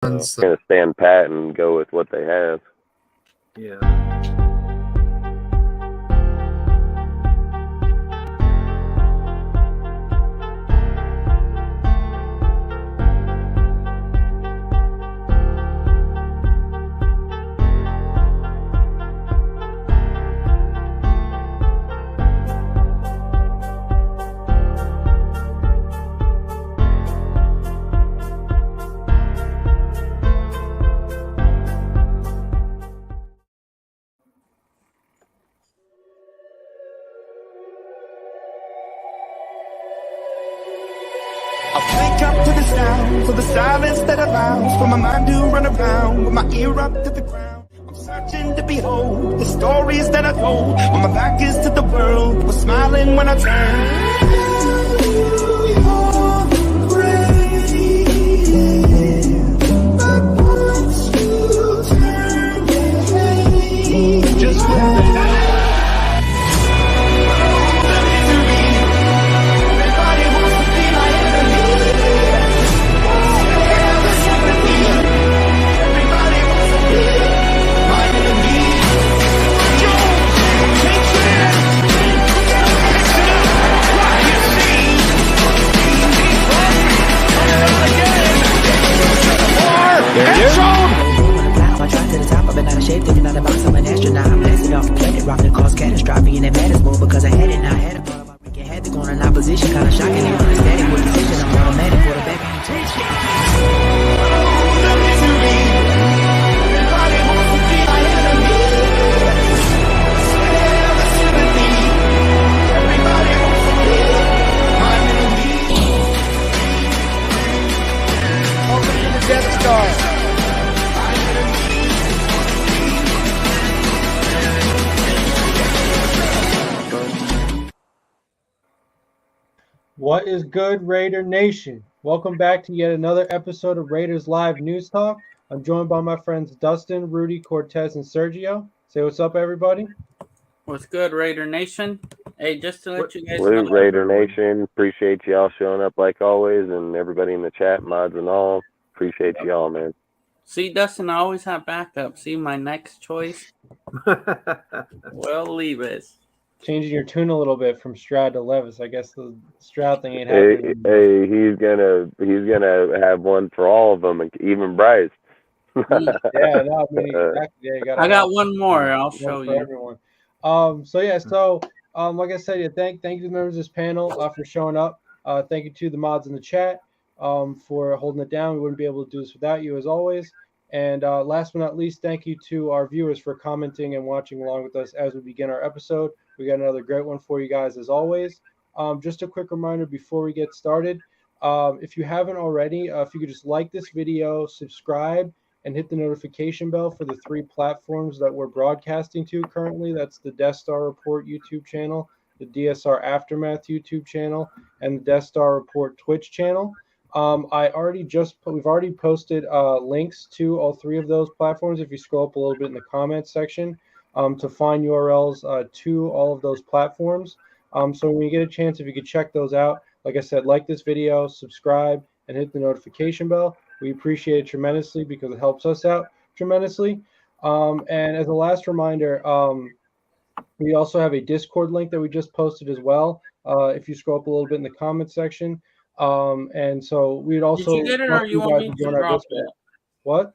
They're going to stand pat and go with what they have. Yeah. I wake up to the sounds of the silence that allows for my mind to run around with my ear up to the ground. I'm searching to behold the stories that I told when my back is to the world. Was smiling when I turned. Just shape, thinking out the box, I'm an astronaut. I'm blasting off a planet, rocking cause catastrophe, and it matters more because I had it. Now I had a problem. I had to go in opposition, kind of shocking. They were static with precision. I'm automatic, quarterback. Welcome to the Death Star. What is good, Raider Nation? Welcome back to yet another episode of Raiders Live News Talk. I'm joined by my friends Dustin, Rudy, Cortez, and Sergio. Say what's up, everybody. What's good, Raider Nation? Hey, just to let you guys Salute, know, Raider Nation. Appreciate y'all showing up like always, and everybody in the chat, mods and all. Appreciate y'all, man. See, Dustin, I always have backup. See, my next choice, well, Levis. Changing your tune a little bit from Stroud to Levis. I guess the Stroud thing ain't Hey, happening. he's gonna have one for all of them, even Bryce. Yeah, no, I mean, exactly. Yeah, I got one more. I'll show you. Everyone. Like I said, thank you to the members of this panel for showing up. Thank you to the mods in the chat for holding it down. We wouldn't be able to do this without you, as always. And last but not least, thank you to our viewers for commenting and watching along with us as we begin our episode. We got another great one for you guys, as always. Just a quick reminder before we get started. If you haven't already, if you could just like this video, subscribe, and hit the notification bell for the 3 platforms that we're broadcasting to currently. That's the Death Star Report YouTube channel, the DSR Aftermath YouTube channel, and the Death Star Report Twitch channel. We've already posted links to all 3 of those platforms. If you scroll up a little bit in the comments section, to find URLs to all of those platforms. So when you get a chance, if you could check those out, like I said, like this video, subscribe, and hit the notification bell. We appreciate it tremendously because it helps us out tremendously. And as a last reminder, we also have a Discord link that we just posted as well. If you scroll up a little bit in the comments section. And so we'd also... Did you get it or you want me to drop it? What?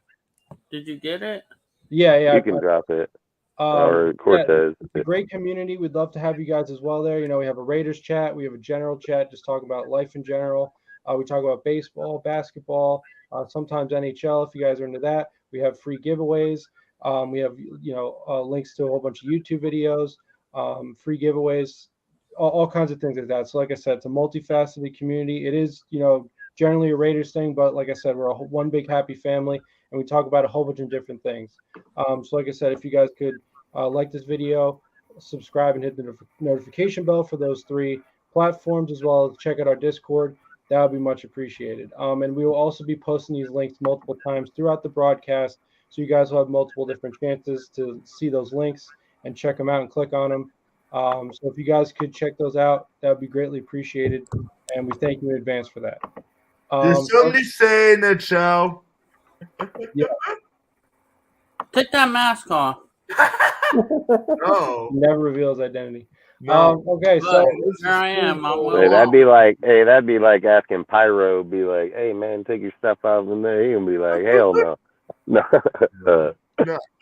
Did you get it? Yeah. You can drop it. Or Cortez. It's a great community. We'd love to have you guys as well there. You know, we have a Raiders chat. We have a general chat, just talking about life in general. We talk about baseball, basketball, sometimes NHL if you guys are into that. We have free giveaways. We have, links to a whole bunch of YouTube videos, free giveaways, all kinds of things like that. So like I said, it's a multifaceted community. It is, generally a Raiders thing, but like I said, we're one big happy family, and we talk about a whole bunch of different things. So like I said, if you guys could like this video, subscribe, and hit the notification bell for those 3 platforms, as well as check out our Discord, that would be much appreciated. And we will also be posting these links multiple times throughout the broadcast, so you guys will have multiple different chances to see those links and check them out and click on them. So if you guys could check those out, that would be greatly appreciated, and we thank you in advance for that. There's somebody saying that, Chow. Take that mask off. No. Never reveals identity. No. Okay, so But Here I am. I'm Will Hey, that'd be Long. like asking Pyro, be like, hey man, take your stuff out of there. He gonna be like, hell no. No.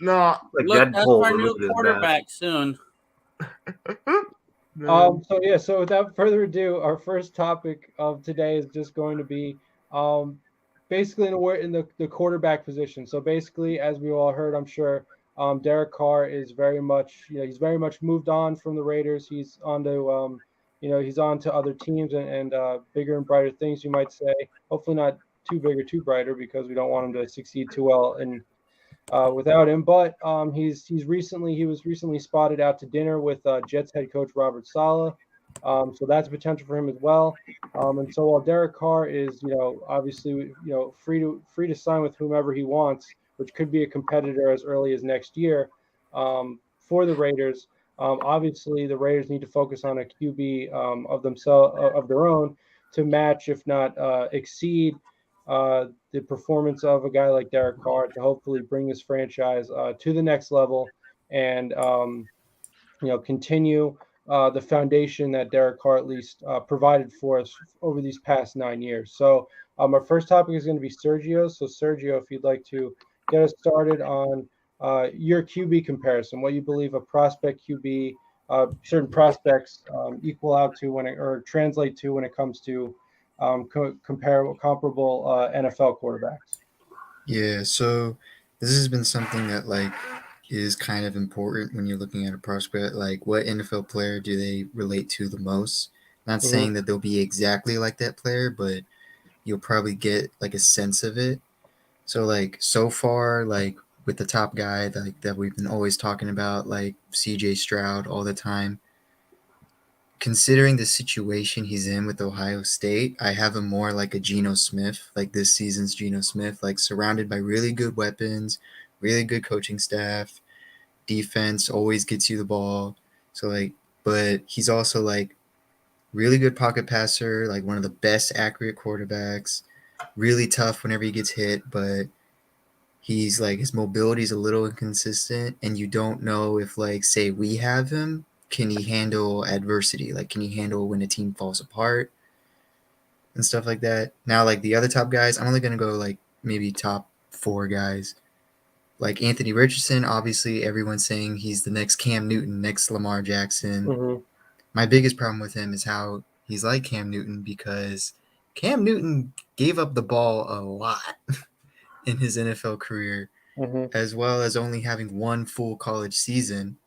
no. Like Look, that's Deadpool, our but new look at his mask. quarterback soon. No. So without further ado, our first topic of today is just going to be basically in the quarterback position. So basically, as we all heard, I'm sure, Derek Carr is very much, he's very much moved on from the Raiders. He's on to he's on to other teams and bigger and brighter things, you might say. Hopefully not too big or too brighter, because we don't want him to succeed too well and without him. But he was recently spotted out to dinner with Jets head coach Robert Saleh. So that's potential for him as well. And so while Derek Carr is, obviously, free to sign with whomever he wants, which could be a competitor as early as next year for the Raiders. Obviously, the Raiders need to focus on a QB of their own to match, if not exceed, the performance of a guy like Derek Carr, to hopefully bring this franchise to the next level and continue the foundation that Derek Carr at least provided for us over these past 9 years. So our first topic is going to be Sergio. So Sergio, if you'd like to get us started on your QB comparison, what you believe a prospect QB, certain prospects equal out to or translate to when it comes to comparable NFL quarterbacks. Yeah, so this has been something that is kind of important when you're looking at a prospect. Like, what NFL player do they relate to the most? Not saying that they'll be exactly like that player, but you'll probably get a sense of it. So so far, with the top guy that we've been always talking about, like CJ Stroud all the time. Considering the situation he's in with Ohio State, I have him more like a Geno Smith, like this season's Geno Smith, surrounded by really good weapons, really good coaching staff, defense always gets you the ball. So but he's also really good pocket passer, one of the best accurate quarterbacks, really tough whenever he gets hit, but he's his mobility is a little inconsistent, and you don't know if say we have him, can he handle adversity? Can he handle when a team falls apart and stuff like that? Now, the other top guys, I'm only going to go maybe top 4 guys. Anthony Richardson, obviously everyone's saying he's the next Cam Newton, next Lamar Jackson. Mm-hmm. My biggest problem with him is how he's like Cam Newton, because Cam Newton gave up the ball a lot in his NFL career, as well as only having one full college season,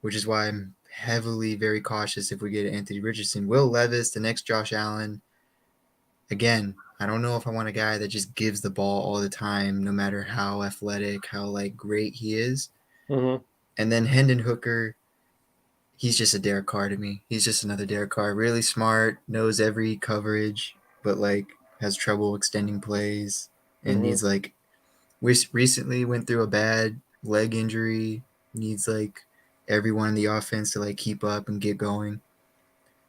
which is why I'm heavily very cautious if we get Anthony Richardson. Will Levis, the next Josh Allen. Again, I don't know if I want a guy that just gives the ball all the time, no matter how athletic, how great he is. And then Hendon Hooker, he's just a Derek Carr to me. He's just another Derek Carr. Really smart, knows every coverage, but has trouble extending plays. And he's we recently went through a bad leg injury. Needs everyone in the offense to keep up and get going.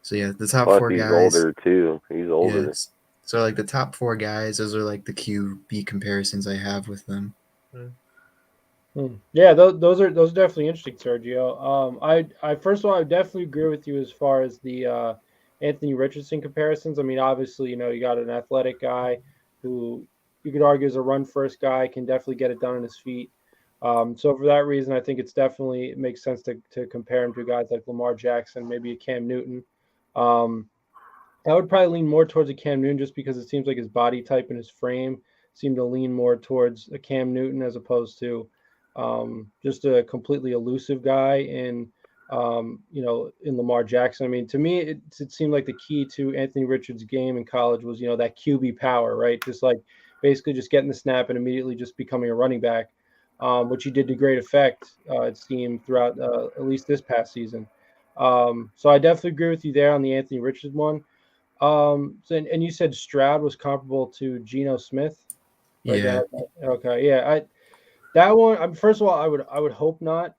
So yeah, the top 4 he's guys. Older too. He's older. Yes. So the top 4 guys, those are the QB comparisons I have with them. Yeah, those are definitely interesting, Sergio. I first of all, I definitely agree with you as far as the Anthony Richardson comparisons. I mean, obviously, you got an athletic guy who you could argue is a run first guy, can definitely get it done on his feet. So for that reason, I think it makes sense to compare him to guys like Lamar Jackson, maybe a Cam Newton. I would probably lean more towards a Cam Newton, just because it seems like his body type and his frame seem to lean more towards a Cam Newton as opposed to just a completely elusive guy in Lamar Jackson. I mean, to me, it seemed like the key to Anthony Richards' game in college was, that QB power, right? Just basically just getting the snap and immediately just becoming a running back, which he did to great effect, it seemed, throughout at least this past season. So I definitely agree with you there on the Anthony Richards one. And you said Stroud was comparable to Geno Smith. Right? Yeah. Okay. Yeah. That one. First of all, I would hope not.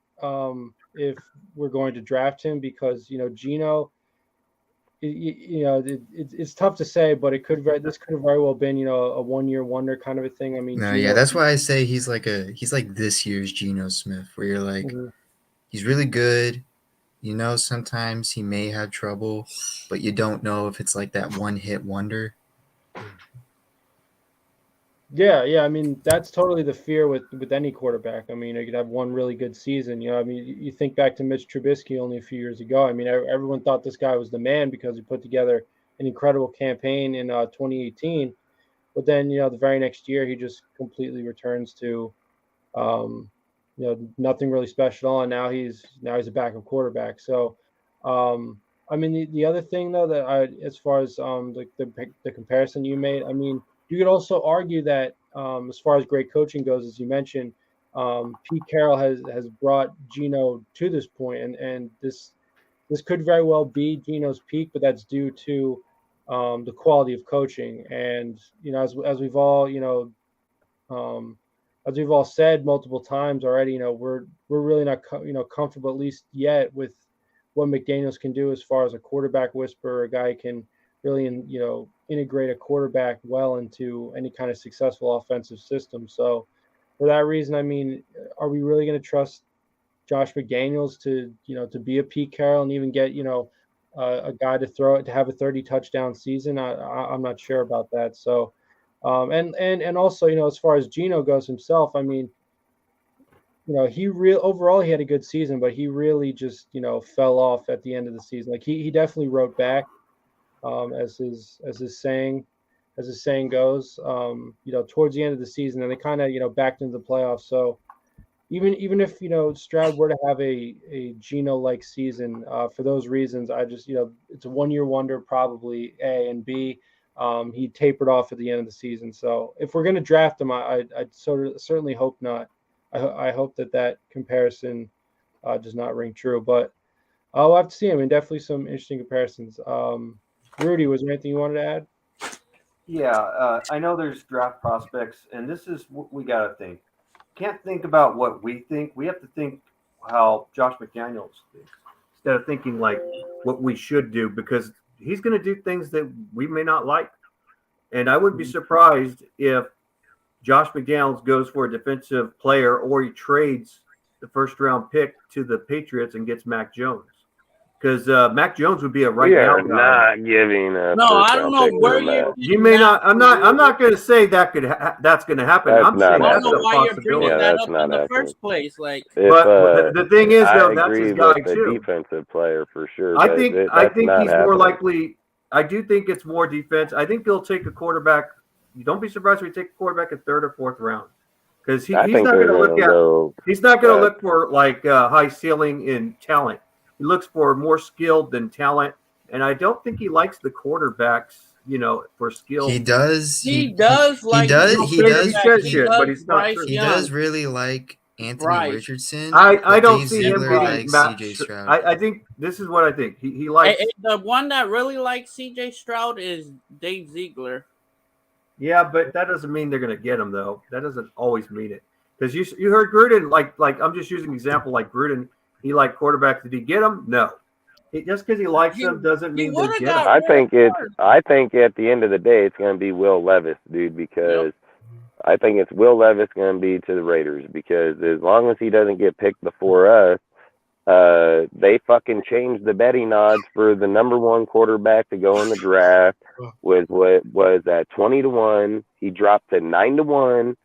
If we're going to draft him, because Geno, it's tough to say, but this could have very well been, a 1-year wonder kind of a thing. I mean, No, Geno, yeah, that's why I say he's like this year's Geno Smith, where you're like, Mhm. he's really good. Sometimes he may have trouble, but you don't know if it's like that one-hit wonder. Yeah. I mean, that's totally the fear with any quarterback. I mean, you could have one really good season. I mean, you think back to Mitch Trubisky only a few years ago. I mean, everyone thought this guy was the man because he put together an incredible campaign in 2018. But then, the very next year, he just completely returns to, nothing really special. And now he's a backup quarterback. So, I mean, the other thing though as far as the comparison you made, I mean, you could also argue that as far as great coaching goes, as you mentioned, Pete Carroll has brought Geno to this point, and this could very well be Geno's peak, but that's due to the quality of coaching. And as we've all as we've all said multiple times already, we're really not comfortable, at least yet, with what McDaniels can do as far as a quarterback whisperer, a guy who can really integrate a quarterback well into any kind of successful offensive system. So for that reason, I mean, are we really going to trust Josh McDaniels to be a Pete Carroll and even get a guy to have a 30 touchdown season? I'm not sure about that. So and also as far as Geno goes himself, I mean, overall he had a good season, but he really just fell off at the end of the season. Like he definitely wrote back, as his saying goes, towards the end of the season, and they kind of backed into the playoffs. So even if Stroud were to have a Geno like season, for those reasons, I just it's a 1-year wonder probably, A, and B, he tapered off at the end of the season. So if we're going to draft him, I'd certainly hope not. I hope that comparison does not ring true, but we'll have to see. I mean, definitely some interesting comparisons. Rudy, was there anything you wanted to add? Yeah, I know there's draft prospects, and this is what we got to think. Can't think about what we think. We have to think how Josh McDaniels thinks instead of thinking like what we should do, because he's going to do things that we may not like. And I wouldn't be surprised if Josh McDaniels goes for a defensive player or he trades the first round pick to the Patriots and gets Mac Jones. Because Mac Jones would be a right We now are guy. not giving a No, first I don't round know pick where to you're. Matt. You may not. I'm not going to say that that's going to happen. That's I'm saying not I that's don't know a why you're bringing possibility. Yeah, that that's up not in the happening. first place. Like, If, But the thing is, I though, that's agree his guy with the too. defensive player for sure. I but think that's not he's more happening. likely. I do think it's more defense. I think he'll take a quarterback. You don't be surprised if he take a quarterback in 3rd or 4th round, because he's I not think going they're to look gonna at. go. He's not going to look for like high ceiling in talent. He looks for more skilled than talent, and I don't think he likes the quarterbacks. For skill. He does. he does like He does. He says he shit, does but it's not Bryce true. He Young. does really like Anthony Bryce. Richardson. I but don't Dave see him Ziegler beating likes Matt. CJ Stroud. I think this is what I think. He likes. The one that really likes CJ Stroud is Dave Ziegler. Yeah, but that doesn't mean they're going to get him, though. That doesn't always mean it. Because you heard Gruden, like I'm just using an example, like Gruden, he liked quarterbacks. Did he get him? No. Just because he likes them doesn't mean they'll get him. I think at the end of the day, it's going to be Will Levis, dude, because I think it's Will Levis going to be to the Raiders, because as long as he doesn't get picked before us, they fucking changed the betting odds for the number 1 quarterback to go in the draft was at 20-1. He dropped to 9-1,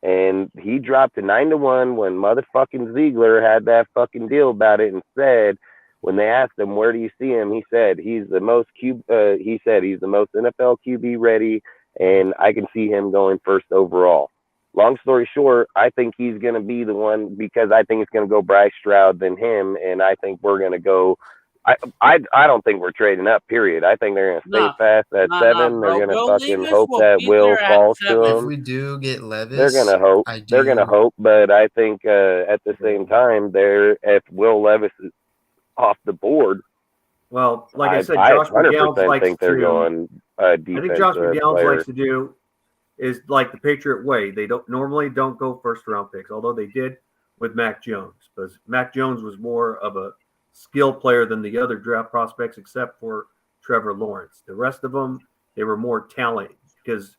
and he dropped to 9-1 when motherfucking Ziegler had that fucking deal about it and said, when they asked him where do you see him, he said he's the most NFL QB ready, and I can see him going 1st overall. Long story short, I think he's going to be the one, because I think it's going to go Bryce Stroud than him, and I think we're going to go. I don't think we're trading up. Period. I think they're going to stay fast at 7. They're going to fucking hope that Will falls to If them. we do get Levis, They're going to hope. They're going to hope, but I think at the same time, if Will Levis is off the board, well, like I said, I Josh McDaniels 100% likes think they're to. going I think Josh McDaniels player. likes to do is like the Patriot way. They don't go 1st round picks, although they did with Mac Jones, because Mac Jones was more of a skill player than the other draft prospects, except for Trevor Lawrence. The rest of them, they were more talent because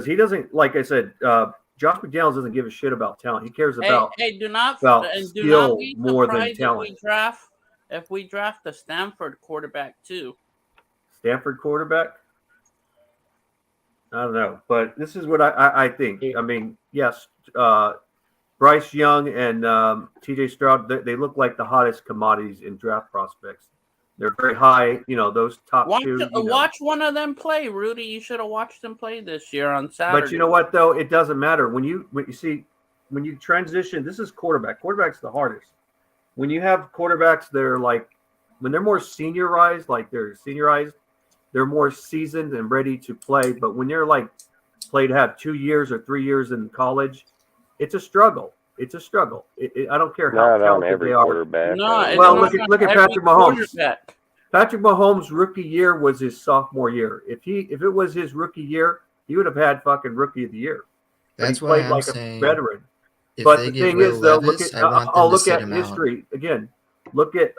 he doesn't, like I said, Josh McDaniels doesn't give a shit about talent. He cares about do not skill be more than surprised talent. If we draft a Stanford quarterback too. Stanford quarterback? I don't know, but this is what I think. I mean, yes, Bryce Young and T.J. Stroud, they look like the hottest commodities in draft prospects. They're very high, those top two. Watch one of them play, Rudy. You should have watched them play this year on Saturday. But you know what, though? It doesn't matter. When you transition, this is quarterback. Quarterback's the hardest. When you have quarterbacks that are like, when they're more seniorized, they're more seasoned and ready to play. But when you're like to have 2 years or 3 years in college, it's a struggle. I don't care how talented they are. Quarterback. Well, look at Patrick Mahomes. Patrick Mahomes' rookie year was his sophomore year. If it was his rookie year, he would have had fucking rookie of the year. That's why I'm saying, a veteran. But the thing is, though, look at history again. Look at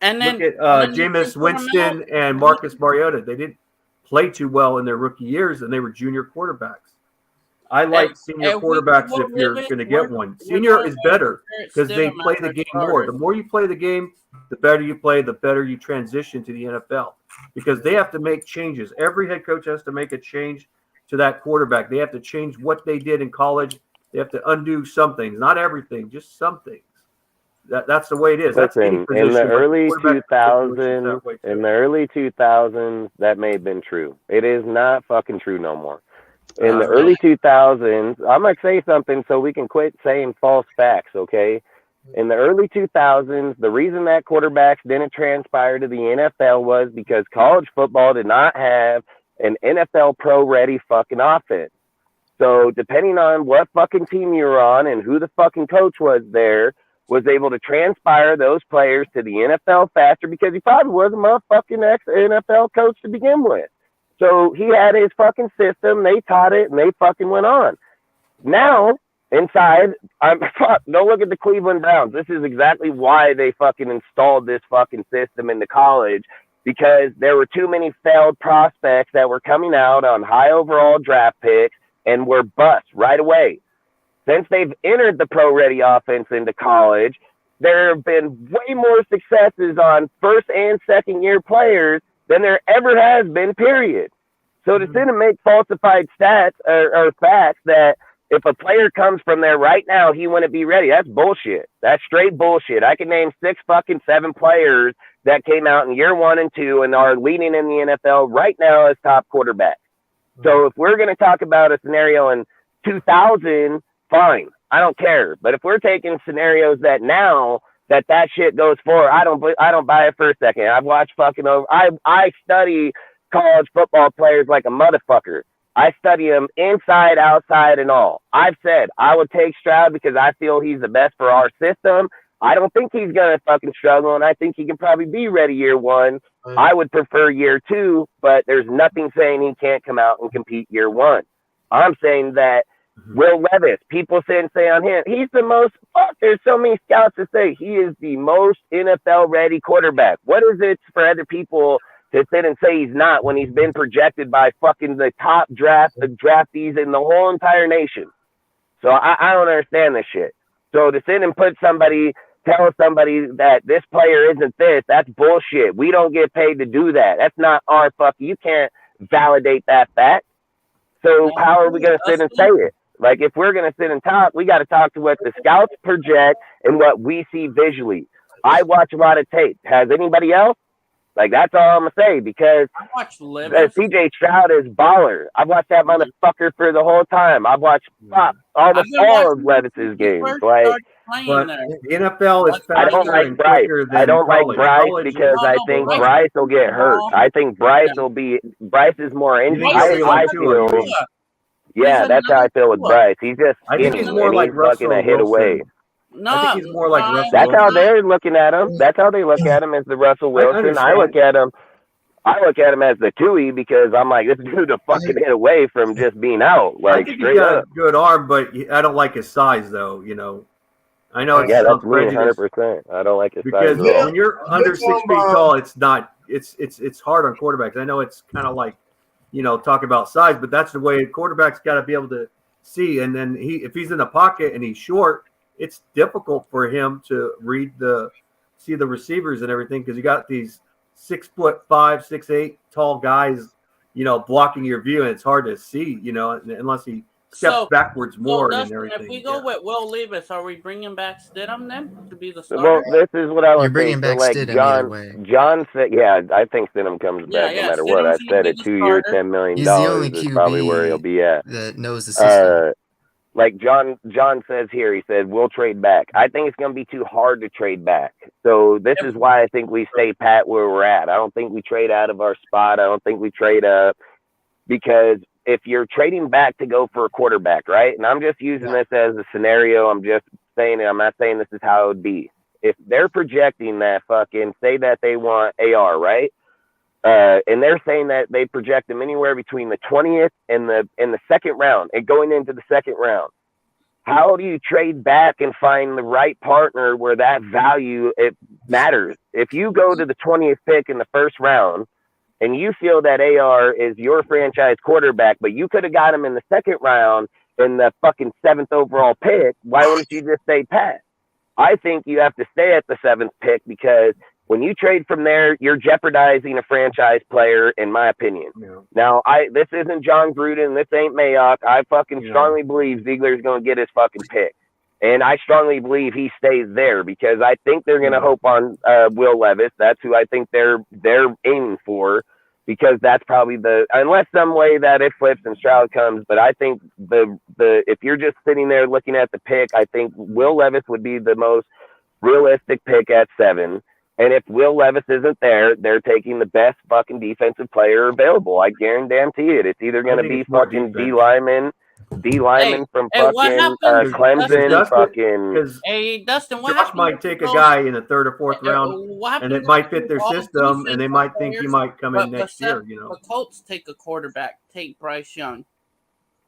Jameis Winston and Marcus Mariota. They didn't play too well in their rookie years, and they were junior quarterbacks. I like senior quarterbacks if you're going to get one. Senior is better because they play the game more. The more you play the game, the better you play, the better you transition to the NFL because they have to make changes. Every head coach has to make a change to that quarterback. They have to change what they did in college. They have to undo some things, not everything, just some things. That's the way it is. Listen, in the early 2000s, that may have been true. It is not fucking true no more. In the early 2000s, I'm going to say something so we can quit saying false facts, okay? In the early 2000s, the reason that quarterbacks didn't transpire to the NFL was because college football did not have an NFL pro-ready fucking offense. So depending on what fucking team you were on and who the fucking coach was there, was able to transpire those players to the NFL faster because he probably was a motherfucking ex-NFL coach to begin with. So he had his fucking system, they taught it, and they fucking went on. Now, inside, don't look at the Cleveland Browns. This is exactly why they fucking installed this fucking system into college, because there were too many failed prospects that were coming out on high overall draft picks and were bust right away. Since they've entered the pro-ready offense into college, there have been way more successes on first and second year players than there ever has been, period. So to sit and make falsified stats or facts that if a player comes from there right now, he wouldn't be ready, that's bullshit. That's straight bullshit. I can name 7 players that came out in year 1 and 2 and are leading in the NFL right now as top quarterbacks. So if we're going to talk about a scenario in 2000, fine, I don't care. But if we're taking scenarios that now that shit goes forward, I don't buy it for a second. I've watched fucking over. I study college football players like a motherfucker. I study them inside, outside, and all. I've said I would take Stroud because I feel he's the best for our system. I don't think he's gonna fucking struggle, and I think he can probably be ready year 1. I would prefer year 2, but there's nothing saying he can't come out and compete year 1. I'm saying that Will Levis, people say on him, he's the most, there's so many scouts to say he is the most NFL ready quarterback. What is it for other people to sit and say he's not when he's been projected by fucking the top draftees in the whole entire nation? So I don't understand this shit. So to sit and tell somebody that this player isn't this, that's bullshit. We don't get paid to do that. That's not our you can't validate that fact. So how are we going to sit and say it? Like, if we're going to sit and talk, we got to talk to what the scouts project and what we see visually. I watch a lot of tape. Has anybody else? Like, that's all I'm going to say, because CJ Stroud is baller. I've watched that motherfucker for the whole time. I've watched all of Levis's games. Like, but the NFL is I don't like Bryce. I don't like Bryce because I think Bryce will get hurt. I think Bryce is more injured. I feel. Yeah, that's how I feel with Bryce. He's just I think he's more like Russell a hit away. No, I think he's more like Russell That's how they're looking at him. That's how they look at him as the Russell Wilson. I look at him as the Tui because I'm like, this dude a fucking hit away from just being out. Like, I think he's got a good arm, but I don't like his size, though. I know. Yeah, that's me 100%. I don't like his size because when you're under 6 feet tall, it's not it's hard on quarterbacks. I know it's kind of like, talking about size, but that's the way quarterbacks got to be able to see. And then if he's in the pocket and he's short, it's difficult for him to see the receivers and everything, because you got these 6'5", 6'8" tall guys, blocking your view, and it's hard to see, unless he steps backwards more and everything. If we go with Will Levis, are we bringing back Stidham then to be the starter? Well, this is what I was bringing thinking. back Like Stidham either way. John said, yeah, I think Stidham comes back no matter what. I said a 2-year, $10 million He's the only is QB probably where he'll be at. That knows the system. Like John says here, he said, we'll trade back. I think it's going to be too hard to trade back. So this is why I think we stay pat where we're at. I don't think we trade out of our spot. I don't think we trade up, because if you're trading back to go for a quarterback, right? And I'm just using this as a scenario. I'm just saying it. I'm not saying this is how it would be. If they're projecting that say that they want AR, right? And they're saying that they project them anywhere between the 20th and the second round and going into the second round. How do you trade back and find the right partner where that value, it matters? If you go to the 20th pick in the first round and you feel that AR is your franchise quarterback, but you could have got him in the second round in the fucking 7th overall pick, why wouldn't you just stay pat? I think you have to stay at the 7th pick, because when you trade from there, you're jeopardizing a franchise player, in my opinion. Yeah. Now, this isn't John Gruden. This ain't Mayock. I fucking strongly believe Ziegler's going to get his fucking pick. And I strongly believe he stays there, because I think they're going to hope on Will Levis. That's who I think they're aiming for, because that's probably unless some way that it flips and Stroud comes. But I think if you're just sitting there looking at the pick, I think Will Levis would be the most realistic pick at 7. And if Will Levis isn't there, they're taking the best fucking defensive player available. I guarantee it. It's either going to be fucking D Lyman from fucking Clemson. Hey, Dustin, what Josh might take a guy in the 3rd or 4th round, and it might fit their system, and they might think he might come in next year. The Colts take a quarterback, take Bryce Young.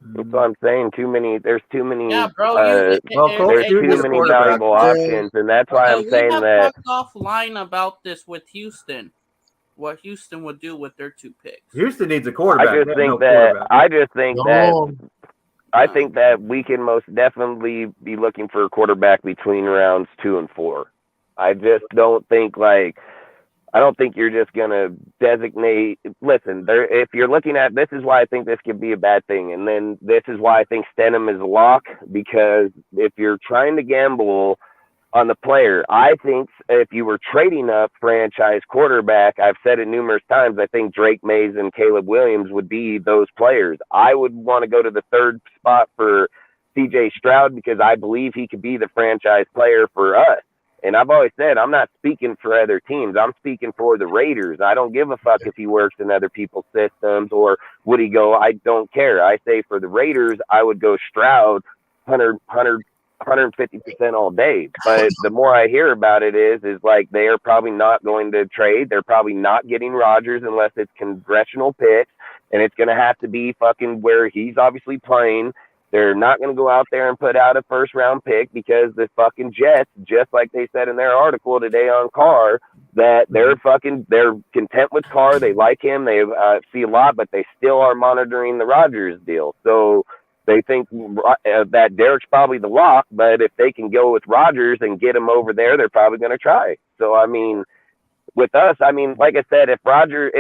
That's what I'm saying. There's too many. Yeah, bro. There's too many valuable options, and that's why I'm saying that. We have talked offline about this with Houston. What Houston would do with their 2 picks. Houston needs a quarterback. I think that we can most definitely be looking for a quarterback between rounds 2 and 4. I just don't think I don't think you're just going to designate. Listen, if you're looking at, this is why I think this could be a bad thing. And then this is why I think Stidham is a lock, because if you're trying to gamble on the player, I think if you were trading up franchise quarterback, I've said it numerous times, I think Drake Mays and Caleb Williams would be those players. I would want to go to the 3rd spot for CJ Stroud, because I believe he could be the franchise player for us. And I've always said, I'm not speaking for other teams. I'm speaking for the Raiders. I don't give a fuck if he works in other people's systems or would he go. I don't care. I say for the Raiders, I would go Stroud 150% all day. But the more I hear about it is like they are probably not going to trade. They're probably not getting Rodgers unless it's congressional picks. And it's going to have to be fucking where he's obviously playing. They're not going to go out there and put out a 1st-round pick, because the fucking Jets, just like they said in their article today on Carr, that they're content with Carr. They like him. They see a lot, but they still are monitoring the Rodgers deal. So they think that Derek's probably the lock, but if they can go with Rodgers and get him over there, they're probably going to try. So, I mean, with us, I mean, like I said, if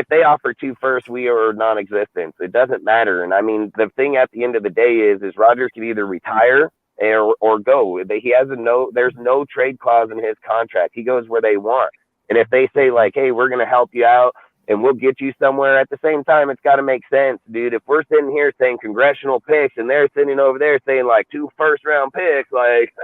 they offer 2 firsts, we are non-existent. It doesn't matter. And I mean, the thing at the end of the day is Rodgers can either retire or go. There's no trade clause in his contract. He goes where they want. And if they say like, hey, we're going to help you out and we'll get you somewhere, at the same time, it's got to make sense, dude. If we're sitting here saying congressional picks and they're sitting over there saying like 2 first-round picks, like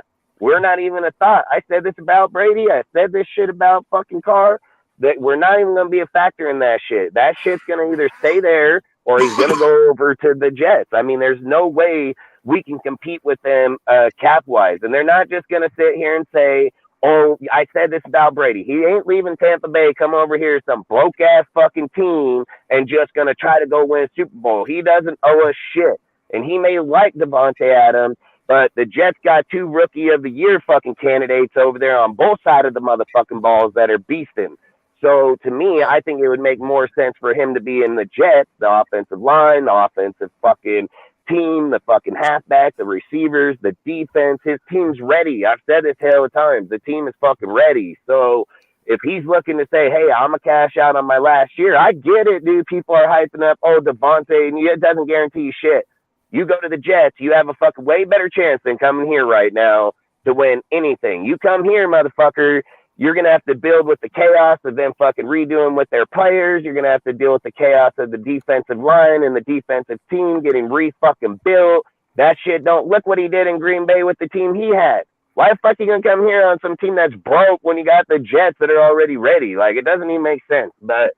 we're not even a thought. I said this about Brady. I said this shit about fucking Carr. That we're not even going to be a factor in that shit. That shit's going to either stay there or he's going to go over to the Jets. I mean, there's no way we can compete with them cap-wise. And they're not just going to sit here and say, oh, I said this about Brady. He ain't leaving Tampa Bay, come over here, some broke-ass fucking team, and just going to try to go win a Super Bowl. He doesn't owe us shit. And he may like Devontae Adams, but the Jets got 2 Rookie of the Year fucking candidates over there on both sides of the motherfucking balls that are beasting. So to me, I think it would make more sense for him to be in the Jets, the offensive line, the offensive fucking team, the fucking halfback, the receivers, the defense. His team's ready. I've said this hell of times. The team is fucking ready. So if he's looking to say, hey, I'm going to cash out on my last year, I get it, dude. People are hyping up, oh, Devontae, and it doesn't guarantee you shit. You go to the Jets, you have a fucking way better chance than coming here right now to win anything. You come here, motherfucker, you're going to have to build with the chaos of them fucking redoing with their players. You're going to have to deal with the chaos of the defensive line and the defensive team getting re-fucking built. That shit don't look what he did in Green Bay with the team he had. Why the fuck you going to come here on some team that's broke when you got the Jets that are already ready? Like, it doesn't even make sense. But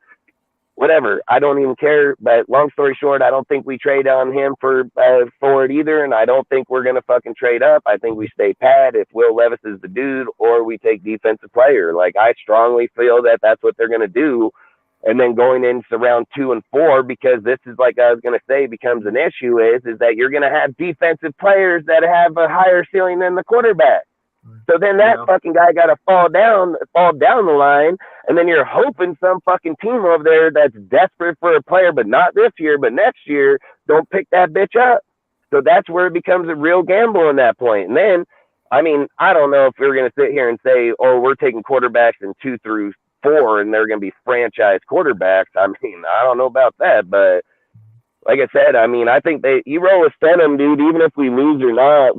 whatever, I don't even care. But long story short, I don't think we trade on him for it either, and I don't think we're gonna fucking trade up. I think we stay pat if Will Levis is the dude, or we take defensive player. Like, I strongly feel that that's what they're gonna do. And then going into round 2 and 4, because this is, like I was gonna say, becomes an issue is that you're gonna have defensive players that have a higher ceiling than the quarterback. So then that fucking guy got to fall down the line, and then you're hoping some fucking team over there that's desperate for a player, but not this year, but next year, don't pick that bitch up. So that's where it becomes a real gamble in that point. And then, I mean, I don't know if we're going to sit here and say, oh, we're taking quarterbacks in 2 through 4, and they're going to be franchise quarterbacks. I mean, I don't know about that, but like I said, I mean, I think you roll with Stenham, dude, even if we lose or not,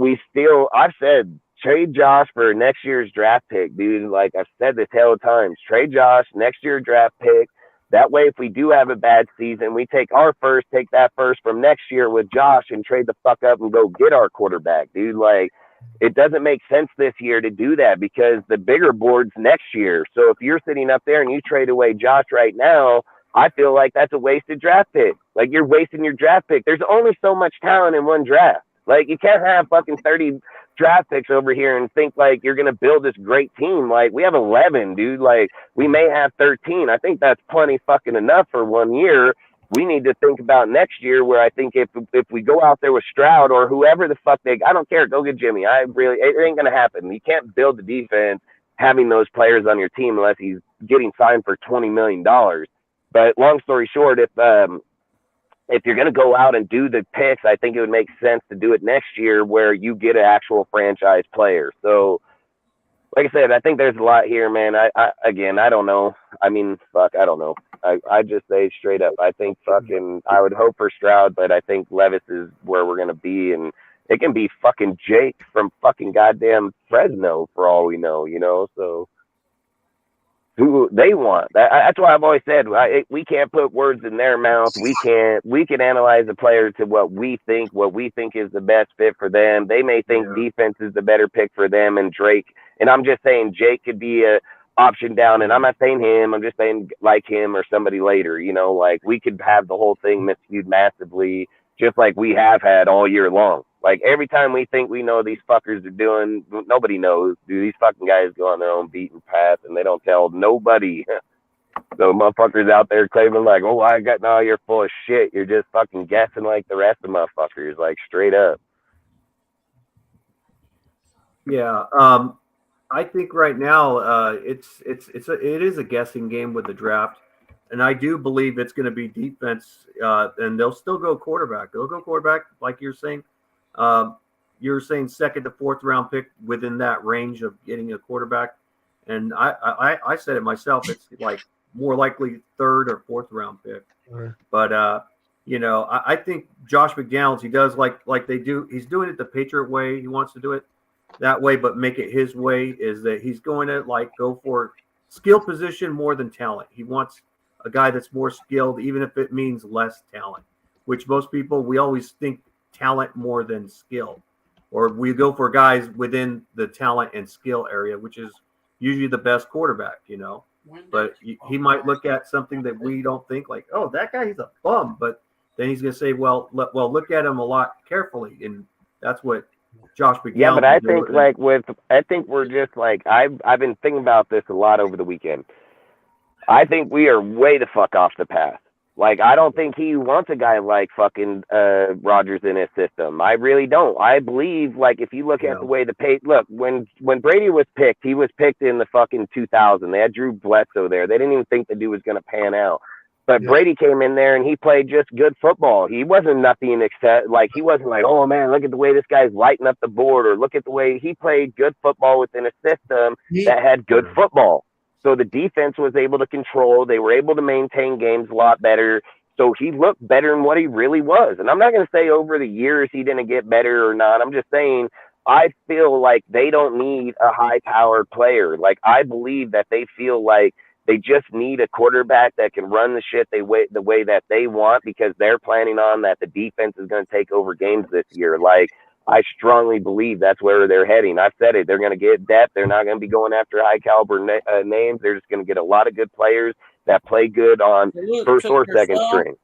I've said, trade Josh for next year's draft pick, dude. Like I've said this hell of times, trade Josh, next year draft pick. That way, if we do have a bad season, we take our first, take that first from next year with Josh and trade the fuck up and go get our quarterback, dude. Like, it doesn't make sense this year to do that because the bigger board's next year. So if you're sitting up there and you trade away Josh right now, I feel like that's a wasted draft pick. Like, you're wasting your draft pick. There's only so much talent in one draft. Like, you can't have fucking 30 draft picks over here and think like you're going to build this great team. Like, we have 11, dude. Like, we may have 13. I think that's plenty fucking enough for 1 year. We need to think about next year where I think if we go out there with Stroud or whoever the fuck I don't care. Go get Jimmy. It ain't going to happen. You can't build the defense having those players on your team unless he's getting signed for $20 million. But long story short, if you're going to go out and do the picks, I think it would make sense to do it next year where you get an actual franchise player. So, like I said, I think there's a lot here, man. I don't know. I mean, fuck, I don't know. I just say straight up, I think I would hope for Stroud, but I think Levis is where we're going to be. And it can be fucking Jake from fucking goddamn Fresno for all we know, you know? So who they want. That's why I've always said we can't put words in their mouth. We can analyze the player to what we think is the best fit for them. They may think defense is the better pick for them and Drake. And I'm just saying Jake could be a option down, and I'm not saying him. I'm just saying like him or somebody later. You know, like we could have the whole thing miscued massively, just like we have had all year long. Like, every time we think we know these fuckers are doing, nobody knows. Dude, these fucking guys go on their own beaten path, and they don't tell nobody. So motherfuckers out there claiming like, oh, you're full of shit. You're just fucking guessing like the rest of motherfuckers, like straight up. Yeah. I think right now it is a guessing game with the draft. And I do believe it's going to be defense, and they'll still go quarterback. They'll go quarterback, like you're saying. You're saying 2nd to 4th round pick within that range of getting a quarterback. And I said it myself. It's like more likely 3rd or 4th round pick. Right. But, I think Josh McDaniels, he does like they do. He's doing it the Patriot way. He wants to do it that way, but make it his way, is that he's going to go for skill position more than talent. He wants a guy that's more skilled, even if it means less talent, which most people, we always think talent more than skill, or we go for guys within the talent and skill area, which is usually the best quarterback, but he might look at something that we don't think like, oh, that guy, he's a bum. But then he's going to say, well, look at him a lot carefully. And that's what Josh McDaniels. Yeah, but I think we're just like, I've been thinking about this a lot over the weekend. I think we are way the fuck off the path. Like, I don't think he wants a guy like fucking Rodgers in his system. I really don't. I believe, like, if you look at the way look, when Brady was picked, he was picked in the fucking 2000. They had Drew Bledsoe there. They didn't even think the dude was going to pan out. But Brady came in there and he played just good football. He wasn't nothing except, like, he wasn't like, oh man, look at the way this guy's lighting up the board, or look at the way he played good football within a system that had good football. So the defense was able to control. They were able to maintain games a lot better. So he looked better than what he really was. And I'm not going to say over the years he didn't get better or not. I'm just saying I feel like they don't need a high-powered player. Like, I believe that they feel like they just need a quarterback that can run the shit the way that they want, because they're planning on that the defense is going to take over games this year. Like, I strongly believe that's where they're heading. I've said it. They're going to get depth. They're not going to be going after high-caliber names. They're just going to get a lot of good players that play good on first or second string.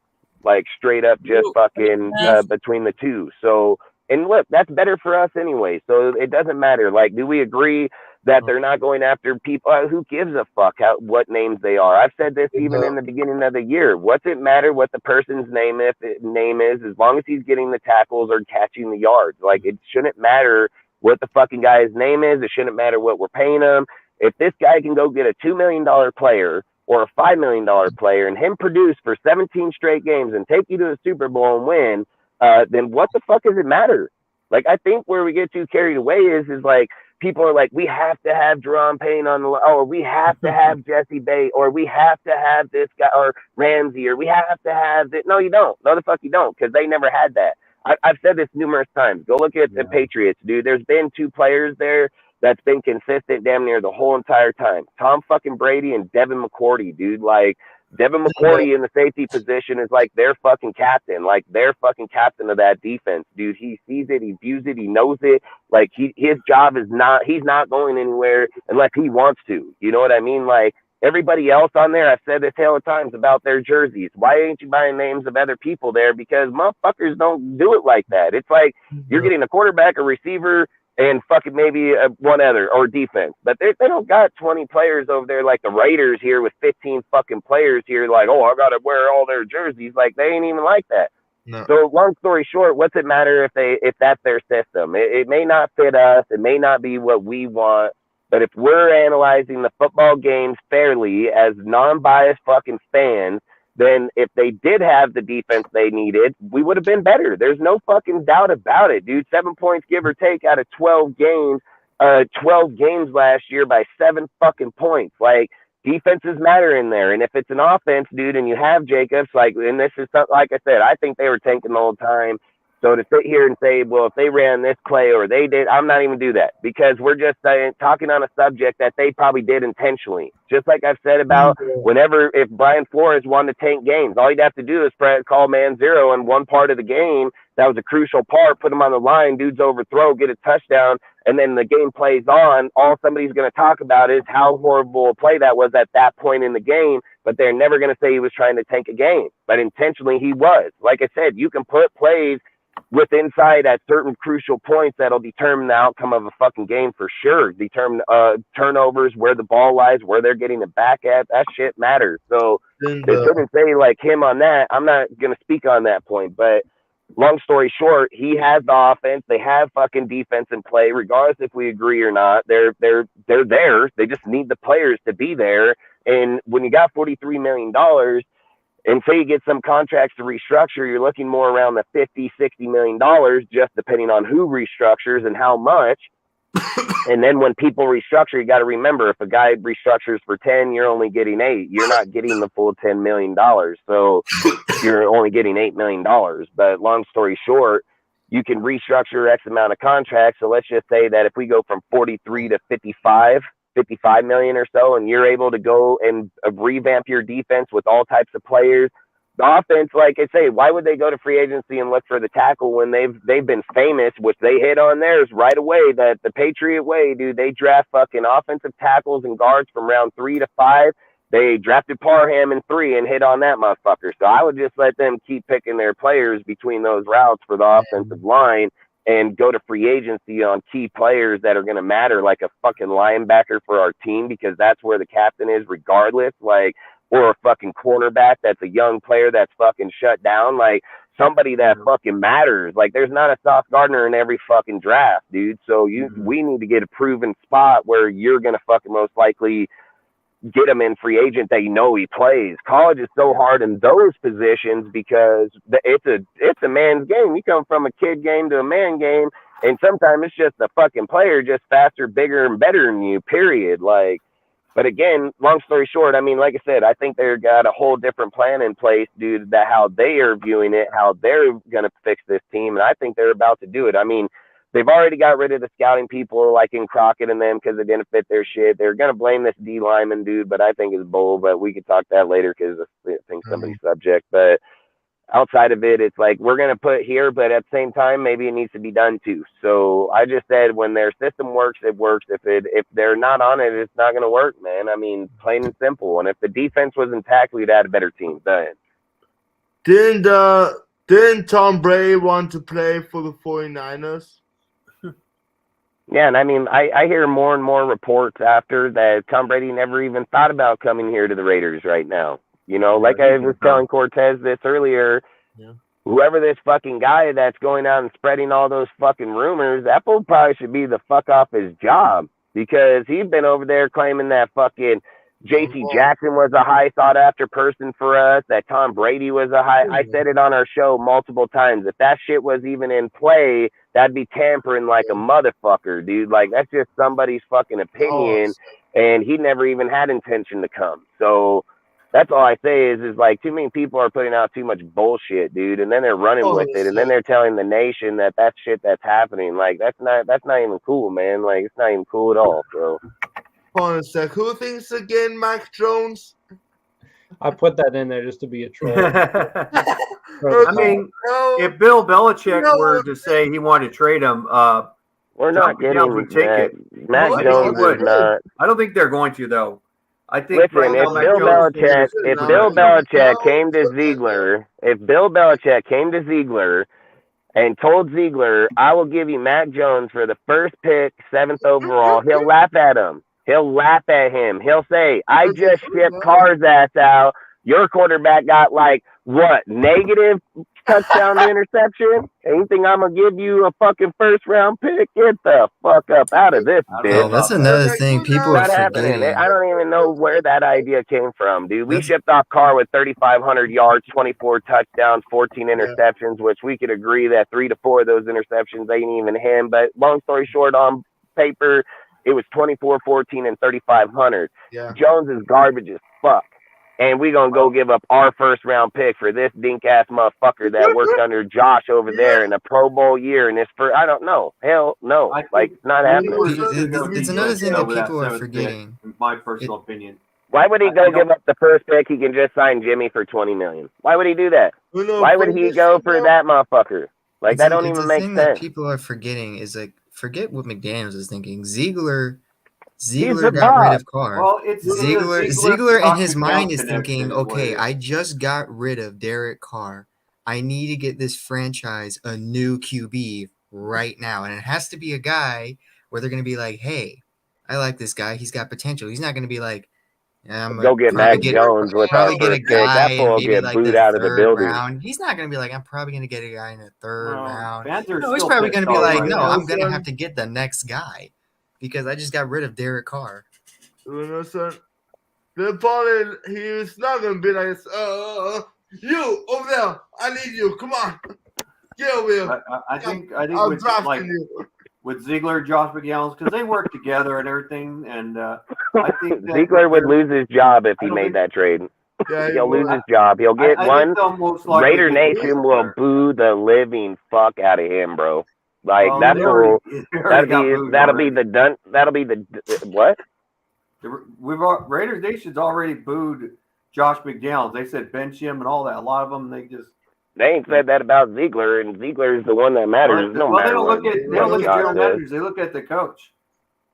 Like, straight up just fucking between the two. So, and look, that's better for us anyway. So it doesn't matter. Like, do we agree that they're not going after people? Who gives a fuck what names they are? I've said this even in the beginning of the year. What's it matter what the person's name is, as long as he's getting the tackles or catching the yards? Like, it shouldn't matter what the fucking guy's name is. It shouldn't matter what we're paying him. If this guy can go get a $2 million player or a $5 million player and him produce for 17 straight games and take you to the Super Bowl and win, then what the fuck does it matter? Like, I think where we get too carried away is like, people are like, we have to have Jerome Payne on the, or we have to have Jesse Bates, or we have to have this guy, or Ramsey, or we have to have this. No, you don't. No, the fuck you don't, because they never had that. I've said this numerous times. Go look at the Patriots, dude. There's been two players there that's been consistent damn near the whole entire time. Tom fucking Brady and Devin McCourty, dude. Like, Devin McCourty in the safety position is like their fucking captain, like their fucking captain of that defense, dude. He sees it, he views it, he knows it. Like, his job is not, he's not going anywhere unless he wants to. You know what I mean? Like, everybody else on there, I've said this hell of times about their jerseys. Why ain't you buying names of other people there? Because motherfuckers don't do it like that. It's like you're getting a quarterback, a receiver, and fucking maybe one other, or defense. But they don't got 20 players over there like the Raiders here with 15 fucking players here. Like, oh, I got to wear all their jerseys. Like, they ain't even like that. No. So long story short, what's it matter if that's their system? It may not fit us. It may not be what we want. But if we're analyzing the football games fairly as non-biased fucking fans, then if they did have the defense they needed, we would have been better. There's no fucking doubt about it, dude. 7 points, give or take, out of 12 games last year by 7 fucking points. Like, defenses matter in there. And if it's an offense, dude, and you have Jacobs, like, and this is something, like I said, I think they were tanking the whole time. So to sit here and say, well, if they ran this play or they did, I'm not even do that, because we're just talking on a subject that they probably did intentionally. Just like I've said about if Brian Flores wanted to tank games, all he'd have to do is call man zero in one part of the game. That was a crucial part. Put him on the line, dudes overthrow, get a touchdown, and then the game plays on. All somebody's going to talk about is how horrible a play that was at that point in the game, but they're never going to say he was trying to tank a game. But intentionally he was. Like I said, you can put plays with inside at certain crucial points that'll determine the outcome of a fucking game for sure. Determine turnovers, where the ball lies, where they're getting it back at. That shit matters. So they couldn't say like him on that. I'm not going to speak on that point, but long story short, he has the offense. They have fucking defense in play, regardless if we agree or not. They're there. They just need the players to be there. And when you got $43 million, and say you get some contracts to restructure, you're looking more around the $50, $60 million, just depending on who restructures and how much. And then when people restructure, you got to remember, if a guy restructures for 10, you're only getting 8. You're not getting the full $10 million. So you're only getting $8 million. But long story short, you can restructure X amount of contracts. So let's just say that if we go from 43 to 55 million or so, and you're able to go and revamp your defense with all types of players. The offense, like I say, why would they go to free agency and look for the tackle when they've been famous, which they hit on theirs right away, that the Patriot way, dude, they draft fucking offensive tackles and guards from round 3 to 5. They drafted Parham in 3 and hit on that motherfucker. So I would just let them keep picking their players between those routes for the offensive line, and go to free agency on key players that are going to matter, like a fucking linebacker for our team, because that's where the captain is regardless. Like, or a fucking cornerback that's a young player that's fucking shut down. Like, somebody that fucking matters. Like, there's not a Sauce Gardner in every fucking draft, dude. So we need to get a proven spot where you're gonna fucking most likely get him in free agent that he plays. College is so hard in those positions because it's a man's game. You come from a kid game to a man game, and sometimes it's just a fucking player just faster, bigger, and better than you, period. Like, but again, long story short, I mean, like I said, I think they've got a whole different plan in place, dude, that how they are viewing it, how they're going to fix this team, and I think they're about to do it. I mean, they've already got rid of the scouting people like in Crockett and them because it didn't fit their shit. They're going to blame this D lineman dude, but I think it's bull, but we could talk that later because I think somebody's subject. But outside of it, it's like we're going to put here, but at the same time, maybe it needs to be done too. So I just said when their system works, it works. If they're not on it, it's not going to work, man. I mean, plain and simple. And if the defense was intact, we'd had a better team. Done. Didn't Tom Brady want to play for the 49ers? Yeah, and I mean, I hear more and more reports after that Tom Brady never even thought about coming here to the Raiders right now. You know, like I was telling Cortez this earlier, whoever this fucking guy that's going out and spreading all those fucking rumors, that fool probably should be the fuck off his job because he's been over there claiming that fucking J.C. Jackson was a high sought after person for us, that Tom Brady was a high. I said it on our show multiple times. If that shit was even in play, that'd be tampering like a motherfucker, dude. Like, that's just somebody's fucking opinion, and he never even had intention to come. So that's all I say is like too many people are putting out too much bullshit, dude, and then they're running with it, and then they're telling the nation that that's shit that's happening. Like, that's not even cool, man. Like, it's not even cool at all, bro. Hold on a sec. Who thinks again, Mac Jones? I put that in there just to be a troll. I mean, if Bill Belichick were to say he wanted to trade him, we're not getting would take it. Mac Jones is not. I don't think they're going to, though. I think. Listen, if Bill Belichick came to Ziegler, and told Ziegler, I will give you Mac Jones for the first pick, 7th overall, he'll laugh at him. He'll laugh at him. He'll say, I just shipped Carr's ass out. Your quarterback got like, what, negative touchdown to interception? Anything I'm going to give you a fucking first-round pick? Get the fuck up out of this, bitch. Oh, that's another thing people are forgetting. I don't even know where that idea came from, dude. We shipped off Carr with 3,500 yards, 24 touchdowns, 14 interceptions, which we could agree that 3 to 4 of those interceptions ain't even him. But long story short, on paper, it was 24, 14, and 3,500. Yeah. Jones is garbage as fuck. And we going to go give up our first-round pick for this dink-ass motherfucker that worked under Josh over there in a Pro Bowl year. And I don't know. Hell no. Like, it's not happening. It's another thing that people are forgetting. In my personal opinion. Why would he go give up the first pick? He can just sign Jimmy for $20 million. Why would he do that? Why would he go for that motherfucker? Like, that don't even make sense. The thing that people are forgetting is, like, forget what McDaniels is thinking. Ziegler got rid of Carr. Well, Ziegler in his mind is thinking, okay, I just got rid of Derek Carr. I need to get this franchise a new QB right now. And it has to be a guy where they're going to be like, hey, I like this guy. He's got potential. He's not going to be like, go get Mac Jones with probably get a guy that will get like booed out of the building. Round. He's not going to be like, I'm probably going to get a guy in the 3rd round. No, he's probably going to be like, no, I'm going to have to get the next guy because I just got rid of Derek Carr. The opponent, he's not going to be like, you over there, I need you. Come on, get over here. I think I'm drafting you. With Ziegler, Josh McDaniels, because they work together and everything, and I think that Ziegler would lose his job if he made that trade. Yeah, He'll lose his job. He'll get one. Raider Nation will boo the living fuck out of him, bro. Like that'll be the what? Raiders Nation's already booed Josh McDaniels. They said bench him and all that. A lot of them they ain't said that about Ziegler, and Ziegler is the one that matters. They don't look at general managers. They look at the coach.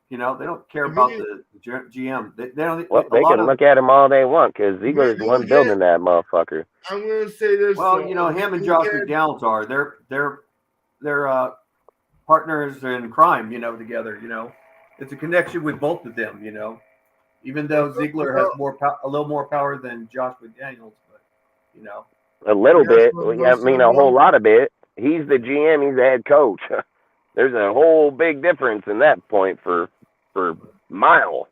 You know, they don't care about the GM. They don't. Well, they can look at him all they want because Ziegler is the one building that motherfucker. I'm gonna say this. Well, you know, him and Josh McDaniels are they're partners in crime. You know, together. You know, it's a connection with both of them. You know, Even though Ziegler has a little more power than Josh McDaniels, but you know, a little Yes, bit. well, I mean, a well, whole lot of it. He's the GM. He's the head coach. There's a whole big difference in that point for mile.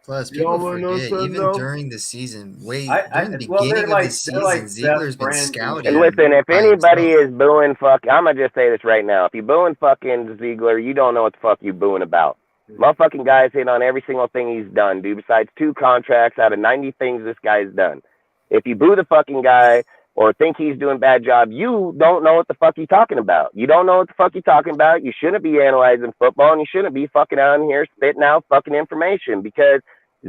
Plus, Y'all people wanna know forget, something, even though? during the season, during the well, beginning they're of like- the they're season, like Ziegler's best been friends. scouting. And listen, if by anybody himself. is booing I'm going to just say this right now. If you booing fucking Ziegler, you don't know what the fuck you booing about. Motherfucking guy's hit on every single thing he's done, dude, besides 2 contracts out of 90 things this guy's done. If you boo the fucking guy or think he's doing a bad job, you don't know what the fuck you're talking about. You don't know what the fuck you're talking about. You shouldn't be analyzing football, and you shouldn't be fucking out here spitting out fucking information, because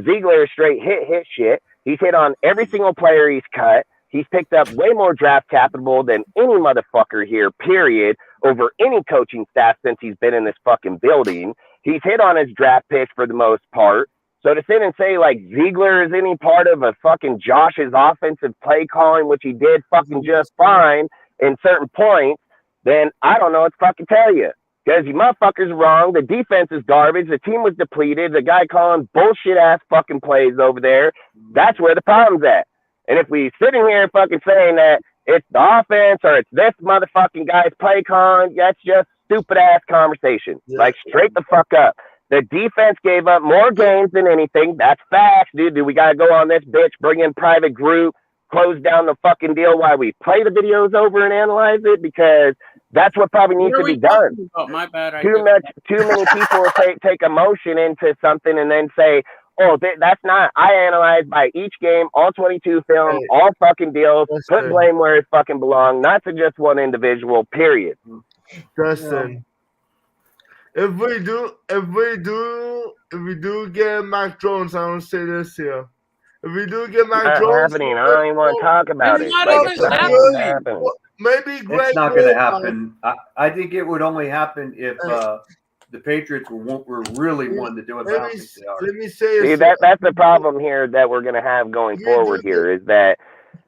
Ziegler is straight hit shit. He's hit on every single player he's cut. He's picked up way more draft capital than any motherfucker here, period, over any coaching staff since he's been in this fucking building. He's hit on his draft picks for the most part. So to sit and say, like, Ziegler is any part of a fucking Josh's offensive play calling, which he did fucking just fine in certain points, then I don't know what to fucking tell you. Because you motherfuckers are wrong. The defense is garbage. The team was depleted. The guy calling bullshit-ass fucking plays over there. That's where the problem's at. And if we sitting here fucking saying that it's the offense or it's this motherfucking guy's play calling, that's just stupid-ass conversation. Yeah. Like, straight the fuck up. The defense gave up more games than anything. That's facts, dude. Do we got to go on this bitch, bring in private group, close down the fucking deal while we play the videos over and analyze it? Because that's what probably needs What to are we be done. talking about? My bad. Too many people take emotion into something and then say, oh, that's not. I analyzed by each game, all 22 film, Hey. all fucking deals, That's put good. blame where it fucking belongs, not to just one individual, period. Justin, if we do get Mac Jones, I want to say this here. If we do get Mac Not Jones, happening. I don't even want to talk about It's it. not Like, even it's not happening. happening. maybe Greg it's not going to Williams- happen. I think it would only happen if the Patriots were really wanting to do it. but I don't Let me, think they are. let me say See, this. that's the problem here that we're going to have going forward here, is that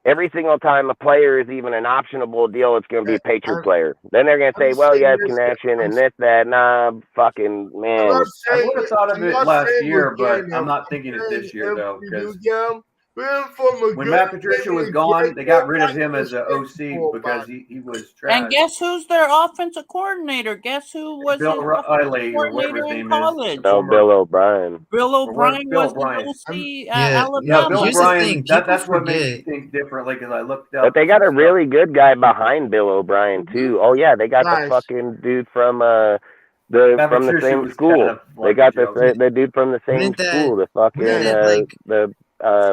every single time a player is even an optionable deal, it's going to be a Patriot player. Then they're going to say, I'm well, he has saying this- connection and this, that. Nah, fucking I'm man. not I saying- would have thought of I'm it not last saying year, we're but getting I'm him. not thinking it this year, If though, we because do get him, we're in for a when good- Matt Patricia was maybe gone, Greg they got rid of Williams him as an OC because he was trash. And guess who's their offensive coordinator? Guess who was Bill his Riley or whatever coordinator his in name college? is. No, Bill O'Brien. Bill O'Brien Bill was O'Brien. the OC Yeah, at Yeah, Alabama. Bill Here's the O'Brien. thing, That's people what makes me forget- think differently because I looked up. But they got a some really good guy behind Bill O'Brien too. Oh yeah, they got the Nice. fucking dude from Matt the Patricia same was school. kind of They like got a joke. the dude from the same Wouldn't that- school. The fucking wouldn't that, like- the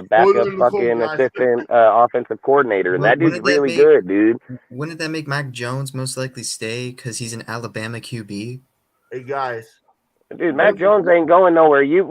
backup Hold fucking on, guys. assistant offensive coordinator, and that dude's Wouldn't that really make- good, dude. Wouldn't that make Mac Jones most likely stay because he's an Alabama QB? Hey guys, Dude, Mac Jones ain't going nowhere. Yeah,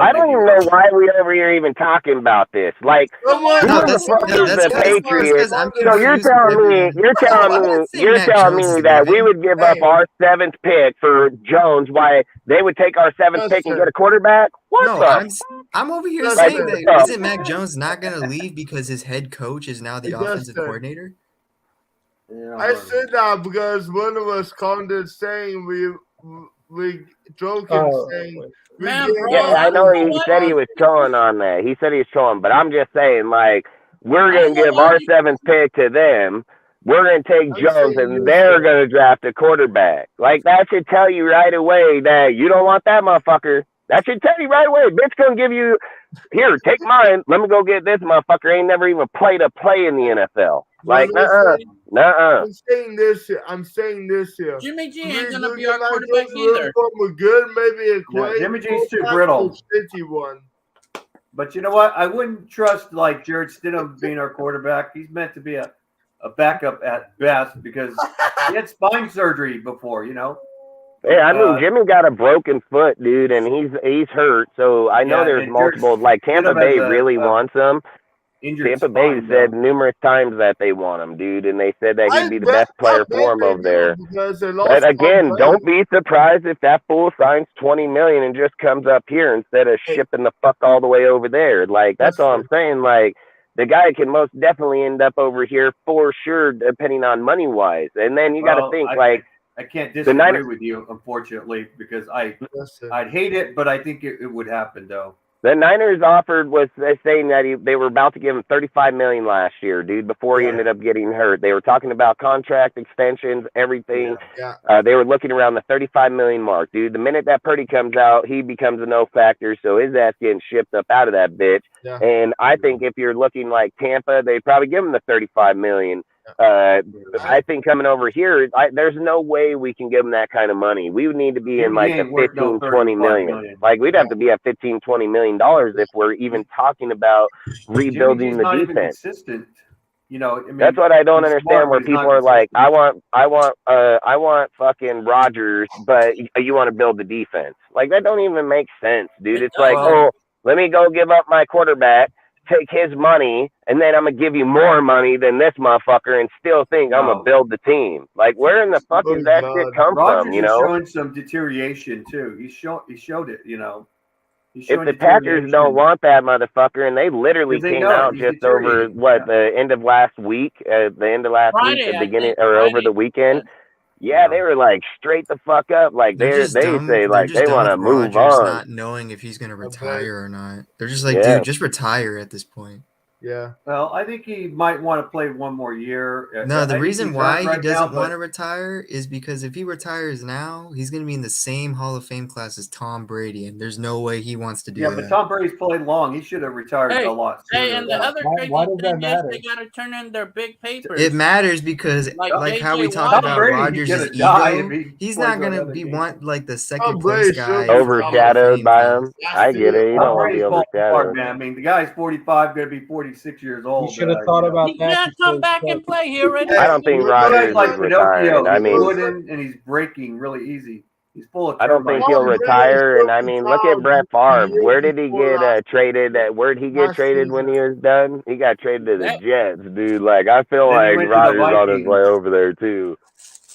I don't think even he know will. why we over here even talking about this. Like, come on, who No, the that's- fuck no, is that's the because- Patriots? I'm So you're confused telling with me, everything. you're telling No, I'm me, not saying you're Mac telling Jones me is that we leaving. would give up Hey. our 7th pick for Jones, why they would take our 7th pick and Justin. get a quarterback? What No, the? I'm over here Justin. saying that Like, isn't Mac Jones not going to leave because his head coach is now the Justin. offensive coordinator? Yeah, I said that because one of us called it saying we joking Oh, saying we Man, get bro, Yeah, I know you know he what? said he was trolling on that. He said he was trolling, but I'm just saying, like, we're I going to know give why our he- 7th pick to them. We're going to take I'm Jones, saying and this, they're though. going to draft a quarterback. Like, that should tell you right away that you don't want that motherfucker. That should tell you right away. Bitch going to give you, here, take mine. Let me go get this motherfucker. Ain't never even played a play in the NFL. Like, Well, nuh-uh. listen, Nuh-uh. I'm saying this here. I'm saying this here. Jimmy G We ain't gonna do be get our Mac quarterback Jones, we're either. from a good, maybe a great. Jimmy G's too quarterback, brittle. a shitty one. But you know what? I wouldn't trust like Jared Stidham being our quarterback. He's meant to be a backup at best because he had spine surgery before, you know. Yeah, I mean, Jimmy got a broken foot, dude, and he's hurt. So I know Yeah, there's and multiple. Like Tampa Stidham has Bay a- really wants him. Injured Tampa Bay spine, said though. numerous times that they want him, dude, and they said that he'd be the best I player bet for him they over do there. because they lost But again, one don't player. be surprised if that fool signs $20 million and just comes up here instead of shipping the fuck all the way over there. Like that's all I'm saying. Like the guy can most definitely end up over here for sure, depending on money wise. And then you got to Well, think I can't the disagree Niners- with you, unfortunately, because Listen, I'd hate it, but I think it would happen though. The Niners offered was saying that they were about to give him $35 million last year, dude. Before he ended up getting hurt, they were talking about contract extensions, everything. They were looking around the $35 million mark, dude. The minute that Purdy comes out, he becomes a no factor, so his ass getting shipped up out of that bitch. Yeah. And I think if you're looking like Tampa, they'd probably give him the $35 million. I think coming over here, there's no way we can give him that kind of money. We would need to be in like a 15, 20 million. Like we'd have to be at 15, 20 million dollars if we're even talking about rebuilding the defense. Consistent. You know, I mean, that's what I don't understand. Where people are like, I want fucking Rodgers, but you want to build the defense. Like that don't even make sense, dude. It's like, oh, let me go give up my quarterback, take his money, and then I'm gonna give you more money than this motherfucker, and still think I'm gonna build the team. Like, where in the fuck does that shit come from? You know, showing some deterioration too. He showed it. You know, if the Packers don't want that motherfucker, and they literally came out just over the end of last week, Friday, the beginning or over the weekend. Yeah, they were like straight the fuck up. Like they say like they want to move on, not knowing if he's gonna retire or not. They're just like, dude, just retire at this point. Yeah. Well, I think he might want to play one more year. No, the reason why he doesn't want to retire is because if he retires now, he's going to be in the same Hall of Fame class as Tom Brady, and there's no way he wants to do that. Yeah, but Tom Brady's played long. He should have retired a lot sooner. Hey, and the other crazy thing is they got to turn in their big papers. It matters because, like how we talk about Rodgers' ego, he's not going to be like the second place guy. Overshadowed by him. I get it. You don't want to be overshadowed. Man. I mean, the guy's 45, going to be 46 years old. You should have thought about that. He can't come back and play here. I don't think Rodgers is retiring. I mean, and he's breaking really easy. He's full of. I don't think he'll retire. And I mean, look at Brett Favre. Where did he get traded? Where did he get traded when he was done? He got traded to the Jets, dude. Like I feel like Rodgers on his way over there too.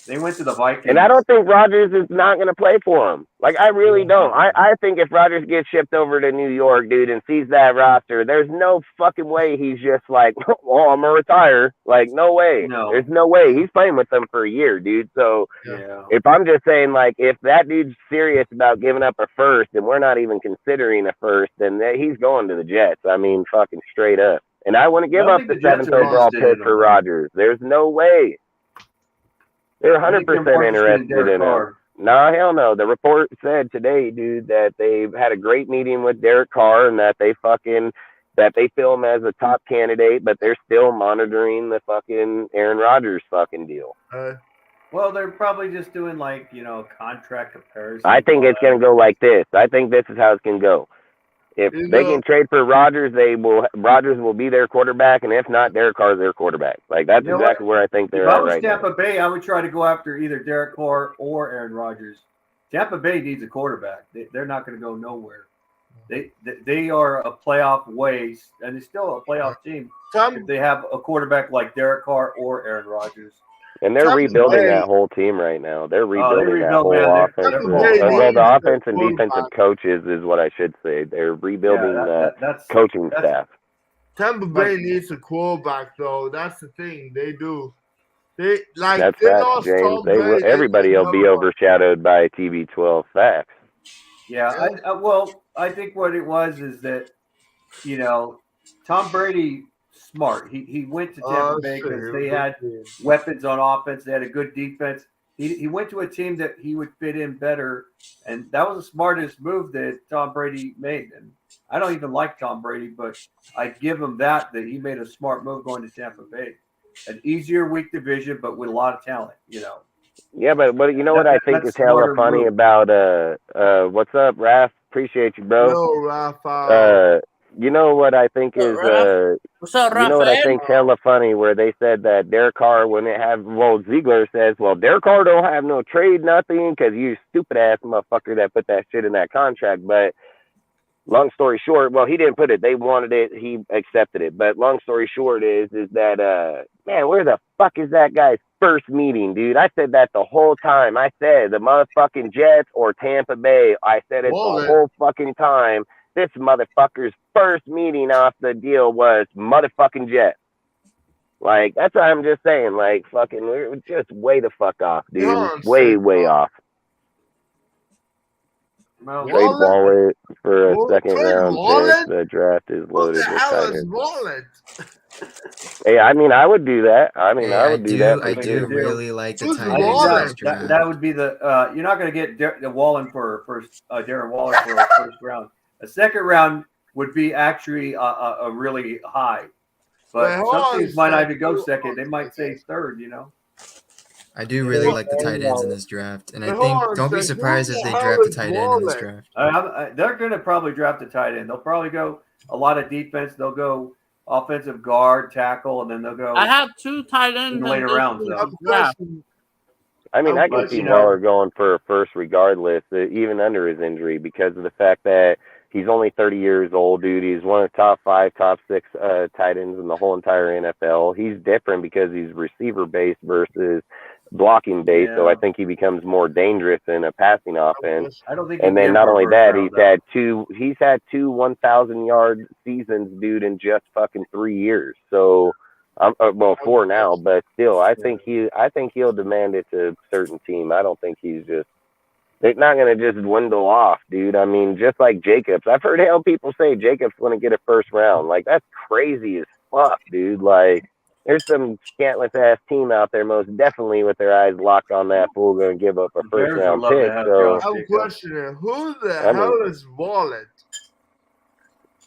They went to the Vikings. And I don't think Rodgers is not going to play for him. Like, I really don't. I think if Rodgers gets shipped over to New York, dude, and sees that roster, there's no fucking way he's just like, well, I'm going to retire. Like, no way. No. There's no way. He's playing with them for a year, dude. So if I'm just saying, like, if that dude's serious about giving up a first and we're not even considering a first, then he's going to the Jets. I mean, fucking straight up. And I wouldn't give up the 7th overall pick for Rodgers. There's no way. They're 100% interested in him. No, hell no. The report said today, dude, that they've had a great meeting with Derek Carr and that they feel him as a top candidate, but they're still monitoring the fucking Aaron Rodgers fucking deal. Well, they're probably just doing like, contract comparison. I think it's going to go like this. I think this is how it's going to go. If they can trade for Rodgers, Rodgers will be their quarterback, and if not, Derek Carr is their quarterback. Like that's exactly where I think they're at right now. If I was Tampa Bay, I would try to go after either Derek Carr or Aaron Rodgers. Tampa Bay needs a quarterback. They're not going to go nowhere. They are a playoff ways, and they're still a playoff team. If they have a quarterback like Derek Carr or Aaron Rodgers. And they're rebuilding that whole team right now. They're rebuilding that whole offense. Well, the offense and defensive coaches is what I should say. They're rebuilding the coaching staff. Tampa Bay needs a quarterback, though. That's the thing. They do. James. Everybody will be overshadowed by TB12 facts. Yeah. I think what it was is that, Tom Brady. Smart. He went to Tampa Bay because they had weapons on offense. They had a good defense. He went to a team that he would fit in better, and that was the smartest move that Tom Brady made. And I don't even like Tom Brady, but I give him that he made a smart move going to Tampa Bay. An easier weak division, but with a lot of talent, Yeah, but you know what I think is hella funny about what's up, Raph? Appreciate you, bro. Yo, Raph. You know what I think is what's up, you know what I think hella funny where they said that Derek Carr Ziegler says, well, Derek Carr don't have no trade, nothing, because you stupid ass motherfucker that put that shit in that contract. But long story short, well, he didn't put it. They wanted it. He accepted it. But long story short is that, man, where the fuck is that guy's first meeting, dude? I said that the whole time. I said the motherfucking Jets or Tampa Bay. I said it the whole fucking time. This motherfucker's first meeting off the deal was motherfucking Jets. Like, that's what I'm just saying. Like, fucking, we're just way the fuck off, dude. Way off. Well, Trade Wallet for a Well, second trade round Wallet? pick. The draft is Who loaded the with hell tight is ends. Wallet? Hey, I mean, I would do that. I mean, Hey, I would do that I for do sure. really like the Who's tight I think ends in Waller? this draft. that would be the you're not going to get Wallen for a first Darren Waller for a first round. A second round would be actually a really high, but Wait, hold some on a teams might not second. even go Hold second. on They a might say second. third. You know, I do really Well, like the tight ends in this draft, and I Wait, hold think on a don't be second. surprised Who if the they hell draft a is tight end in this Wallet? draft. they're going to probably draft a tight end. They'll probably go a lot of defense. They'll go offensive guard, tackle, and then they'll go I have 2 tight in ends the in later this rounds. week's I have a draft. question. I mean, I can But, see you know- Waller going for a first regardless, even under his injury, because of the fact that he's only 30 years old, dude. He's one of the top 5, top 6 tight ends in the whole entire NFL. He's different because he's receiver-based versus blocking-based, so Yeah. I think he becomes more dangerous in a passing offense. I don't think. And he'd then get not for a only first that, round, he's had two 1,000-yard seasons, dude, in just fucking 3 years. So, well, 4 now, but still, I think he'll demand it to a certain team. I don't think they're not gonna just dwindle off, dude. I mean, just like Jacobs, I've heard hell people say Jacobs gonna get a first round. Like that's crazy as fuck, dude. Like there's some scantless ass team out there, most definitely with their eyes locked on that fool, gonna give up a The first Bears would round love to pick. have So Josh. I'm questioning who the I mean- hell is Wallet?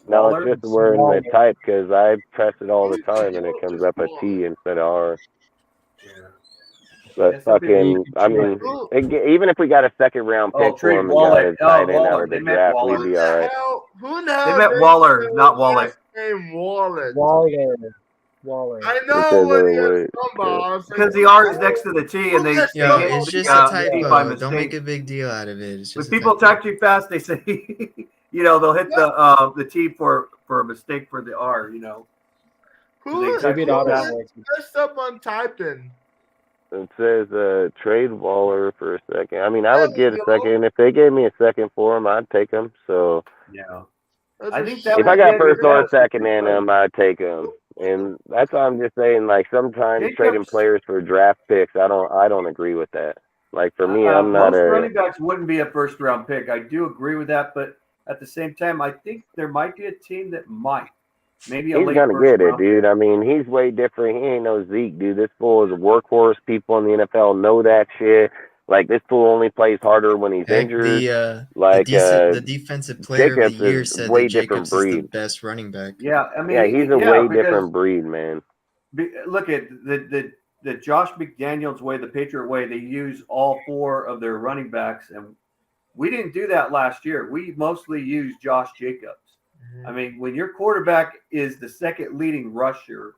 no, Waller? it's just we're in the type because I press it all the time and it comes up a T instead of R. But Yeah, some people- fucking, I mean, even if we got a second round Oh, pick for trade him and got Waller. a tight end Waller. out of They the meant draft, Waller. we'd be all right. Who the hell? They meant named Waller, their not last Wallet. name Wallet. Waller. I Because know of what the he way- is talking about. I was Because like, the R is next to the T, and they Yo, Yo, they it's get just the a T typo. by Don't mistake. make a big deal out of it. It's just When a people typo. talk too fast, they say, they'll hit the T for a mistake for the R. who Maybe it auto is works. messed up on typing? It says trade Waller for a second. I mean, I would get a second. If they gave me a second for him, I'd take him. So Yeah. That's I a think shit. that if I would got be a first good or bet. second in him, I'd take him. And that's why I'm just saying, like sometimes Jacobs- trading players for draft picks, I don't agree with that. Like for me, I'm not most a. running backs wouldn't be a first round pick. I do agree with that, but at the same time, I think there might be a team that might. Maybe a He's late gonna first get it, round dude. pick. I mean, he's way different. He ain't no Zeke, dude. This fool is a workhorse. People in the NFL know that shit. Like this fool only plays harder when he's Heck, injured. the defensive player of Jacobs the year is said way that different Jacobs is the breed. best running back. Yeah, I mean, Yeah, he's a way because different breed, man. Look at the Josh McDaniels way, the Patriot way. They use all 4 of their running backs, and we didn't do that last year. We mostly used Josh Jacobs. I mean, when your quarterback is the second leading rusher,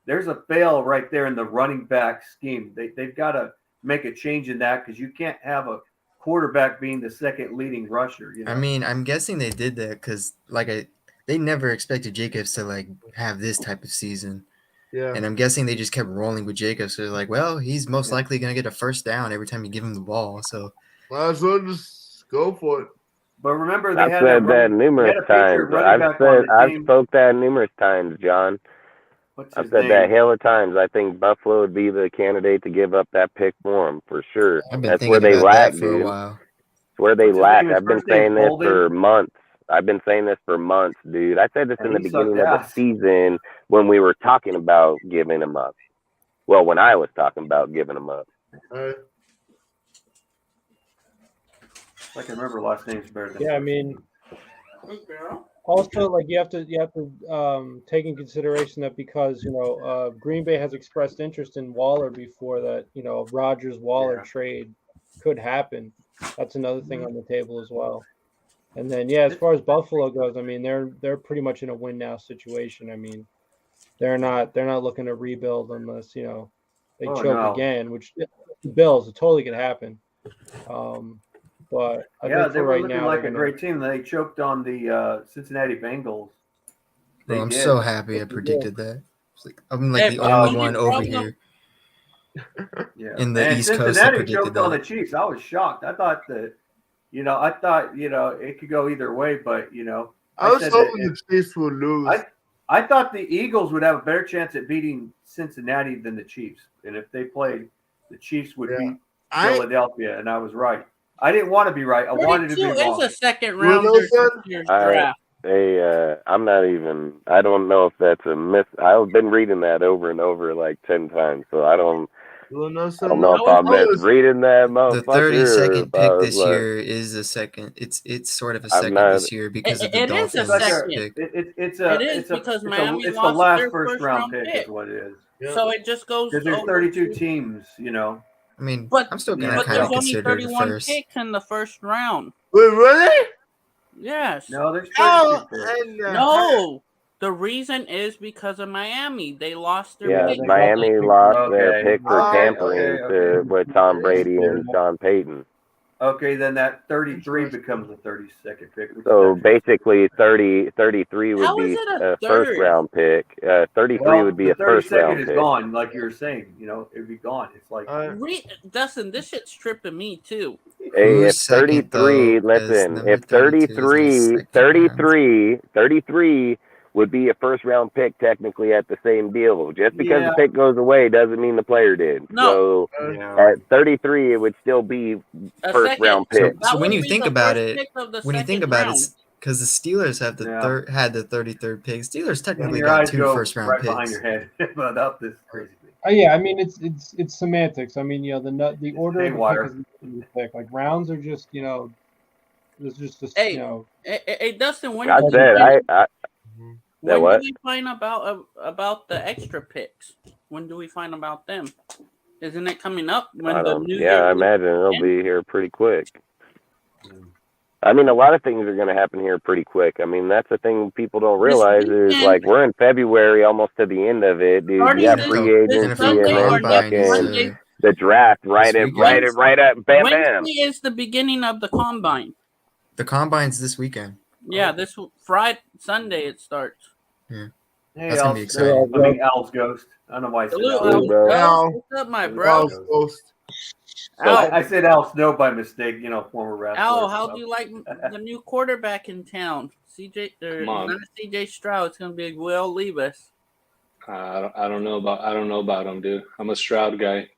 there's a fail right there in the running back scheme. They've got to make a change in that because you can't have a quarterback being the second leading rusher. I mean, I'm guessing they did that because they never expected Jacobs to have this type of season. Yeah. And I'm guessing they just kept rolling with Jacobs. So they're like, well, he's most likely going to get a first down every time you give him the ball. So Might as well just go for it. But remember, they I've had said that they numerous had a Patriot times. running back on the I've team. spoke that numerous times, John. What's I've his said name? that hell of times. I think Buffalo would be the candidate to give up that pick for him for sure. I've been That's thinking where they about lack, that for dude. a while. It's where they What's his lack. name? His I've been first name's saying this Bolden? for months. I've been saying this for months, dude. I said this And in the he sucked beginning of the ass. season when we were talking about giving him up. Well, when I was talking about giving him up. I can remember last names better than. Yeah, I mean, also you have to take in consideration that because Green Bay has expressed interest in Waller before that Rodgers Waller trade could happen. That's another thing on the table as well. And then as far as Buffalo goes, I mean they're pretty much in a win now situation. I mean they're not looking to rebuild unless they choke again, which the Bills, it totally could happen. But I think they for were right looking now, like a great team. They choked on the Cincinnati Bengals. Bro, I'm did. so happy I predicted that. I'm Hey, the but only the one only over problem- here Yeah. in the and East Coast that Cincinnati predicted choked on the that. Chiefs. I was shocked. I thought that, it could go either way, but I was said hoping that- the Chiefs would lose. I thought the Eagles would have a better chance at beating Cincinnati than the Chiefs. And if they played, the Chiefs would beat I Philadelphia, and I was right. I didn't want to be right. I wanted to be 32 is wrong. a second Well, rounder no, sir. this year's I- draft. I'm not even. I don't know if that's a myth. I've been reading that over and over like 10 times, so I don't know if I'm misreading that The motherfucker. 32nd or if I pick was this like- year is the second. It's sort of a I'm second not- this year because of the It is a Dolphins second. pick. It's It is because Miami it's the lost last their first round first-round pick pick. is what it is. Yeah. So it just goes Because there's over 32 to- teams, you know. I mean, But- I'm still gonna but But kind there's of only consider it a 31 first. picks in the first round. Wait, really? Yes. No, there's 32 Oh, picks. and, No. The reason is because of Miami. They lost their Yeah, pick. Miami lost their Okay. pick for Okay, tampering okay. with Tom Brady and Sean Payton. Okay, then that 33 becomes the 32nd pick. which So is actually- basically, 33 would How be is it a a first third? round pick. 33 well, would be the a first 32nd round is pick. gone, like you were saying. You know, it'd be gone. It's like Dustin, this shit's tripping me too. Hey, if Who's second, 33, though? 'Cause listen, number if 32 is in the second round. 33 would be a first round pick technically at the same deal. Just because Yeah. the pick goes away doesn't mean the player did. No. So at 33, it would still be A first second- round pick. that So when would you be think the about first it, pick of the when you think second about round. it, because the Steelers have the Yeah. had the 33rd pick. Steelers and technically your got eyes 2 go first round right picks. behind your head about this crazy thing. Yeah, I mean it's semantics. I mean, the order of the Haywire. pick is the pick. Like rounds are just there's just this, Hey, Hey, Dustin, when I do we said, find- when what? do we find about the extra picks? When do we find about them? Isn't it coming up when I the don't, new yeah, I year? imagine it'll be here pretty quick. I mean, a lot of things are going to happen here pretty quick. I mean, that's the thing people don't realize is weekend- like we're in February, almost to the end of it, dude. Starting You have this- free this agency Sunday and or then next fucking Monday? the draft right This at weekend. right at bam bam. Wednesday is the beginning of the combine. The combine's this weekend. Yeah, this Friday, Sunday it starts. Hey, That's gonna be Al's, exciting. I mean, Al's Ghost. I don't know why I said Salute, Al. Al. bro. Al. What's up, my bro? I said Al Snow by mistake, you know, former wrestler. Al, how so. do you like the new quarterback in town? Come on. Not CJ Stroud. It's gonna be Will Levis. I don't know about him, dude. I'm a Stroud guy.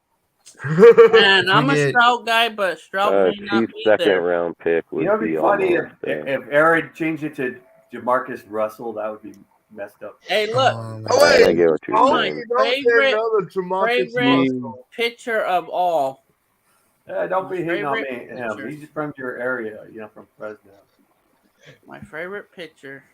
Man, I'm a get- Stroud guy, but Stroud may not Chiefs be second there. round pick would You know, it'd be be funny almost there. if Aaron changed it to Jamarcus Russell. That would be messed up. Hey, look, Oh, Oh, man. I get what you're Oh, saying. you don't say Favorite- another Jamarcus favorite- Russell. pitcher of all. Don't be hating on me. Favorite Him. pitcher. He's from your area, you know, from Fresno. My favorite pitcher.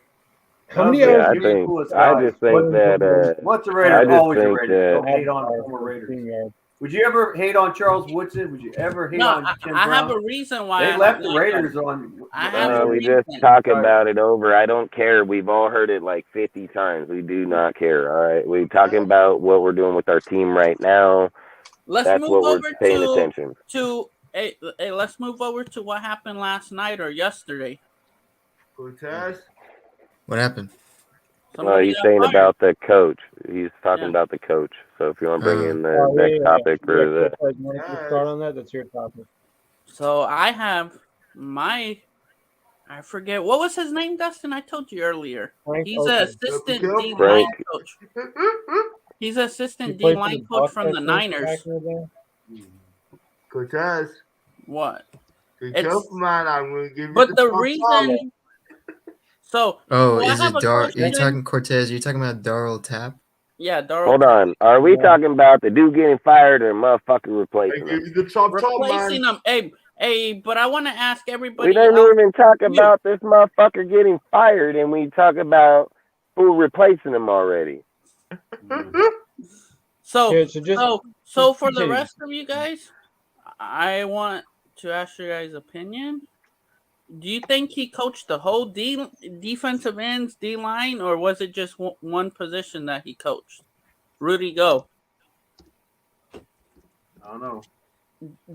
How many Yeah, hours I You're the think coolest I guy. just think that Once a I Raider, just always a think Raider. that- Don't hate on former Raiders. Would you ever hate on Charles Woodson? Would you ever hate No, on I Tim have Brown? a reason why They I left don't the like Raiders him. on. I have a we reason. just talk Sorry. about it over. I don't care. We've all heard it like 50 times. We do not care. All right. We're talking about what we're doing with our team right now. Let's That's move what we're over paying to attention. hey, let's move over to what happened last night or yesterday. Cortez? What happened? Somebody He's got saying fired. about the coach. He's talking Yeah. about the coach. So if you want to bring in the Oh, next topic for the Like, you want to start on that? That's your topic. So I have I forget what was his name, Dustin. I told you earlier. Frank He's Oakland. an assistant D line Frank. coach. He's an assistant He D played for line the coach Bucs, from I the think, Niners. back in the day. Cortez. What? Be It's- careful, man. I'm going to give you But the top reason. So Oh, well, I is have it a Dar? Are you question. talking Cortez? Are you talking about Darrell Tapp? yeah, Darryl Hold on. Are we talking about the dude getting fired or motherfucker I replacing give him? you the top, replacing man. him. Hey, but I want to ask everybody. We didn't else- even talk about this motherfucker getting fired, and we talk about who replacing him already. So Here, so just so for the continue. rest of you guys, I want to ask your guys' opinion. Do you think he coached the whole defensive ends, D line, or was it just one position that he coached? Rudy, go. I don't know.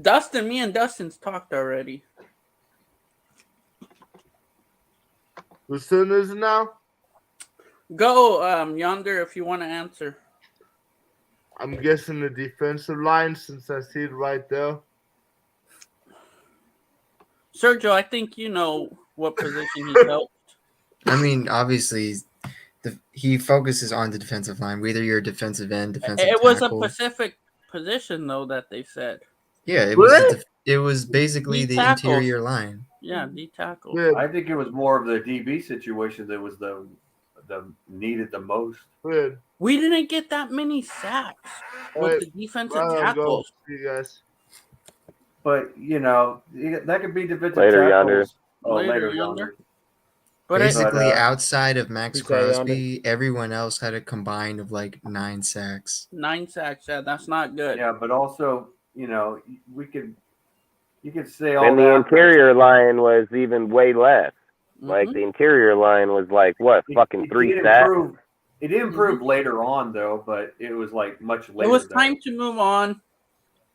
Dustin, me and Dustin's talked already. Whose turn is it now? Go, Yonder, if you want to answer. I'm guessing the defensive line since I see it right there. Sergio, I think you know what position he coached. I mean, obviously, he focuses on the defensive line. Whether you're a defensive end, defensive It was a tackle. specific position, though, that they said. Yeah, it was. Really? It was basically D the tackles. interior line. Yeah, D tackle. Good. I think it was more of the DB situation that was the needed the most. Good. We didn't get that many sacks with Hey, the defensive I'll go. tackles. See you guys. But that could be defensive Later, tackles. Yonder. Oh, Later, later, Yonder. Yonder. But Basically, But, outside of Max Who's that, Crosby, everyone else had a combined of like 9 sacks. 9 sacks, yeah, that's not good. Yeah, but also, you could say all And the that. interior line was even way less. Like Mhm. the interior line was like what, fucking It 3 did sacks? improve. It did improve later on, though, but it was like much later. It was though. time to move on.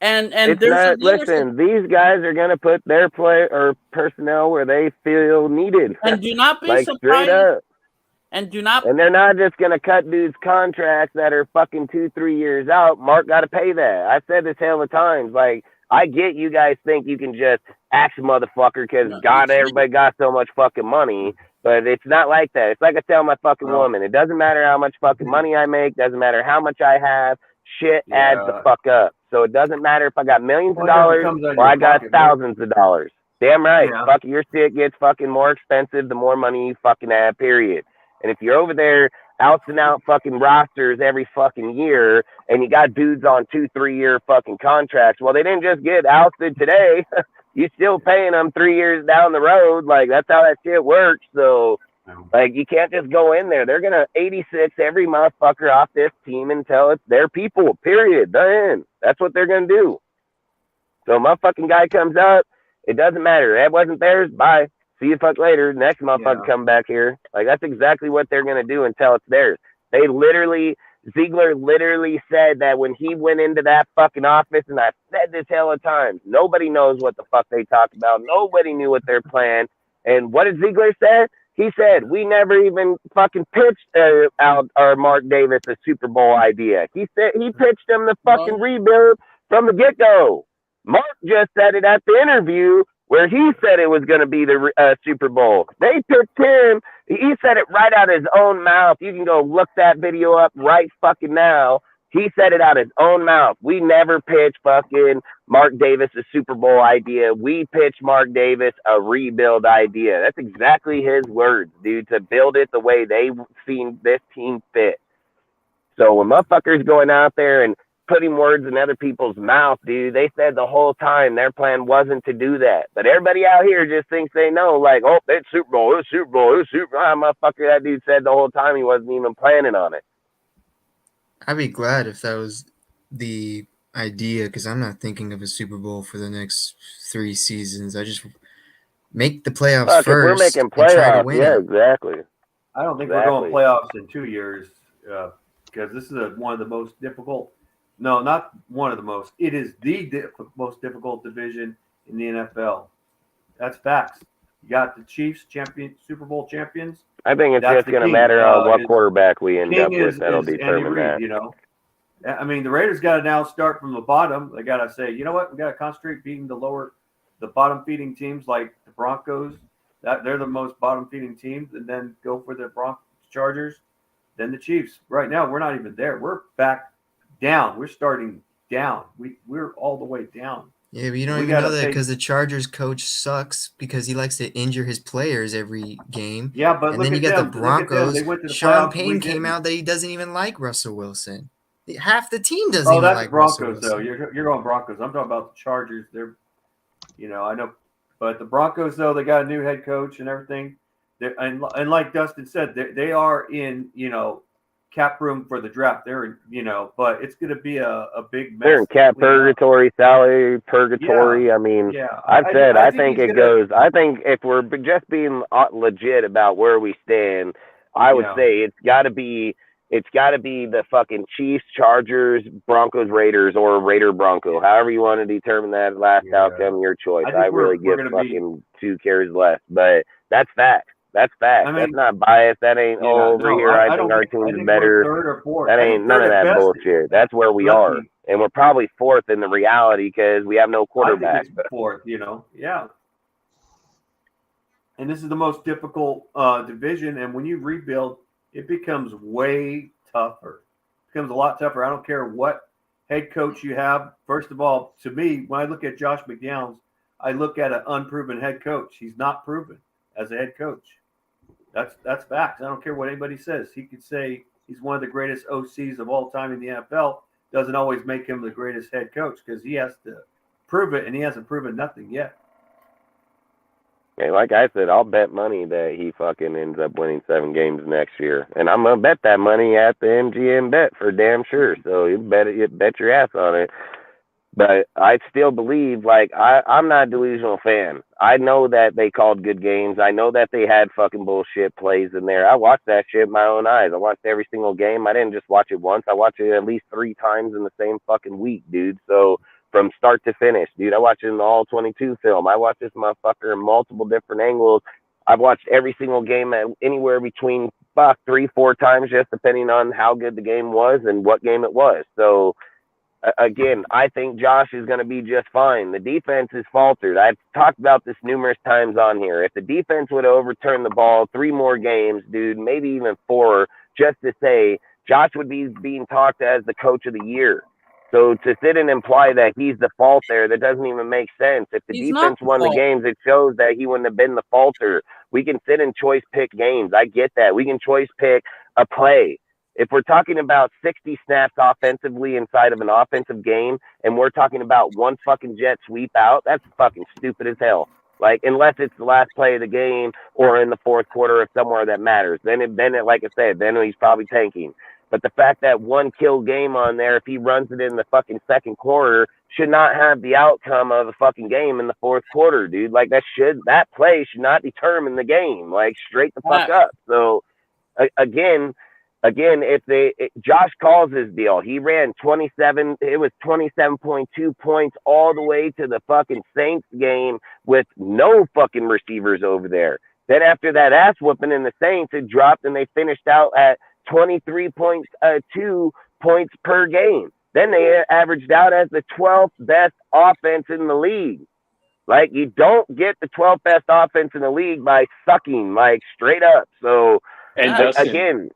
And It's there's not. another Listen, these guys are gonna put their play or personnel where they feel needed. and do not be like straight surprised. up. And do not And they're not just gonna cut dudes' contracts that are fucking 2-3 years out. Mark got to pay that. I've said this hell of times. Like, I get you guys think you can just axe motherfucker because No, God, you everybody got so much fucking money. But it's not like that. It's like I tell my fucking Well- woman. It doesn't matter how much fucking money I make. Doesn't matter how much I have. Shit adds the Yeah. fuck up. So it doesn't matter if I got millions of Well, it dollars comes out of or your I got pocket, man. thousands of dollars. Damn right. Yeah. Fuck, your shit gets fucking more expensive the more money you fucking have, period. And if you're over there outsing out fucking rosters every fucking year and you got dudes on 2-3 year fucking contracts, well, they didn't just get ousted today. You still paying them 3 years down the road. Like, that's how that shit works. So, like, you can't just go in there. They're going to 86 every motherfucker off this team until it's their people, period. Done. That's what they're going to do. So, my fucking guy comes up. It doesn't matter. That wasn't theirs. Bye. See you fuck later. Next motherfucker Yeah. come back here. Like, that's exactly what they're going to do until it's theirs. Ziegler literally said that when he went into that fucking office, and I've said this hell of times, nobody knows what the fuck they talk about. Nobody knew what their plan. And what did Ziegler say? He said, we never even fucking pitched out our Mark Davis a Super Bowl idea. He said he pitched him the fucking rebuild from the get-go. Mark just said it at the interview where he said it was going to be the Super Bowl. They picked him. He said it right out of his own mouth. You can go look that video up right fucking now. He said it out of his own mouth. We never pitched fucking Mark Davis a Super Bowl idea. We pitched Mark Davis a rebuild idea. That's exactly his words, dude, to build it the way they've seen this team fit. So when motherfuckers going out there and putting words in other people's mouth, dude, they said the whole time their plan wasn't to do that. But everybody out here just thinks they know, like, oh, it's Super Bowl, it's Super Bowl, it's Super Bowl. Ah, motherfucker, that dude said the whole time he wasn't even planning on it. I'd be glad if that was the idea, because I'm not thinking of a Super Bowl for the next 3 seasons. I just make the playoffs Fuck, if first. we're making and try to playoffs, win yeah, it. exactly. I don't think Exactly. we're going playoffs in 2 years because this is one of the most difficult. No, not one of the most. It is the most difficult division in the NFL. That's facts. You got the Chiefs, Super Bowl champions. I think it's That's just the going to king. matter on what Is- quarterback we end up King with. is That'll Andy determine Reid, that. I mean, the Raiders got to now start from the bottom. They got to say, you know what? We got to concentrate beating the bottom feeding teams like the Broncos. That they're the most bottom feeding teams, and then go for the Chargers, then the Chiefs. Right now, we're not even there. We're back down. We're starting down. We're all the way down. Yeah, but you don't We even gotta know that take- because the Chargers coach sucks because he likes to injure his players every game. Yeah, but And look then you at got them. the Look at them. Broncos. They went to the Sean playoffs, we Payne came didn't. out that he doesn't even like Russell Wilson. Half the team doesn't Oh, even that's like Broncos Russell though. Wilson. You're going Broncos. I'm talking about the Chargers. They're, I know, but the Broncos though, they got a new head coach and everything. And like Dustin said, they are in cap room for the draft. They're in but it's going to be a big mess. They're in cap purgatory, salary purgatory. I mean, Yeah, I've said I think he's it gonna- goes. I think if we're just being legit about where we stand, I would Yeah. say it's got to be the fucking Chiefs, Chargers, Broncos, Raiders, or Raider Bronco. However you want to determine that last Yeah. outcome, your choice. I think I really we're give gonna be- fucking 2 cares less, but that's fact. That's fact. I mean- That's not biased. That ain't over here. I think our team's think better. we're third or fourth. That I ain't think none third of at that best. bullshit. That's where we Lucky. are. And we're probably fourth in the reality because we have no I quarterback. think it's fourth, yeah. And this is the most difficult division. And when you rebuild, it becomes way tougher. It becomes a lot tougher. I don't care what head coach you have. First of all, to me, when I look at Josh McDaniels, I look at an unproven head coach. He's not proven as a head coach. That's facts. I don't care what anybody says. He could say he's one of the greatest OCs of all time in the NFL. Doesn't always make him the greatest head coach because he has to prove it, and he hasn't proven nothing yet. Hey, like I said, I'll bet money that he fucking ends up winning 7 games next year, and I'm gonna bet that money at the MGM bet for damn sure. So you bet your ass on it. But I still believe, like, I'm not a delusional fan. I know that they called good games. I know that they had fucking bullshit plays in there. I watched that shit with my own eyes. I watched every single game. I didn't just watch it once. I watched it at least 3 times in the same fucking week, dude. So from start to finish, dude, I watched it in the all 22 film. I watched this motherfucker in multiple different angles. I've watched every single game at anywhere between 3-4 times, just depending on how good the game was and what game it was. So, again, I think Josh is going to be just fine. The defense is faltered. I've talked about this numerous times on here. If the defense would have overturned the ball 3 more games, dude, maybe even 4, just to say Josh would be being talked as the coach of the year. So to sit and imply that he's the fault there, that doesn't even make sense. If the defense won the games, it shows that he wouldn't have been the faulter. We can sit and choice pick games. I get that. We can choice pick a play. If we're talking about 60 snaps offensively inside of an offensive game, and we're talking about 1 fucking jet sweep out, that's fucking stupid as hell. Like, unless it's the last play of the game or in the 4th quarter or somewhere that matters. Then like I said, then he's probably tanking. But the fact that 1 kill game on there, if he runs it in the fucking 2nd quarter, should not have the outcome of the fucking game in the 4th quarter, dude. Like, that play should not determine the game. Like, straight the fuck up. So, again, Josh calls his deal. He ran 27.2 points all the way to the fucking Saints game with no fucking receivers over there. Then after that ass whooping in the Saints, it dropped and they finished out at 23.2 points per game. Then they averaged out as the 12th best offense in the league. Like, you don't get the 12th best offense in the league by sucking, like, straight up. So, and Dustin,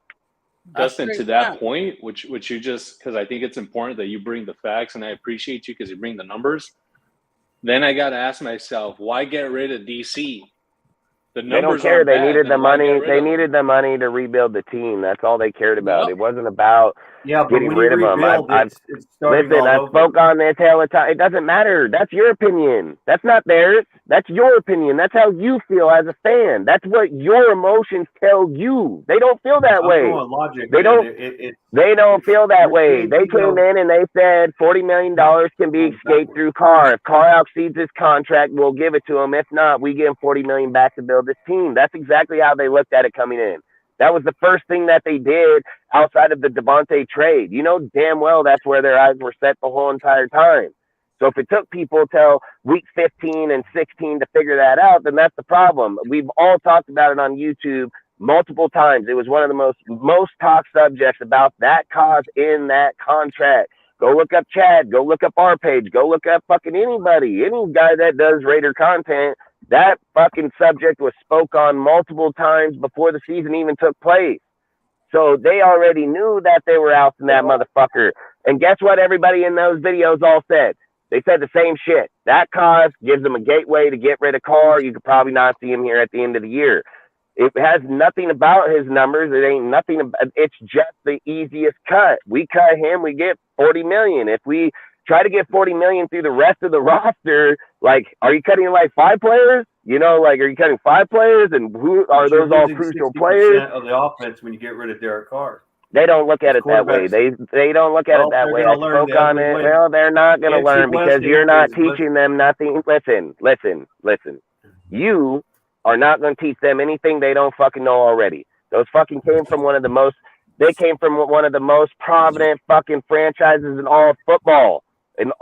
to that yeah. point, which you just, because I think it's important that you bring the facts, and I appreciate you because you bring the numbers. Then I got to ask myself, why get rid of DC? The they don't care. They needed the money. They needed the money to rebuild the team. That's all they cared about. Yep. It wasn't about getting rid of them. I spoke on this hell of time. It doesn't matter. That's your opinion. That's not theirs. That's your opinion. That's how you feel as a fan. That's what your emotions tell you. They don't feel that way. They don't. They don't feel that way. They came in and they said $40 million can be escaped through Carr. If Carr exceeds his contract, we'll give it to him. If not, we give him $40 million back to build this team. That's exactly how they looked at it coming in. That was the first thing that they did outside of the Devontae trade. You know damn well that's where their eyes were set the whole entire time. So if it took people till week 15 and 16 to figure that out, then that's the problem. We've all talked about it on YouTube multiple times. It was one of the most talked subjects about that cause in that contract. Go look up Chad. Go look up our page. Go look up fucking anybody. Any guy that does Raider content. That fucking subject was spoke on multiple times before the season even took place. So they already knew that they were out in that motherfucker. And guess what everybody in those videos all said? They said the same shit. That cause gives them a gateway to get rid of Carr. You could probably not see him here at the end of the year. It has nothing about his numbers. It ain't nothing about, it's just the easiest cut. We cut him, we get $40 million. If we try to get $40 million through the rest of the roster, like, are you cutting like 5 players? You know, like, are you cutting 5 players? And who are those all crucial players? Of the offense when you get rid of Derek Carr. They don't look at it that way. They don't look at it that way. I spoke on it. Well, they're not going to learn because you're not teaching them nothing. Listen. You are not going to teach them anything they don't fucking know already. Those fucking came from one of the most prominent fucking franchises in all football. And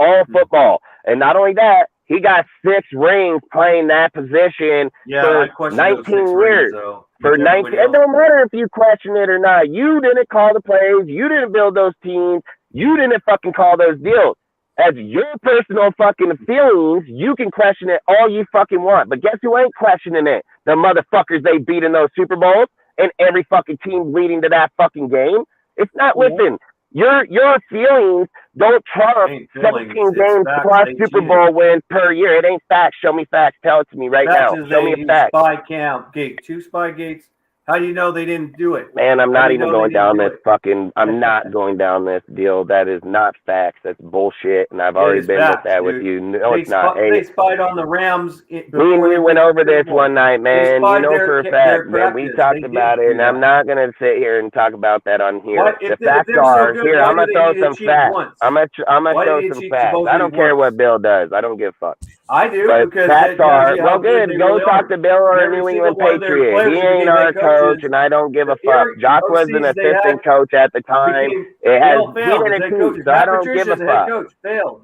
not only that, he got 6 rings playing that position for 19 years. For 19, it don't matter if you question it or not. You didn't call the plays. You didn't build those teams. You didn't fucking call those deals. As your personal fucking feelings, you can question it all you fucking want. But guess who ain't questioning it? The motherfuckers they beat in those Super Bowls and every fucking team leading to that fucking game. It's not, listen, Your feelings don't trump Ain't feelings, 17 it's games facts. plus They Super cheated. Bowl wins per year. It ain't facts. Show me facts. Tell it to me right Facts now. is Show me they a fact. spy cam gate, 2 spy gates. How do you know they didn't do it? Man, I'm How not do you even know going they didn't down do this it? fucking. I'm not going down this deal. That is not facts. That's bullshit. And I've It already is been facts, with that with dude. you. No, They, it's not. they Hey, spied on the Rams. me and you went over this one night, man. You know for a fact, man. We talked about it, and I'm not gonna sit here and talk about that on here. What? The If facts they're so are good, here. why I'm do gonna they throw need to some cheat facts. once? I'm Why gonna do throw they some cheat facts. I supposedly don't care once? what Bill does. I don't give a fuck. I do, But because facts that tells are you how well, good. they Go really talk are. to Bill or a Every New single England one of their Patriot. players He who ain't became our head coach, coaches, and I don't give a the fuck. Josh was an OCs they had assistant coach at the time. became, It they has all he failed as didn't head cheat, coaches. so I Matt don't give a Patricia's head fuck. coach failed.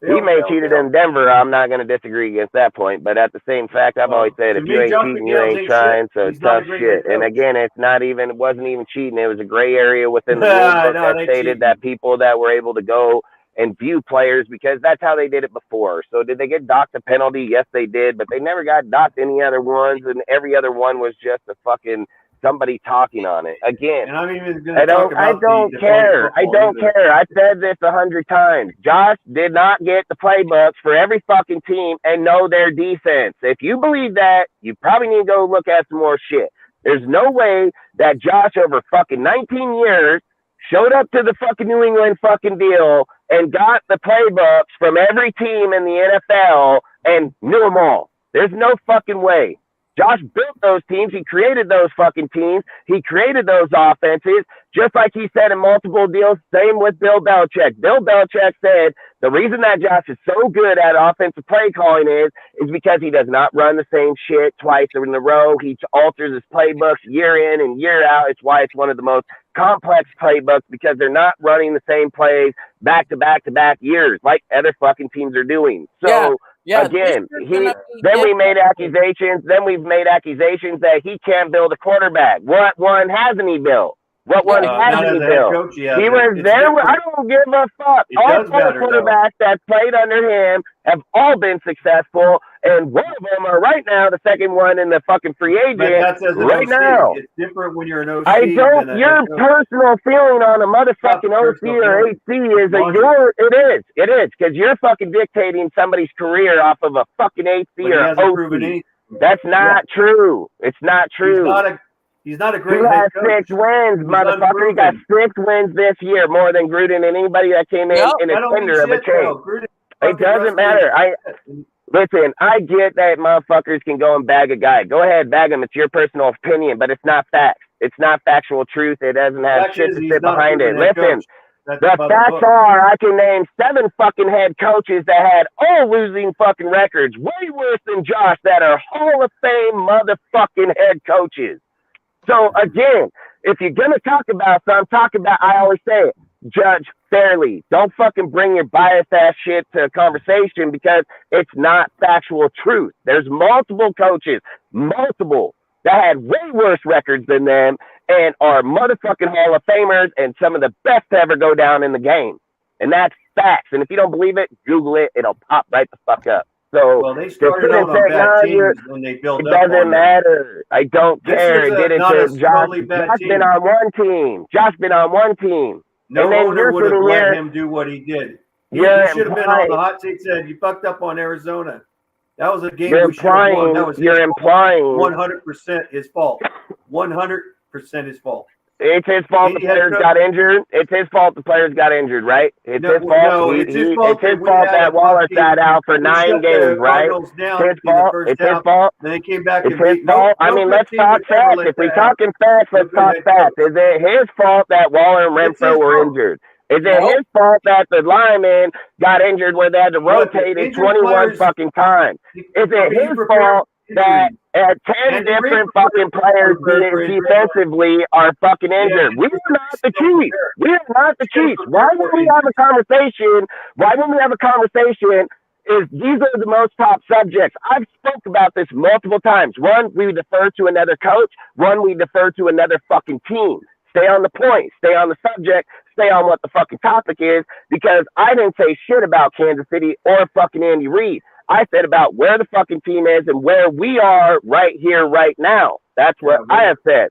He may cheated in Denver. I'm not going to disagree against that point. But at the same fact, I've always said, to if me, you ain't Josh cheating, you McDaniels ain't ain't trying. shit. So He's not a tough great shit. head And coach. again, it wasn't even cheating. It was a gray area within the rule I book know, that they stated cheating. that people that were able to go and view players because that's how they did it before. So did they get docked a penalty? Yes, they did. But they never got docked any other ones, and every other one was just a fucking somebody talking on it. Again, And I'm even going to talk about I don't the care. I don't either. care. I've said this 100 times. Josh did not get the playbooks for every fucking team and know their defense. If you believe that, you probably need to go look at some more shit. There's no way that Josh over fucking 19 years showed up to the fucking New England fucking deal and got the playbooks from every team in the NFL and knew them all. There's no fucking way. Josh built those teams. He created those fucking teams. He created those offenses, just like he said in multiple deals. Same with Bill Belichick. Bill Belichick said the reason that Josh is so good at offensive play calling is because he does not run the same shit twice in a row. He alters his playbooks year in and year out. It's why it's one of the most complex playbooks because they're not running the same plays back to back to back years like other fucking teams are doing. So again, we've made accusations that he can't build a quarterback. What one hasn't he built? What one hasn't he built? He was there. I don't give a fuck. All four quarterbacks that played under him have all been successful, and one of them are right now the second one in the fucking free agent right now. It's different when you're an OC. I don't. Your personal feeling on a motherfucking OC or AC is it is because you're fucking dictating somebody's career off of a fucking AC or OC. That's not true. It's not true. He's not a great head head coach. He has 6 wins, motherfucker. He got 6 wins this year, more than Gruden and anybody that came in a tender of a change. It doesn't matter. Listen, I get that motherfuckers can go and bag a guy. Go ahead, bag him. It's your personal opinion, but it's not facts. It's not factual truth. It doesn't have shit to sit behind it. Listen, the facts are I can name 7 fucking head coaches that had all losing fucking records, way worse than Josh, that are Hall of Fame motherfucking head coaches. So again, if you're gonna talk about something, I always say it, judge fairly. Don't fucking bring your biased ass shit to a conversation because it's not factual truth. There's multiple coaches, that had way worse records than them and are motherfucking Hall of Famers and some of the best to ever go down in the game. And that's facts. And if you don't believe it, Google it. It'll pop right the fuck up. So they started out on bad teams when they built up. It doesn't matter. I don't care. It did it to Josh. Josh been on one team. No and then owner would have sitting let here, him do what he did. He You're should have been implying- on the hot seat. Said you fucked up on Arizona. That was a game You're we should have won. That was implying 100% his fault. 100% his fault. It's his fault the players got injured. It's his fault the players got injured, right? It's his fault. No, it's his fault that Waller sat out for 9 games, right? It's his fault. Then they came back It's and his beat. fault. I mean, let's talk facts. If we're talking facts, let's talk facts. Is it his fault that Waller and Renfro were injured? Is it his fault that the linemen got injured where they had to rotate it 21 fucking times? Is it his fault that 10 different fucking players defensively are fucking injured? We are not the Chiefs. We are not the Chiefs. Why wouldn't we have a conversation? These are the most top subjects. I've spoke about this multiple times. One, we defer to another coach. One, we defer to another fucking team. Stay on the point. Stay on the subject. Stay on what the fucking topic is, because I didn't say shit about Kansas City or fucking Andy Reid. I said about where the fucking team is and where we are right here, right now. That's what I have said.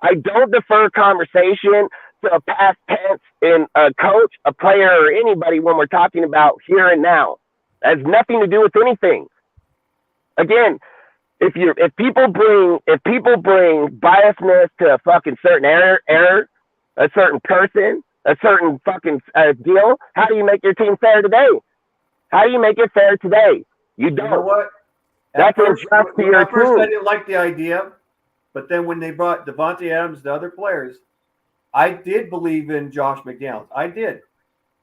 I don't defer conversation of past tense in a coach, a player, or anybody when we're talking about here and now. That has nothing to do with anything. Again, if people bring biasness to a fucking certain error, a certain person, a certain fucking deal, how do you make your team fair today? How do you make it fair today? You don't. You know what? That's first, unjust to when your at first team. I didn't like the idea, but then when they brought Devontae Adams to other players, I did believe in Josh McDaniels. I did.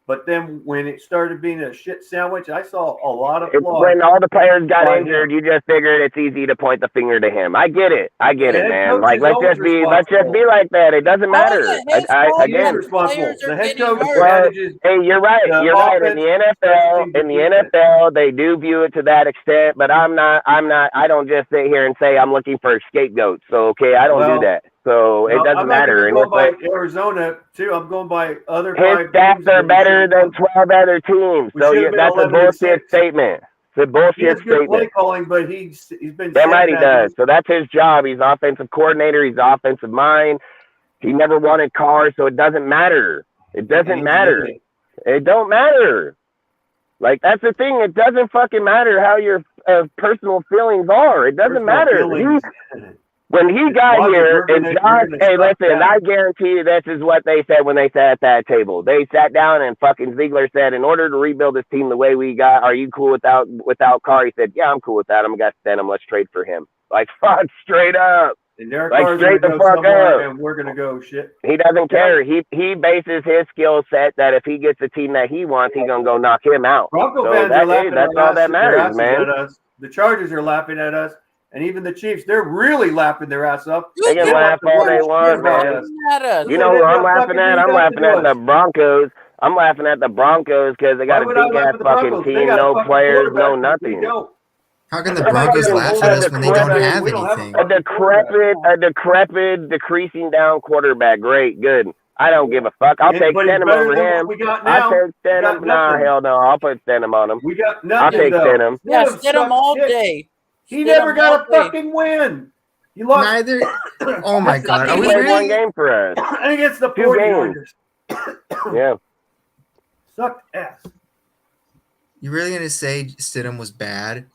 But then when it started being a shit sandwich, I saw a lot of flaws. When all the players got Why injured, you just figured it's easy to point the finger to him. I get it. I get it, head man. coach Like is let's always just be responsible. like that. It doesn't How matter. is it his fault He's Again, responsible. players are The head getting coach hurt? manages. hey, you're right. The You're right. In offense, the special NFL, teams, they do view it to that extent. But I don't just sit here and say I'm looking for scapegoats. So okay, I don't Well, do that. So it No, doesn't I'm not matter. even And going it's by Arizona too. I'm going by other his five stats teams are that better we than 12 other teams. We So should have been that's a 11 and bullshit 6. statement. It's a He bullshit has good play statement. calling, but he's been Damn right he sandbagging. does. So that's his job. He's offensive coordinator. He's offensive mind. He never wanted cars, so it doesn't matter. It doesn't matter. It don't matter. Like, that's the thing. It doesn't fucking matter how your personal feelings are. It doesn't matter. When he got here, and Josh, hey, listen, I guarantee you this is what they said when they sat at that table. They sat down and fucking Ziegler said, in order to rebuild this team the way we got, are you cool without Carr? He said, yeah, I'm cool with that. I'm going to send him. Let's trade for him. Like, fuck, straight up. And Derek Like, Carr's straight gonna the go fuck somewhere, up. and we're gonna go shit. He doesn't care. He bases his skill set that if he gets the team that he wants, he's going to go knock him out. Bronco So fans are laughing that's our all that their matters, asses man. at us. The Chargers are laughing at us, and even the Chiefs, they're really laughing their ass up. They can laugh all they want, man. You know who I'm laughing at? I'm laughing at the Broncos. I'm laughing at the Broncos because they got a big-ass fucking team, no players, no nothing. How can the Broncos laugh at us when they don't have anything? A decrepit, decreasing down quarterback. Great, good. I don't give a fuck. I'll take Stenham over him. I'll take Stenham. Nah, hell no. I'll put Stenham on him. We got I'll nothing. take Stenham. Yeah, Stidham all day. He never got a fucking win. He lost. Neither. Oh my god. Are He we played one really? game for us. against the 2 games. 49ers. Yeah. Sucked ass. You really gonna say Stidham was bad?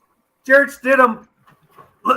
Jared Stidham.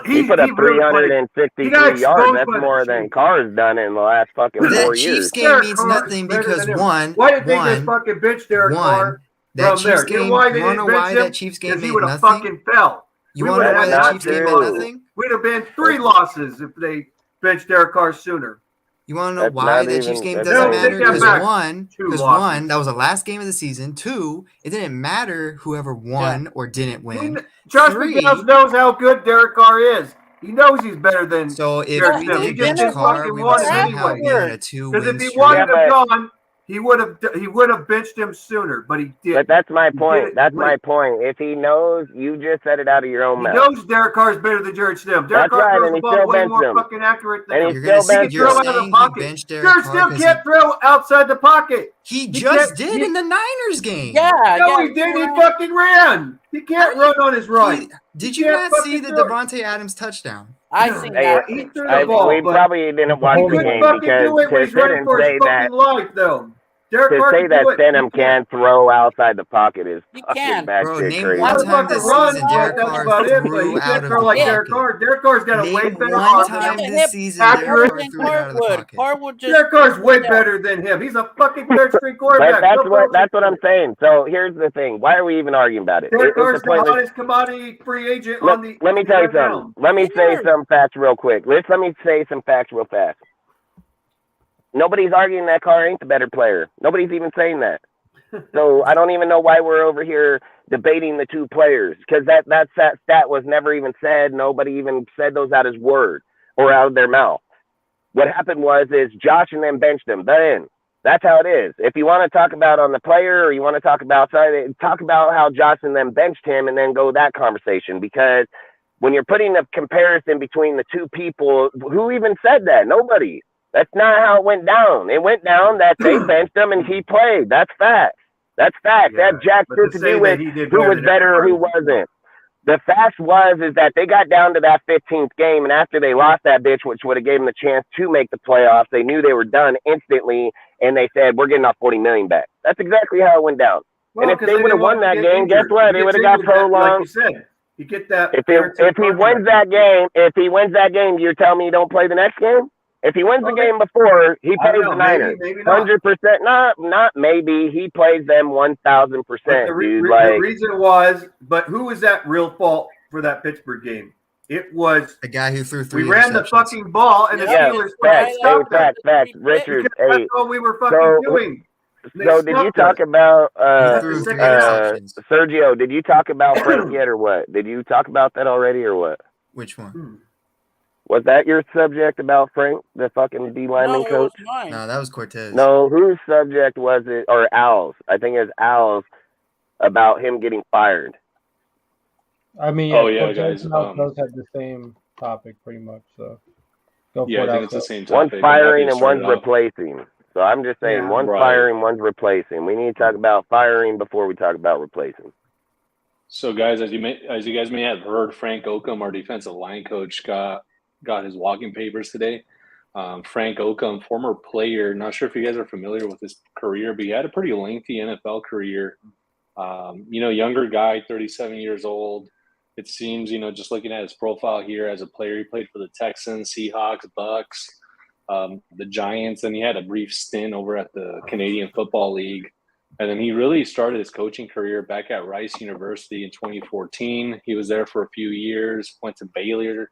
He put up really played. 363 He got yards. exposed That's by the more than Chiefs. Carr's done in the last fucking That 4 Chiefs years. game Derek means Carr nothing better because than him. one, Why did they just fucking bench Derek Carr that from there? Chiefs You know game. why You they wanna didn't know bench why him? that Chiefs game Because he meant would have nothing? fucking fell. You We want to know would've why had that Chiefs game meant nothing. nothing? We'd have been 3 losses if they benched Derek Carr sooner. You want to know That's why not that even- Chiefs game that's doesn't not matter? even- Take that Because back. one, 2 because losses. one, that was the last game of the season. 2, it didn't matter whoever won or didn't win. Josh 3, McDaniels knows how good Derek Carr is. He knows he's better than. so if Derek we Stidham. He did just bench didn't Carr, fucking we want would it somehow anyway. be in a 2-win Because if he streak. wanted Yeah, to gone, he would have benched him sooner, but he did. But that's my He did point. it That's my late. point. If he knows, you just said it out of your own He mouth. knows Derek Carr's better than Jared Stidham. Derek That's Carr right, throws and the he ball still way benched more him. fucking accurate than And him. he You're still gonna say benched you're throw him. out of the saying he pocket. benched Derek Jared Carr still 'cause can't throw outside the pocket. he He just can't- did he- in the Niners game. Yeah, No, yeah. he did. He fucking ran. He can't run on his right. Did He you can't not see fucking the throw it. Devontae Adams touchdown? I seen Hey, that. He threw the ball, we but probably didn't watch he the couldn't game fucking because do it when to he's sit running and for his say fucking that life, though. Derek to Carr say can that do it. Stenham He can't throw outside the pocket is He fucking can. batshit Bro, name crazy. one Not time fucking this run, season Derek that's Carr about it, but threw he out can't of throw the like pocket. Derek Carr. Derek Carr's got a way Name better one arm. time than this him. season Accurate. Derek Carr threw it out of the Carwood. pocket. Carwood just. Derek Carr's way better than him. He's a fucking third string quarterback. But that's No what bullshit. I'm saying. So here's the thing. Why are we even arguing about it? Derek It's Carr's a the pointless. hottest commodity free agent Let, on the. let me tell you right now. something. Let me say Yes. some facts real quick. Let me say some facts real fast. Nobody's arguing that Carr ain't the better player. Nobody's even saying that. So I don't even know why we're over here debating the 2 players because that stat was never even said. Nobody even said those out as word or out of their mouth. What happened is Josh and them benched him. Then that's how it is. If you want to talk about on the player or you want to talk about how Josh and them benched him and then go that conversation because when you're putting a comparison between the 2 people, who even said that? Nobody. That's not how it went down. It went down that they benched him and he played. That's fact. That's fact. Yeah, that jack but shit to to say do that with he did who was than better or who everybody- wasn't. The fact is that they got down to that 15th game, and after they lost that bitch, which would have given them the chance to make the playoffs, they knew they were done instantly, and they said, we're getting our $40 million back. That's exactly how it went down. Well, and if 'cause they would have didn't won want that to get game, guess injured. what? He They would have gets got injured, like prolonged. you said. You get that. If he wins that game, you're telling me you don't play the next game? If he wins the game before, he I don't plays know, the Niners. maybe not. 100%. Not maybe. He plays them 1,000%, dude. The reason was, but who was that real fault for that Pittsburgh game? It was the guy who threw 3 we ran the interceptions. fucking ball, and the Steelers facts. Richard, because that's what we were fucking doing. So did you talk about threw 3 interceptions. Sergio? Did you talk about Frank yet, or what? Did you talk about that already, or what? Which one? Was that your subject about Frank, the fucking D lineman coach? No, that was Cortez. No, whose subject was it? Or Al's? I think it was Al's about him getting fired. I mean, guys. Those have the same topic pretty much. So go for I it. think it's the same one's topic. firing and one's replacing. So I'm just saying, one's right. firing, one's replacing. We need to talk about firing before we talk about replacing. So, guys, as you guys may have heard, Frank Oakham, our defensive line coach, got his walking papers today. Frank Oakham, former player, not sure if you guys are familiar with his career, but he had a pretty lengthy NFL career. Younger guy, 37 years old. It seems, just looking at his profile here as a player, he played for the Texans, Seahawks, Bucks, the Giants, and he had a brief stint over at the Canadian Football League. And then he really started his coaching career back at Rice University in 2014. He was there for a few years, went to Baylor.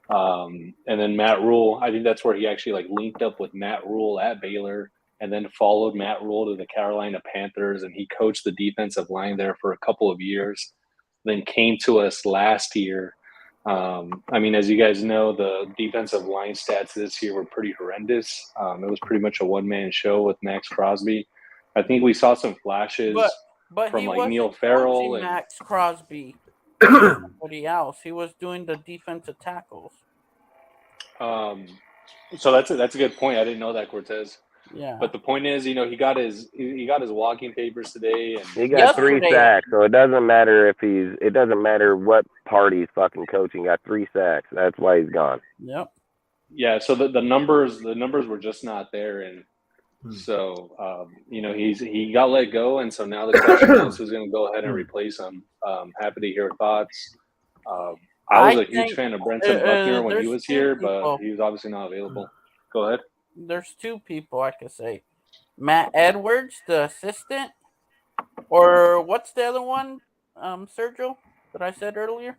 And then Matt Rule, I think that's where he actually linked up with Matt Rule at Baylor, and then followed Matt Rule to the Carolina Panthers, and he coached the defensive line there for a couple of years. Then came to us last year. As you guys know, the defensive line stats this year were pretty horrendous. It was pretty much a one-man show with Max Crosby. I think we saw some flashes but from he Neil wasn't Farrell coaching and Max Crosby. Somebody else. He was doing the defensive tackles. So that's a good point. I didn't know that, Cortez. Yeah. But the point is, he got his walking papers today, and he got 3 sacks. So it doesn't matter it doesn't matter what part he's fucking coaching. He got 3 sacks. That's why he's gone. Yep. Yeah. So the numbers were just not there, and so he got let go, and so now the question is who's going to go ahead and replace him. Happy to hear thoughts. I was a huge fan of Brenton Buckner when he was here, but he was obviously not available. Go ahead. There's 2 people I could say. Matt Edwards, the assistant, or what's the other one, Sergio, that I said earlier?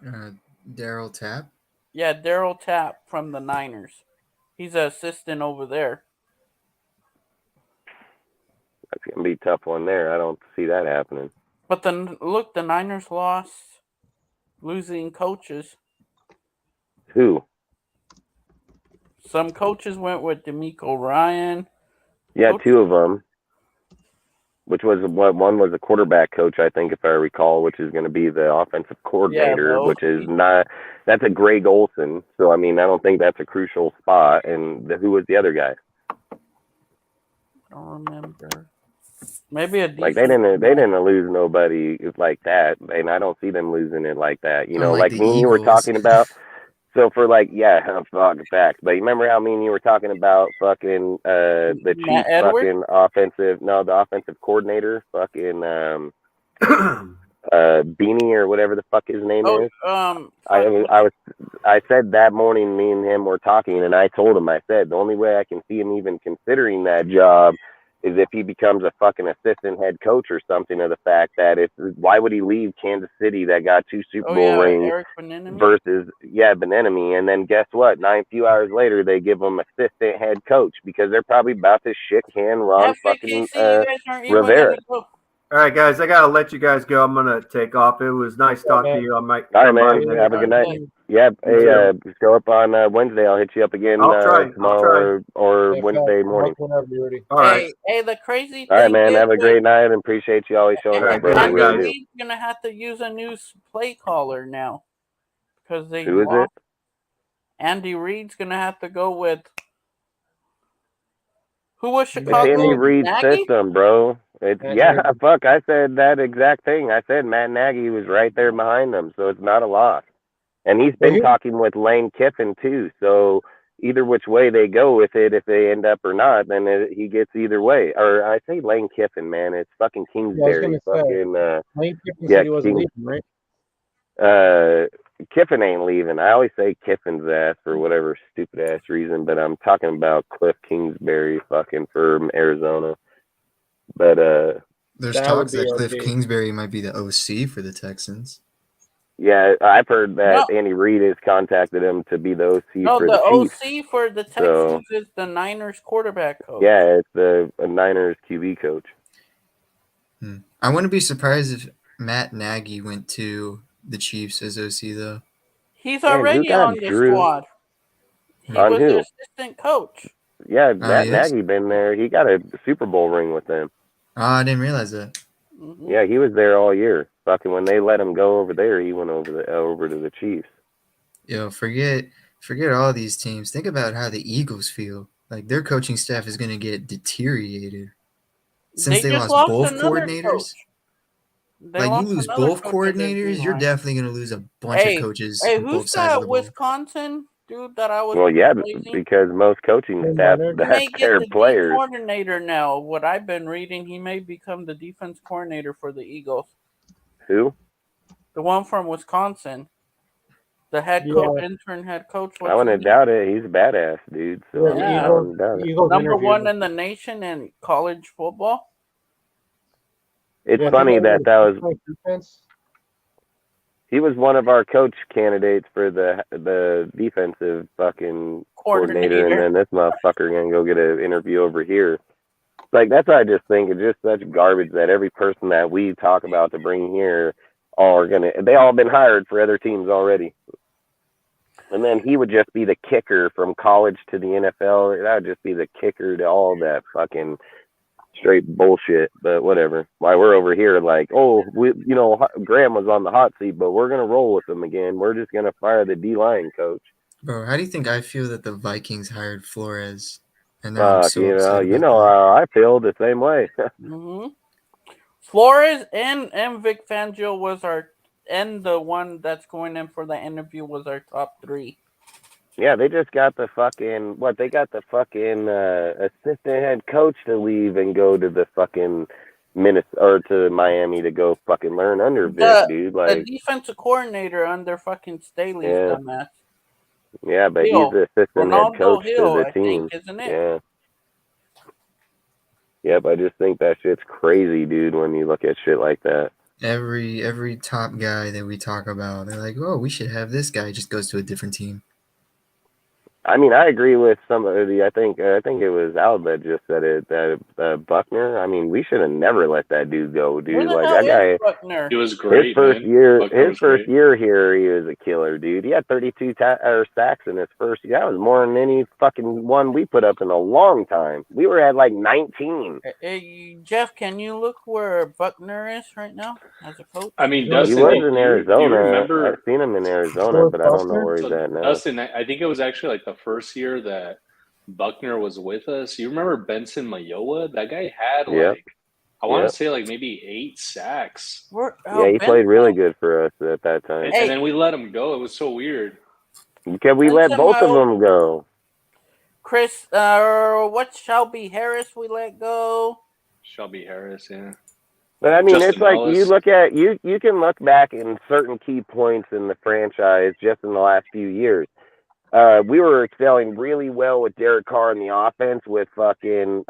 Daryl Tapp. Yeah, Daryl Tapp from the Niners. He's an assistant over there. That's going to be a tough one there. I don't see that happening. But the Niners lost, losing coaches. Who? Some coaches went with DeMeco Ryan. Yeah, 2 of them. Which was one was a quarterback coach, I think, if I recall, which is going to be the offensive coordinator, which is not. That's a Greg Olson. So I don't think that's a crucial spot. And who was the other guy? I don't remember. Maybe a they didn't lose nobody like that, and I don't see them losing it like that. Like me and you were talking about. So for facts. But you remember how me and you were talking about fucking the Chiefs fucking the offensive coordinator, fucking Beanie or whatever the fuck his name is. I said that morning, me and him were talking, and I told him, I said the only way I can see him even considering that job is if he becomes a fucking assistant head coach or something, of the fact that why would he leave Kansas City that got 2 Super Bowl rings versus Bieniemy, and then guess what? Few hours later they give him assistant head coach because they're probably about to shit can Ron fucking Rivera. All right, guys, I gotta let you guys go. I'm gonna take off. It was nice talking to you. All right, man. Have a good night. Yeah, hey, just go up on Wednesday. I'll hit you up again tomorrow or Wednesday morning. All right. Hey, the crazy thing. All right, man. Have a great night and appreciate you always showing up, brother. Andy Reid's gonna have to use a new play caller now because they. Who is it? Andy Reid's gonna have to go with. Who was Chicago? It's Andy Reid's system, bro. Yeah, fuck. I said that exact thing. I said Matt Nagy was right there behind them, so it's not a loss. And he's been talking with Lane Kiffin too. So either which way they go with it, if they end up or not, then he gets either way. Or I say Lane Kiffin, man. It's fucking Kingsbury. Lane Kiffin said he wasn't leaving, right? Kiffin ain't leaving. I always say Kiffin's ass for whatever stupid ass reason, but I'm talking about Cliff Kingsbury fucking from Arizona. But there's talks that Cliff Kingsbury might be the OC for the Texans. Yeah, I've heard that Andy Reid has contacted him to be the OC for the Chiefs. OC for the Texans is the Niners quarterback coach. Yeah, it's the Niners QB coach. I wouldn't be surprised if Matt Nagy went to the Chiefs as OC, though. He's already on the squad. He was the assistant coach. Yeah, Matt Nagy been there. He got a Super Bowl ring with them. Oh, I didn't realize that. Mm-hmm. Yeah, he was there all year. Fucking when they let him go over there, he went over to the Chiefs. Yo, forget all these teams. Think about how the Eagles feel. Like their coaching staff is going to get deteriorated since they lost both coordinators. Like you lose both coordinators, you're definitely going to lose a bunch of coaches. Hey, who's that Wisconsin dude that I was? Well, yeah, because most coaching staff that's their players. Coordinator now. What I've been reading, he may become the defense coordinator for the Eagles. Who? The one from Wisconsin. The head coach, intern head coach. I wouldn't doubt it. He's a badass, dude. So I wouldn't doubt it. Number one in the nation in college football. It's funny that was. He was one of our coach candidates for the defensive fucking coordinator, and then this motherfucker gonna go get an interview over here. Like that's what I just think. It's just such garbage that every person that we talk about to bring here they all been hired for other teams already. And then he would just be the kicker from college to the NFL. That would just be the kicker to all that fucking straight bullshit. But whatever. Why we're over here like, Graham was on the hot seat, but we're gonna roll with him again. We're just gonna fire the D-line coach. Bro, how do you think I feel that the Vikings hired Flores? And you know how I feel the same way. Mm-hmm. Flores and Vic Fangio the one that's going in for the interview was our top three. Yeah, they just got the fucking assistant head coach to leave and go to the fucking to Miami to go fucking learn under Vic, dude. Like the defensive coordinator under fucking Staley's dumbass. Yeah, but he's the assistant head coach to the team, isn't it? Yeah. Yep, I just think that shit's crazy, dude, when you look at shit like that. Every top guy that we talk about, they're like, oh, we should have this guy. Just goes to a different team. I mean, I agree with somebody. I think it was Al that just said it. That Buckner. I mean, we should have never let that dude go, dude. Like that guy. Buckner? He was great. His first year here, he was a killer, dude. He had 32 sacks in his first year. That was more than any fucking one we put up in a long time. We were at like 19. Hey, Jeff, can you look where Buckner is right now as a coach? I mean, he Dustin, was in Arizona. remember? I've seen him in Arizona, but I don't know where he's at now. Dustin, I think it was actually like the first year that Buckner was with us. You remember Benson Mayowa? That guy had I want to say like maybe 8 sacks. He played really good for us at that time. And then we let him go. It was so weird. Because we let both of them go. Chris, what's Shelby Harris we let go? Shelby Harris, yeah. But I mean, Justin it's like Ellis. you look at you can look back in certain key points in the franchise just in the last few years. We were excelling really well with Derek Carr in the offense with fucking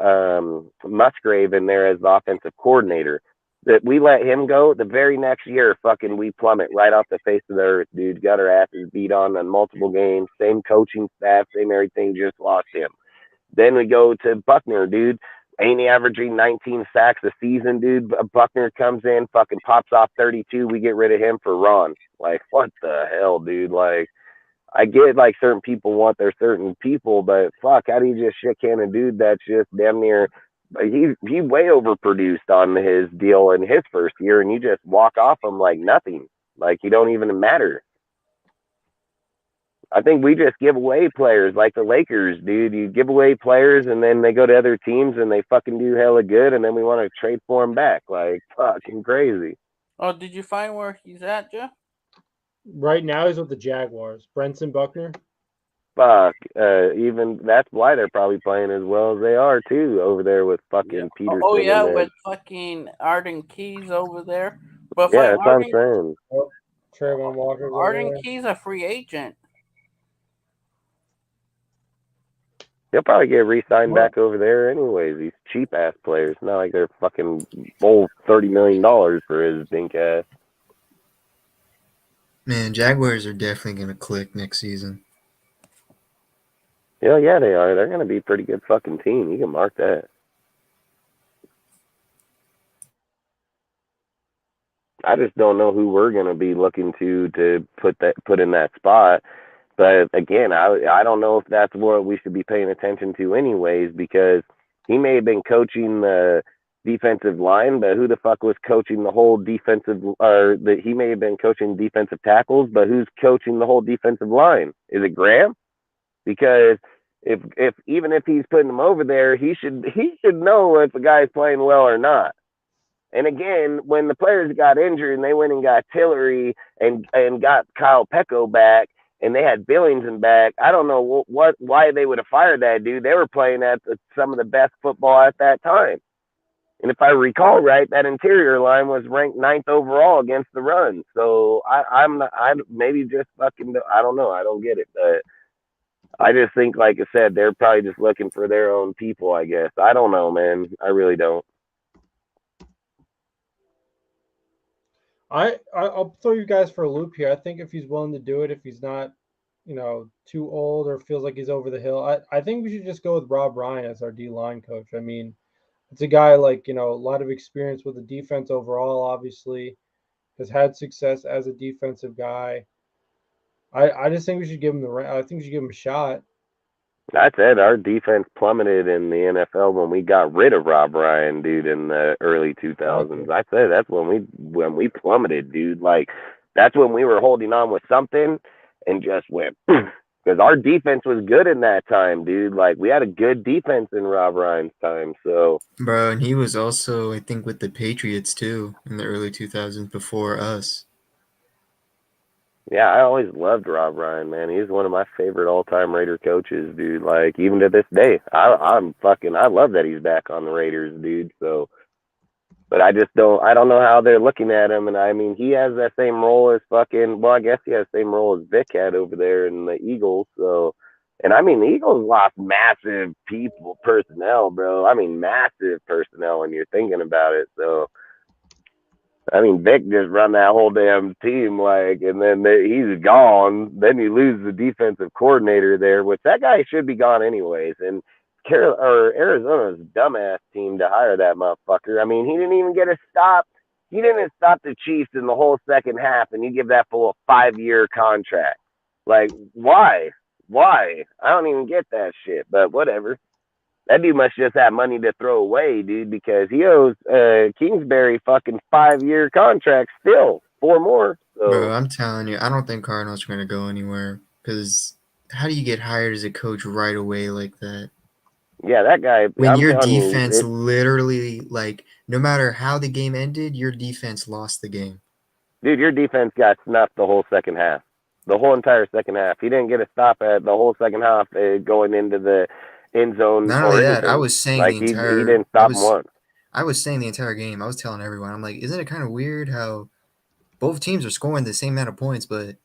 Musgrave in there as the offensive coordinator. That we let him go, the very next year, fucking we plummet right off the face of the earth, dude. Got our asses beat on multiple games, same coaching staff, same everything, just lost him. Then we go to Buckner, dude. Ain't he averaging 19 sacks a season, dude? Buckner comes in, fucking pops off 32. We get rid of him for Ron. Like, what the hell, dude? Like, I get like certain people want their certain people, but fuck, how do you just shit can a dude that's just damn near he way overproduced on his deal in his first year, and you just walk off him like nothing, like you don't even matter. I think we just give away players like the Lakers, dude. You give away players and then they go to other teams and they fucking do hella good and then we want to trade for them back. Like, fucking crazy. Oh, did you find where he's at, Jeff? Right now he's with the Jaguars. Brenson Buckner. Fuck. Even that's why they're probably playing as well as they are too over there with fucking Peterson. Oh yeah, and with fucking Arden Keys over there. But yeah, that's what I'm Arden, saying. Trayvon Walker. Arden Keys a free agent. He'll probably get re-signed back over there anyways. These cheap ass players. Not like they're fucking old $30 million for his dink ass. Man, Jaguars are definitely gonna click next season. Yeah, they are. They're gonna be a pretty good fucking team. You can mark that. I just don't know who we're gonna be looking to put in that spot. But again, I don't know if that's what we should be paying attention to anyways, because he may have been coaching the defensive line, but who the fuck was coaching the whole defensive, he may have been coaching defensive tackles, but who's coaching the whole defensive line? Is it Graham? Because if even if he's putting them over there, he should know if a guy's playing well or not. And again, when the players got injured and they went and got Tillery and got Kyle Pecco back, and they had Billington back, I don't know why they would have fired that dude. They were playing at some of the best football at that time. And if I recall right, that interior line was ranked 9th overall against the run. So I maybe just fucking, I don't know. I don't get it. But I just think, like I said, they're probably just looking for their own people, I guess. I don't know, man. I really don't. I'll throw you guys for a loop here. I think if he's willing to do it, if he's not, too old or feels like he's over the hill, I think we should just go with Rob Ryan as our D-line coach. I mean, it's a guy like, a lot of experience with the defense overall, obviously, has had success as a defensive guy. I just think we should give him a shot. That's it. Our defense plummeted in the NFL when we got rid of Rob Ryan, dude, in the early 2000s. I said that's when we plummeted, dude. Like, that's when we were holding on with something and just went, because our defense was good in that time, dude. Like, we had a good defense in Rob Ryan's time. So, bro, and he was also, I think, with the Patriots too in the early 2000s before us. Yeah, I always loved Rob Ryan, man. He's one of my favorite all-time Raider coaches, dude. Like, even to this day, I love that he's back on the Raiders, dude. So, but I don't know how they're looking at him. And I mean, he has that same role as I guess he has the same role as Vic had over there in the Eagles. So, and I mean, the Eagles lost massive personnel, bro. I mean, massive personnel when you're thinking about it. So, I mean, Vic just run that whole damn team, like, and then he's gone. Then you lose the defensive coordinator there, which that guy should be gone anyways. And Arizona's dumbass team to hire that motherfucker. I mean, he didn't even get a stop. He didn't stop the Chiefs in the whole second half, and you give that fool a 5-year contract. Like, why? Why? I don't even get that shit, but whatever. That dude must just have money to throw away, dude, because he owes Kingsbury fucking 5-year contract still, 4 more. So. Bro, I'm telling you, I don't think Cardinals are going to go anywhere, because how do you get hired as a coach right away like that? Yeah, that guy. When your defense literally, like, no matter how the game ended, your defense lost the game. Dude, your defense got snuffed the whole second half. The whole entire second half. He didn't get a stop at the whole second half going into the end zone. Not only that, I was saying like, the entire. He didn't stop him once. I was saying the entire game. I was telling everyone, I'm like, isn't it kind of weird how both teams are scoring the same amount of points, but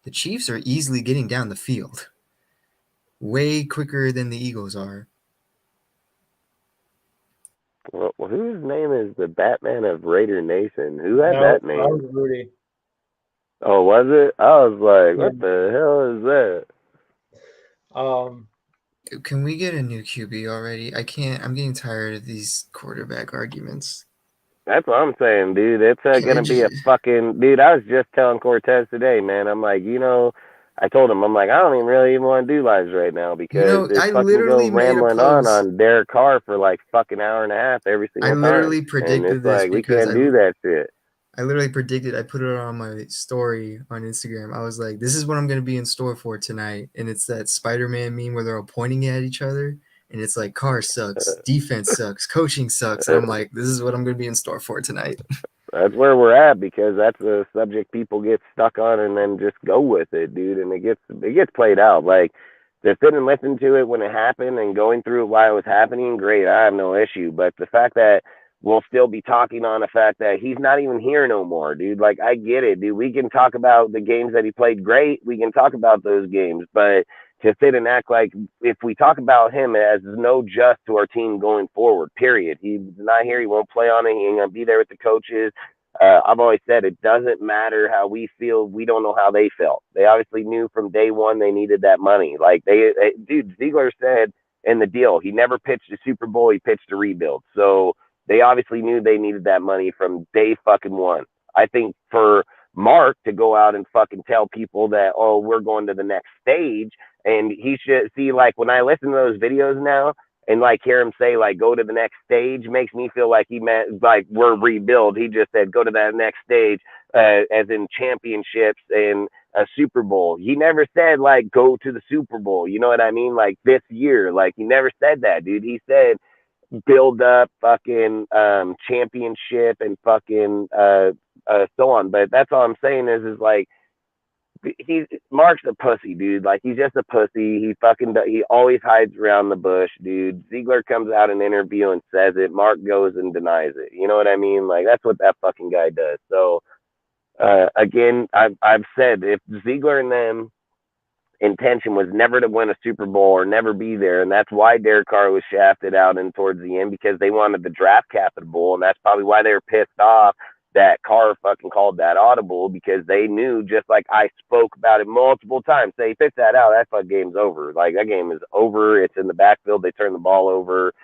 the Chiefs are easily getting down the field way quicker than the Eagles are. Well, whose name is the Batman of Raider Nation? Who had that name? That was Rudy. Oh, was it? I was like, what the hell is that? Can we get a new QB already? I can't. I'm getting tired of these quarterback arguments. That's what I'm saying, dude. It's going to be a fucking... Dude, I was just telling Cortez today, man. I'm like, I told him, I'm like, I don't even really even want to do lives right now because it's fucking go rambling on Derek Carr for like fucking hour and a half every single time. I literally predicted this like, we can't do that shit. I literally predicted. I put it on my story on Instagram. I was like, "This is what I'm gonna be in store for tonight," and it's that Spider-Man meme where they're all pointing at each other, and it's like, "Car sucks, defense sucks, coaching sucks," and I'm like, "This is what I'm gonna be in store for tonight." That's where we're at because that's the subject people get stuck on and then just go with it, dude. And it gets played out. Like to sit and listen to it when it happened and going through it while it was happening, great. I have no issue. But the fact that we'll still be talking on the fact that he's not even here no more, dude. Like I get it, dude. We can talk about the games that he played great. We can talk about those games, but to sit and act like if we talk about him as no just to our team going forward, period. He's not here. He won't play on it. He ain't going to be there with the coaches. I've always said it doesn't matter how we feel. We don't know how they felt. They obviously knew from day one they needed that money. Like dude, Ziegler said in the deal, he never pitched a Super Bowl. He pitched a rebuild. So they obviously knew they needed that money from day fucking one. I think for Mark to go out and fucking tell people that, oh, we're going to the next stage, and he should see, like, when I listen to those videos now and like hear him say like go to the next stage, makes me feel like he meant like we're rebuild. He just said go to that next stage, as in championships and a Super Bowl. He never said like go to the Super Bowl. You know what I mean? Like this year, like he never said that, dude. He said build up fucking championship and fucking so on. But that's all I'm saying is like Mark's a pussy, dude. Like he's just a pussy. He always hides around the bush, dude. Ziegler comes out in an interview and says it. Mark goes and denies it. You know what I mean? Like that's what that fucking guy does. So again, I've said if Ziegler and them intention was never to win a Super Bowl or never be there, and that's why Derek Carr was shafted out and towards the end because they wanted the draft capital, and that's probably why they were pissed off that Carr fucking called that audible because they knew, just like I spoke about it multiple times, say, fix that out, that fuck game's over. Like, that game is over. It's in the backfield. They turn the ball over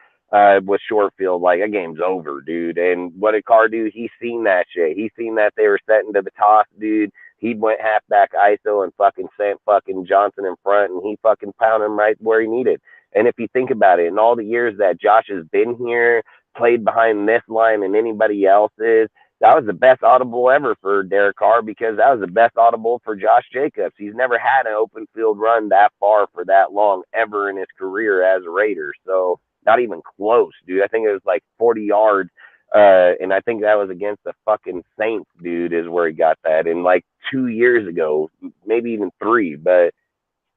with short field. Like, that game's over, dude. And what did Carr do? He seen that shit. He seen that they were setting to the toss, dude. He went halfback ISO and fucking sent fucking Johnson in front, and he fucking pounded him right where he needed. And if you think about it, in all the years that Josh has been here, played behind this line and anybody else's, that was the best audible ever for Derek Carr because that was the best audible for Josh Jacobs. He's never had an open field run that far for that long ever in his career as a Raider. So not even close, dude. I think it was like 40 yards. And I think that was against the fucking Saints, dude, is where he got that. And like 2 years ago, maybe even 3, but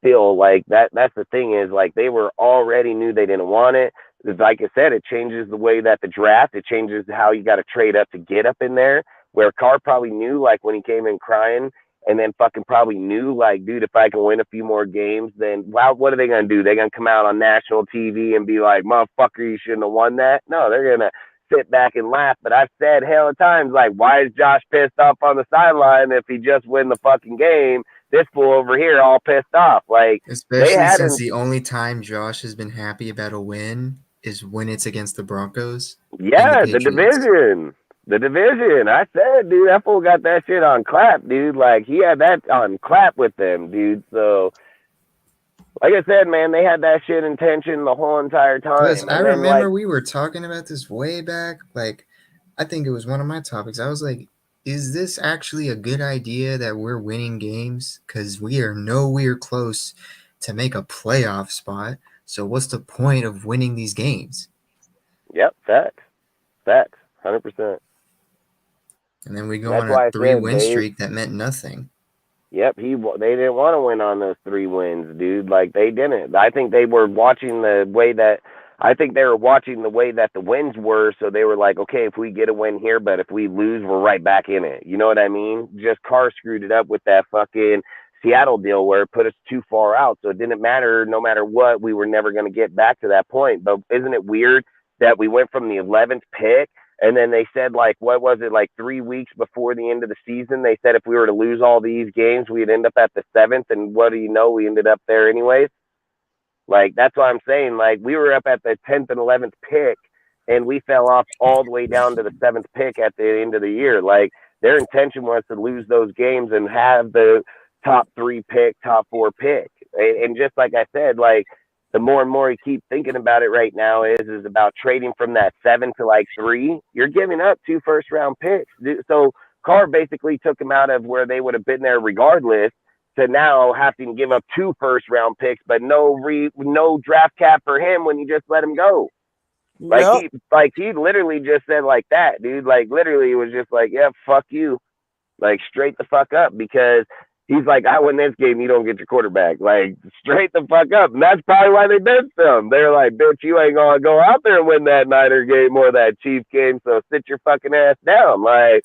still, like that's the thing is like they were already knew they didn't want it. Like I said, it changes the way that the draft, it changes how you got to trade up to get up in there, where Carr probably knew, like when he came in crying, and then fucking probably knew, like, dude, if I can win a few more games, then wow, what are they going to do? They're going to come out on national TV and be like, motherfucker, you shouldn't have won that? No, they're going to sit back and laugh. But I've said hell of times, like, why is Josh pissed off on the sideline if he just win the fucking game? This fool over here all pissed off. Like, especially since the only time Josh has been happy about a win is when it's against the Broncos. Yeah, the division. The division. I said, dude, that fool got that shit on clap, dude. Like, he had that on clap with them, dude. So, like I said, man, they had that shit in tension the whole entire time. Listen, I remember we were talking about this way back. Like, I think it was one of my topics. I was like, is this actually a good idea that we're winning games? Because we are nowhere close to make a playoff spot. So what's the point of winning these games? Yep, facts, 100%. And then we go on a 3-win streak that meant nothing. Yep, they didn't want to win on those 3 wins, dude. Like they didn't. I think they were watching the way that the wins were. So they were like, okay, if we get a win here, but if we lose, we're right back in it. You know what I mean? Just Carr screwed it up with that fucking Seattle deal where it put us too far out. So it didn't matter. No matter what, we were never going to get back to that point. But isn't it weird that we went from the 11th pick and then they said, like, what was it, like 3 weeks before the end of the season? They said if we were to lose all these games, we'd end up at the 7th. And what do you know? We ended up there anyways. Like, that's what I'm saying. Like, we were up at the 10th and 11th pick and we fell off all the way down to the 7th pick at the end of the year. Like, their intention was to lose those games and have the top 3 pick, top 4 pick. And just like I said, like, the more and more you keep thinking about it right now is about trading from that 7 to like 3. You're giving up 2 first-round picks. So Carr basically took him out of where they would have been there regardless to now having to give up 2 first-round picks, but no draft cap for him when you just let him go. Like he literally just said like that, dude. Like literally it was just like, yeah, fuck you. Like straight the fuck up, because he's like, I win this game, you don't get your quarterback. Like straight the fuck up. And that's probably why they benched him. They're like, bitch, you ain't gonna go out there and win that Niner game or that Chiefs game, so sit your fucking ass down. Like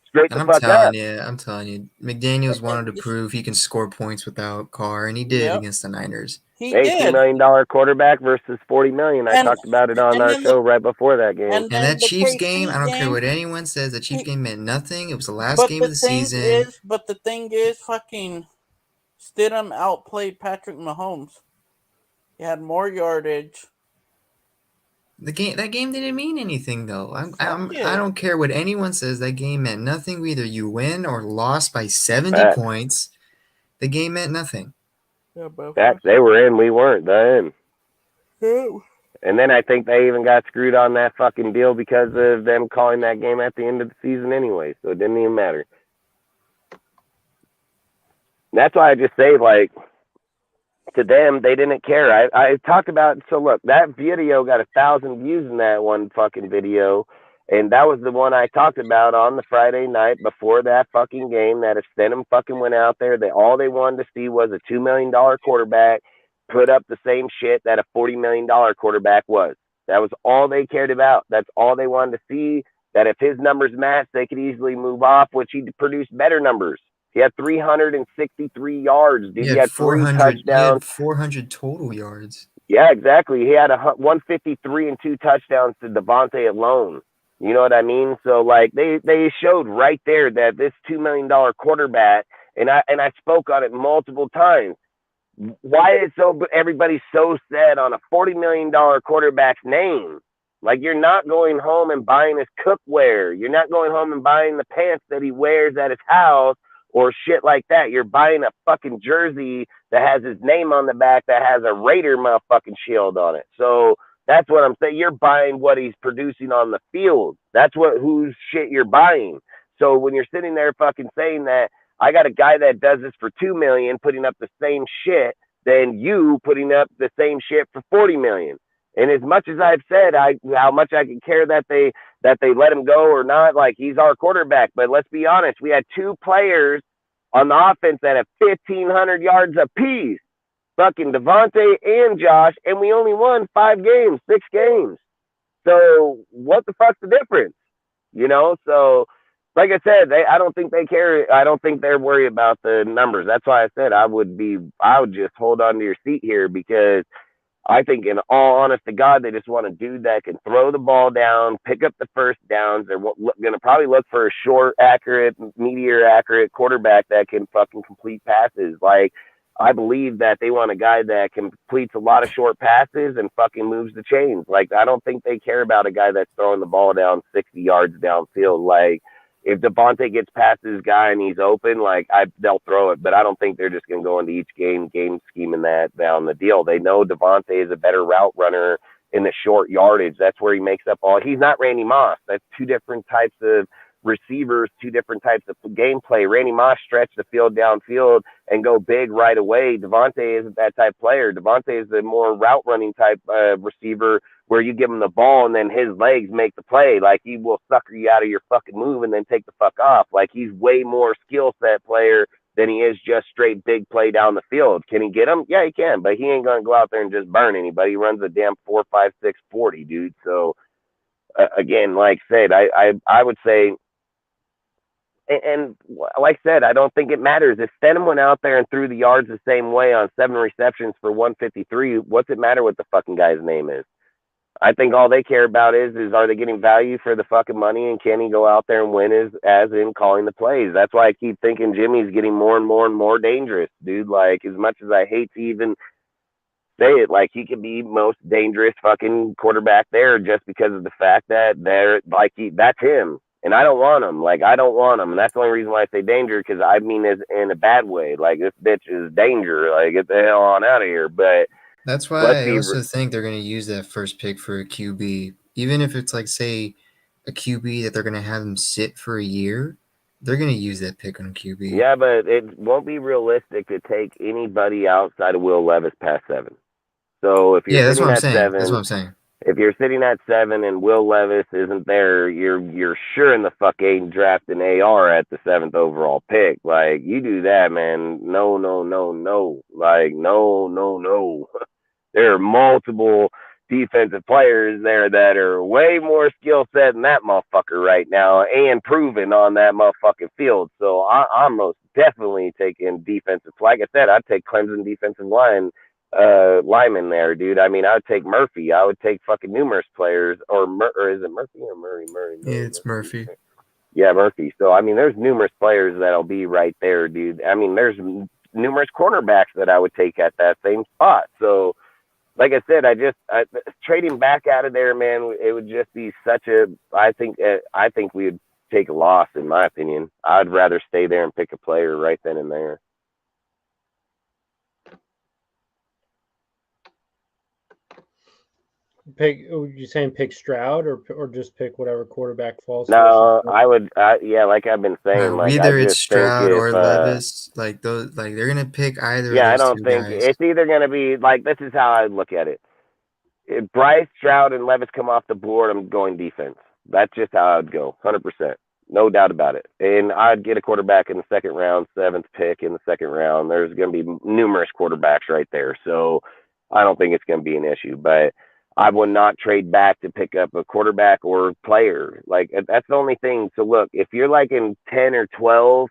straight the fuck up. I'm telling you, McDaniels wanted to prove he can score points without Carr, and he did against the Niners. He hey, did. $2 million quarterback versus $40 million. I talked about it on our show right before that game. And that Chiefs game, I don't care what anyone says, the Chiefs game meant nothing. It was the last game of the season. But the thing is, fucking Stidham outplayed Patrick Mahomes. He had more yardage. That game didn't mean anything though. I don't care what anyone says. That game meant nothing. Whether you win or lost by 70 points, the game meant nothing. Yeah, they were in, we weren't then. Yeah. And then I think they even got screwed on that fucking deal because of them calling that game at the end of the season anyway, so it didn't even matter. That's why I just say, like, to them, they didn't care. I talked about, so look, that video got 1,000 views in that one fucking video, and that was the one I talked about on the Friday night before that fucking game, that if Stidham fucking went out there, all they wanted to see was a $2 million quarterback put up the same shit that a $40 million quarterback was. That was all they cared about. That's all they wanted to see, that if his numbers matched, they could easily move off, which he produced better numbers. He had 363 yards, dude. He had 3 touchdowns. He had 400 total yards. Yeah, exactly. He had 153 and 2 touchdowns to Devontae alone. You know what I mean? So, like, they showed right there that this $2 million quarterback, and I spoke on it multiple times. Why is everybody so set on a $40 million quarterback's name? Like, you're not going home and buying his cookware. You're not going home and buying the pants that he wears at his house or shit like that. You're buying a fucking jersey that has his name on the back that has a Raider motherfucking shield on it. So that's what I'm saying. You're buying what he's producing on the field. That's whose shit you're buying. So when you're sitting there fucking saying that I got a guy that does this for $2 million putting up the same shit than you putting up the same shit for $40 million. And as much as I've said how much I can care that they let him go or not, like, he's our quarterback. But let's be honest, we had 2 players on the offense that have 1,500 yards apiece, fucking Devontae and Josh, and we only won 6 games. So what the fuck's the difference? You know, so like I said, I don't think they care. I don't think they're worried about the numbers. That's why I said I would just hold on to your seat here, because I think, in all honest to God, they just want a dude that can throw the ball down, pick up the first downs. They're going to probably look for a short, accurate, accurate quarterback that can fucking complete passes. Like, I believe that they want a guy that completes a lot of short passes and fucking moves the chains. Like, I don't think they care about a guy that's throwing the ball down 60 yards downfield. Like, if Devontae gets past this guy and he's open, like, they'll throw it. But I don't think they're just going to go into each game scheming that down the deal. They know Devontae is a better route runner in the short yardage. That's where he makes up all. He's not Randy Moss. That's 2 different types of receivers, 2 different types of gameplay. Randy Moss stretched the field downfield and go big right away. Devontae isn't that type player. Devontae is the more route running type receiver, where you give him the ball and then his legs make the play. Like, he will sucker you out of your fucking move and then take the fuck off. Like, he's way more skill set player than he is just straight big play down the field. Can he get him? Yeah, he can, but he ain't going to go out there and just burn anybody. He runs a damn 4.56 40, dude. So again, like I said, I would say, and like I said, I don't think it matters. If Stidham went out there and threw the yards the same way on 7 receptions for 153, what's it matter what the fucking guy's name is? I think all they care about is are they getting value for the fucking money, and can he go out there and win as in calling the plays? That's why I keep thinking Jimmy's getting more and more and more dangerous, dude. Like, as much as I hate to even say it, like, he could be most dangerous fucking quarterback there just because of the fact that that's him. And I don't want him. Like, I don't want him. And that's the only reason why I say danger, because I mean is in a bad way. Like, this bitch is danger. Like, get the hell on out of here. But that's why I also think they're going to use that first pick for a QB. Even if it's, like, say, a QB that they're going to have him sit for a year, They're gonna use that pick on QB. Yeah, but it won't be realistic to take anybody outside of Will Levis past 7. So if you're Yeah, that's sitting what I'm at saying. 7, That's what I'm saying. if you're sitting at 7 and Will Levis isn't there, you're sure in the fuck ain't drafting AR at the 7th overall pick. Like, you do that, man. No. Like, no. There are multiple defensive players there that are way more skill set than that motherfucker right now and proven on that motherfucking field. So I'm most definitely taking defensive. Like I said, I'd take Clemson defensive lineman there, dude. I mean, I would take Murphy. I would take fucking numerous players, or is it Murphy or Murray? Yeah, it's Murphy. Yeah, Murphy. So I mean, there's numerous players that'll be right there, dude. I mean, there's numerous cornerbacks that I would take at that same spot. So, like I said, trading back out of there, man, it would just be such a. I think we would take a loss, in my opinion. I'd rather stay there and pick a player right then and there. Pick? Are you saying pick Stroud or just pick whatever quarterback falls? No, I would. Yeah, like I've been saying, No, like either I it's just think Stroud or if, Levis. Like those, like they're gonna pick either. Yeah, I of those don't two think guys. it's either gonna be like this is how I look at it. If Bryce, Stroud, and Levis come off the board, I'm going defense. That's just how I'd go, 100%, no doubt about it. And I'd get a quarterback in the second round, 7th pick in the second round. There's gonna be numerous quarterbacks right there, so I don't think it's gonna be an issue, but I would not trade back to pick up a quarterback or player. Like, that's the only thing. So look, if you're like in 10 or 12,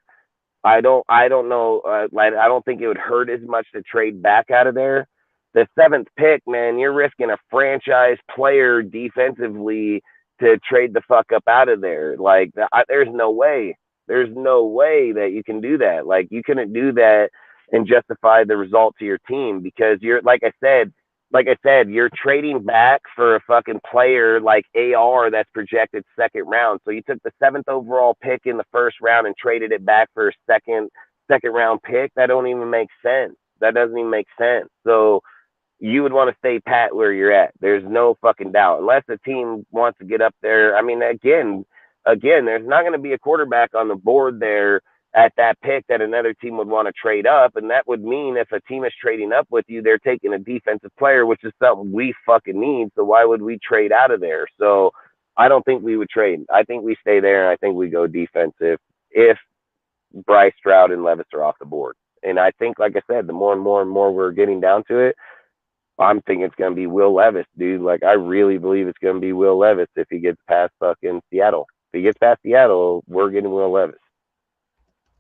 I don't know. Like, I don't think it would hurt as much to trade back out of there. The 7th pick, man, you're risking a franchise player defensively to trade the fuck up out of there. Like, there's no way. There's no way that you can do that. Like, you couldn't do that and justify the result to your team because you're, like I said, you're trading back for a fucking player like AR that's projected second round. So you took the 7th overall pick in the first round and traded it back for a second round pick. That don't even make sense. That doesn't even make sense. So you would want to stay pat where you're at. There's no fucking doubt. Unless the team wants to get up there. I mean, again, there's not going to be a quarterback on the board there at that pick that another team would want to trade up. And that would mean if a team is trading up with you, they're taking a defensive player, which is something we fucking need. So why would we trade out of there? So I don't think we would trade. I think we stay there. And I think we go defensive if Bryce, Stroud, and Levis are off the board. And I think, like I said, the more and more we're getting down to it, I'm thinking it's going to be Will Levis, dude. Like, I really believe it's going to be Will Levis if he gets past fucking Seattle. If he gets past Seattle, we're getting Will Levis.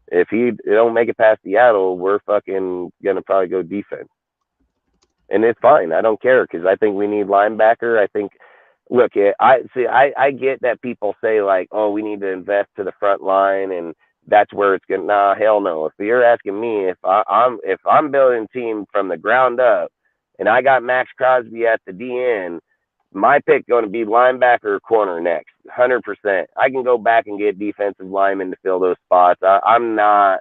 If he don't make it past Seattle, we're fucking going to probably go defense. And it's fine. I don't care because I think we need linebacker. I think, look, I get that people say, like, oh, we need to invest to the front line and that's where it's going to, nah, hell no. If you're asking me, if I'm building a team from the ground up and I got Max Crosby at the DN, my pick going to be linebacker or corner next, 100%. I can go back and get defensive linemen to fill those spots. I'm not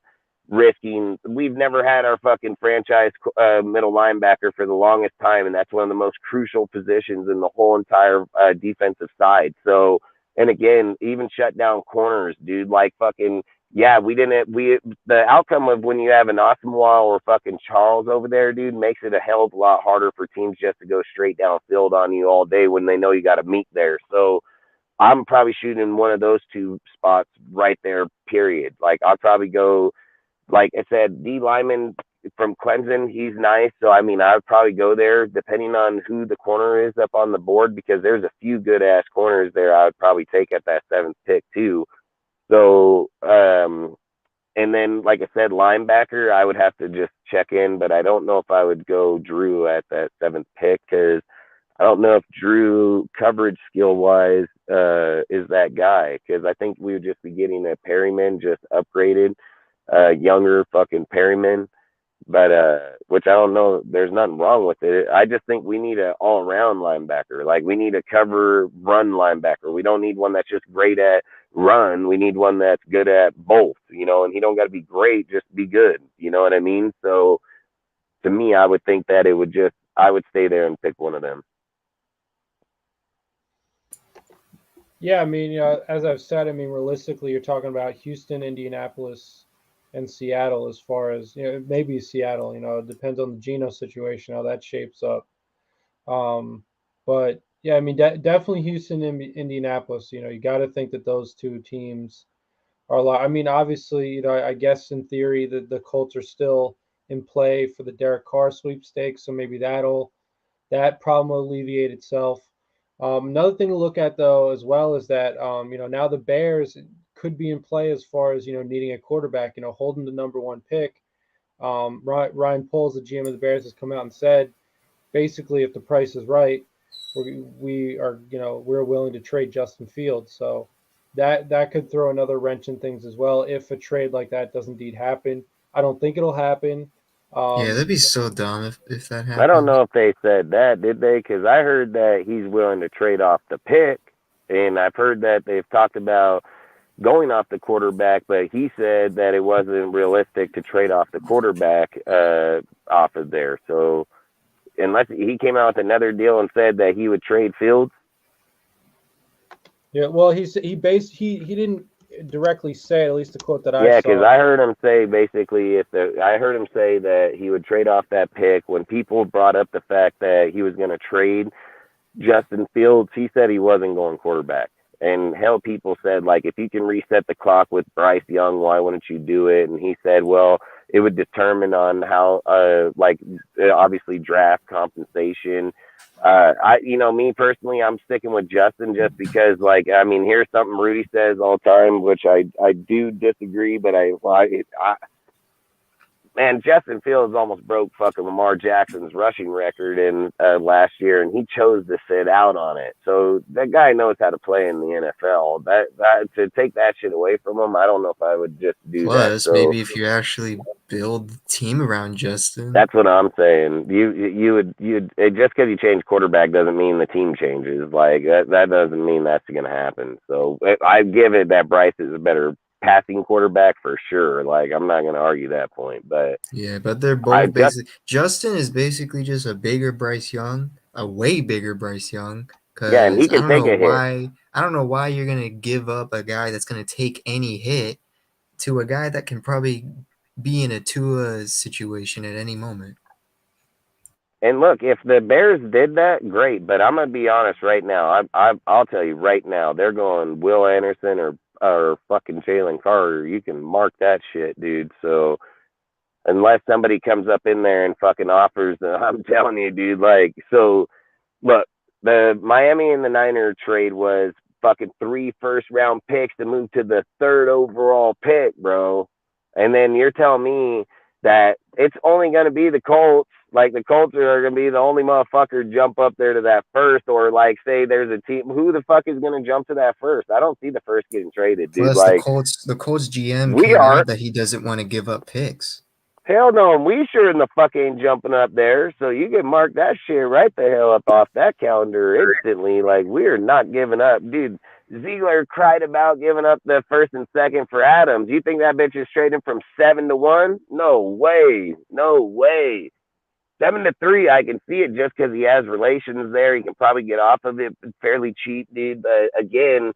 risking. We've never had our fucking franchise middle linebacker for the longest time, and that's one of the most crucial positions in the whole entire defensive side. So, and again, even shut down corners, dude, like fucking, yeah, the outcome of when you have an Asamoah or fucking Charles over there, dude, makes it a hell of a lot harder for teams just to go straight downfield on you all day when they know you got to meet there. So I'm probably shooting one of those two spots right there, period. Like, I'll probably go, like I said, D lineman from Clemson, he's nice. So, I mean, I would probably go there depending on who the corner is up on the board because there's a few good-ass corners there I would probably take at that 7th pick too. So, and then, like I said, linebacker, I would have to just check in, but I don't know if I would go Drew at that 7th pick because I don't know if Drew, coverage skill-wise, is that guy because I think we would just be getting a Perryman just upgraded, younger fucking Perryman, but which I don't know. There's nothing wrong with it. I just think we need an all-around linebacker. Like, we need a cover run linebacker. We don't need one that's just great at run. We need one that's good at both, you know, and he don't got to be great, just be good. You know what I mean? So to me, I would think that I would stay there and pick one of them. Yeah, I mean, as I've said, I mean, realistically, you're talking about Houston, Indianapolis, and Seattle as far as, maybe Seattle, it depends on the Geno situation, how that shapes up. Um, but yeah, I mean, definitely Houston and Indianapolis, you got to think that those two teams are a lot. I mean, obviously, I guess in theory the Colts are still in play for the Derek Carr sweepstakes, so maybe that problem will alleviate itself. Another thing to look at though, as well, is that now the Bears could be in play as far as needing a quarterback. Holding the number one pick. Ryan Poles, the GM of the Bears, has come out and said basically if the price is right, we're willing to trade Justin Fields. So that could throw another wrench in things as well if a trade like that does indeed happen. I don't think it'll happen. Yeah, that'd be so dumb if that happened. I don't know if they said that, did they? Because I heard that he's willing to trade off the pick, and I've heard that they've talked about going off the quarterback, but he said that it wasn't realistic to trade off the quarterback off of there. So unless he came out with another deal and said that he would trade Fields. Yeah, well, he didn't directly say, at least the quote that I saw. Yeah, because I heard him say basically I heard him say that he would trade off that pick. When people brought up the fact that he was going to trade Justin Fields, he said he wasn't going quarterback. And hell, people said, like, if you can reset the clock with Bryce Young, why wouldn't you do it? And he said, well, it would determine on how, obviously draft compensation. Me personally, I'm sticking with Justin just because, here's something Rudy says all the time, which I do disagree, but Justin Fields almost broke fucking Lamar Jackson's rushing record in last year, and he chose to sit out on it. So that guy knows how to play in the NFL. That to take that shit away from him, I don't know if I would just do that. Plus, maybe if you actually build the team around Justin. That's what I'm saying. You would just because you change quarterback doesn't mean the team changes. Like that doesn't mean that's going to happen. So I give it that Bryce is a better passing quarterback for sure. Like I'm not going to argue that point, but yeah, but they're both basically. Justin is basically just a bigger Bryce Young, a way bigger Bryce Young. Yeah, and he can take a hit. I don't know why you're gonna give up a guy that's gonna take any hit to a guy that can probably be in a Tua situation at any moment. And look, if the Bears did that, great. But I'm gonna be honest right now. I'll tell you right now, they're going Will Anderson or fucking Jalen Carter. You can mark that shit, dude. So unless somebody comes up in there and fucking offers, I'm telling you, dude. Like, so look, the Miami and the Niner trade was fucking 3 first-round picks to move to the 3rd overall pick, bro. And then you're telling me that it's only going to be the Colts. Like, the Colts are going to be the only motherfucker jump up there to that first, or like say there's a team. Who the fuck is going to jump to that first? I don't see the first getting traded, dude. Plus, like the Colts GM came out that he doesn't want to give up picks. Hell no, and we sure in the fuck ain't jumping up there. So you can mark that shit right the hell up off that calendar instantly. Like, we are not giving up. Dude, Ziegler cried about giving up the 1st and 2nd for Adams. You think that bitch is trading from 7-1? No way. No way. 7-3, I can see it just because he has relations there. He can probably get off of it fairly cheap, dude. But again,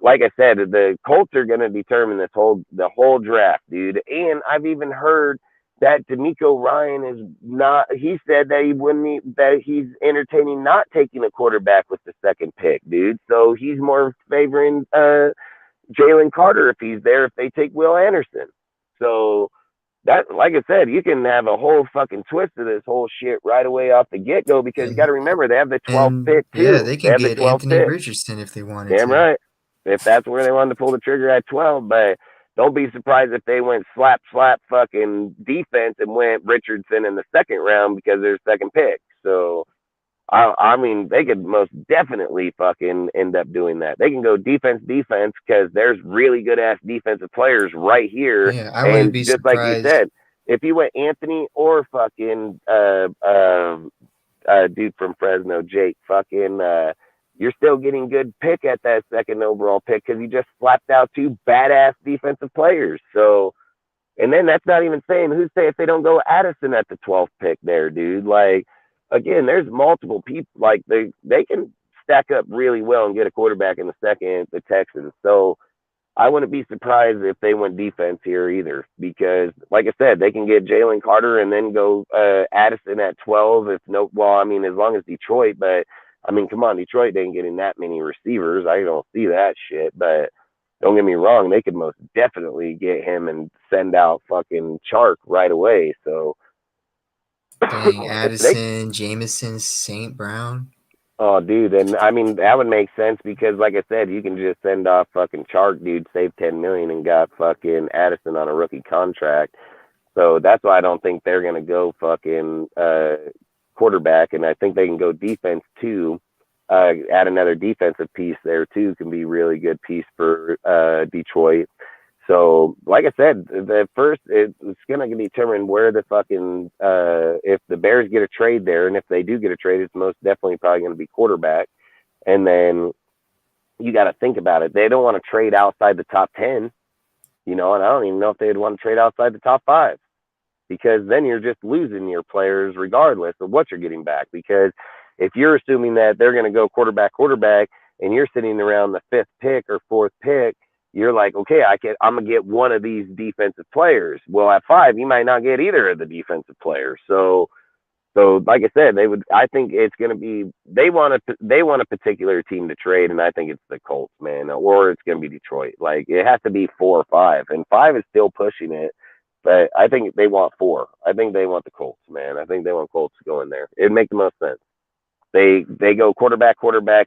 like I said, the Colts are going to determine the whole draft, dude. And I've even heard that DeMeco Ryan is not. He said that he's entertaining not taking a quarterback with the 2nd pick, dude. So he's more favoring Jalen Carter if he's there. If they take Will Anderson, so. That, like I said, you can have a whole fucking twist of this whole shit right away off the get-go because you got to remember they have the 12th pick too. Yeah, they can get Anthony Richardson if they wanted to. Damn right. If that's where they wanted to pull the trigger at 12, but don't be surprised if they went slap fucking defense and went Richardson in the 2nd round because they're 2nd pick. So, I mean, they could most definitely fucking end up doing that. They can go defense because there's really good ass defensive players right here. Yeah, I wouldn't be just surprised. Like you said, if you went Anthony or fucking dude from Fresno, Jake, fucking you're still getting good pick at that 2nd overall pick because you just slapped out 2 badass defensive players. So, and then that's not even saying who's say if they don't go Addison at the 12th pick there, dude. Like, again, there's multiple people. Like they can stack up really well and get a quarterback in the second, the Texans. So I wouldn't be surprised if they went defense here either, because like I said, they can get Jalen Carter and then go Addison at 12. As long as Detroit, but I mean, come on, Detroit ain't getting that many receivers. I don't see that shit, but don't get me wrong, they could most definitely get him and send out fucking Chark right away. So Dang, Addison, Jameson, St. Brown. Oh, dude, and I mean that would make sense because, like I said, you can just send off fucking Chark, dude, save $10 million, and got fucking Addison on a rookie contract. So that's why I don't think they're gonna go fucking quarterback, and I think they can go defense too. Add another defensive piece there too can be really good piece for Detroit. So, like I said, the first it's gonna determine where the fucking if the Bears get a trade there, and if they do get a trade, it's most definitely probably gonna be quarterback. And then you got to think about it. They don't want to trade outside the top 10, and I don't even know if they'd want to trade outside the top 5, because then you're just losing your players regardless of what you're getting back. Because if you're assuming that they're gonna go quarterback, and you're sitting around the 5th pick or 4th pick, you're like, okay, I'm gonna get one of these defensive players. Well, at 5, you might not get either of the defensive players. So like I said, I think it's gonna be they want a particular team to trade, and I think it's the Colts, man, or it's gonna be Detroit. Like it has to be 4 or 5, and 5 is still pushing it, but I think they want 4. I think they want the Colts, man. I think they want Colts to go in there. It'd make the most sense. They go quarterback,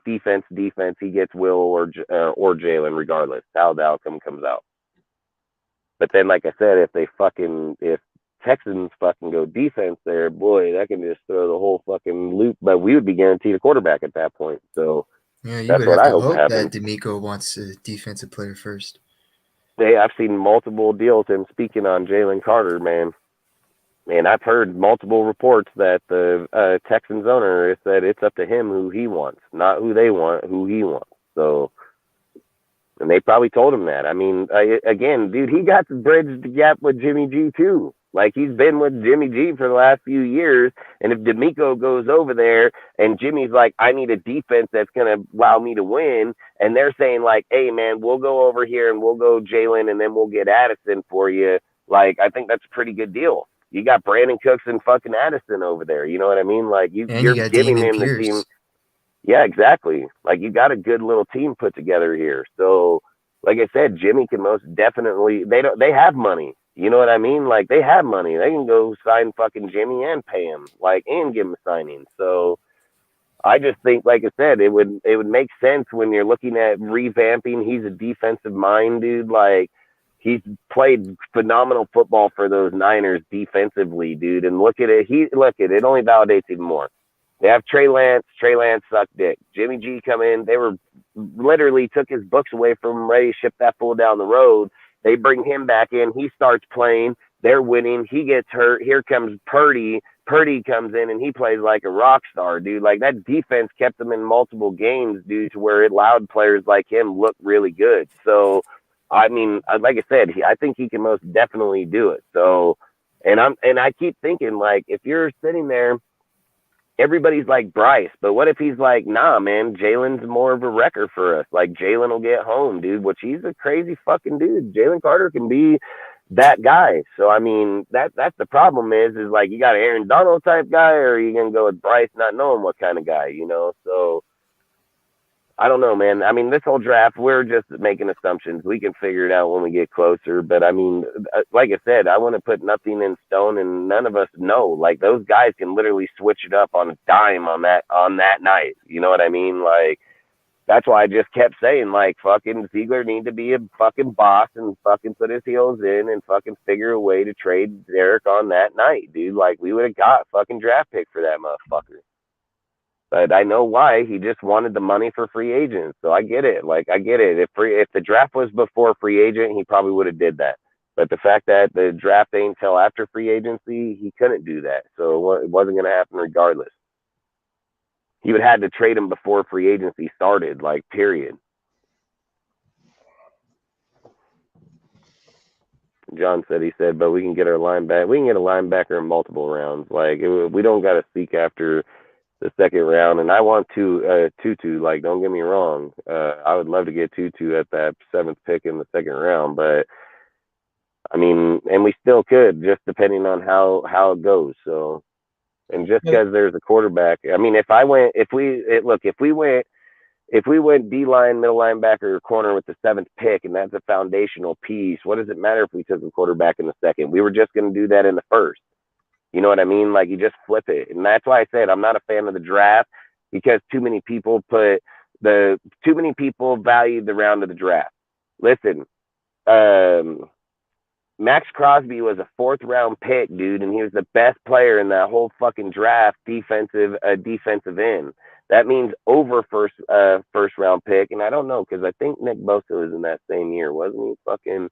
defense. He gets Will or Jalen, regardless how the outcome comes out. But then, like I said, if Texans fucking go defense there, boy, that can just throw the whole fucking loop. But we would be guaranteed a quarterback at that point. So Yeah, you that's would what have I to hope hope happens. that D'Amico wants a defensive player first. I've seen multiple deals him speaking on Jalen Carter, man. And I've heard multiple reports that the Texans owner has said it's up to him who he wants, not who they want, who he wants. So, and they probably told him that. I mean, again, dude, he got to bridge the gap with Jimmy G too. Like he's been with Jimmy G for the last few years. And if D'Amico goes over there and Jimmy's like, I need a defense that's going to allow me to win. And they're saying like, hey man, we'll go over here and we'll go Jalen and then we'll get Addison for you. Like, I think that's a pretty good deal. You got Brandon Cooks and fucking Addison over there. You know what I mean? Like you're giving him the team. Yeah, exactly. Like you got a good little team put together here. So, like I said, Jimmy can most definitely. They have money. You know what I mean? Like they have money. They can go sign fucking Jimmy and pay him, like, and give him a signing. So, I just think, like I said, it would make sense when you're looking at revamping. He's a defensive mind, dude. Like. He's played phenomenal football for those Niners defensively, dude. And look at it. It only validates even more. They have Trey Lance. Trey Lance sucked dick. Jimmy G come in. They were literally took his books away from him, ready to ship that fool down the road. They bring him back in. He starts playing. They're winning. He gets hurt. Here comes Purdy. Purdy comes in and he plays like a rock star, dude. Like that defense kept them in multiple games, dude, to where it allowed players like him look really good. So, I mean, like I said, I think he can most definitely do it. So, and I keep thinking, like, if you're sitting there, everybody's like Bryce, but what if he's like, nah, man, Jalen's more of a wrecker for us. Like, Jalen will get home, dude, which he's a crazy fucking dude. Jalen Carter can be that guy. So, I mean, that's the problem is like, you got an Aaron Donald type guy, or are you going to go with Bryce not knowing what kind of guy, So, I don't know, man. I mean, this whole draft, we're just making assumptions. We can figure it out when we get closer. But, I mean, like I said, I want to put nothing in stone, and none of us know. Like, those guys can literally switch it up on a dime on that night. You know what I mean? Like, that's why I just kept saying, like, fucking Ziegler need to be a fucking boss and fucking put his heels in and fucking figure a way to trade Derek on that night, dude. Like, we would have got fucking draft pick for that motherfucker. But I know why. He just wanted the money for free agents. So I get it. Like, I get it. If the draft was before free agent, he probably would have did that. But the fact that the draft ain't until after free agency, he couldn't do that. So it wasn't going to happen regardless. He would have had to trade him before free agency started, like, period. John said, but we can get our linebacker. We can get a linebacker in multiple rounds. Like, we don't got to seek after the second round, and I want Tutu. Like, don't get me wrong. I would love to get Tutu at that 7th pick in the second round, but I mean, and we still could, just depending on how it goes. So, and just because there's a quarterback, I mean, if we went D-line, middle linebacker, or corner with the 7th pick, and that's a foundational piece, what does it matter if we took a quarterback in the second? We were just going to do that in the first. You know what I mean? Like, you just flip it. And that's why I said I'm not a fan of the draft, because too many people valued the round of the draft. Listen, Max Crosby was a 4th round pick, dude, and he was the best player in that whole fucking draft, defensive end. That means over first round pick, and I don't know, because I think Nick Bosa was in that same year, wasn't he? Fucking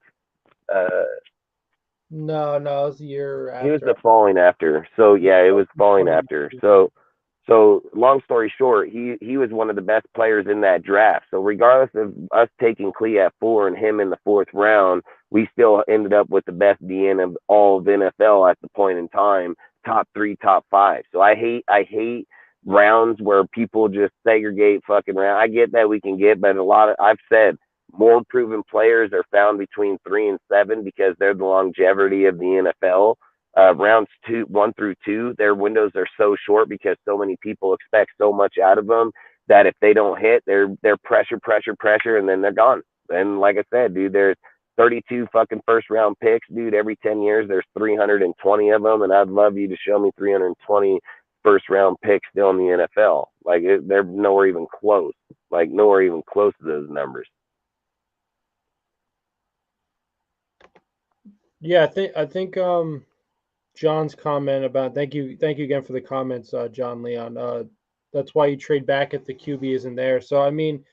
No, it was the year after. he was the falling after. So yeah, it was falling after. So long story short, he was one of the best players in that draft. So regardless of us taking Klee at 4 and him in the 4th round, we still ended up with the best DN of all of NFL at the point in time, top 3, top 5. So I hate rounds where people just segregate fucking round. I get that we can get, but I've said more proven players are found between 3 and 7 because they're the longevity of the NFL. Rounds 1 through 2, their windows are so short because so many people expect so much out of them that if they don't hit, they're pressure, and then they're gone. And like I said, dude, there's 32 fucking first round picks, dude. Every 10 years, there's 320 of them, and I'd love you to show me 320 first round picks still in the NFL. Like, they're nowhere even close. Like, nowhere even close to those numbers. Yeah, I think John's comment about thank you again for the comments, John Leon. That's why you trade back if the QB isn't there. So I mean,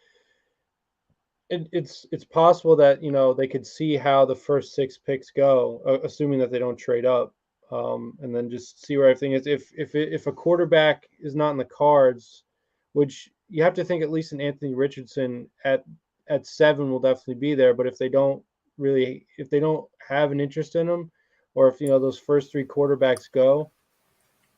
it's possible that they could see how the first 6 picks go, assuming that they don't trade up, and then just see where everything is. If a quarterback is not in the cards, which you have to think at least an Anthony Richardson at 7 will definitely be there. But if they don't have an interest in him, or if those first 3 quarterbacks go,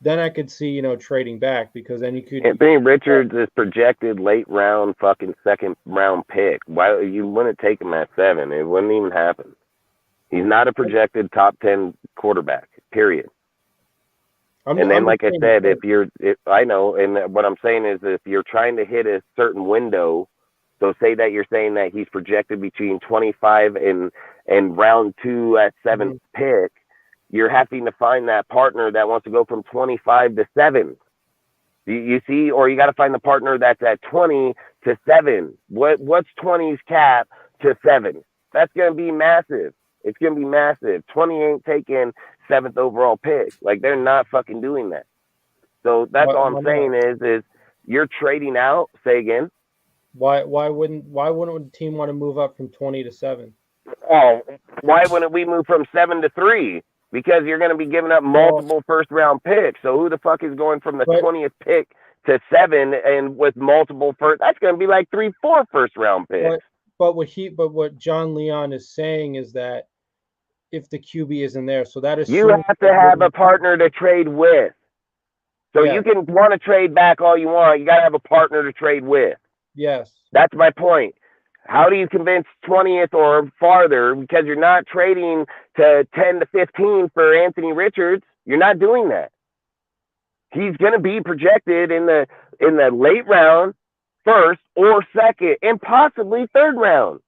then I could see trading back, because then you could. Anthony Richards is projected late round, fucking 2nd round pick. Why you wouldn't take him at 7? It wouldn't even happen. He's not a projected top 10 quarterback. Period. Like I said, I know, and what I'm saying is, if you're trying to hit a certain window, so say that you're saying that he's projected between 25 and round 2 at 7th pick, you're having to find that partner that wants to go from 25 to 7. You see, or you got to find the partner that's at 20 to 7. What's 20's cap to 7? That's going to be massive. It's going to be massive. 20 ain't taking 7th overall pick. Like, they're not fucking doing that. So that's all I'm saying is you're trading out. Say again. Why wouldn't a team want to move up from 20 to 7? Oh, why wouldn't we move from 7 to 3? Because you're going to be giving up multiple first round picks. So who the fuck is going from the 20th pick to 7 and with multiple first? That's going to be like 3-4 first round picks. But what John Leon is saying is that if the QB isn't there, so that is you have to have a partner to trade with. So you can want to trade back all you want. You got to have a partner to trade with. Yes. That's my point. How do you convince 20th or farther? Because you're not trading to 10 to 15 for Anthony Richards. You're not doing that. He's going to be projected in the late round, 1st or 2nd, and possibly 3rd round.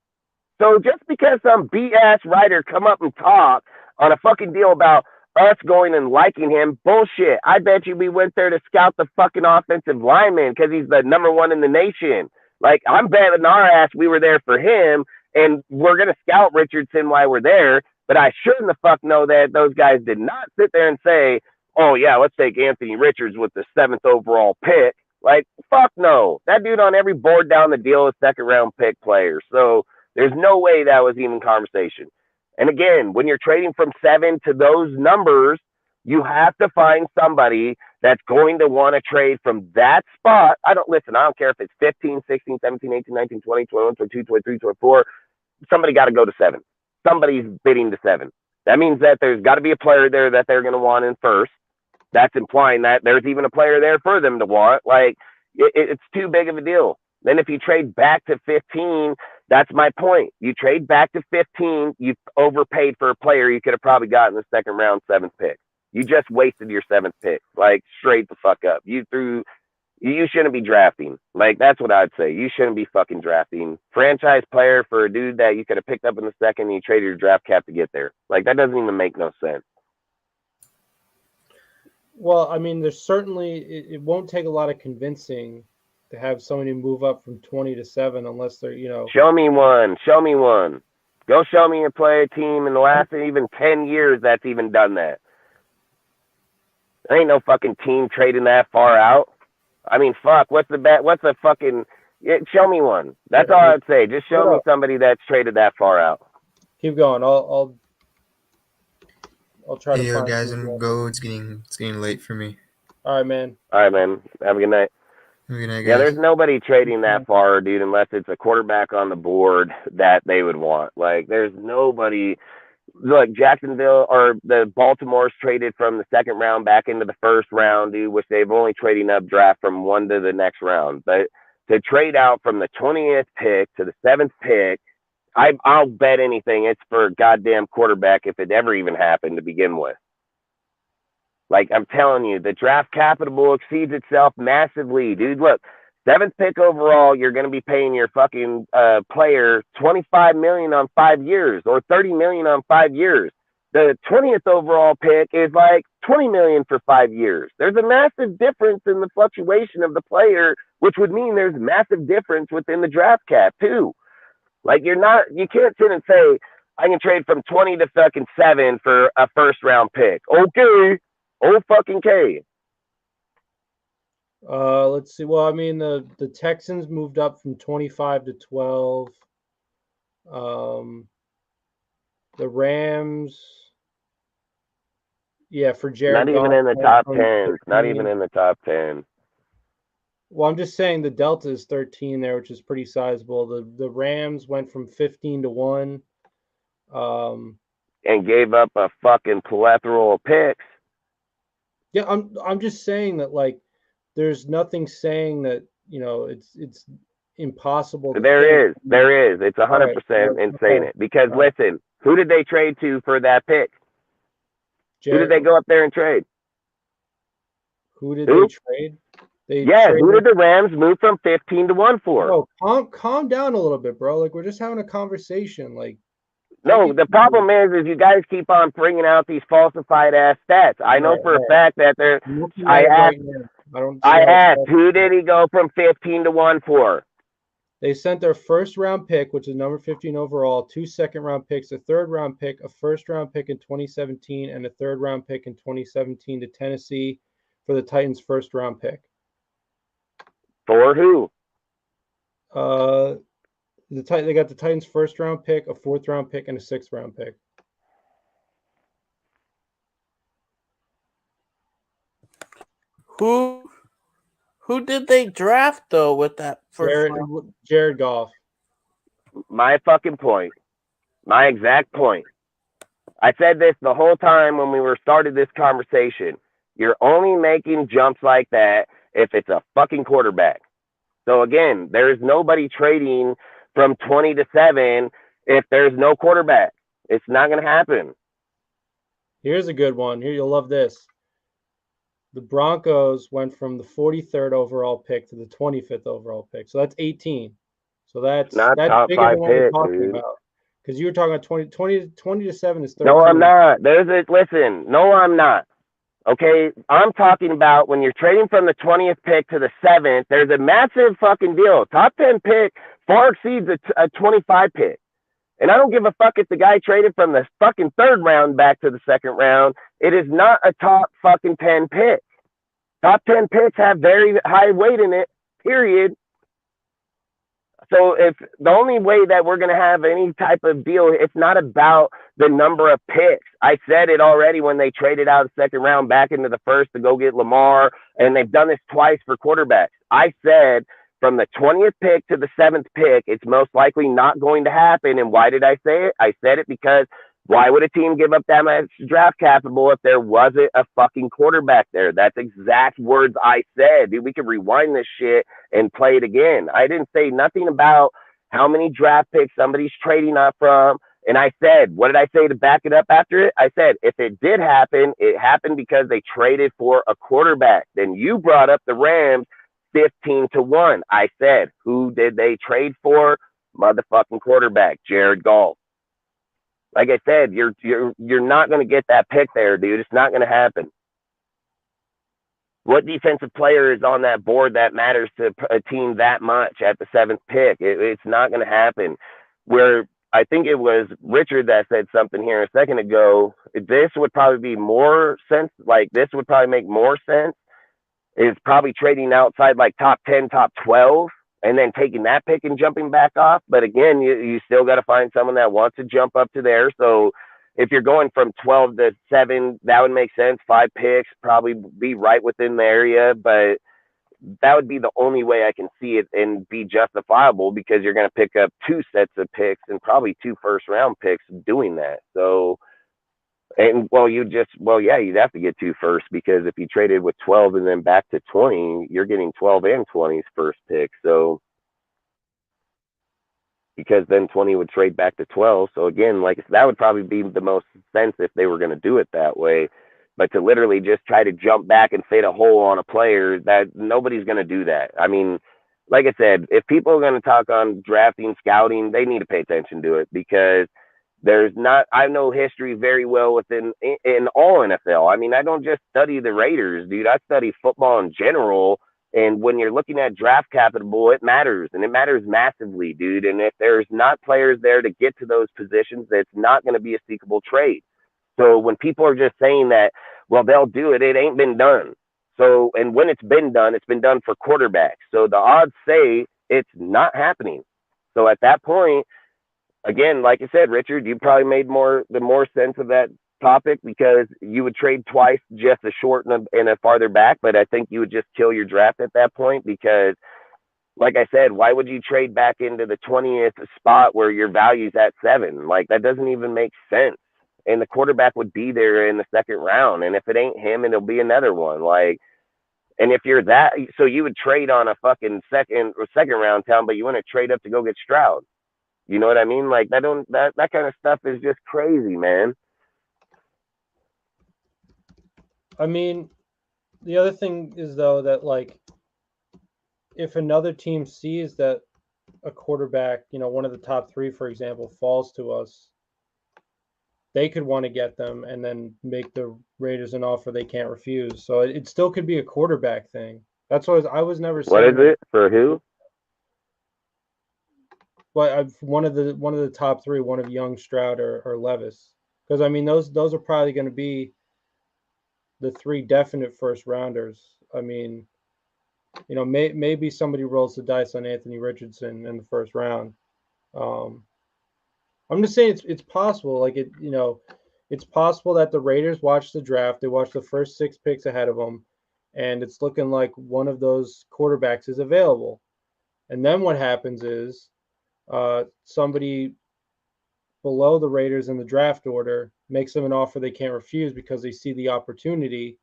So just because some BS writer come up and talk on a fucking deal about us going and liking him, bullshit. I bet you we went there to scout the fucking offensive lineman because he's the number 1 in the nation. Like, I'm betting our ass we were there for him, and we're going to scout Richardson while we're there, but I sure in the fuck know that those guys did not sit there and say, oh, yeah, let's take Anthony Richards with the 7th overall pick. Like, fuck no. That dude on every board down the deal is 2nd round pick player. So there's no way that was even conversation. And again, when you're trading from 7 to those numbers, you have to find somebody that's going to want to trade from that spot. I don't care if it's 15, 16, 17, 18, 19, 20, 21, 22, 23, 24. Somebody got to go to 7. Somebody's bidding to 7. That means that there's got to be a player there that they're going to want in first. That's implying that there's even a player there for them to want. Like, it's too big of a deal. Then if you trade back to 15, that's my point. You trade back to 15, you've overpaid for a player you could have probably gotten the second round 7th pick. You just wasted your 7th pick. Like, straight the fuck up. You shouldn't be drafting. Like, that's what I'd say. You shouldn't be fucking drafting. Franchise player for a dude that you could have picked up in the second and you traded your draft cap to get there. Like, that doesn't even make no sense. Well, I mean, there's certainly it won't take a lot of convincing to have somebody move up from 20 to 7 unless they're, Show me one. Go show me a player team in the last even 10 years that's even done that. There ain't no fucking team trading that far out. I mean, fuck, what's the fucking show me one. That's all I'd say. Just show me somebody that's traded that far out. Keep going. I'll try to Hey, find guys, some I'm more. go. It's getting late for me. All right, man. All right, man. Have a good night. Have a good night, guys. Yeah, there's nobody trading that far, dude, unless it's a quarterback on the board that they would want. Like, there's nobody. Look, Jacksonville or the Baltimore's traded from the 2nd round back into the 1st round, dude, which they've only trading up draft from 1 to the next round. But to trade out from the 20th pick to the 7th pick, I'll bet anything it's for a goddamn quarterback if it ever even happened to begin with. Like, I'm telling you, the draft capital exceeds itself massively, dude. Look, 7th pick overall, you're going to be paying your fucking player $25 million on 5 years or $30 million on 5 years. The 20th overall pick is like $20 million for 5 years. There's a massive difference in the fluctuation of the player, which would mean there's massive difference within the draft cap too. Like, you can't sit and say, I can trade from 20 to fucking 7 for a 1st round pick. Okay. Oh, fucking K. Let's see. Well, I mean, the Texans moved up from 25 to 12. The Rams, for Jared. Not even in the top 10. Not even in the top 10. Well, I'm just saying the delta is 13 there, which is pretty sizable. The Rams went from 15 to 1. And gave up a fucking plethora of picks. Yeah, I'm just saying that, like, there's nothing saying that, it's impossible. There is. It's 100% insane it. Because listen, who did they trade to for that pick? Who did they go up there and trade? Who did they trade? Who did the Rams move from 15 to 1 for? Oh, calm down a little bit, bro. Like, we're just having a conversation. Like, no, the problem is you guys keep on bringing out these falsified ass stats. I know for a fact that they're. I asked, who did he go from 15 to 1 for? They sent their 1st round pick, which is number 15 overall, 2 2nd round picks, a 3rd round pick, a 1st round pick in 2017, and a 3rd round pick in 2017 to Tennessee for the Titans' 1st round pick. For who? They got the Titans' 1st round pick, a 4th round pick, and a 6th round pick. Who did they draft though with that first round? Jared Goff. My fucking point. My exact point. I said this the whole time when we started this conversation. You're only making jumps like that if it's a fucking quarterback. So again, there's nobody trading from 20 to 7 if there's no quarterback. It's not going to happen. Here's a good one. Here, you'll love this. The Broncos went from the 43rd overall pick to the 25th overall pick. So that's 18. So that's top bigger 5 than what we're pick, talking dude. about. Because you were talking about 20 to 7 is 13. No, I'm not. Listen, no, I'm not. Okay, I'm talking about when you're trading from the 20th pick to the 7th, there's a massive fucking deal. Top 10 pick far exceeds a 25 pick. And I don't give a fuck if the guy traded from the fucking 3rd round back to the 2nd round. It is not a top fucking 10 pick. Top 10 picks have very high weight in it, period. So if the only way that we're going to have any type of deal, it's not about the number of picks. I said it already when they traded out the 2nd round back into the 1st to go get Lamar, and they've done this twice for quarterbacks. I said from the 20th pick to the 7th pick, it's most likely not going to happen. And why did I say it? I said it because Why would a team give up that much draft capital if there wasn't a fucking quarterback there? That's exact words I said. Dude, we could rewind this shit and play it again. I didn't say nothing about how many draft picks somebody's trading up from. And I said, what did I say to back it up after it? I said, if it did happen, it happened because they traded for a quarterback. Then you brought up the Rams 15-1. I said, who did they trade for? Motherfucking quarterback, Jared Goff. Like I said, you're not going to get that pick there, dude. It's not going to happen. What defensive player is on that board that matters to a team that much at the 7th pick? It's not going to happen. Where I think it was Richard that said something here a second ago. This would probably be more sense. Like, this would probably make more sense. Is probably trading outside like top 10, top 12. And then taking that pick and jumping back off. But again, you still got to find someone that wants to jump up to there. So if you're going from 12 to 7, that would make sense. 5 picks, probably be right within the area. But that would be the only way I can see it and be justifiable, because you're going to pick up 2 sets of picks and probably 2 first-round picks doing that. So, and you'd have to get 2 first, because if you traded with 12 and then back to 20, you're getting 12 and 20's first pick. So, because then 20 would trade back to 12. So again, like, that would probably be the most sense if they were going to do it that way. But to literally just try to jump back and fade a hole on a player, that nobody's going to do that. I mean, like I said, if people are going to talk on drafting, scouting, they need to pay attention to it, because I know history very well in all NFL. I mean, I don't just study the Raiders, dude. I study football in general. And when you're looking at draft capital, it matters, and it matters massively, dude. And if there's not players there to get to those positions, it's not going to be a seekable trade. So when people are just saying that, well, they'll do it, it ain't been done. So, and when it's been done for quarterbacks. So the odds say it's not happening. So at that point, again, like I said, Richard, you probably made the more sense of that topic, because you would trade twice just a short and a farther back. But I think you would just kill your draft at that point, because, like I said, why would you trade back into the 20th spot where your value's at 7? Like, that doesn't even make sense. And the quarterback would be there in the 2nd round. And if it ain't him, it'll be another one. Like, and if you're that, so you would trade on a fucking second round town, but you want to trade up to go get Stroud. You know what I mean? Like, that kind of stuff is just crazy, man. I mean, the other thing is, though, that, like, if another team sees that a quarterback, one of the top 3, for example, falls to us, they could want to get them and then make the Raiders an offer they can't refuse. So it still could be a quarterback thing. That's what I was never saying. What is it for who? But one of the top 3, one of Young, Stroud, or Levis, because I mean those are probably going to be the 3 definite first rounders. I mean, maybe somebody rolls the dice on Anthony Richardson in the 1st round. I'm just saying it's possible. Like, it's possible that the Raiders watch the draft, they watch the first 6 picks ahead of them, and it's looking like one of those quarterbacks is available. And then what happens is somebody below the Raiders in the draft order makes them an offer they can't refuse because they see the opportunity,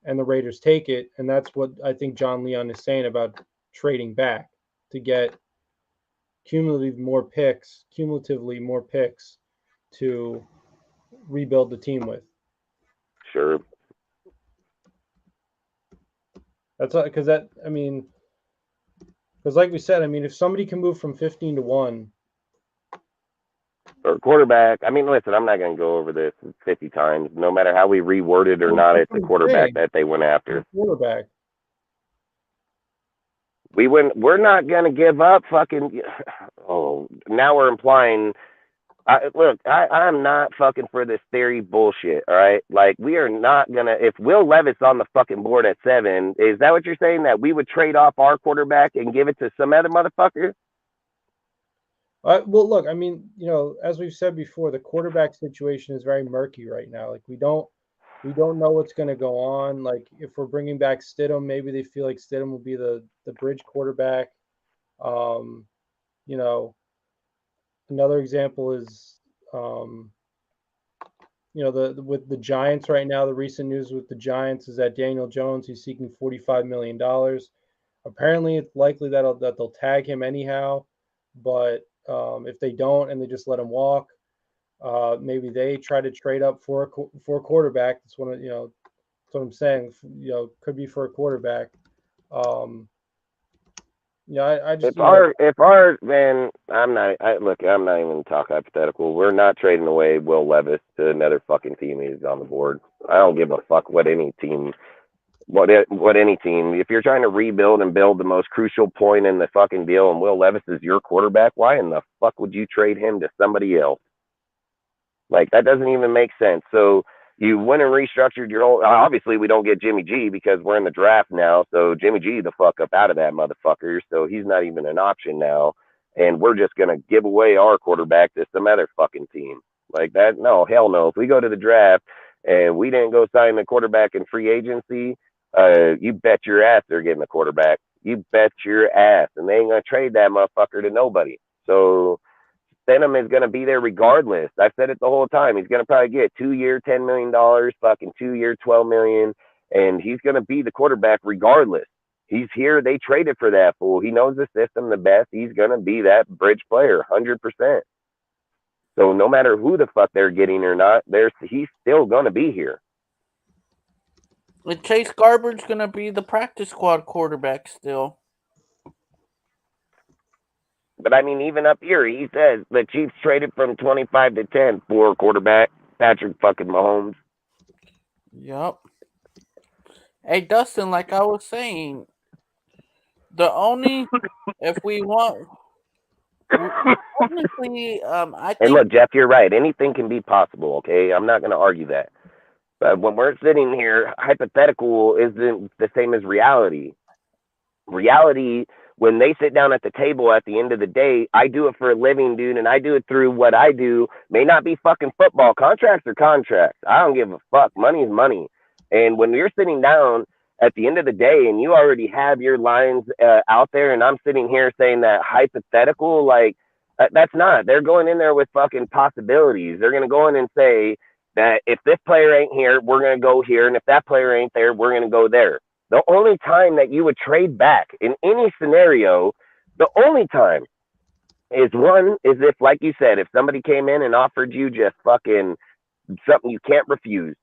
and the Raiders take it. And that's what I think John Leon is saying about trading back to get cumulatively more picks to rebuild the team with. Sure. That's because like we said, I mean, if somebody can move from 15-1 or quarterback, I mean, listen, I'm not going to go over this 50 times. No matter how we reword it or not, it's the quarterback that they went after. Quarterback. We're not going to give up fucking. Oh, now we're implying. Look, I'm not fucking for this theory bullshit. All right, like, we are not gonna. If Will Levis on the fucking board at 7, is that what you're saying? That we would trade off our quarterback and give it to some other motherfucker? Well, look, I mean, as we've said before, the quarterback situation is very murky right now. Like, we don't know what's going to go on. Like, if we're bringing back Stidham, maybe they feel like Stidham will be the bridge quarterback. Another example is With the Giants right now, the recent news with the Giants is that Daniel Jones, he's seeking $45 million. Apparently, it's likely that they'll tag him anyhow. But if they don't and they just let him walk, maybe they try to trade up for a quarterback. That's what I'm saying. Could be for a quarterback. I just if our man, I'm not even talking hypothetical. We're not trading away Will Levis to another fucking team who's on the board. I don't give a fuck what any team. If you're trying to rebuild and build the most crucial point in the fucking deal, and Will Levis is your quarterback, why in the fuck would you trade him to somebody else? Like, that doesn't even make sense. So you went and restructured your whole. Obviously, we don't get Jimmy G because we're in the draft now. So Jimmy G the fuck up out of that motherfucker. So he's not even an option now, and we're just gonna give away our quarterback to some other fucking team like that. No, hell no. If we go to the draft and we didn't go sign the quarterback in free agency, you bet your ass they're getting a quarterback. You bet your ass, and they ain't gonna trade that motherfucker to nobody. So Stenham is gonna be there regardless. I've said it the whole time. He's gonna probably get 2-year $10 million, fucking 2-year $12 million, and he's gonna be the quarterback regardless. He's here. They traded for that fool. He knows the system the best. He's gonna be that bridge player, 100%. So no matter who the fuck they're getting or not, he's still gonna be here. And Chase Garber's going to be the practice squad quarterback still. But I mean, even up here, he says the Chiefs traded from 25 to 10 for quarterback Patrick fucking Mahomes. Yep. Hey, Dustin, like I was saying, if we want, honestly, I think. And look, Jeff, you're right. Anything can be possible, okay? I'm not going to argue that. But when we're sitting here, hypothetical isn't the same as reality. Reality, when they sit down at the table at the end of the day, I do it for a living, dude, and I do it through what I do. May not be fucking football. Contracts are contracts. I don't give a fuck. Money is money. And when you're sitting down at the end of the day and you already have your lines out there, and I'm sitting here saying that hypothetical, like, that's not. They're going in there with fucking possibilities. They're going to go in and say, that if this player ain't here, we're going to go here. And if that player ain't there, we're going to go there. The only time that you would trade back in any scenario, the only time is if, like you said, if somebody came in and offered you just fucking something you can't refuse.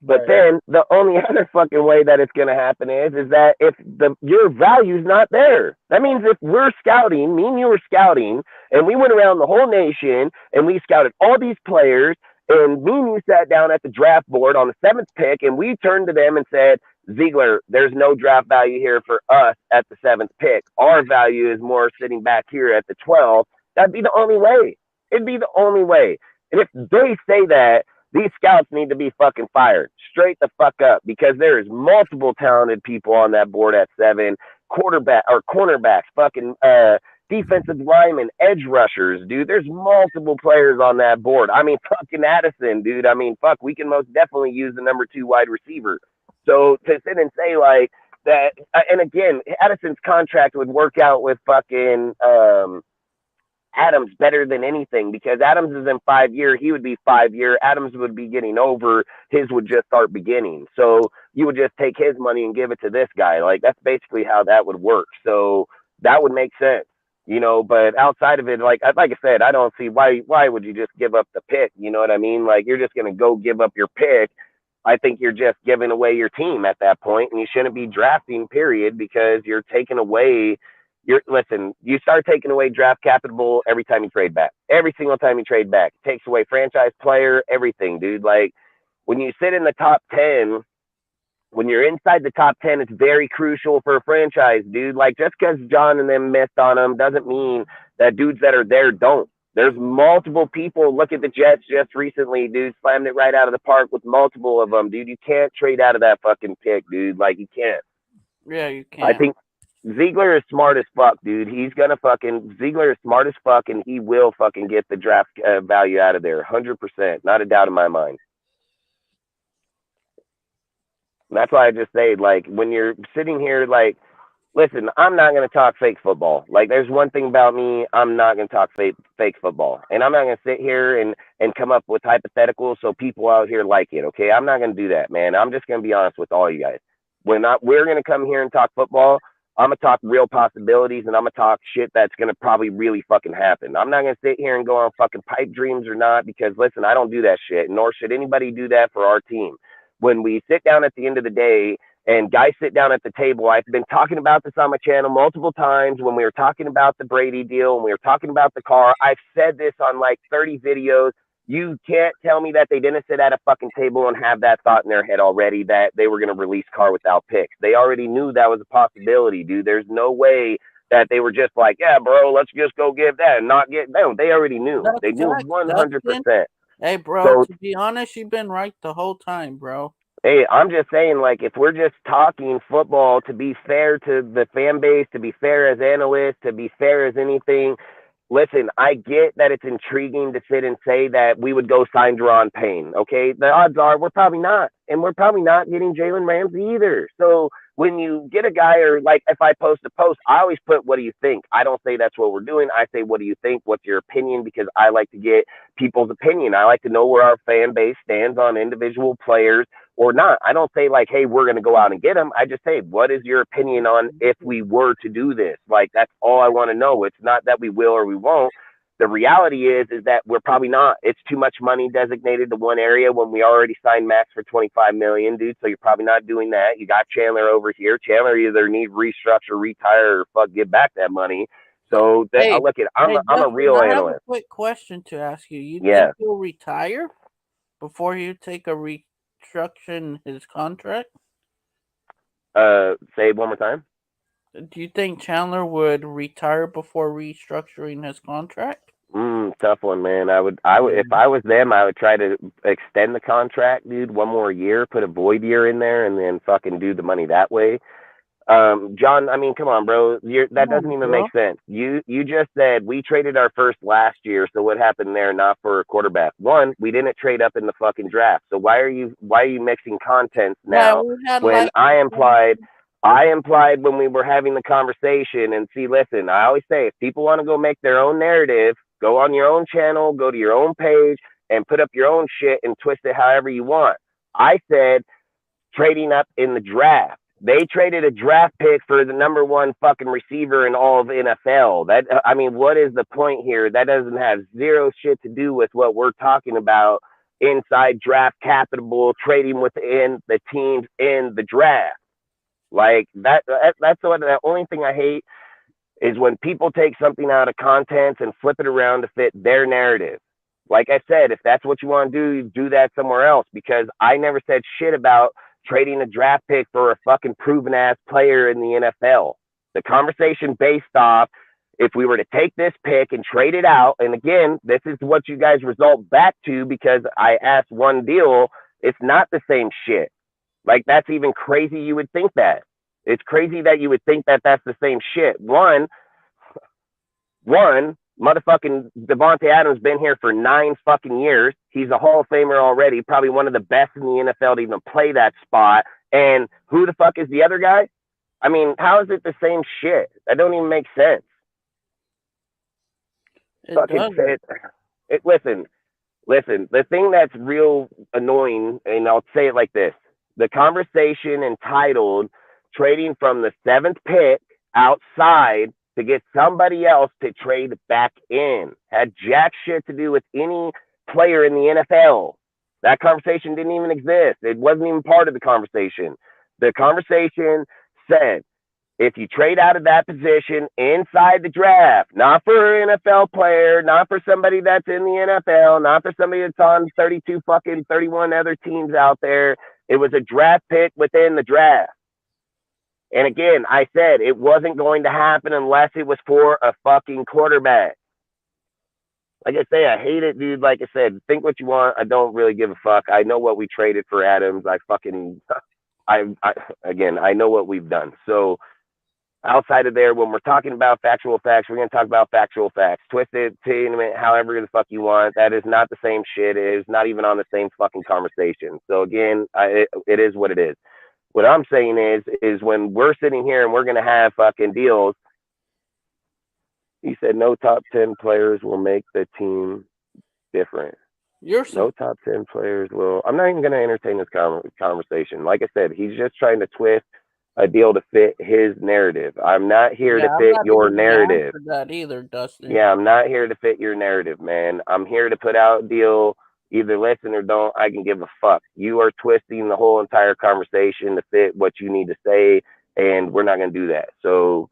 But then the only other fucking way that it's going to happen is that if your value's not there. That means if we're scouting, me and you were scouting, and we went around the whole nation and we scouted all these players, and me and you sat down at the draft board on the 7th pick, and we turned to them and said, Ziegler, there's no draft value here for us at the 7th pick. Our value is more sitting back here at the 12th. That'd be the only way. It'd be the only way. And if they say that, these scouts need to be fucking fired straight the fuck up, because there is multiple talented people on that board at 7, cornerbacks, fucking defensive linemen, edge rushers, dude. There's multiple players on that board. I mean, fucking Addison, dude. I mean, fuck, we can most definitely use the number 2 wide receiver. So to sit and say like that, and again, Addison's contract would work out with fucking Adams better than anything, because Adams is in 5-year. He would be 5-year. Adams would be getting over. His would just start beginning. So you would just take his money and give it to this guy. Like, that's basically how that would work. So that would make sense. But outside of it, like I said, I don't see why would you just give up the pick? You know what I mean? Like, you're just going to go give up your pick. I think you're just giving away your team at that point, and you shouldn't be drafting, period, because you're taking away you start taking away draft capital every time you trade back. Every single time you trade back. It takes away franchise player, everything, dude. Like, when you sit in the top 10, when you're inside the top 10, it's very crucial for a franchise, dude. Like, just because John and them missed on them doesn't mean that dudes that are there don't. There's multiple people. Look at the Jets just recently, dude. Slammed it right out of the park with multiple of them, dude. You can't trade out of that fucking pick, dude. Like, you can't. Yeah, you can't. I think Ziegler is smart as fuck, dude. Ziegler is smart as fuck, and he will fucking get the draft value out of there, 100%. Not a doubt in my mind. And that's why I just say, like, when you're sitting here, like, Listen, I'm not going to talk fake football. Like, there's one thing about me, I'm not going to talk fake football. And I'm not going to sit here and come up with hypotheticals so people out here like it, okay? I'm not going to do that, man. I'm just going to be honest with all you guys. We're going to come here and talk football, I'm going to talk real possibilities, and I'm going to talk shit that's going to probably really fucking happen. I'm not going to sit here and go on fucking pipe dreams or not because, listen, I don't do that shit, nor should anybody do that for our team. When we sit down at the end of the day and guys sit down at the table. I've been talking about this on my channel multiple times when we were talking about the Brady deal and we were talking about the car. I've said this on like 30 videos. You can't tell me that they didn't sit at a fucking table and have that thought in their head already that they were going to release Carr without picks. They already knew that was a possibility, dude. There's no way that they were just like, yeah, bro, let's just go give that and not get them. They already knew. They knew 100%. Hey, bro, So, to be honest, you've been right the whole time, bro. hey, I'm just saying, like, if we're just talking football to be fair to the fan base, to be fair as analysts, to be fair as anything, listen, I get that it's intriguing to sit and say that we would go sign Deron Payne, okay? The odds are we're probably not. And we're probably not getting Jalen Ramsey either. So when you get a guy, or like if I post a post, I always put, what do you think? I don't say that's what we're doing. I say, what do you think? What's your opinion? Because I like to get people's opinion. I like to know where our fan base stands on individual players or not. I don't say like, hey, we're going to go out and get them. I just say, what is your opinion on if we were to do this? Like, that's all I want to know. It's not that we will or we won't. The reality is that we're probably not. It's too much money designated to one area when we already signed Max for $25 million, dude. So you're probably not doing that. You got Chandler over here. Chandler either need restructure, retire, or fuck get back that money. So that, Hey, look at I'm a Justin, real I have analyst. a quick question to ask you. You Yeah. think he'll retire before you take a restructure his contract? Say it one more time. Do you think Chandler would retire before restructuring his contract? Tough one, man. I would, if I was them, I would try to extend the contract, dude, one more year, put a void year in there, and then fucking do the money that way. John, I mean, come on, bro. That doesn't even make sense. You just said we traded our first last year, so what happened there? Not for a quarterback. One, we didn't trade up in the fucking draft. So why are you mixing contents now when I implied when we were having the conversation? And see, listen, I always say if people want to go make their own narrative, go on your own channel, go to your own page, and put up your own shit and twist it however you want. I said trading up in the draft. They traded a draft pick for the number one fucking receiver in all of NFL. That, I mean, what is the point here? That doesn't have zero shit to do with what we're talking about inside draft capital, trading within the teams in the draft. Like that's what the only thing I hate is when people take something out of context and flip it around to fit their narrative. Like I said, if that's what you want to do that somewhere else, because I never said shit about trading a draft pick for a fucking proven ass player in the NFL. The conversation based off if we were to take this pick and trade it out, and again, this is what you guys result back to because I asked one deal, it's not the same shit. Like, that's even crazy you would think that. It's crazy that you would think that that's the same shit. One, motherfucking Devontae Adams been here for 9 fucking years. He's a Hall of Famer already, probably one of the best in the NFL to even play that spot. And who the fuck is the other guy? I mean, how is it the same shit? That don't even make sense. Listen, the thing that's real annoying, and I'll say it like this, the conversation entitled trading from the 7th pick outside to get somebody else to trade back in had jack shit to do with any player in the NFL. That conversation didn't even exist. It wasn't even part of the conversation. The conversation said, if you trade out of that position inside the draft, not for an NFL player, not for somebody that's in the NFL, not for somebody that's on 31 other teams out there, it was a draft pick within the draft. And again, I said it wasn't going to happen unless it was for a fucking quarterback. Like I say, I hate it, dude. Like I said, think what you want. I don't really give a fuck. I know what we traded for Adams. I know what we've done. So outside of there, when we're talking about factual facts, we're going to talk about factual facts. Twist it to however the fuck you want. That is not the same shit. It is not even on the same fucking conversation. So again, it is what it is. What I'm saying is when we're sitting here and we're going to have fucking deals, he said no top 10 players will make the team different. No top 10 players will. I'm not even going to entertain this conversation. Like I said, he's just trying to twist a deal to fit his narrative. I'm not here to fit your narrative. That either, Dustin. Yeah, I'm not here to fit your narrative, man. I'm here to put out a deal. Either listen or don't. I can give a fuck. You are twisting the whole entire conversation to fit what you need to say, and we're not going to do that. So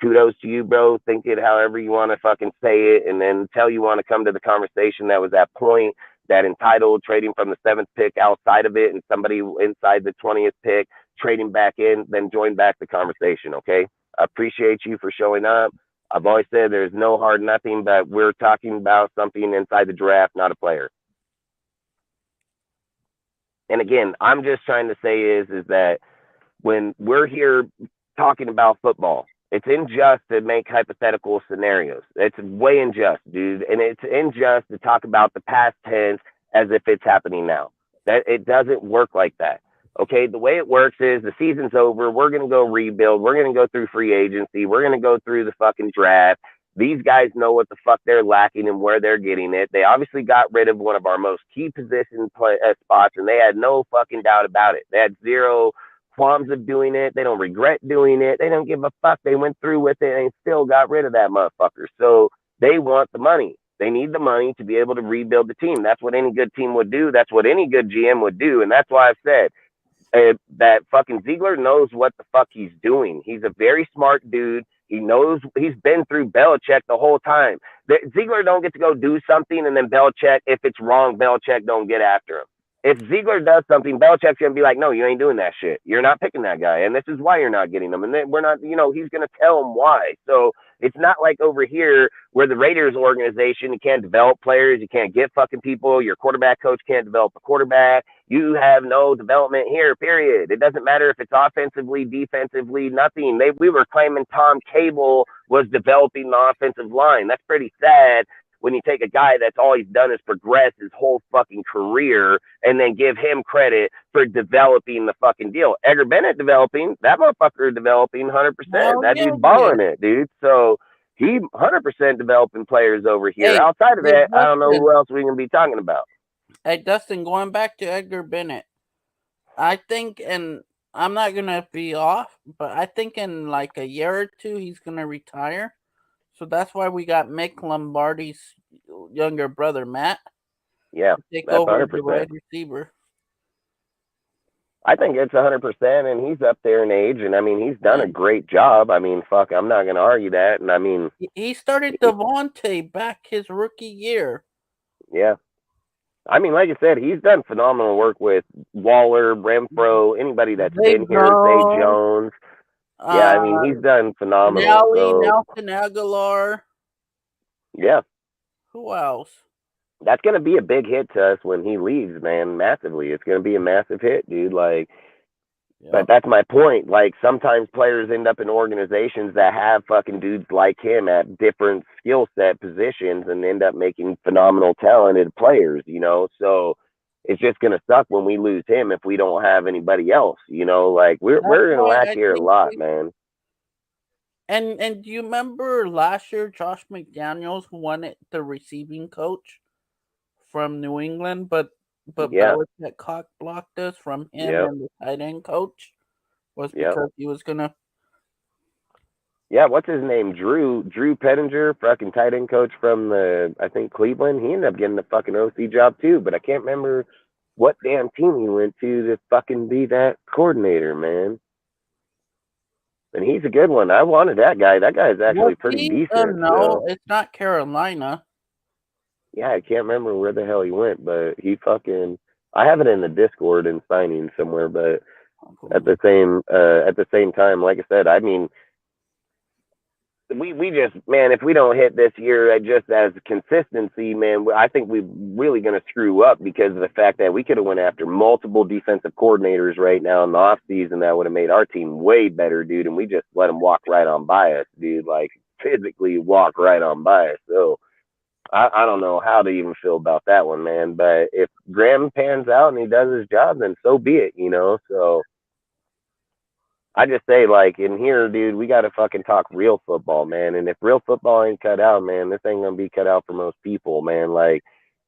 kudos to you, bro. Think it however you want to fucking say it, and then until you want to come to the conversation that was that point, that entitled trading from the 7th pick outside of it and somebody inside the 20th pick trading back in, then join back the conversation, okay? I appreciate you for showing up. I've always said there's no hard nothing, but we're talking about something inside the draft, not a player. And again, I'm just trying to say is that when we're here talking about football, it's unjust to make hypothetical scenarios. It's way unjust, dude. And it's unjust to talk about the past tense as if it's happening now. That it doesn't work like that. Okay, the way it works is the season's over. We're going to go rebuild. We're going to go through free agency. We're going to go through the fucking draft. These guys know what the fuck they're lacking and where they're getting it. They obviously got rid of one of our most key position spots, and they had no fucking doubt about it. They had zero qualms of doing it. They don't regret doing it. They don't give a fuck. They went through with it and still got rid of that motherfucker. So they want the money. They need the money to be able to rebuild the team. That's what any good team would do. That's what any good GM would do. And that's why I've said that fucking Ziegler knows what the fuck he's doing. He's a very smart dude. He knows he's been through Belichick the whole time. Ziegler don't get to go do something and then Belichick, if it's wrong, Belichick don't get after him. If Ziegler does something, Belichick's going to be like, no, you ain't doing that shit. You're not picking that guy. And this is why you're not getting him. And then we're not, he's going to tell him why. So it's not like over here where the Raiders organization, you can't develop players. You can't get fucking people. Your quarterback coach can't develop a quarterback. You have no development here, period. It doesn't matter if it's offensively, defensively, nothing. We were claiming Tom Cable was developing the offensive line. That's pretty sad when you take a guy that's all he's done is progress his whole fucking career and then give him credit for developing the fucking deal. Edgar Bennett developing, that motherfucker developing 100%. That dude's balling it, dude. So he 100% developing players over here. Hey, outside of that, I don't know who else we can be talking about. Hey, Dustin, going back to Edgar Bennett, I think, and I'm not going to be off, but I think in like a year or two, he's going to retire. So that's why we got Mick Lombardi's younger brother, Matt. Yeah, take that's over 100%. the wide receiver. I think it's 100%, and he's up there in age, and I mean, he's done a great job. I mean, fuck, I'm not going to argue that, and I mean... He started Devontae back his rookie year. Yeah. I mean, like I said, he's done phenomenal work with Waller, Renfro, anybody that's been here, Zay Jones. Yeah, I mean, he's done phenomenal. Nelson Aguilar. Yeah. Who else? That's going to be a big hit to us when he leaves, man, massively. It's going to be a massive hit, dude. Like, but that's my point. Like, sometimes players end up in organizations that have fucking dudes like him at different skill set positions and end up making phenomenal, talented players, So it's just going to suck when we lose him if we don't have anybody else, Like, we're going to lack here a lot, man. And do you remember last year, Josh McDaniels wanted the receiving coach from New England, but Belichick cock blocked us from him and the tight end coach was because he was gonna. Yeah, what's his name? Drew Pettinger, fucking tight end coach from I think Cleveland. He ended up getting the fucking OC job too, but I can't remember what damn team he went to fucking be that coordinator, man. And he's a good one. I wanted that guy. That guy's actually pretty decent. No, it's not Carolina. Yeah, I can't remember where the hell he went, but he fucking... I have it in the Discord and signing somewhere, but at the same time, like I said, I mean, we just, man, if we don't hit this year just as consistency, man, I think we're really going to screw up because of the fact that we could have went after multiple defensive coordinators right now in the offseason that would have made our team way better, dude, and we just let them walk right on by us, dude, like physically walk right on by us. So I don't know how to even feel about that one, man, but if Graham pans out and he does his job, then so be it, So I just say, like, in here, dude, we got to fucking talk real football, man. And if real football ain't cut out, man, this ain't going to be cut out for most people, man. Like,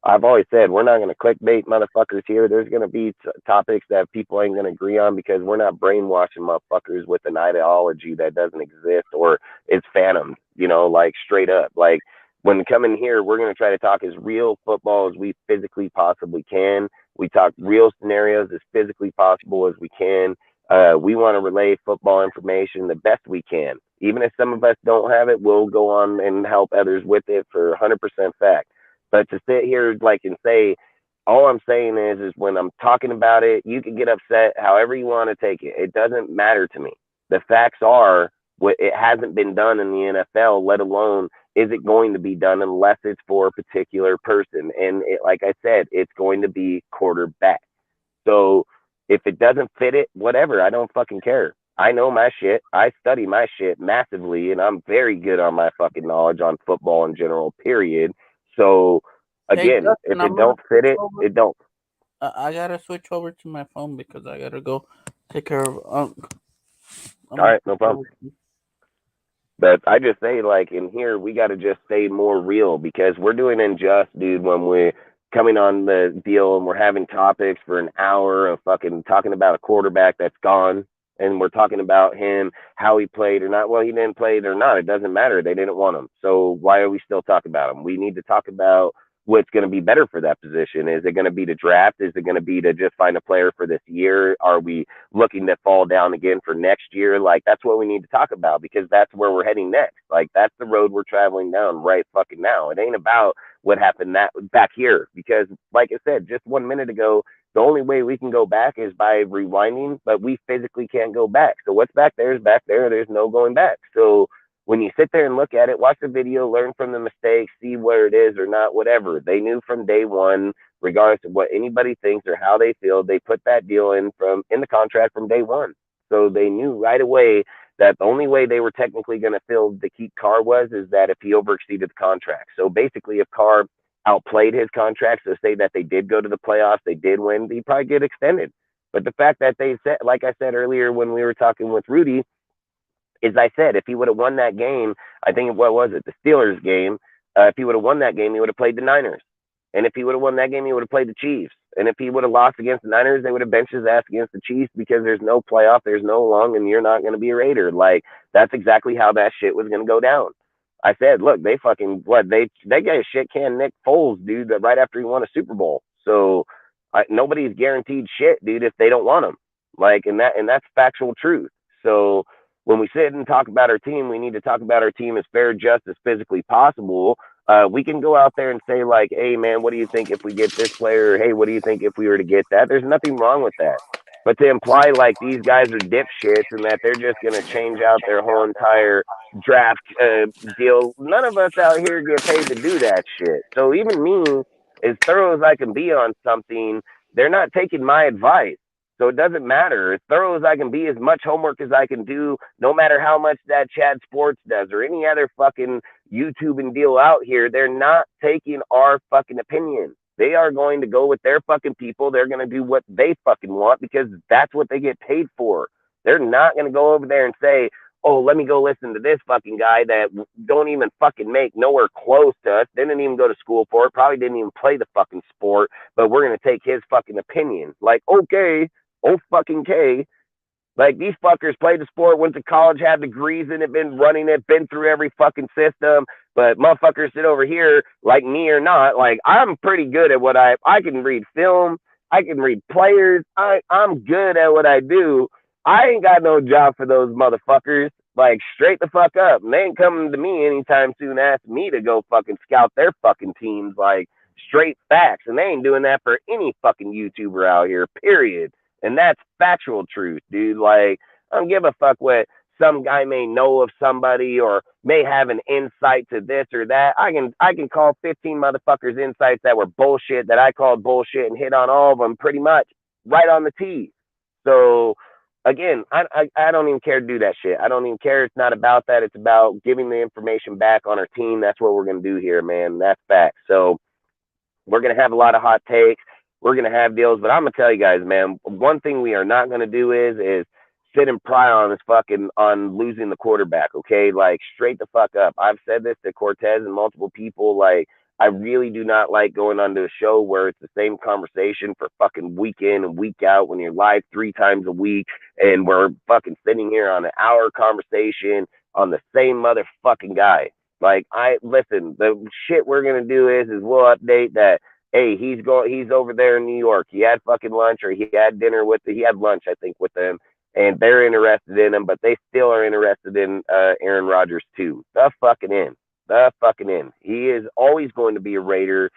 I've always said, we're not going to clickbait motherfuckers here. There's going to be topics that people ain't going to agree on because we're not brainwashing motherfuckers with an ideology that doesn't exist or is phantom, you know, like, straight up. Like, when coming here, we're going to try to talk as real football as we physically possibly can. We talk real scenarios as physically possible as we can. We want to relay football information the best we can. Even if some of us don't have it, we'll go on and help others with it for 100% fact. But to sit here like and say, all I'm saying is when I'm talking about it, you can get upset however you want to take it. It doesn't matter to me. The facts are it hasn't been done in the NFL, let alone is it going to be done unless it's for a particular person. And like I said, it's going to be quarterback. So if it doesn't fit it, whatever, I don't fucking care. I know my shit. I study my shit massively, and I'm very good on my fucking knowledge on football in general, period. So, again, Justin, if I'm it don't fit it, it don't. I gotta switch over to my phone because I gotta go take care of Unc. All right, no problem. But I just say, like, in here, we got to just stay more real because we're doing unjust, dude, when we're coming on the deal and we're having topics for an hour of fucking talking about a quarterback that's gone. And we're talking about him, how he played or not. Well, he didn't play it or not. It doesn't matter. They didn't want him. So why are we still talking about him? We need to talk about what's going to be better for that position. Is it going to be to draft? Is it going to be to just find a player for this year? Are we looking to fall down again for next year? Like, that's what we need to talk about because that's where we're heading next. Like, that's the road we're traveling down right fucking now. It ain't about what happened back here because, like I said, just 1 minute ago, the only way we can go back is by rewinding, but we physically can't go back. So what's back there is back there. There's no going back. So when you sit there and look at it, watch the video, learn from the mistakes, see where it is or not, whatever. They knew from day one, regardless of what anybody thinks or how they feel, they put that deal in the contract from day one. So they knew right away that the only way they were technically going to feel to keep Carr is that if he overexceeded the contract. So basically, if Carr outplayed his contract, so say that they did go to the playoffs, they did win, he'd probably get extended. But the fact that they said, like I said earlier when we were talking with Rudy, is I said if he would have won that game, I think what was it, the Steelers game, if he would have won that game, he would have played the Niners. And if he would have won that game, he would have played the Chiefs. And if he would have lost against the Niners, they would have benched his ass against the Chiefs because there's no playoff, there's no long, and you're not going to be a Raider. Like, that's exactly how that shit was going to go down. I said, look, they fucking they got shit can Nick Foles, dude, right after he won a Super Bowl. So nobody's guaranteed shit, dude, if they don't want him. Like, and that's factual truth. So when we sit and talk about our team, we need to talk about our team as fair, just, as physically possible. We can go out there and say, like, hey, man, what do you think if we get this player? Or, hey, what do you think if we were to get that? There's nothing wrong with that. But to imply like these guys are dipshits and that they're just going to change out their whole entire draft deal, none of us out here get paid to do that shit. So even me, as thorough as I can be on something, they're not taking my advice. So it doesn't matter. As thorough as I can be, as much homework as I can do, no matter how much that Chad Sports does or any other fucking YouTube and deal out here, they're not taking our fucking opinion. They are going to go with their fucking people. They're going to do what they fucking want because that's what they get paid for. They're not going to go over there and say, oh, let me go listen to this fucking guy that don't even fucking make nowhere close to us, didn't even go to school for it, probably didn't even play the fucking sport, but we're going to take his fucking opinion. Like, okay, oh fucking K. Like, these fuckers played the sport, went to college, had degrees in it, been running it, been through every fucking system. But motherfuckers sit over here, like me or not, like, I'm pretty good at what I can read film. I can read players. I'm good at what I do. I ain't got no job for those motherfuckers. Like, straight the fuck up. And they ain't coming to me anytime soon asking me to go fucking scout their fucking teams. Like, straight facts. And they ain't doing that for any fucking YouTuber out here, period. And that's factual truth, dude. Like, I don't give a fuck what some guy may know of somebody or may have an insight to this or that. I can call 15 motherfuckers insights that were bullshit that I called bullshit and hit on all of them pretty much right on the tee. So again, I don't even care to do that shit. I don't even care. It's not about that. It's about giving the information back on our team. That's what we're going to do here, man. That's facts. So we're going to have a lot of hot takes. We're going to have deals, but I'm going to tell you guys, man, one thing we are not going to do is sit and pry on losing the quarterback, okay? Like, straight the fuck up. I've said this to Cortez and multiple people. Like, I really do not like going onto a show where it's the same conversation for fucking week in and week out when you're live 3 times a week and we're fucking sitting here on an hour conversation on the same motherfucking guy. Like, listen, the shit we're gonna do is we'll update that. Hey, he's over there in New York. He had fucking lunch, or he had lunch, I think, with them, and they're interested in him, but they still are interested in Aaron Rodgers too. The fucking end. He is always going to be a Raider,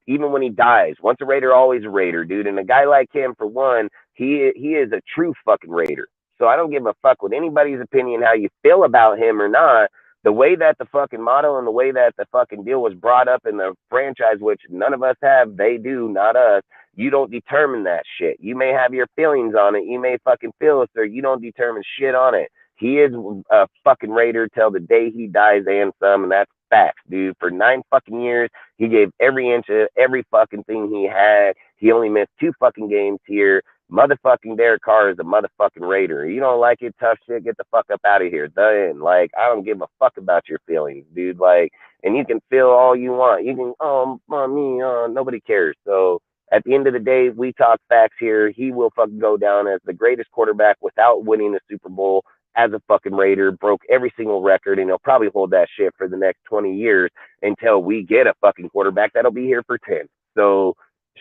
even when he dies. Once a Raider, always a Raider, dude. And a guy like him, for one, he is a true fucking Raider. So I don't give a fuck what anybody's opinion, how you feel about him or not. The way that the fucking motto and the way that the fucking deal was brought up in the franchise, which none of us have, they do, not us. You don't determine that shit. You may have your feelings on it. You may fucking feel it, sir. You don't determine shit on it. He is a fucking Raider till the day he dies and some, and that's facts, dude. For 9 fucking years, he gave every inch of every fucking thing he had. He only missed 2 fucking games here. Motherfucking Derek Carr is a motherfucking Raider. You don't like it, tough shit, get the fuck up out of here. Then, like, I don't give a fuck about your feelings, dude. Like, and you can feel all you want. You can, nobody cares. So at the end of the day, we talk facts here. He will fucking go down as the greatest quarterback without winning a Super Bowl as a fucking Raider, broke every single record, and he'll probably hold that shit for the next 20 years until we get a fucking quarterback that'll be here for 10. So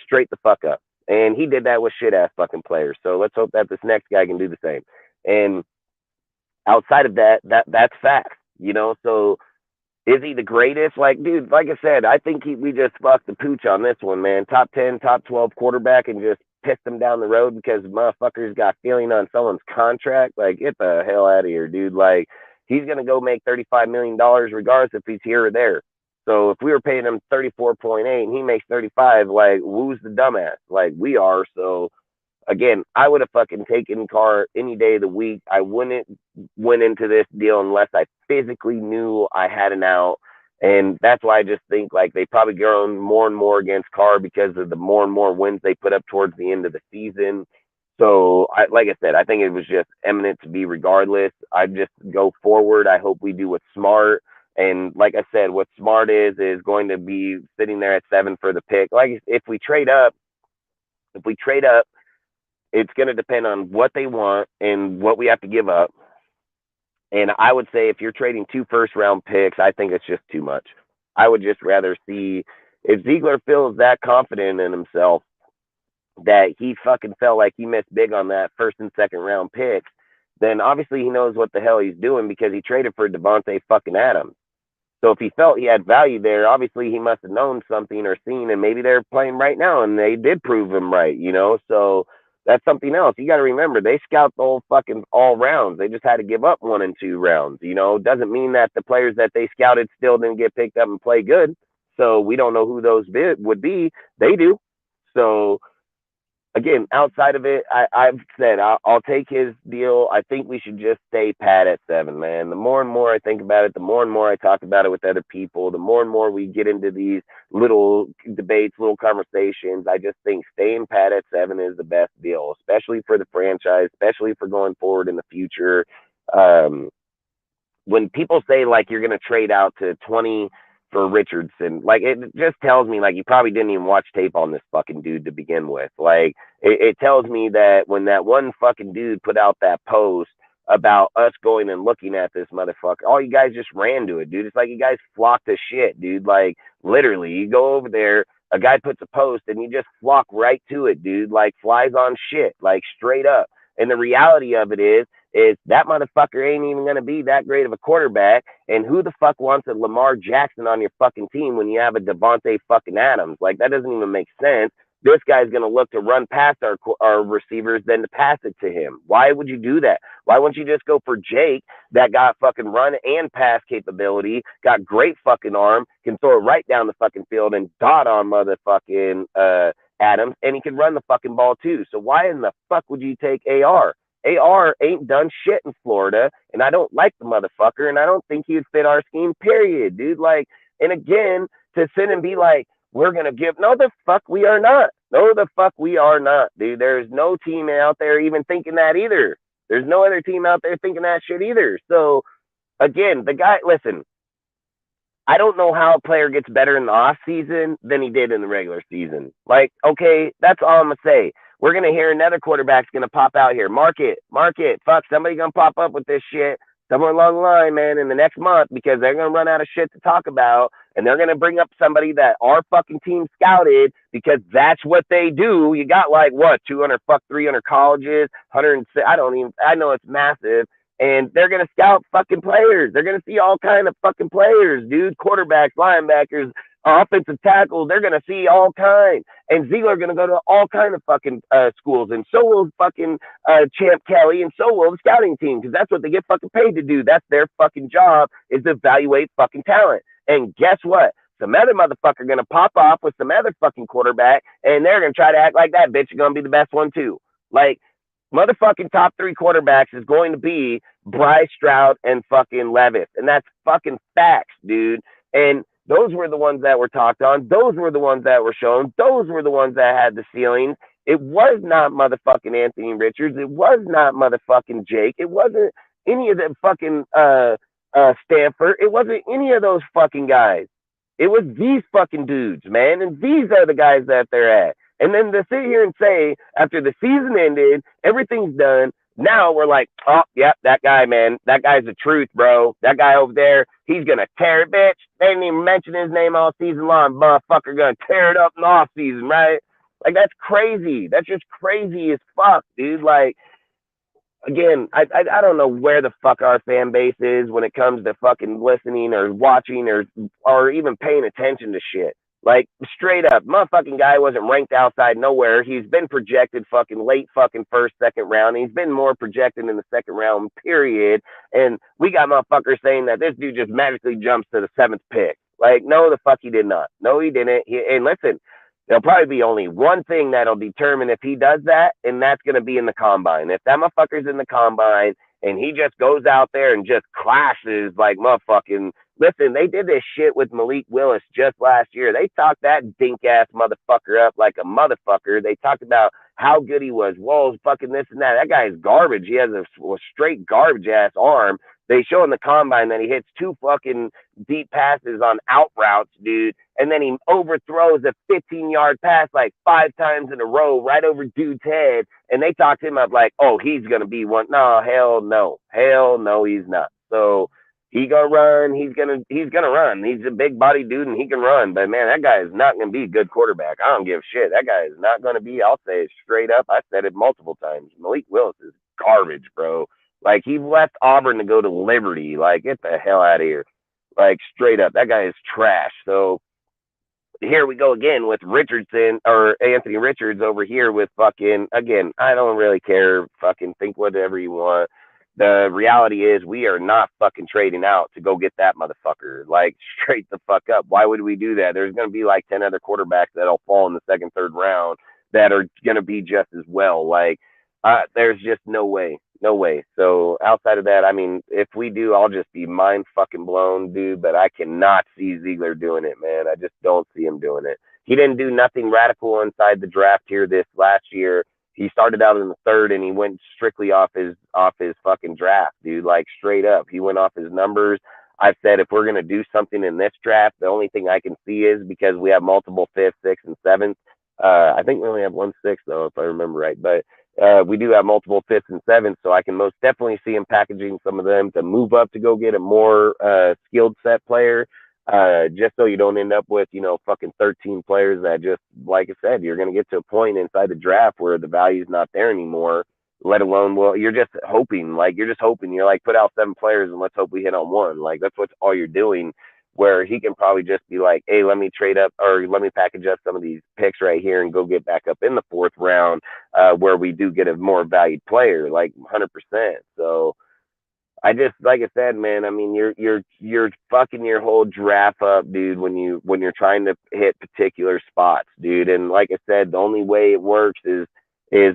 straight the fuck up. And he did that with shit-ass fucking players. So let's hope that this next guy can do the same. And outside of that's facts, you know? So is he the greatest? Like, dude, like I said, I think we just fucked the pooch on this one, man. Top 10, top 12 quarterback and just pissed him down the road because motherfuckers got feeling on someone's contract. Like, get the hell out of here, dude. Like, he's going to go make $35 million regardless if he's here or there. So if we were paying him 34.8 and he makes 35, like, who's the dumbass? Like, we are. So again, I would have fucking taken Carr any day of the week. I wouldn't went into this deal unless I physically knew I had an out. And that's why I just think, like, they probably grown more and more against Carr because of the more and more wins they put up towards the end of the season. So, like I said, I think it was just eminent to be regardless. I just go forward. I hope we do what's smart. And like I said, what smart is going to be sitting there at 7 for the pick. Like, if we trade up, it's going to depend on what they want and what we have to give up. And I would say if you're trading 2 first-round picks, I think it's just too much. I would just rather see if Ziegler feels that confident in himself that he fucking felt like he missed big on that 1st and 2nd round picks, then obviously he knows what the hell he's doing because he traded for Devontae fucking Adams. So if he felt he had value there, obviously he must have known something or seen, and maybe they're playing right now and they did prove him right, you know? So that's something else. You got to remember, they scout the whole fucking all rounds. They just had to give up 1 and 2 rounds, you know? Doesn't mean that the players that they scouted still didn't get picked up and play good. So we don't know who those would be. They do. So again, outside of it, I've said I'll take his deal. I think we should just stay pat at 7, man. The more and more I think about it, the more and more I talk about it with other people, the more and more we get into these little debates, little conversations. I just think staying pat at 7 is the best deal, especially for the franchise, especially for going forward in the future. When people say, like, you're going to trade out to 20 for Richardson, like, it just tells me, like, you probably didn't even watch tape on this fucking dude to begin with. Like, it tells me that when that one fucking dude put out that post about us going and looking at this motherfucker, all you guys just ran to it, dude. It's like you guys flock to shit, dude. Like, literally, you go over there, a guy puts a post, and you just flock right to it, dude. Like, flies on shit, like, straight up. And the reality of it is that motherfucker ain't even going to be that great of a quarterback. And who the fuck wants a Lamar Jackson on your fucking team when you have a Devontae fucking Adams? Like, that doesn't even make sense. This guy's going to look to run past our receivers than to pass it to him. Why would you do that? Why wouldn't you just go for Jake that got fucking run and pass capability, got great fucking arm, can throw it right down the fucking field and dot on motherfucking Adams, and he can run the fucking ball too. So why in the fuck would you take AR? AR ain't done shit in Florida, and I don't like the motherfucker, and I don't think he'd fit our scheme, period, dude. Like, and again, to sit and be like, we're going to give, no, the fuck we are not. No, the fuck we are not, dude. There's no team out there even thinking that either. There's no other team out there thinking that shit either. So, again, the guy, listen, I don't know how a player gets better in the off season than he did in the regular season. Like, okay, that's all I'm going to say. We're going to hear another quarterback's going to pop out here. Mark it. Fuck, somebody going to pop up with this shit somewhere along the line, man, in the next month, because they're going to run out of shit to talk about, and they're going to bring up somebody that our fucking team scouted, because that's what they do. You got like, what, 300 colleges, 106, I know it's massive. And they're going to scout fucking players. They're going to see all kind of fucking players, dude. Quarterbacks, linebackers, offensive tackles. They're going to see all kind. And Ziegler going to go to all kind of fucking schools. And so will fucking Champ Kelly. And so will the scouting team, because that's what they get fucking paid to do. That's their fucking job, is to evaluate fucking talent. And guess what? Some other motherfucker going to pop off with some other fucking quarterback, and they're going to try to act like that bitch is going to be the best one too. Like, motherfucking top 3 quarterbacks is going to be Bryce, Stroud, and fucking Levis. And that's fucking facts, dude. And those were the ones that were talked on. Those were the ones that were shown. Those were the ones that had the ceilings. It was not motherfucking Anthony Richards. It was not motherfucking Jake. It wasn't any of the fucking Stanford. It wasn't any of those fucking guys. It was these fucking dudes, man. And these are the guys that they're at. And then to sit here and say, after the season ended, everything's done, now we're like, oh, yep, that guy, man. That guy's the truth, bro. That guy over there, he's going to tear it, bitch. They didn't even mention his name all season long. Motherfucker going to tear it up in the off season, right? Like, that's crazy. That's just crazy as fuck, dude. Like, again, I don't know where the fuck our fan base is when it comes to fucking listening or watching or even paying attention to shit. Like, straight up, motherfucking guy wasn't ranked outside nowhere. He's been projected fucking late fucking first, second round. He's been more projected in the second round, period. And we got motherfuckers saying that this dude just magically jumps to the 7th pick. Like, no, the fuck he did not. No, he didn't. And listen, there'll probably be only one thing that'll determine if he does that, and that's going to be in the combine. If that motherfucker's in the combine and he just goes out there and just clashes like motherfucking... Listen, they did this shit with Malik Willis just last year. They talked that dink-ass motherfucker up like a motherfucker. They talked about how good he was. Whoa, fucking this and that. That guy is garbage. He has a straight garbage-ass arm. They show in the combine that he hits 2 fucking deep passes on out routes, dude. And then he overthrows a 15-yard pass like 5 times in a row right over dude's head. And they talked him up like, oh, he's going to be one. No, hell no. Hell no, he's not. So... he gonna run. He's gonna run. He's a big body dude and he can run. But man, that guy is not gonna be a good quarterback. I don't give a shit. That guy is not gonna be. I'll say it straight up. I said it multiple times. Malik Willis is garbage, bro. Like, he left Auburn to go to Liberty. Like, get the hell out of here. Like, straight up, that guy is trash. So here we go again with Richardson or Anthony Richards over here with fucking, again, I don't really care. Fucking think whatever you want. The reality is we are not fucking trading out to go get that motherfucker. Like, straight the fuck up. Why would we do that? There's going to be like 10 other quarterbacks that'll fall in the 2nd, 3rd round that are going to be just as well. Like, there's just no way. No way. So outside of that, I mean, if we do, I'll just be mind fucking blown, dude. But I cannot see Ziegler doing it, man. I just don't see him doing it. He didn't do nothing radical inside the draft here this last year. He started out in the 3rd and he went strictly off his fucking draft, dude. Like, straight up. He went off his numbers. I've said if we're going to do something in this draft, the only thing I can see is, because we have multiple 5th, 6th, and 7th. I think we only have 1 6th, though, if I remember right. But we do have multiple 5th and 7th, so I can most definitely see him packaging some of them to move up to go get a more skilled set player. Just so you don't end up with, fucking 13 players that just, like I said, you're going to get to a point inside the draft where the value is not there anymore, let alone, well, you're just hoping, you're like, put out 7 players and let's hope we hit on one. Like, that's what all you're doing, where he can probably just be like, hey, let me trade up or let me package up some of these picks right here and go get back up in the 4th round, where we do get a more valued player, like 100%. So, I just, like I said, man, I mean, you're fucking your whole draft up, dude, when you're trying to hit particular spots, dude. And like I said, the only way it works is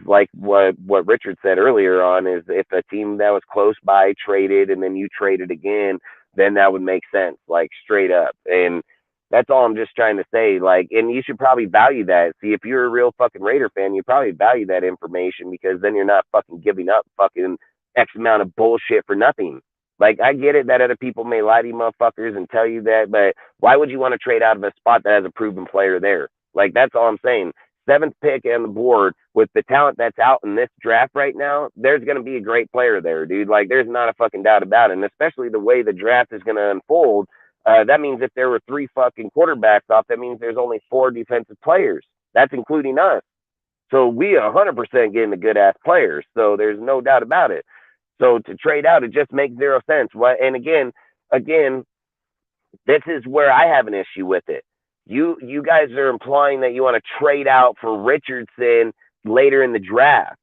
like what Richard said earlier on, is if a team that was close by traded and then you traded again, then that would make sense, like, straight up. And that's all I'm just trying to say. Like, and you should probably value that. See, if you're a real fucking Raider fan, you probably value that information, because then you're not fucking giving up fucking X amount of bullshit for nothing. Like, I get it that other people may lie to you motherfuckers and tell you that, but why would you want to trade out of a spot that has a proven player there? Like, that's all I'm saying. 7th pick on the board with the talent that's out in this draft right now, there's going to be a great player there, dude. Like, there's not a fucking doubt about it. And especially the way the draft is going to unfold, that means if there were 3 fucking quarterbacks off, that means there's only 4 defensive players. That's including us. So we 100% getting the good-ass players. So there's no doubt about it. So to trade out, it just makes zero sense. What? And again, this is where I have an issue with it. You guys are implying that you want to trade out for Richardson later in the draft.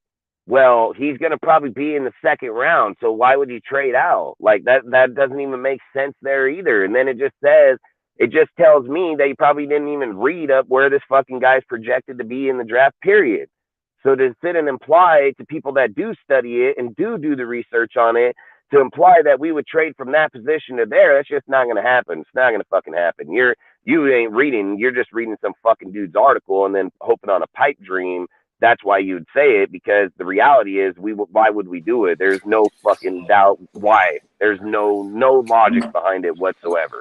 Well, he's going to probably be in the 2nd round. So why would you trade out? Like, that doesn't even make sense there either. And then it just tells me that you probably didn't even read up where this fucking guy's projected to be in the draft, period. So to sit and imply to people that do study it and do the research on it, to imply that we would trade from that position to there, that's just not going to happen. It's not going to fucking happen. You ain't reading. You're just reading some fucking dude's article and then hoping on a pipe dream. That's why you'd say it, because the reality is, why would we do it? There's no fucking doubt why. There's no logic behind it whatsoever.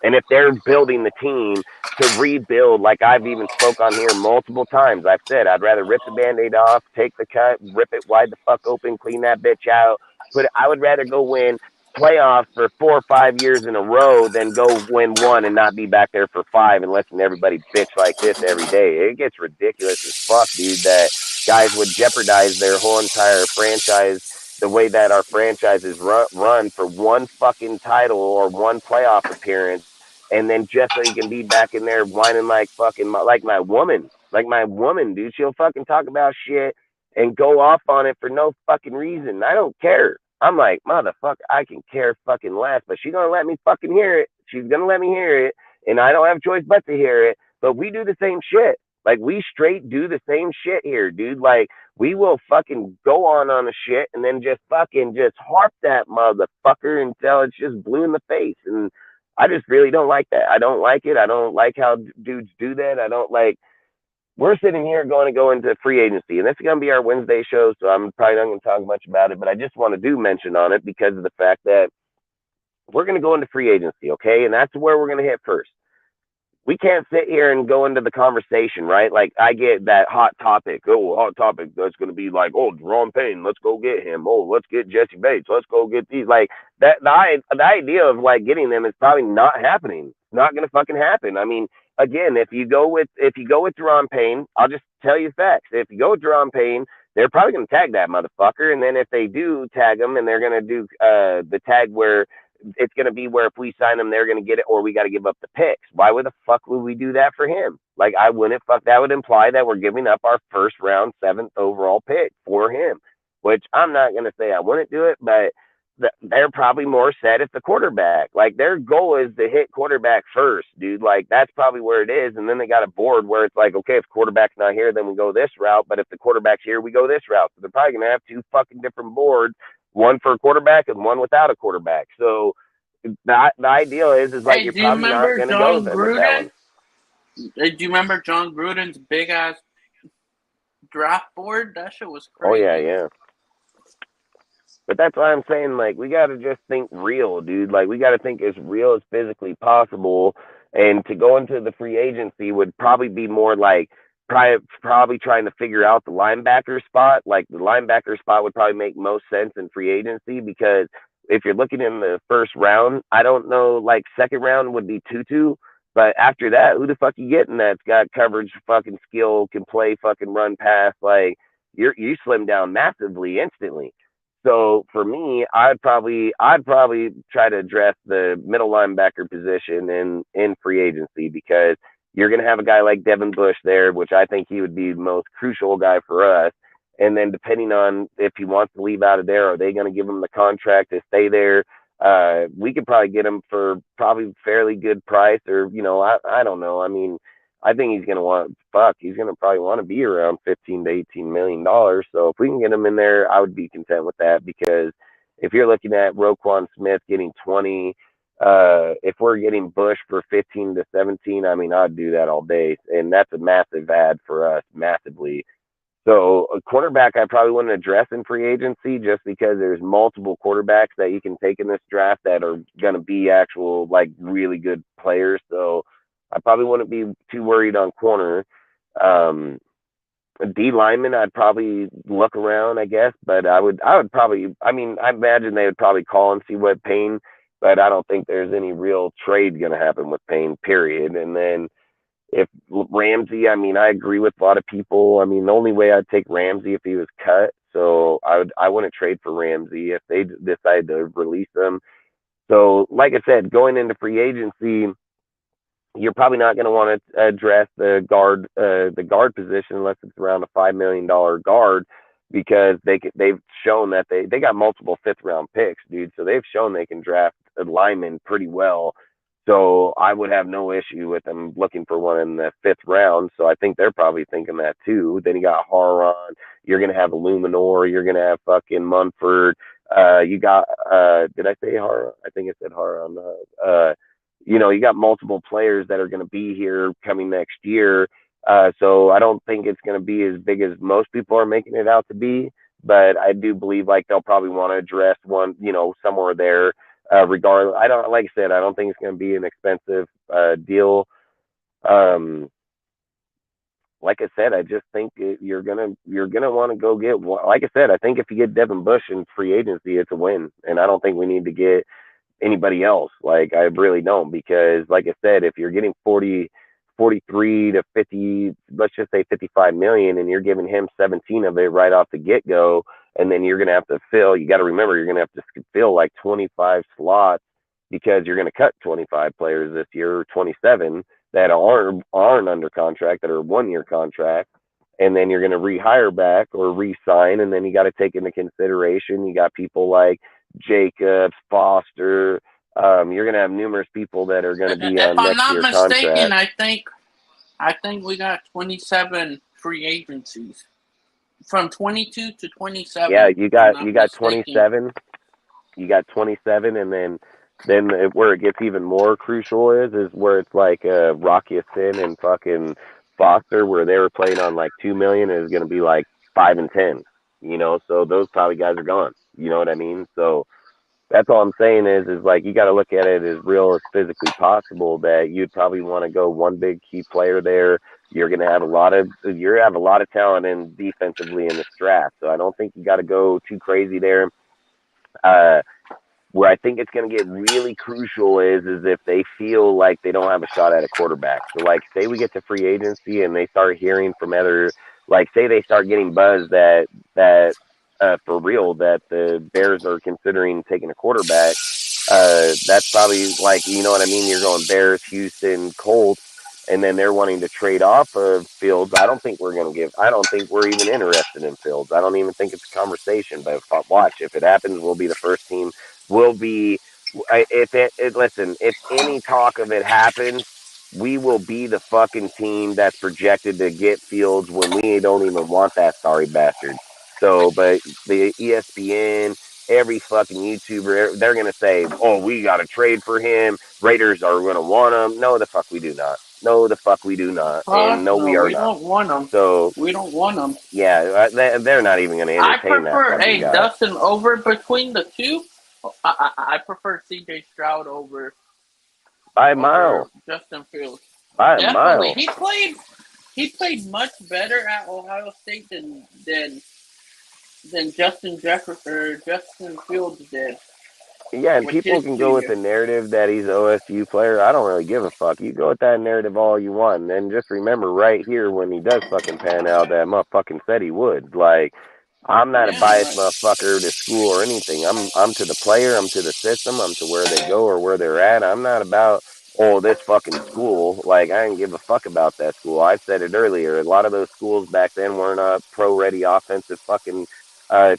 And if they're building the team to rebuild, like I've even spoke on here multiple times, I've said I'd rather rip the Band-Aid off, take the cut, rip it wide the fuck open, clean that bitch out. But I would rather go win playoffs for 4 or 5 years in a row than go win 1 and not be back there for 5 and letting everybody bitch like this every day. It gets ridiculous as fuck, dude, that guys would jeopardize their whole entire franchise the way that our franchise is run for 1 fucking title or 1 playoff appearance. And then just so you can be back in there whining like fucking, like my woman, dude. She'll fucking talk about shit and go off on it for no fucking reason. I don't care. I'm like, motherfucker, I can care fucking less, but she's going to let me fucking hear it. She's going to let me hear it. And I don't have a choice but to hear it. But we do the same shit. Like, we straight do the same shit here, dude. Like, we will fucking go on a shit and then just fucking just harp that motherfucker until it's just blue in the face. And I just really don't like that. I don't like it. I don't like how dudes do that. I don't like, we're sitting here going to go into free agency, and that's going to be our Wednesday show. So I'm probably not going to talk much about it, but I just want to mention on it because of the fact that we're going to go into free agency. Okay. And that's where we're going to hit first. We can't sit here and go into the conversation, right? Like, I get that hot topic. Oh, hot topic. That's going to be like, oh, Jerome Payne, let's go get him. Oh, let's get Jesse Bates. Let's go get these. Like, that the idea of like getting them is probably not happening. It's not going to fucking happen. I mean, again, if you go with Jerome Payne, I'll just tell you facts. If you go with Jerome Payne, they're probably going to tag that motherfucker. And then if they do tag him, and they're going to do the tag where it's going to be where if we sign him, they're going to get it, or we got to give up the picks. Why would the fuck would we do that for him? Like, I wouldn't. Fuck, that would imply that we're giving up our 1st round, 7th overall pick for him, which I'm not going to say I wouldn't do it, but they're probably more set at the quarterback. Like, their goal is to hit quarterback first, dude. Like, that's probably where it is. And then they got a board where it's like, okay, if quarterback's not here, then we go this route. But if the quarterback's here, we go this route. So they're probably going to have 2 fucking different boards, one for a quarterback and one without a quarterback. So the ideal is like, hey, you're probably not going to go with that one. Do you remember John Gruden's big ass draft board? That shit was crazy. Oh yeah. But that's why I'm saying, like, we got to just think real, dude. Like, we got to think as real as physically possible. And to go into the free agency would probably be more like probably trying to figure out the linebacker spot. Like, the linebacker spot would probably make most sense in free agency, because if you're looking in the 1st round, I don't know, like, 2nd round would be Tutu. But after that, who the fuck you getting that's got coverage, fucking skill, can play, fucking run pass? Like, you slim down massively instantly. So for me, I'd probably try to address the middle linebacker position in free agency, because you're going to have a guy like Devin Bush there, which I think he would be the most crucial guy for us. And then depending on if he wants to leave out of there, are they going to give him the contract to stay there? We could probably get him for probably fairly good price, or, you know, I don't know. I mean, I think he's going to probably want to be around $15 to $18 million. So if we can get him in there, I would be content with that, because if you're looking at Roquan Smith getting 20, if we're getting Bush for 15 to 17, I mean, I'd do that all day. And that's a massive ad for us, massively. So a quarterback I probably wouldn't address in free agency just because there's multiple quarterbacks that you can take in this draft that are going to be actual, like, really good players. So I probably wouldn't be too worried on corner. D lineman, I'd probably look around, I guess, but I would probably, I mean, I imagine they would probably call and see what Payne, but I don't think there's any real trade going to happen with Payne, period. And then if Ramsey, I mean, I agree with a lot of people. I mean, the only way I'd take Ramsey if he was cut. So I wouldn't trade for Ramsey if they decide to release him. So, like I said, going into free agency, you're probably not going to want to address the guard position unless it's around a $5 million guard, because they've shown that they got multiple 5th round picks, dude. So they've shown they can draft a lineman pretty well. So I would have no issue with them looking for one in the 5th round. So I think they're probably thinking that too. Then you got Haron. You're going to have Illuminor. You're going to have fucking Munford. You got, did I say Haron? I think I said Haron. You know, you got multiple players that are going to be here coming next year. So I don't think it's going to be as big as most people are making it out to be. But I do believe like they'll probably want to address one, you know, somewhere there. Regardless, like I said, I don't think it's going to be an expensive deal. Like I said, I just think you're gonna want to go get one. Like I said, I think if you get Devin Bush in free agency, it's a win, and I don't think we need to get anybody else. Like, I really don't, because like I said, if you're getting 43 to 50, let's just say 55 million, and you're giving him 17 of it right off the get go. And then you're going to have to fill, you got to remember, you're going to have to fill like 25 slots because you're going to cut 25 players this year, or 27 that aren't under contract, that are 1-year contract. And then you're going to rehire back or re-sign. And then you got to take into consideration, you got people like Jacobs, Foster. You're going to have numerous people that are going to be on next year's contract. If I'm not mistaken, I think we got 27 free agencies. From 22 to 27. Yeah, you got 27. You got 27, and then where it gets even more crucial is where it's like Rocky Sin and fucking Foster, where they were playing on like 2 million, is going to be like 5 and 10. You know, so those probably guys are gone. You know what I mean? So that's all I'm saying is like you got to look at it as real as physically possible. That you'd probably want to go one big key player there. You're going to have a lot of talent in defensively in this draft. So I don't think you got to go too crazy there. Where I think it's going to get really crucial is if they feel like they don't have a shot at a quarterback. So like, say we get to free agency and they start hearing from other, like say they start getting buzz that for real, that the Bears are considering taking a quarterback. That's probably like, you know what I mean? You're going Bears, Houston, Colts. And then they're wanting to trade off of Fields. I don't think we're even interested in Fields. I don't even think it's a conversation. But if it happens, we'll be the first team. If any talk of it happens, we will be the fucking team that's projected to get Fields when we don't even want that sorry bastard. So, but the ESPN, every fucking YouTuber, they're going to say, oh, we got to trade for him. Raiders are going to want him. No, the fuck we do not. No, the fuck we do not. And no, we are not. We don't want them. So we don't want them. Yeah, they're not even going to entertain that. I prefer, Dustin, over between the two. I prefer CJ Stroud over by a mile. Justin Fields. By a mile. He played much better at Ohio State than Justin Fields did. Yeah, and people can go with the narrative that he's an OSU player. I don't really give a fuck. You go with that narrative all you want. And then just remember right here when he does fucking pan out, that motherfucking said he would. Like, I'm not a biased motherfucker to school or anything. I'm to the player. I'm to the system. I'm to where they go or where they're at. I'm not about, this fucking school. Like, I didn't give a fuck about that school. I said it earlier. A lot of those schools back then weren't a pro-ready offensive fucking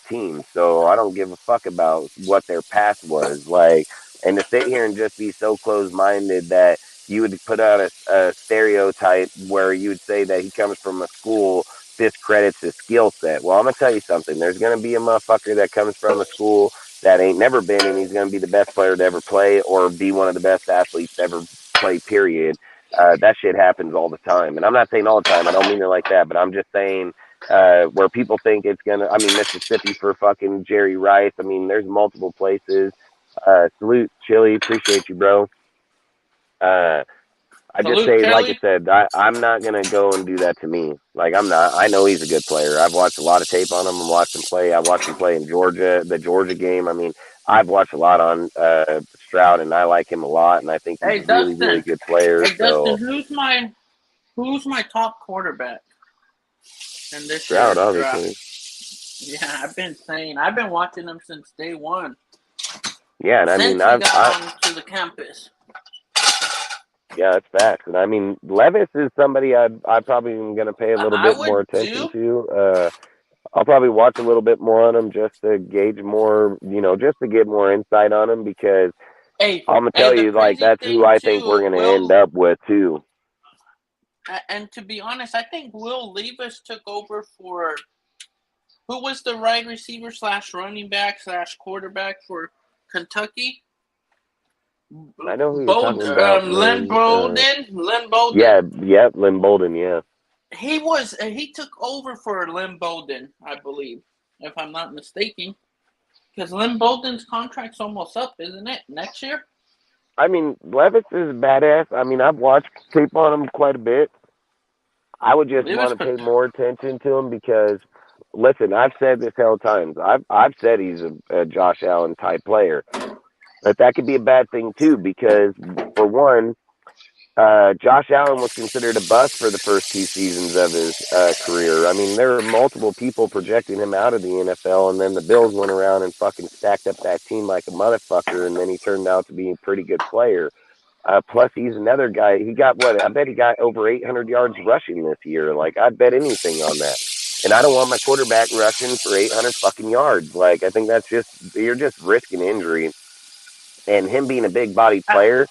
team. So I don't give a fuck about what their past was. Like, and to sit here and just be so closed-minded that you would put out a stereotype where you would say that he comes from a school discredits his skill set. Well, I'm going to tell you something. There's going to be a motherfucker that comes from a school that ain't never been, and he's going to be the best player to ever play or be one of the best athletes to ever play, period. That shit happens all the time. And I'm not saying all the time. I don't mean it like that. But I'm just saying where people think it's gonna. I mean, Mississippi for fucking Jerry Rice. I mean, there's multiple places. Salute, Chili. Appreciate you, bro. I just Salute, say, like I Kelly. said, I'm not gonna go and do that to me. Like I'm not. I know he's a good player. I've watched a lot of tape on him and watched him play. I watched him play in Georgia, the Georgia game. I mean, I've watched a lot on Stroud, and I like him a lot. And I think he's Hey, a really, Dustin. really good player. Hey, So Dustin, who's my top quarterback in this Stroud, year's obviously. draft? Yeah, I've been watching him since day one. Yeah, and I Since mean, he got onto the campus. yeah, that's facts. And I mean, Levis is somebody I probably am going to pay a little I bit would more attention too. to. I'll probably watch a little bit more on him just to gauge more, just to get more insight on him because Hey, I'm going to tell the you, like, crazy that's thing who I think we're too, going to end up with, too. And to be honest, I think Will Levis took over for who was the wide receiver / running back / quarterback for Kentucky? I know who you're talking about. Lynn Bolden. Lynn Bolden. Yeah, Lynn Bolden, yeah. He took over for Lynn Bolden, I believe, if I'm not mistaken. Because Lynn Bolden's contract's almost up, isn't it? Next year? I mean, Levis is badass. I mean, I've watched tape on him quite a bit. I would just want to pay more attention to him because, listen, I've said this hell times. I've said he's a Josh Allen type player. But that could be a bad thing, too, because, for one, Josh Allen was considered a bust for the first 2 seasons of his career. I mean, there were multiple people projecting him out of the NFL, and then the Bills went around and fucking stacked up that team like a motherfucker, and then he turned out to be a pretty good player. Plus, he's another guy. He got what? I bet he got over 800 yards rushing this year. Like, I'd bet anything on that. And I don't want my quarterback rushing for 800 fucking yards. Like, I think you're just risking injury. And him being a big body player,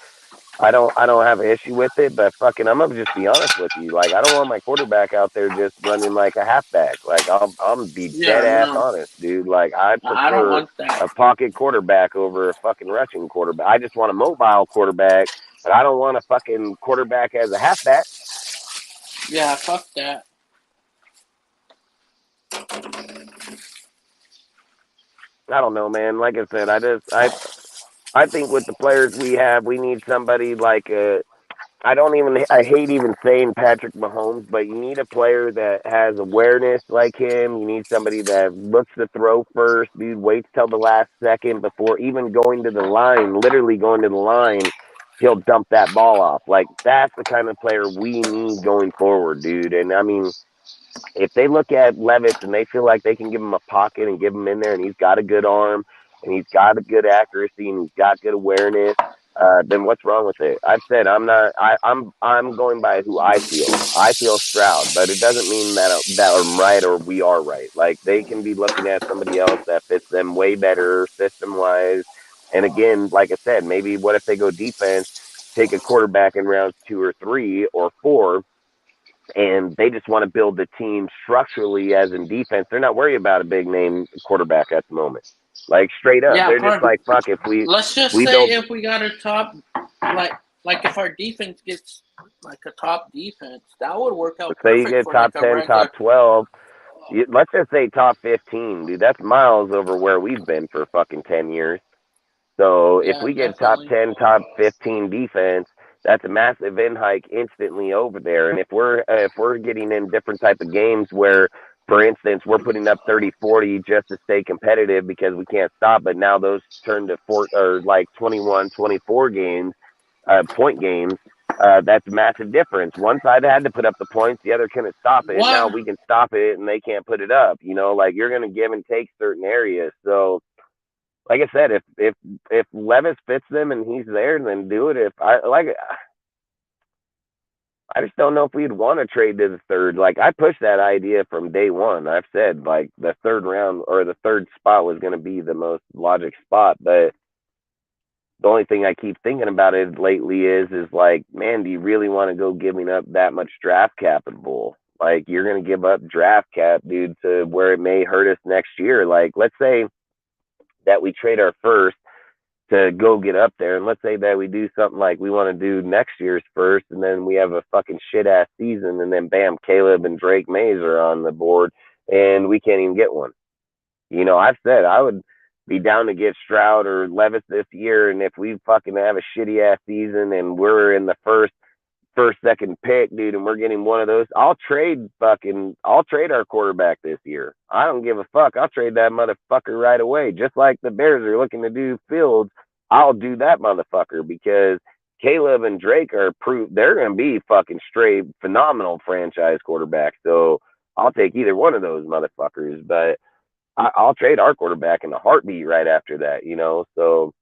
I don't have an issue with it, but fucking, I'm gonna just be honest with you. Like, I don't want my quarterback out there just running like a halfback. Like, I'm be dead ass honest, dude. Like, I prefer a pocket quarterback over a fucking rushing quarterback. I just want a mobile quarterback, but I don't want a fucking quarterback as a halfback. Yeah, fuck that. I don't know, man. Like I said, I think with the players we have, we need somebody like I hate even saying Patrick Mahomes, but you need a player that has awareness like him. You need somebody that looks to throw first, dude, waits till the last second before even going to the line, literally going to the line, he'll dump that ball off. Like, that's the kind of player we need going forward, dude. And I mean, if they look at Levis and they feel like they can give him a pocket and give him in there and he's got a good arm and he's got a good accuracy and he's got good awareness, then what's wrong with it? I've said I'm going by who I feel. I feel Stroud, but it doesn't mean that I'm right or we are right. Like, they can be looking at somebody else that fits them way better system-wise. And again, like I said, maybe what if they go defense, take a quarterback in rounds 2 or 3 or 4, and they just want to build the team structurally as in defense. They're not worried about a big name quarterback at the moment. Like, straight up, they're just like, fuck, if we let's just say if we got a top, like if our defense gets like a top defense, that would work out. Say you get top 10, top 12. Let's just say top 15, dude. That's miles over where we've been for fucking 10 years. So if we get top 10, top 15 defense, that's a massive in hike instantly over there. And if we're getting in different type of games where, for instance, we're putting up 30-40 just to stay competitive because we can't stop, but now those turn to 21-24 games, point games, that's a massive difference. One side had to put up the points, the other couldn't stop it. Now we can stop it and they can't put it up. Like, you're going to give and take certain areas. So, like I said, if Levis fits them and he's there, then do it. I just don't know if we'd want to trade to the third. Like, I pushed that idea from day one. I've said, like, the third round or the third spot was going to be the most logic spot. But the only thing I keep thinking about it lately is like, man, do you really want to go giving up that much draft capital? Like, you're going to give up draft cap, dude, to where it may hurt us next year. Like, let's say that we trade our first to go get up there, and let's say that we do something like we want to do next year's first, and then we have a fucking shit ass season, and then bam, Caleb and Drake Mays are on the board, and we can't even get one. You know, I've said I would be down to get Stroud or Levis this year, and if we fucking have a shitty ass season and we're in the first, second pick, dude, and we're getting one of those, I'll trade our quarterback this year. I don't give a fuck. I'll trade that motherfucker right away. Just like the Bears are looking to do Fields, I'll do that motherfucker because Caleb and Drake are they're going to be fucking straight phenomenal franchise quarterbacks. So I'll take either one of those motherfuckers, but I'll trade our quarterback in a heartbeat right after that, you know? So,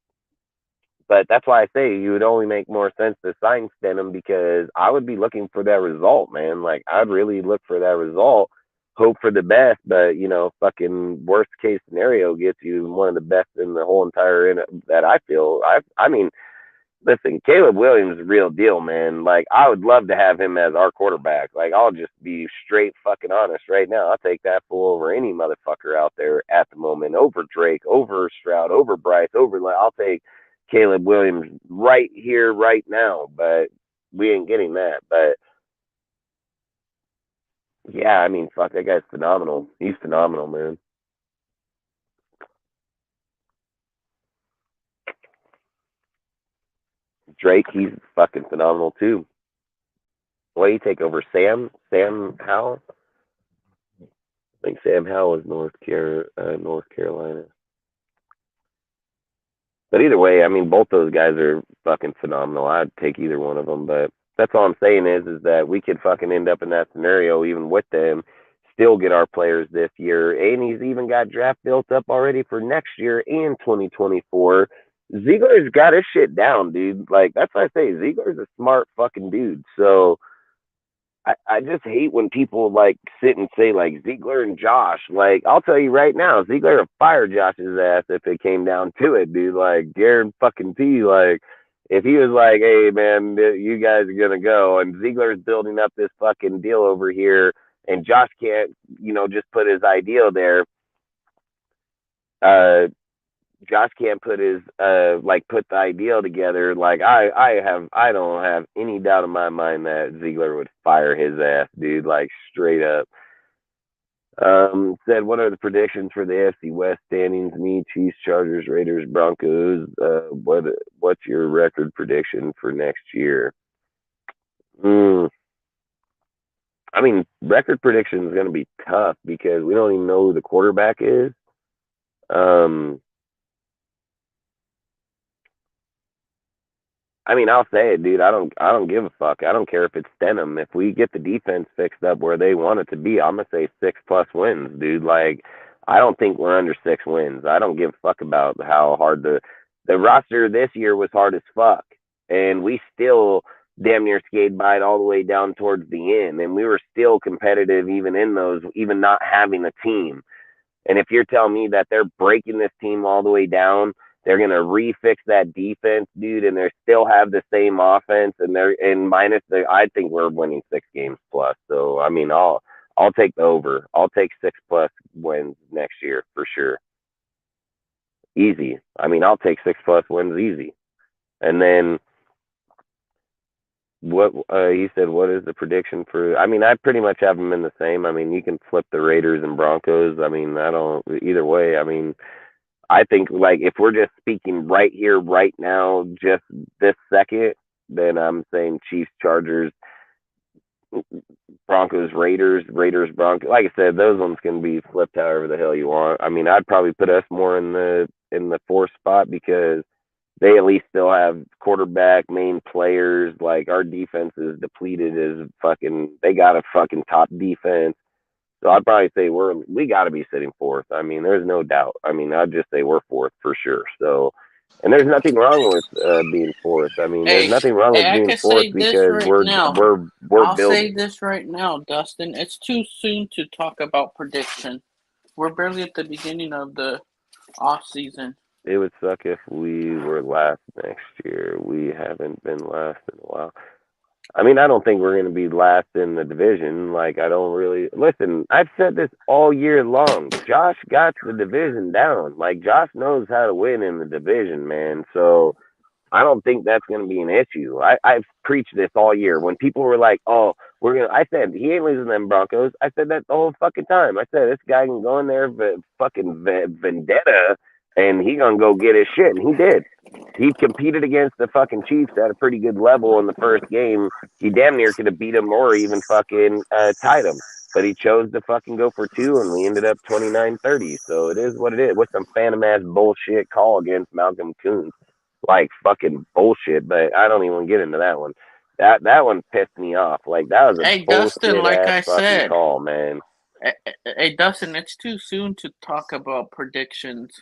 but that's why I say you would only make more sense to sign Stenham because I would be looking for that result, man. Like, I'd really look for that result, hope for the best, but, you know, fucking worst case scenario gets you one of the best in the whole entire, that I feel. I mean, listen, Caleb Williams is a real deal, man. Like, I would love to have him as our quarterback. Like, I'll just be straight fucking honest right now. I'll take that fool over any motherfucker out there at the moment, over Drake, over Stroud, over Bryce, I'll take Caleb Williams right here, right now, but we ain't getting that. But yeah, I mean, fuck, that guy's phenomenal. He's phenomenal, man. Drake, he's fucking phenomenal too. What do you take over Sam Howell? I think Sam Howell is North Carolina. But either way, I mean, both those guys are fucking phenomenal. I'd take either one of them. But that's all I'm saying is that we could fucking end up in that scenario even with them, still get our players this year. And he's even got draft built up already for next year and 2024. Ziegler's got his shit down, dude. Like, that's why I say Ziegler's a smart fucking dude. So I just hate when people like sit and say like Ziegler and Josh. Like, I'll tell you right now, Ziegler would fire Josh's ass if it came down to it, dude. Like, Jared fucking P. Like, if he was like, hey man, you guys are gonna go, and Ziegler's building up this fucking deal over here, and Josh can't, you know, just put his ideal there. Josh can't put put the ideal together. Like, I don't have any doubt in my mind that Ziegler would fire his ass, dude, like straight up. Said, what are the predictions for the AFC West standings? Me, Chiefs, Chargers, Raiders, Broncos. What's your record prediction for next year? I mean, record prediction is going to be tough because we don't even know who the quarterback is. I mean, I'll say it, dude. I don't give a fuck. I don't care if it's Stenham. If we get the defense fixed up where they want it to be, I'm gonna say 6+ wins, dude. Like, I don't think we're under 6 wins. I don't give a fuck about how hard the roster this year was hard as fuck, and we still damn near skated by it all the way down towards the end, and we were still competitive even in those, even not having a team. And if you're telling me that they're breaking this team all the way down, they're gonna refix that defense, dude, and they still have the same offense, and minus I think we're winning 6 games plus. So I mean, I'll take the over. I'll take 6+ wins next year for sure. Easy. I mean, I'll take 6+ wins easy. And then what he said, what is the prediction for? I mean, I pretty much have them in the same. I mean, you can flip the Raiders and Broncos. I mean, I don't either way. I mean, I think, like, if we're just speaking right here, right now, just this second, then I'm saying Chiefs, Chargers, Broncos, Raiders, Broncos. Like I said, those ones can be flipped however the hell you want. I mean, I'd probably put us more in the 4th spot because they at least still have quarterback, main players. Like, our defense is depleted as fucking. They got a fucking top defense. So I'd probably say we got to be sitting 4th. I mean, there's no doubt. I mean, I'd just say we're 4th for sure. So, and there's nothing wrong with being 4th. I mean, there's nothing wrong with being 4th because we're I'll building. say this right now, Dustin. It's too soon to talk about prediction. We're barely at the beginning of the off season. It would suck if we were last next year. We haven't been last in a while. I mean, I don't think we're going to be last in the division. Like, I don't really listen. I've said this all year long. Josh got the division down. Like, Josh knows how to win in the division, man. So I don't think that's going to be an issue. I've preached this all year. When people were like, "Oh, I said he ain't losing them Broncos. I said that the whole fucking time. I said this guy can go in there fucking vendetta, and he gonna go get his shit, and he did. He competed against the fucking Chiefs at a pretty good level in the first game. He damn near could have beat him or even fucking tied him. But he chose to fucking go for 2, and we ended up 29-30. So it is what it is. With some phantom ass bullshit call against Malcolm Coons, like fucking bullshit. But I don't even want to get into that one. That one pissed me off. Like that was a Hey, bullshit Dustin, like I ass fucking said, call, man. Hey, Dustin, it's too soon to talk about predictions.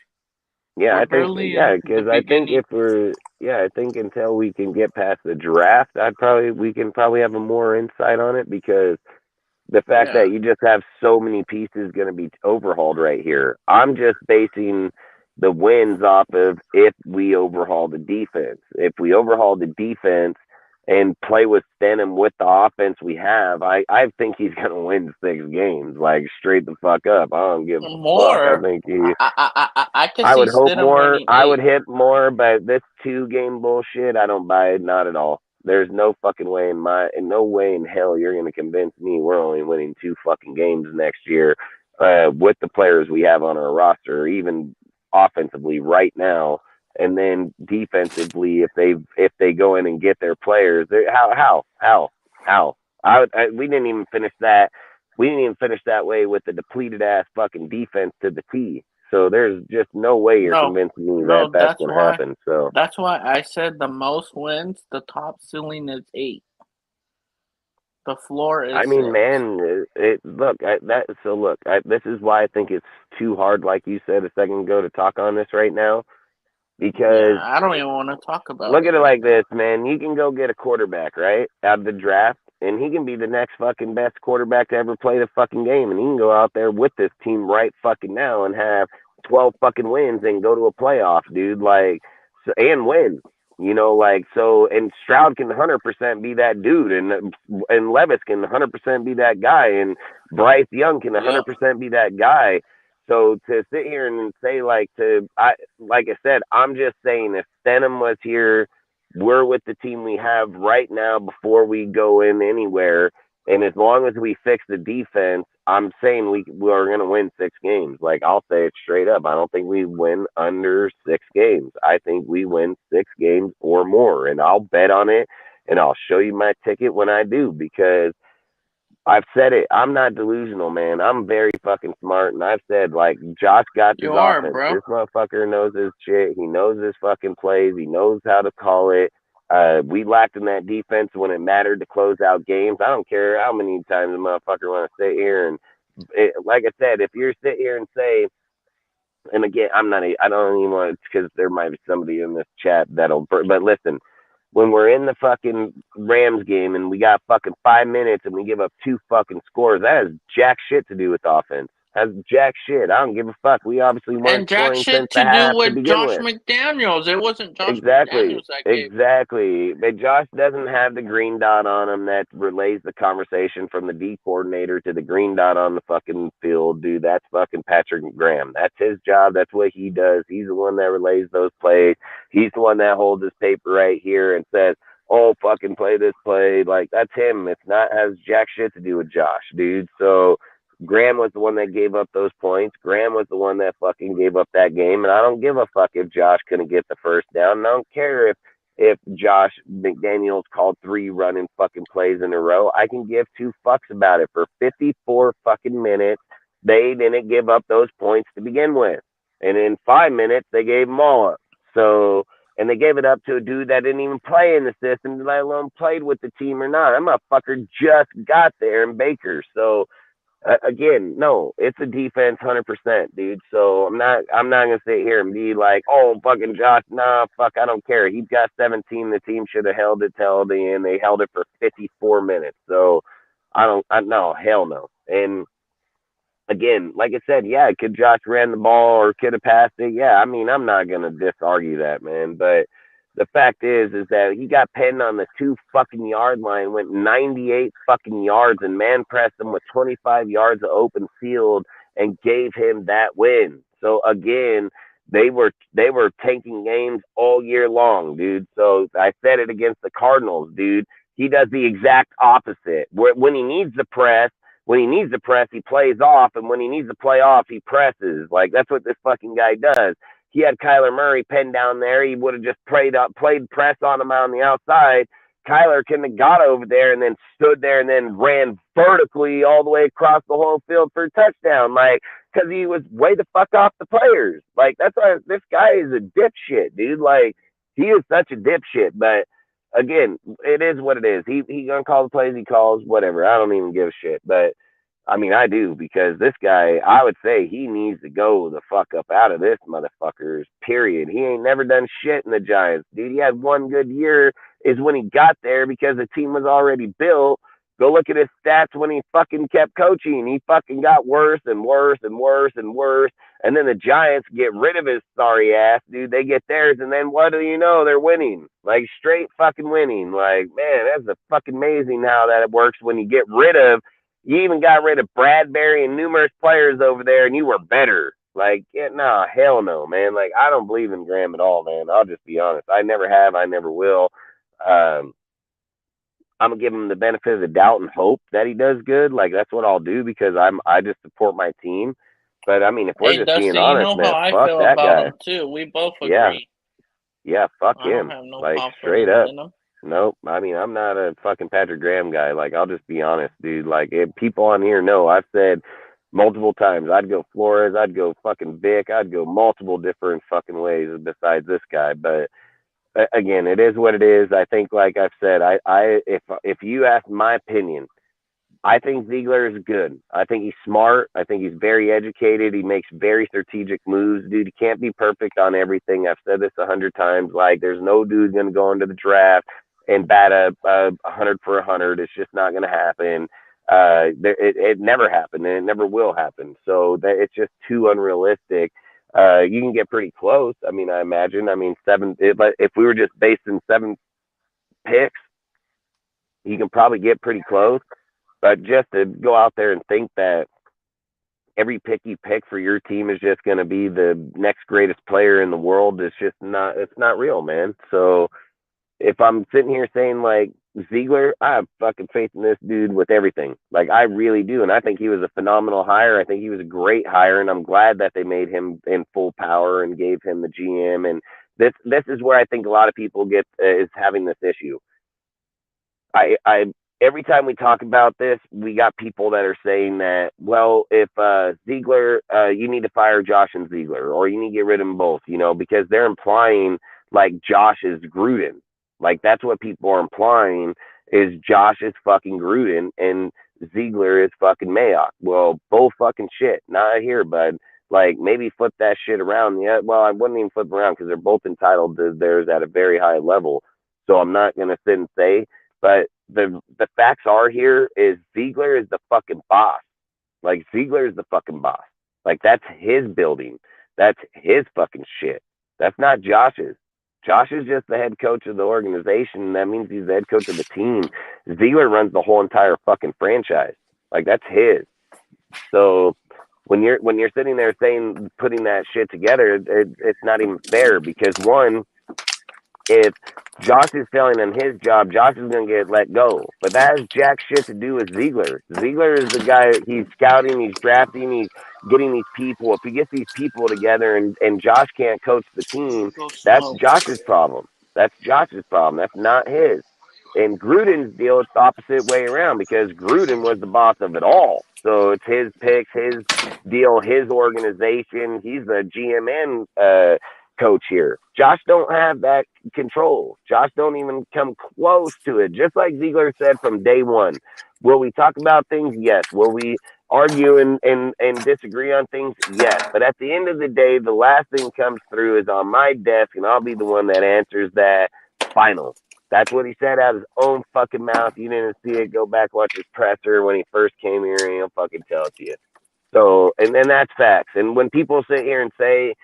Yeah, We're I think barely in because the I think beginning. I think until we can get past the draft, we can probably have a more insight on it, because the fact Yeah. that you just have so many pieces going to be overhauled right here. I'm just basing the wins off of if we overhaul the defense. If we overhaul the defense and play with Stenham with the offense we have, I think he's going to win 6 games, like straight the fuck up. I don't give a fuck. I More. think he. I can I see would hope Stidham more. winning I 8. would hit more, but this 2-game bullshit, I don't buy it. Not at all. There's no fucking way no way in hell you're gonna convince me we're only winning 2 fucking games next year with the players we have on our roster, even offensively right now, and then defensively if they go in and get their players. How? We didn't even finish that. We didn't even finish that way with the depleted ass fucking defense to the T. So there's just no way you're convincing me that that's going to happen. So that's why I said the most wins, the top ceiling is 8. The floor is 6. man, this is why I think it's too hard, like you said a second ago, to talk on this right now, because I don't even want to talk about look it. at it like this, man. You can go get a quarterback, right, out of the draft, and he can be the next fucking best quarterback to ever play the fucking game, and he can go out there with this team right fucking now and have 12 fucking wins and go to a playoff, dude, like, and win. You know, like, so, and Stroud can 100% be that dude, and Levis can 100% be that guy, and Bryce Young can 100% be that guy. So to sit here and say, like I said, I'm just saying if Stenham was here, we're with the team we have right now before we go in anywhere. And as long as we fix the defense, I'm saying we're going to win 6 games. Like, I'll say it straight up. I don't think we win under 6 games. I think we win 6 games or more. And I'll bet on it, and I'll show you my ticket when I do, because I've said it. I'm not delusional, man. I'm very fucking smart, and I've said, like, Josh got this offense. Bro. This motherfucker knows his shit. He knows his fucking plays. He knows how to call it. We lacked in that defense when it mattered to close out games. I don't care how many times the motherfucker want to sit here and, like I said, if you're sit here and say, and again, I don't even want to, because there might be somebody in this chat but listen, when we're in the fucking Rams game and we got fucking 5 minutes and we give up 2 fucking scores, that has jack shit to do with offense. That's jack shit. I don't give a fuck. We obviously weren't scoring since the half to begin Josh with. McDaniels. It wasn't Josh Exactly. McDaniels that gave. Exactly. But Josh doesn't have the green dot on him that relays the conversation from the D coordinator to the green dot on the fucking field, dude. That's fucking Patrick Graham. That's his job. That's what he does. He's the one that relays those plays. He's the one that holds his paper right here and says, oh, fucking play this play. Like, that's him. It's not has jack shit to do with Josh, dude. So Graham was the one that gave up those points. Graham was the one that fucking gave up that game. And I don't give a fuck if Josh couldn't get the first down. And I don't care if Josh McDaniels called 3 running fucking plays in a row. I can give 2 fucks about it. For 54 fucking minutes, they didn't give up those points to begin with. And in 5 minutes, they gave them all up. So, and they gave it up to a dude that didn't even play in the system, let alone played with the team or not. That motherfucker just got there in Baker. So, again, no, it's a defense 100%, dude. So I'm not gonna sit here and be like, oh, fucking Josh, nah, fuck, I don't care. He's got 17. The team should have held it till the end. They held it for 54 minutes. So no, hell no. And again, like I said, yeah, could Josh ran the ball or could have passed it? Yeah, I mean, I'm not gonna disargue that, man. But the fact is that he got pinned on the 2 fucking yard line, went 98 fucking yards, and man pressed him with 25 yards of open field and gave him that win. So again, they were tanking games all year long, dude. So I said it against the Cardinals, dude. he does the exact opposite. When he needs to press, he plays off, and when he needs to play off, he presses. Like, that's what this fucking guy does. He had Kyler Murray pinned down there. He would have just played press on him on the outside. Kyler couldn't have got over there and then stood there and then ran vertically all the way across the whole field for a touchdown. Like, because he was way the fuck off the players. Like, that's why this guy is a dipshit, dude. Like, he is such a dipshit. But again, it is what it is. He gonna call the plays he calls, whatever. I don't even give a shit. But I mean, I do, because this guy, I would say he needs to go the fuck up out of this motherfucker's period. He ain't never done shit in the Giants, dude. He had one good year is when he got there because the team was already built. Go look at his stats when he fucking kept coaching. He fucking got worse and worse and worse and worse. And then the Giants get rid of his sorry ass, dude. They get theirs, and then what do you know? They're winning. Like, straight fucking winning. Like, man, that's fucking amazing how that it works when you get rid of. You even got rid of Bradbury and numerous players over there, and you were better. Like, no, hell no, man. Like, I don't believe in Graham at all, man. I'll just be honest. I never have. I never will. I'm gonna give him the benefit of the doubt and hope that he does good. Like, that's what I'll do, because I just support my team. But I mean, if we're Hey, just Dusty, being you honest, know man, how I fuck feel that about guy. him too. We both agree. Yeah, fuck I don't him. have no Like, confidence straight up. in him. Nope. I mean, I'm not a fucking Patrick Graham guy. Like, I'll just be honest, dude. Like, if people on here know, I've said multiple times, I'd go Flores, I'd go fucking Vic, I'd go multiple different fucking ways besides this guy. But again, it is what it is. I think, like I've said, if you ask my opinion, I think Ziegler is good. I think he's smart. I think he's very educated. He makes very strategic moves. Dude, he can't be perfect on everything. I've said this 100 times. Like, there's no dude going to go into the draft and bat a 100 for 100. It's just not going to happen. It never happened, and it never will happen. So it's just too unrealistic. You can get pretty close. I mean, I imagine. I mean, if we were just based in 7 picks, you can probably get pretty close. But just to go out there and think that every pick you pick for your team is just going to be the next greatest player in the world, it's not real, man. So if I'm sitting here saying, like, Ziegler, I have fucking faith in this dude with everything. Like, I really do. And I think he was a phenomenal hire. I think he was a great hire, and I'm glad that they made him in full power and gave him the GM. And this is where I think a lot of people is having this issue. Every time we talk about this, we got people that are saying that, well, if Ziegler, you need to fire Josh and Ziegler, or you need to get rid of them both, because they're implying like Josh is Gruden. Like, that's what people are implying, is Josh is fucking Gruden and Ziegler is fucking Mayock. Well, both fucking shit. Not here, bud. Like, maybe flip that shit around. Yeah, well, I wouldn't even flip around because they're both entitled to theirs at a very high level. So I'm not going to sit and say, but the facts are here is Ziegler is the fucking boss. Like, Ziegler is the fucking boss. Like, that's his building. That's his fucking shit. That's not Josh's. Josh is just the head coach of the organization. That means he's the head coach of the team. Ziegler runs the whole entire fucking franchise. Like, that's his. So when you're sitting there saying, putting that shit together, it's not even fair, because one, if Josh is failing on his job, Josh is going to get let go. But that has jack shit to do with Ziegler. Ziegler is the guy, he's scouting, he's drafting, he's getting these people. If he gets these people together and Josh can't coach the team, that's Josh's problem. That's Josh's problem. That's not his. In Gruden's deal, it's the opposite way around, because Gruden was the boss of it all. So it's his picks, his deal, his organization. He's the GM and coach here. Josh don't have that control. Josh don't even come close to it. Just like Ziegler said from day one. Will we talk about things? Yes. Will we argue and disagree on things? Yes. But at the end of the day, the last thing comes through is on my desk, and I'll be the one that answers that final. That's what he said out of his own fucking mouth. You didn't see it. Go back, watch his presser when he first came here, and he'll fucking tell it to you. So, and that's facts. And when people sit here and say,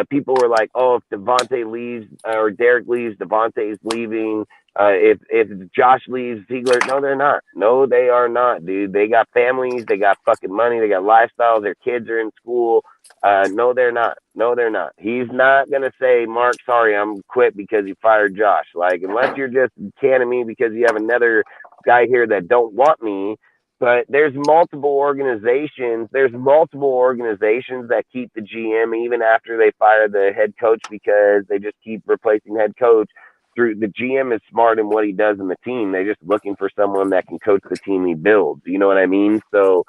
people were like, oh, if Devontae leaves or Derek leaves, Devontae's leaving, If Josh leaves, Ziegler, no, they're not. No, they are not, dude. They got families, they got fucking money, they got lifestyles. Their kids are in school. No, they're not. No, they're not. He's not gonna say, Mark, sorry, I'm quit because you fired Josh. Like, unless you're just canning me because you have another guy here that don't want me. But there's multiple organizations. There's multiple organizations that keep the GM even after they fire the head coach because they just keep replacing head coach. Through the GM is smart in what he does in the team. They're just looking for someone that can coach the team he builds. You know what I mean? So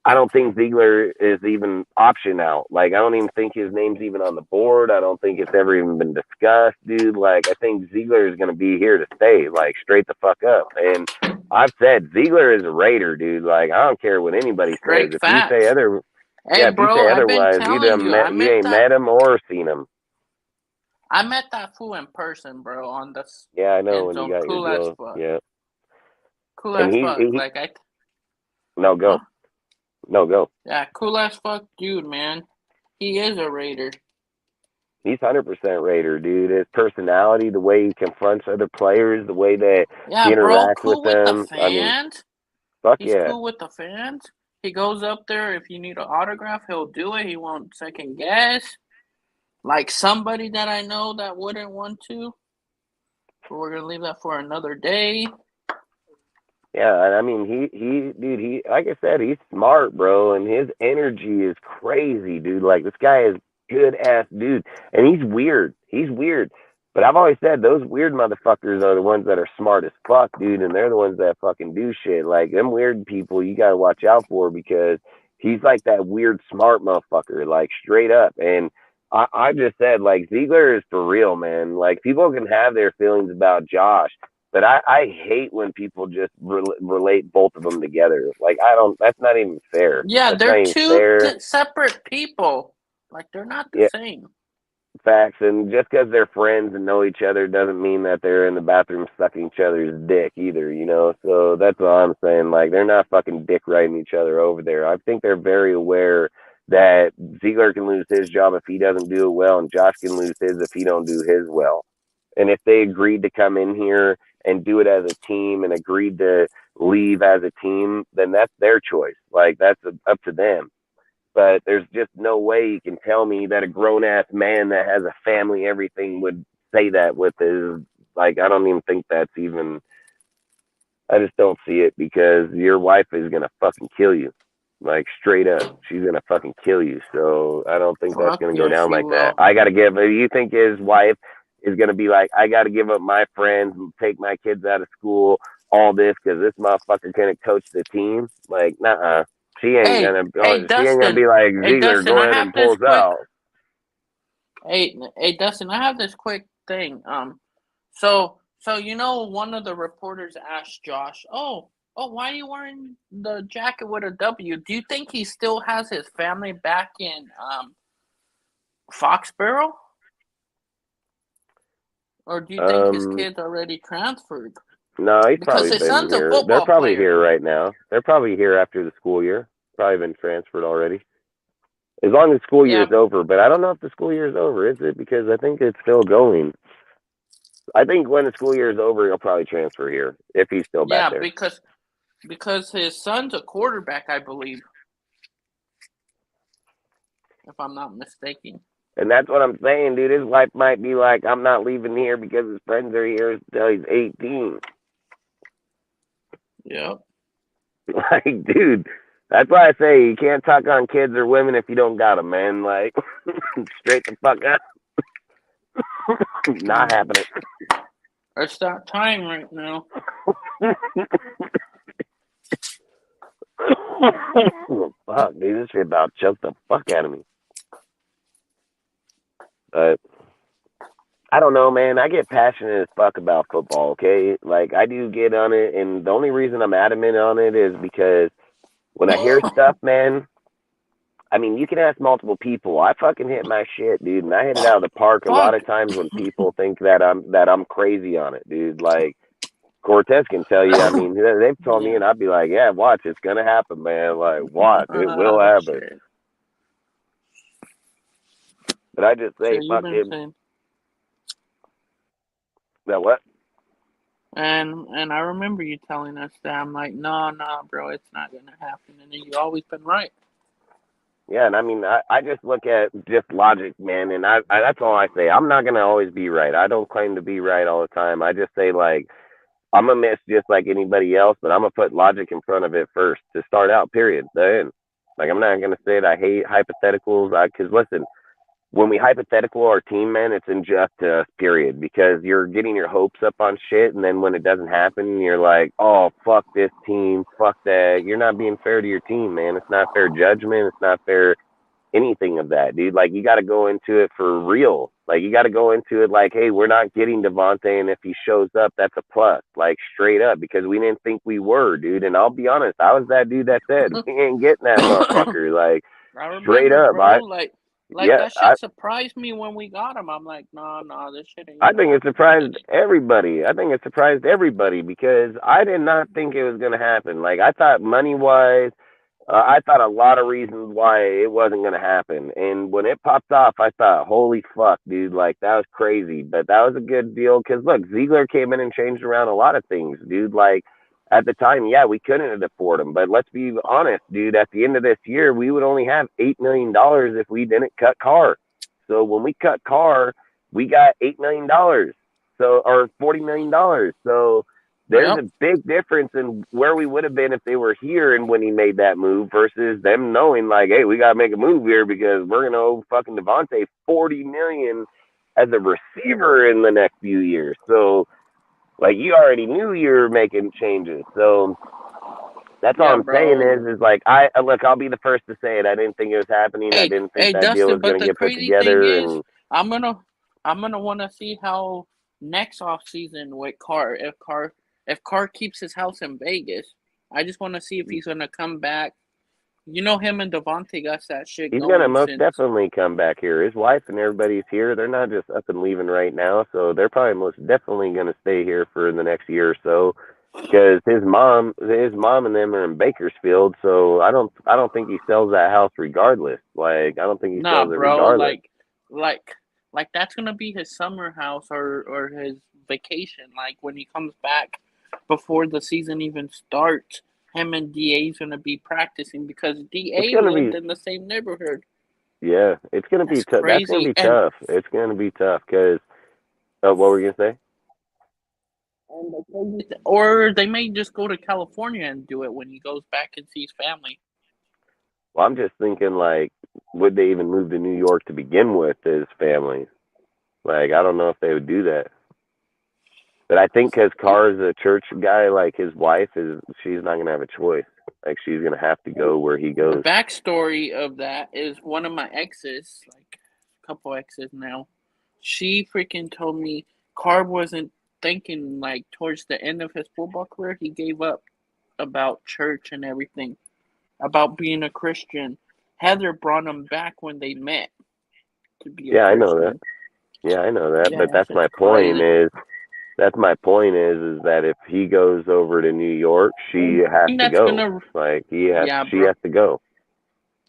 I don't think Ziegler is even option out. Like, I don't even think his name's even on the board. I don't think it's ever even been discussed, dude. Like, I think Ziegler is going to be here to stay, like, straight the fuck up. And I've said Ziegler is a Raider, dude. Like, I don't care what anybody Straight says. facts. If you say other, Hey, yeah, if bro, you say I've been otherwise, telling you, you ain't met him or seen him. I met that fool in person, bro, on the Yeah, I know end when you zone. got Cool your as deal. fuck. Yeah. Cool And as fuck. he Like, no, go. Huh? No, go. Yeah, cool as fuck dude, man. He is a Raider. He's 100% Raider, dude. His personality, the way he confronts other players, the way that Yeah, he bro, interacts cool with with them. the I mean, fans. fuck He's yeah. cool with the fans. He goes up there. If you need an autograph, he'll do it. He won't second guess. Like somebody that I know that wouldn't want to. But we're gonna leave that for another day. Yeah, and I mean, dude, like I said, he's smart, bro, and his energy is crazy, dude. Like, this guy is good ass dude, and he's weird. He's weird. But I've always said those weird motherfuckers are the ones that are smart as fuck, dude, and they're the ones that fucking do shit. Like, them weird people you gotta watch out for because he's like that weird smart motherfucker, like straight up. And I just said, like, Ziegler is for real, man. Like, people can have their feelings about Josh, but I hate when people just relate both of them together. Like, that's not even fair. Yeah, That's not they're even two fair. separate people. Like, they're not the Yeah. same. Facts, and just because they're friends and know each other doesn't mean that they're in the bathroom sucking each other's dick either, you know? So that's all I'm saying. Like, they're not fucking dick riding each other over there. I think they're very aware that Ziegler can lose his job if he doesn't do it well, and Josh can lose his if he don't do his well. And if they agreed to come in here and do it as a team and agreed to leave as a team, then that's their choice. Like, that's up to them. But there's just no way you can tell me that a grown ass man that has a family, everything would say that with his, like, I don't even think that's even, I just don't see it because your wife is going to fucking kill you. Like, straight up. She's going to fucking kill you. So I don't think that's Fuck going to go yeah, down she like that. will. I got to give, you think his wife is going to be like, I got to give up my friends and take my kids out of school, all this, because this motherfucker can't coach the team? Like, nuh-uh. She ain't Hey, gonna. hey, She ain't gonna Dustin. be like Hey, Ziegler. Dustin, Go I ahead have and this pulls quick. out. Hey, Dustin, I have this quick thing. So you know, one of the reporters asked Josh, "Oh, why are you wearing the jacket with a W? Do you think he still has his family back in Foxborough, or do you think his kids already transferred? No, he's Because probably his been son's a here. They're football probably player. here right now. They're probably here after the school year. Probably been transferred already. As long as school year is over, but I don't know if the school year is over, is it? Because I think it's still going. I think when the school year is over, he'll probably transfer here if he's still back there. because his son's a quarterback, I believe, if I'm not mistaken. And that's what I'm saying, dude. His wife might be like, I'm not leaving here because his friends are here until he's 18. Yep. Like, dude, that's why I say you can't talk on kids or women if you don't got them, man. Like, straight the fuck up. Not happening. It's that time right now. Fuck, dude, this shit about choked the fuck out of me. But I don't know, man. I get passionate as fuck about football, okay? Like, I do get on it, and the only reason I'm adamant on it is because when I hear stuff, man, I mean, you can ask multiple people. I fucking hit my shit, dude, and I hit it out of the park a lot of times when people think that I'm crazy on it, dude. Like, Cortez can tell you, I mean, they've told me, and I'd be like, yeah, watch, it's going to happen, man. Like, watch, it will happen. Shit. But I just say, So fuck him. That what? And I remember you telling us that. I'm like, no, bro, it's not gonna happen. And then you always been right. Yeah, and I mean, I just look at just logic, man, and I that's all I say. I'm not gonna always be right. I don't claim to be right all the time. I just say like I'm gonna miss just like anybody else, but I'm gonna put logic in front of it first to start out. Period. Then, like I'm not gonna say that I hate hypotheticals. Because listen, when we hypothetical our team, man, it's unjust to us, period, because you're getting your hopes up on shit, and then when it doesn't happen, you're like, oh, fuck this team, fuck that. You're not being fair to your team, man. It's not fair judgment. It's not fair anything of that, dude. Like, you got to go into it for real. Like, you got to go into it like, hey, we're not getting Devontae, and if he shows up, that's a plus, like, straight up, because we didn't think we were, dude. And I'll be honest, I was that dude that said, we ain't getting that motherfucker. Like, straight up. Bro, Yeah, that shit surprised me when we got him. I'm like, no, this shit ain't. I think it surprised everybody. I think it surprised everybody because I did not think it was going to happen. Like, I thought money-wise, I thought a lot of reasons why it wasn't going to happen. And when it popped off, I thought, holy fuck, dude, like, that was crazy. But that was a good deal because, look, Ziegler came in and changed around a lot of things, dude. Like, at the time, yeah, we couldn't afford him. But let's be honest, dude, at the end of this year, we would only have $8 million if we didn't cut Carr. So when we cut Carr, we got $8 million. So, or $40 million. So there's a big difference in where we would have been if they were here and when he made that move versus them knowing like, hey, we got to make a move here because we're going to owe fucking Devontae $40 million as a receiver in the next few years. So, like, you already knew you were making changes. So that's all I'm saying is like, I'll be the first to say it. I didn't think it was happening. I didn't think that Dustin, deal was going to get put together. And I'm gonna want to see how next offseason with Carr, if Carr keeps his house in Vegas, I just want to see if he's gonna come back. You know, him and Devontae got that shit. He's gonna most definitely come back here. His wife and everybody's here. They're not just up and leaving right now, so they're probably most definitely gonna stay here for the next year or so. Because his mom and them are in Bakersfield, so I don't think he sells that house regardless. Like, I don't think he sells it regardless. Like that's gonna be his summer house or his vacation. Like when he comes back before the season even starts, him and DA's gonna be practicing because DA lived in the same neighborhood. Yeah, it's gonna be tough. That's gonna be tough. It's gonna be tough because what were you gonna say? Or they may just go to California and do it when he goes back and sees family. Well, I'm just thinking, like, would they even move to New York to begin with as family? Like, I don't know if they would do that. But I think because Carr's a church guy, like, his wife, she's not going to have a choice. Like, she's going to have to go where he goes. The backstory of that is one of my exes, like a couple exes now, she freaking told me Carr wasn't thinking, like, towards the end of his football career, he gave up about church and everything, about being a Christian. Heather brought him back when they met to be a Christian. I know that. Yeah, I know that. But that's my point is that if he goes over to New York, she has to go. She has to go.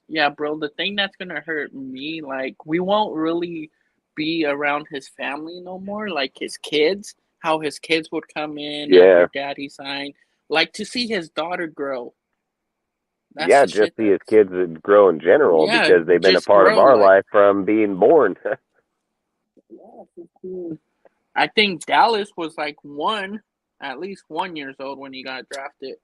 Yeah, bro. The thing that's gonna hurt me, like, we won't really be around his family no more, like his kids. How his kids would come in after daddy signed, like to see his daughter grow. That's just see his kids grow in general because they've been a part of our life from being born. I think Dallas was like at least 1 year old when he got drafted.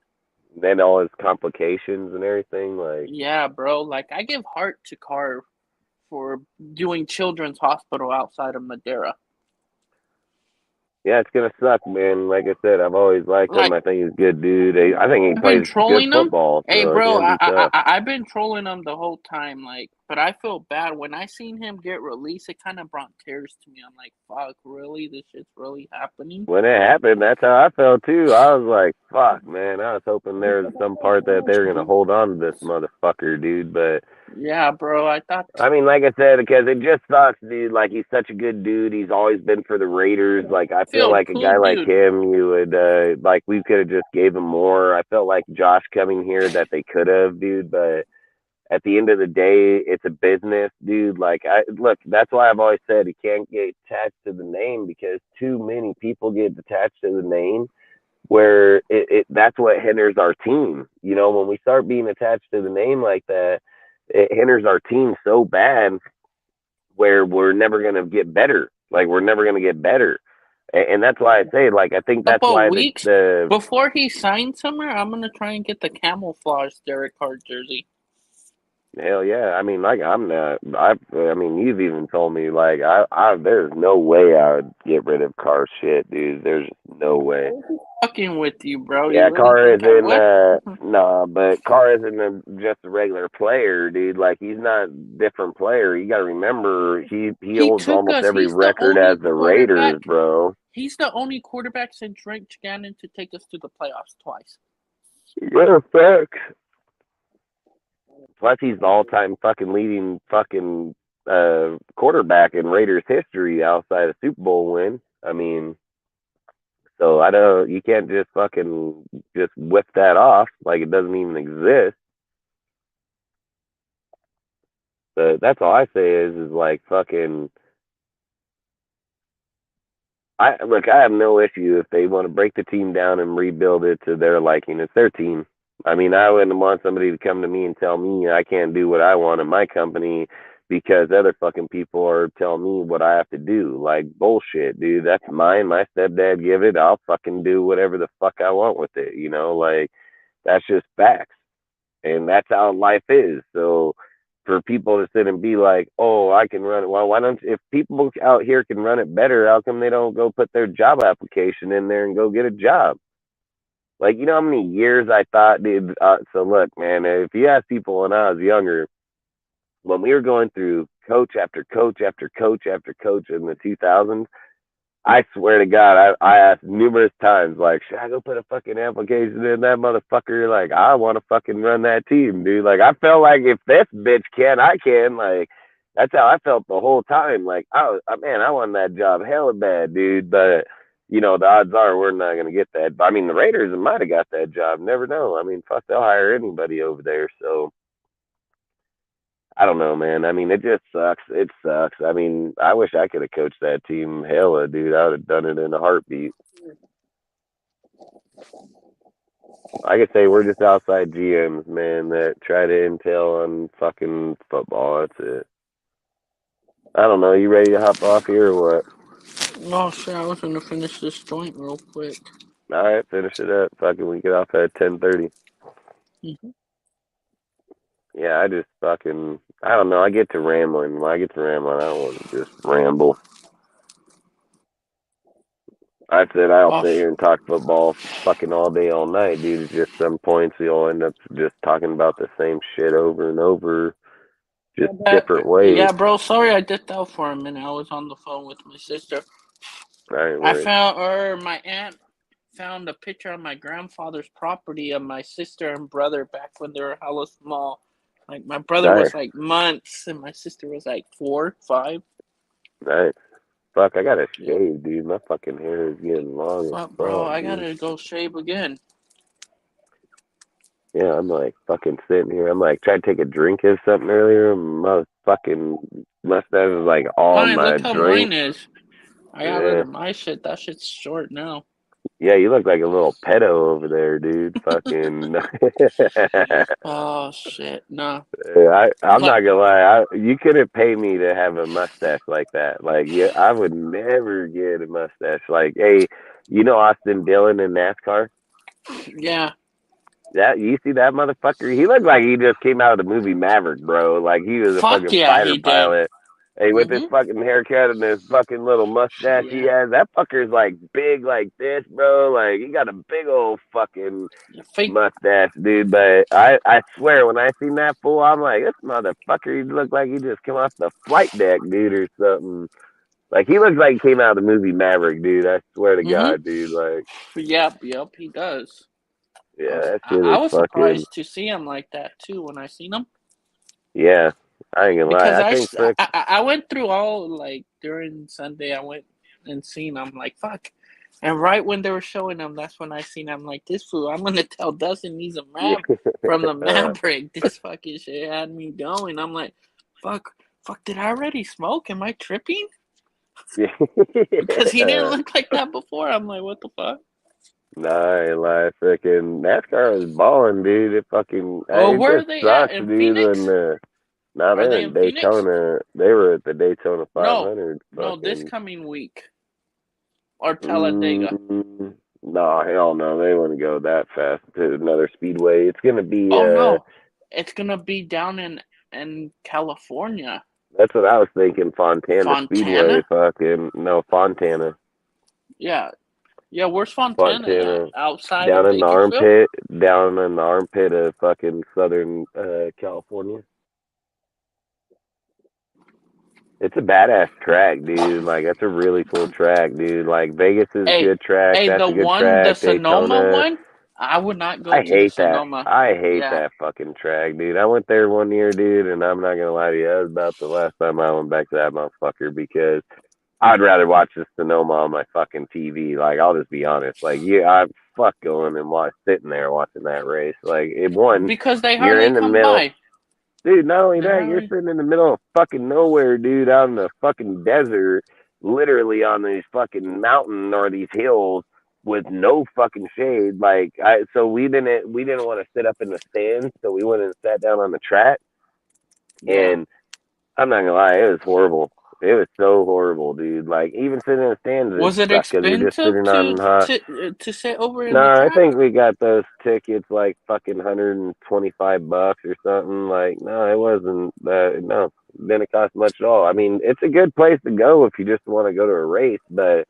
Then all his complications and everything, like. Yeah, bro. Like, I give heart to Carr for doing Children's Hospital outside of Madeira. Yeah, it's gonna suck, man. Like I said, I've always liked him. I think he's a good dude. I think he plays good football. Hey, bro, I've been trolling him the whole time. Like, but I feel bad when I seen him get released. It kind of brought tears to me. I'm like, fuck, really? This shit's really happening? When it happened, that's how I felt too. I was like, fuck, man. I was hoping there was some part that they were gonna hold on to this motherfucker, dude. But yeah, bro, I thought. I mean, like I said, because it just sucks, dude. Like, he's such a good dude. He's always been for the Raiders. Like, I feel like a guy like him, you would we could have just gave him more. I felt like Josh coming here that they could have, dude. But at the end of the day, it's a business, dude. Like, look, that's why I've always said it can't get attached to the name, because too many people get attached to the name, where that's what hinders our team. You know, when we start being attached to the name like that, it hinders our team so bad, where we're never gonna get better. Like, we're never gonna get better. And that's why I say, like, I think that's Couple why weeks the before he signs somewhere, I'm gonna try and get the camouflage Derek Carr jersey. hell yeah. I mean, like, I'm not. I mean, you've even told me, like, there's no way I would get rid of Carr shit, dude. There's no way. Fucking with you, bro. Yeah, You Carr really think I isn't. would? Nah, but Carr isn't just a regular player, dude. Like, he's not a different player. You got to remember, he holds took almost us. every He's the record only as the Raiders, quarterback. bro. He's the only quarterback since Rick Gannon to take us to the playoffs twice. Yeah, facts. Plus, he's the all-time fucking leading fucking quarterback in Raiders history outside a Super Bowl win. I mean, so you can't just fucking just whip that off like it doesn't even exist. But that's all I say is like fucking. I have no issue if they want to break the team down and rebuild it to their liking. It's their team. I mean, I wouldn't want somebody to come to me and tell me I can't do what I want in my company because other fucking people are telling me what I have to do. Like, bullshit, dude. That's mine. My stepdad give it. I'll fucking do whatever the fuck I want with it. You know, like, that's just facts. And that's how life is. So for people to sit and be like, oh, I can run it. Well, why don't, if people out here can run it better, how come they don't go put their job application in there and go get a job? Like, you know how many years I thought, dude? So look, man, if you ask people when I was younger, when we were going through coach after coach after coach after coach in the 2000s, I swear to God, I asked numerous times, like, should I go put a fucking application in? That motherfucker, like, I want to fucking run that team, dude. Like, I felt like if this bitch can, I can. Like, that's how I felt the whole time. Like, I want that job hella bad, dude. But, you know, the odds are we're not going to get that. But, I mean, the Raiders might have got that job. Never know. I mean, fuck, they'll hire anybody over there. So, I don't know, man. I mean, it just sucks. It sucks. I mean, I wish I could have coached that team. Hella, dude. I would have done it in a heartbeat. I could say we're just outside GMs, man, that try to intel on fucking football. That's it. I don't know. You ready to hop off here or what? Oh, shit. I was going to finish this joint real quick. All right, finish it up. Fucking, we get off at 10:30. Mm-hmm. Yeah, I just fucking, I don't know. I get to rambling. When I get to rambling, I don't want to just ramble. I said I'll sit here and talk football fucking all day, all night, dude. It's just some points you'll end up just talking about the same shit over and over, just different ways. Yeah, bro. Sorry I dipped out for a minute. I was on the phone with my sister. My aunt found a picture of my grandfather's property of my sister and brother back when they were hella small. Like, my brother was like months, and my sister was like 4, 5. Nice. Fuck, I gotta shave, dude. My fucking hair is getting long. Fuck, bro, I gotta go shave again. Yeah, I'm like fucking sitting here. I'm like trying to take a drink of something earlier. My fucking mustache is like all Mine, my look how drink. mine is. I got rid of my shit. That shit's short now. Yeah, you look like a little pedo over there, dude. Fucking. Oh shit, no. I'm not gonna lie. You couldn't pay me to have a mustache like that. Like, yeah, I would never get a mustache. Like, hey, you know Austin Dillon in NASCAR? Yeah. You see that motherfucker? He looked like he just came out of the movie Maverick, bro. Like he was a fucking fighter pilot. Hey, with his fucking haircut and his fucking little mustache he has, that fucker's like big like this, bro. Like he got a big old fucking mustache, dude. But I swear, when I seen that fool, I'm like, this motherfucker, he looked like he just came off the flight deck, dude, or something. Like he looks like he came out of the movie Maverick, dude. I swear to God, dude. Like, yep, he does. Yeah, that shit I is was fucking. surprised to see him like that too when I seen him. Yeah, I ain't gonna lie. Because I went through all, like, during Sunday, I went and seen him. Like, fuck, And right when they were showing him, that's when I seen him like, this fool, I'm gonna tell Dustin he's a man from the Maverick. This fucking shit had me going. I'm like, fuck, did I already smoke? Am I tripping? Because he didn't look like that before. I'm like, what the fuck? Nah, like freaking NASCAR was balling, dude. It fucking Oh, it where are just they sucks, at? In dude. Phoenix? Nah, Are they're they in in Phoenix? Daytona. They were at the Daytona 500. No, this fucking- coming week. Or Talladega. No, hell no. They wouldn't go that fast to another speedway. It's gonna be. Oh no, it's gonna be down in California. That's what I was thinking. Fontana Speedway. Fontana? Fontana. Yeah, where's Fontana? Fontana. At? Outside Down of in the Bakersfield? armpit of fucking Southern California. It's a badass track, dude. Like, that's a really cool track, dude. Like, Vegas is a good track. Hey, That's the a good one, track. the Sonoma Daytona. one, I would not go I to hate the that. Sonoma. I hate Yeah. that fucking track, dude. I went there one year, dude, and I'm not gonna lie to you. That was about the last time I went back to that motherfucker because I'd rather watch the Sonoma on my fucking TV. Like, I'll just be honest. Like, yeah, I'm fuck going and sitting there watching that race. Like, it won. Because they You're hardly in the come middle. by. Dude, not only They that, you're hardly- sitting in the middle of fucking nowhere, dude, out in the fucking desert, literally on these fucking mountain or these hills with no fucking shade. Like, so we didn't want to sit up in the stands, so we went and sat down on the track. And I'm not gonna lie, it was horrible. It was so horrible, dude. Like, even sitting in the stands, Was it sucked 'cause you're just expensive sitting on hot. to sit over in No, the I track? think we got those tickets like fucking $125 or something. Like, no, it wasn't. No, it didn't cost much at all. I mean, it's a good place to go if you just want to go to a race, but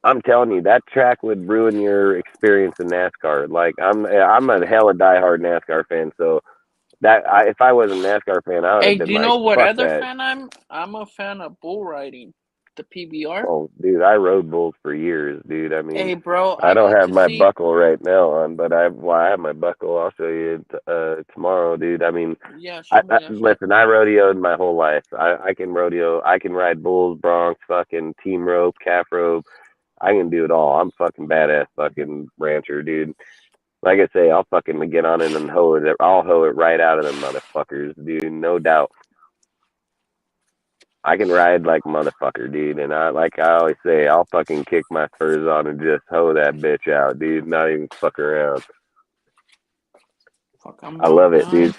I'm telling you, that track would ruin your experience in NASCAR. Like, I'm a hella diehard NASCAR fan, so if I was a NASCAR fan, I would Hey, have been do you like, know what fuck other that. fan I'm? I'm a fan of bull riding, the PBR. Oh, dude, I rode bulls for years, dude. I mean, Hey, bro, I don't got have to my see- buckle right now on, but I have my buckle. I'll show you tomorrow, dude. I mean, Yeah, show me that shit. listen, I rodeoed my whole life. I can rodeo. I can ride bulls, broncs, fucking team rope, calf rope. I can do it all. I'm fucking badass fucking rancher, dude. Like I say, I'll fucking get on it and hoe it. I'll hoe it right out of them motherfuckers, dude. No doubt. I can ride like a motherfucker, dude. And I always say, I'll fucking kick my spurs on and just hoe that bitch out, dude. Not even fuck around. I love it, dude.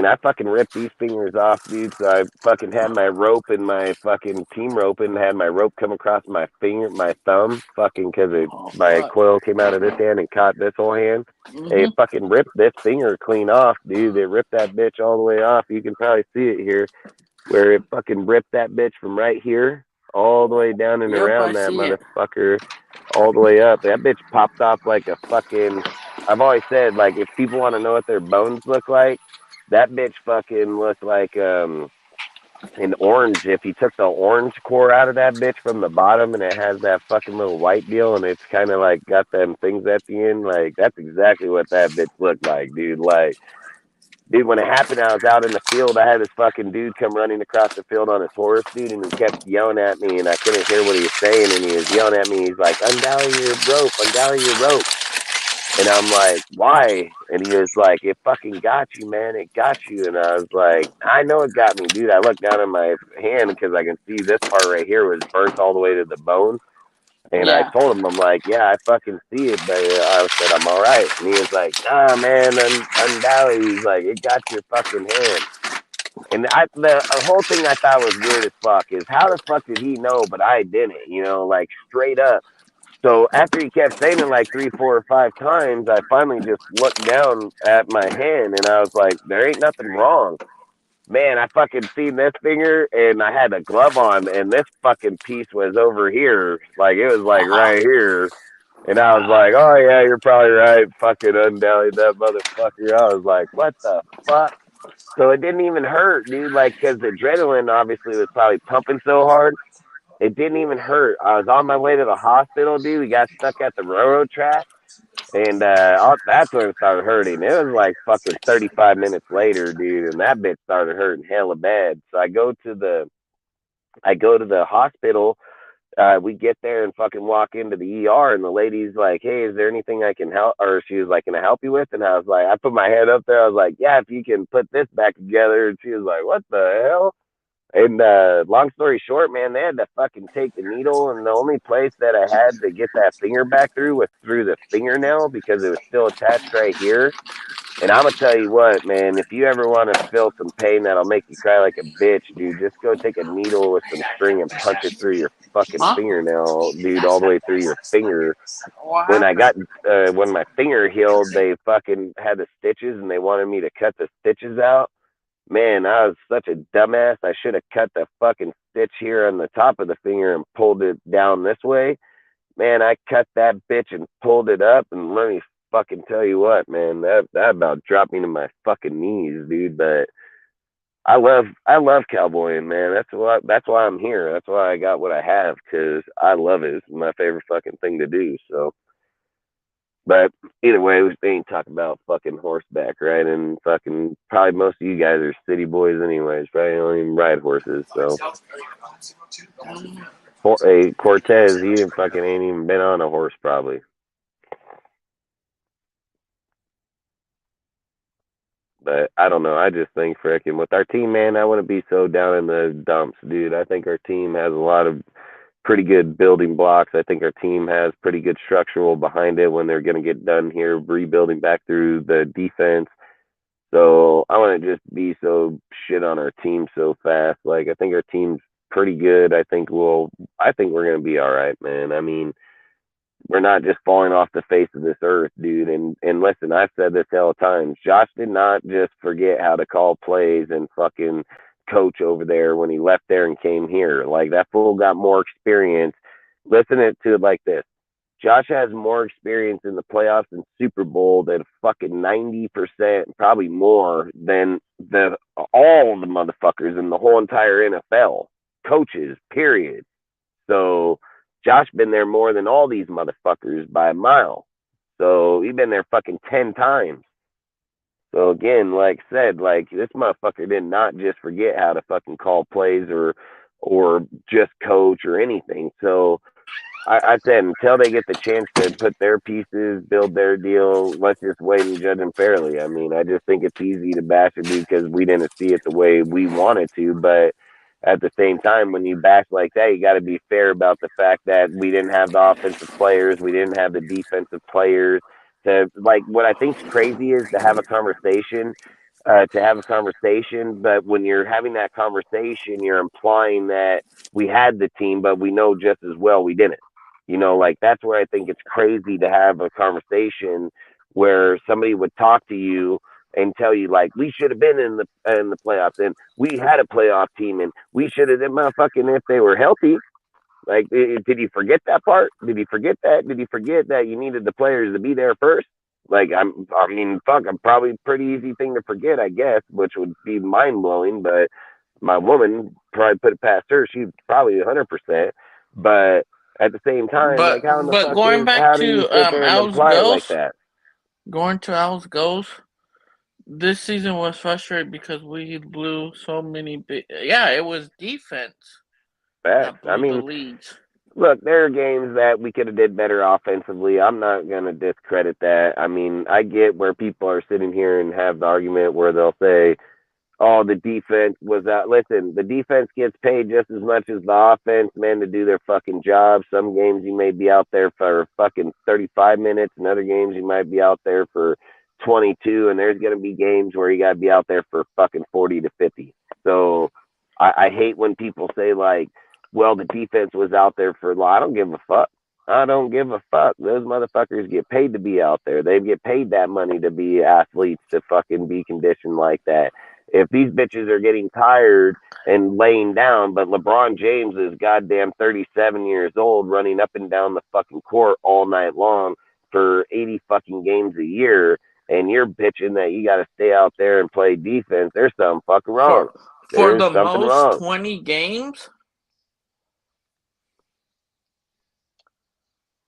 I fucking ripped these fingers off, dude. So I fucking had my rope and my fucking team rope and had my rope come across my finger, my thumb, fucking because my coil came out of this hand and caught this whole hand. It fucking ripped this finger clean off, dude. It ripped that bitch all the way off. You can probably see it here, where it fucking ripped that bitch from right here all the way down and around that motherfucker, all the way up. That bitch popped off like a fucking. I've always said, like, if people want to know what their bones look like, that bitch fucking looked like an orange. If you took the orange core out of that bitch from the bottom and it has that fucking little white deal and it's kind of like got them things at the end, like, that's exactly what that bitch looked like, dude. Like, dude, when it happened, I was out in the field. I had this fucking dude come running across the field on his horse, dude, and he kept yelling at me, and I couldn't hear what he was saying, and he was yelling at me. He's like, "Undally your rope, undally your rope." And I'm like, "Why?" And he was like, "It fucking got you, man. It got you." And I was like, "I know it got me, dude." I looked down at my hand because I can see this part right here was burnt all the way to the bone. And I told him, I'm like, "Yeah, I fucking see it," but I said, "I'm all right." And he was like, "Nah, man, undally." He's like, "It got your fucking hand." And the whole thing I thought was weird as fuck is how the fuck did he know, but I didn't, you know, like straight up. So after he kept saying it like 3, 4, or 5 times, I finally just looked down at my hand and I was like, there ain't nothing wrong. Man, I fucking seen this finger and I had a glove on and this fucking piece was over here. Like, it was like right here. And I was like, oh yeah, you're probably right. Fucking undallied that motherfucker. I was like, what the fuck? So it didn't even hurt, dude. Like, because the adrenaline obviously was probably pumping so hard. It didn't even hurt. I was on my way to the hospital, dude. We got stuck at the railroad track. And that's when it started hurting. It was like fucking 35 minutes later, dude, and that bitch started hurting hella bad. So I go to the hospital we get there and fucking walk into the ER, and the lady's like, "Hey, is there anything I can help?" Or she was like, "Can I help you with?" And I was like, I put my hand up there. I was like, "Yeah, if you can put this back together." And she was like, "What the hell?" And long story short, man, they had to fucking take the needle, and the only place that I had to get that finger back through was through the fingernail because it was still attached right here. And I'm gonna tell you what, man, if you ever want to feel some pain that'll make you cry like a bitch, dude, just go take a needle with some string and punch it through your fucking Huh? fingernail, dude, all the way through your finger. What When I happened? got when my finger healed, they fucking had the stitches and they wanted me to cut the stitches out. Man, I was such a dumbass. I should have cut the fucking stitch here on the top of the finger and pulled it down this way. Man, I cut that bitch and pulled it up, and let me fucking tell you what, man, that about dropped me to my fucking knees, dude. But I love cowboying, man. That's why I'm here. That's why I got what I have, because I love it. It's my favorite fucking thing to do. So, but either way, we ain't talking about fucking horseback, right? And fucking probably most of you guys are city boys, anyways. Probably don't even ride horses. So, hey, Cortez, he fucking ain't even been on a horse, probably. But I don't know. I just think frickin' with our team, man, I wouldn't be so down in the dumps, dude. I think our team has a lot of pretty good building blocks. I think our team has pretty good structural behind it when they're going to get done here, rebuilding back through the defense. So I want to just be so shit on our team so fast. Like, I think our team's pretty good. I think we're going to be all right, man. I mean, we're not just falling off the face of this earth, dude. And listen, I've said this hell of times. Josh did not just forget how to call plays and fucking coach over there when he left there and came here. Like, that fool got more experience. Listen to it like this. Josh has more experience in the playoffs and Super Bowl than fucking 90%, probably more than all of the motherfuckers in the whole entire NFL. Coaches, period. So Josh been there more than all these motherfuckers by a mile. So he been there fucking 10 times. So again, like I said, like, this motherfucker did not just forget how to fucking call plays or just coach or anything. So I said, until they get the chance to put their pieces, build their deal, let's just wait and judge them fairly. I mean, I just think it's easy to bash it because we didn't see it the way we wanted to. But at the same time, when you bash like that, you got to be fair about the fact that we didn't have the offensive players, we didn't have the defensive players. To, like, what I think's crazy is to have a conversation. But when you're having that conversation, you're implying that we had the team, but we know just as well we didn't. You know, like, that's where I think it's crazy to have a conversation where somebody would talk to you and tell you, like, we should have been in the playoffs, and we had a playoff team, and we should have been motherfucking if they were healthy. Like, did you forget that part? Did you forget that? Did you forget that you needed the players to be there first? Like, I'm probably a pretty easy thing to forget, I guess, which would be mind blowing. But my woman probably put it past her. She's probably 100%. But at the same time, like, how in the fuck going back how do you to sit there and Al's imply it like goals, that? going to Al's goals, this season was frustrating because we blew so many big. Yeah, it was defense Facts. that blew I the mean, leads. look, there are games that we could have did better offensively. I'm not going to discredit that. I mean, I get where people are sitting here and have the argument where they'll say, oh, the defense was out. Listen, the defense gets paid just as much as the offense, man, to do their fucking job. Some games you may be out there for fucking 35 minutes, and other games you might be out there for 22, and there's going to be games where you got to be out there for fucking 40 to 50. So I hate when people say, like, well, the defense was out there for a lot. I don't give a fuck. I don't give a fuck. Those motherfuckers get paid to be out there. They get paid that money to be athletes, to fucking be conditioned like that. If these bitches are getting tired and laying down, but LeBron James is goddamn 37 years old running up and down the fucking court all night long for 80 fucking games a year, and you're bitching that you got to stay out there and play defense, there's something fucking wrong. For There's the something most wrong. 20 games?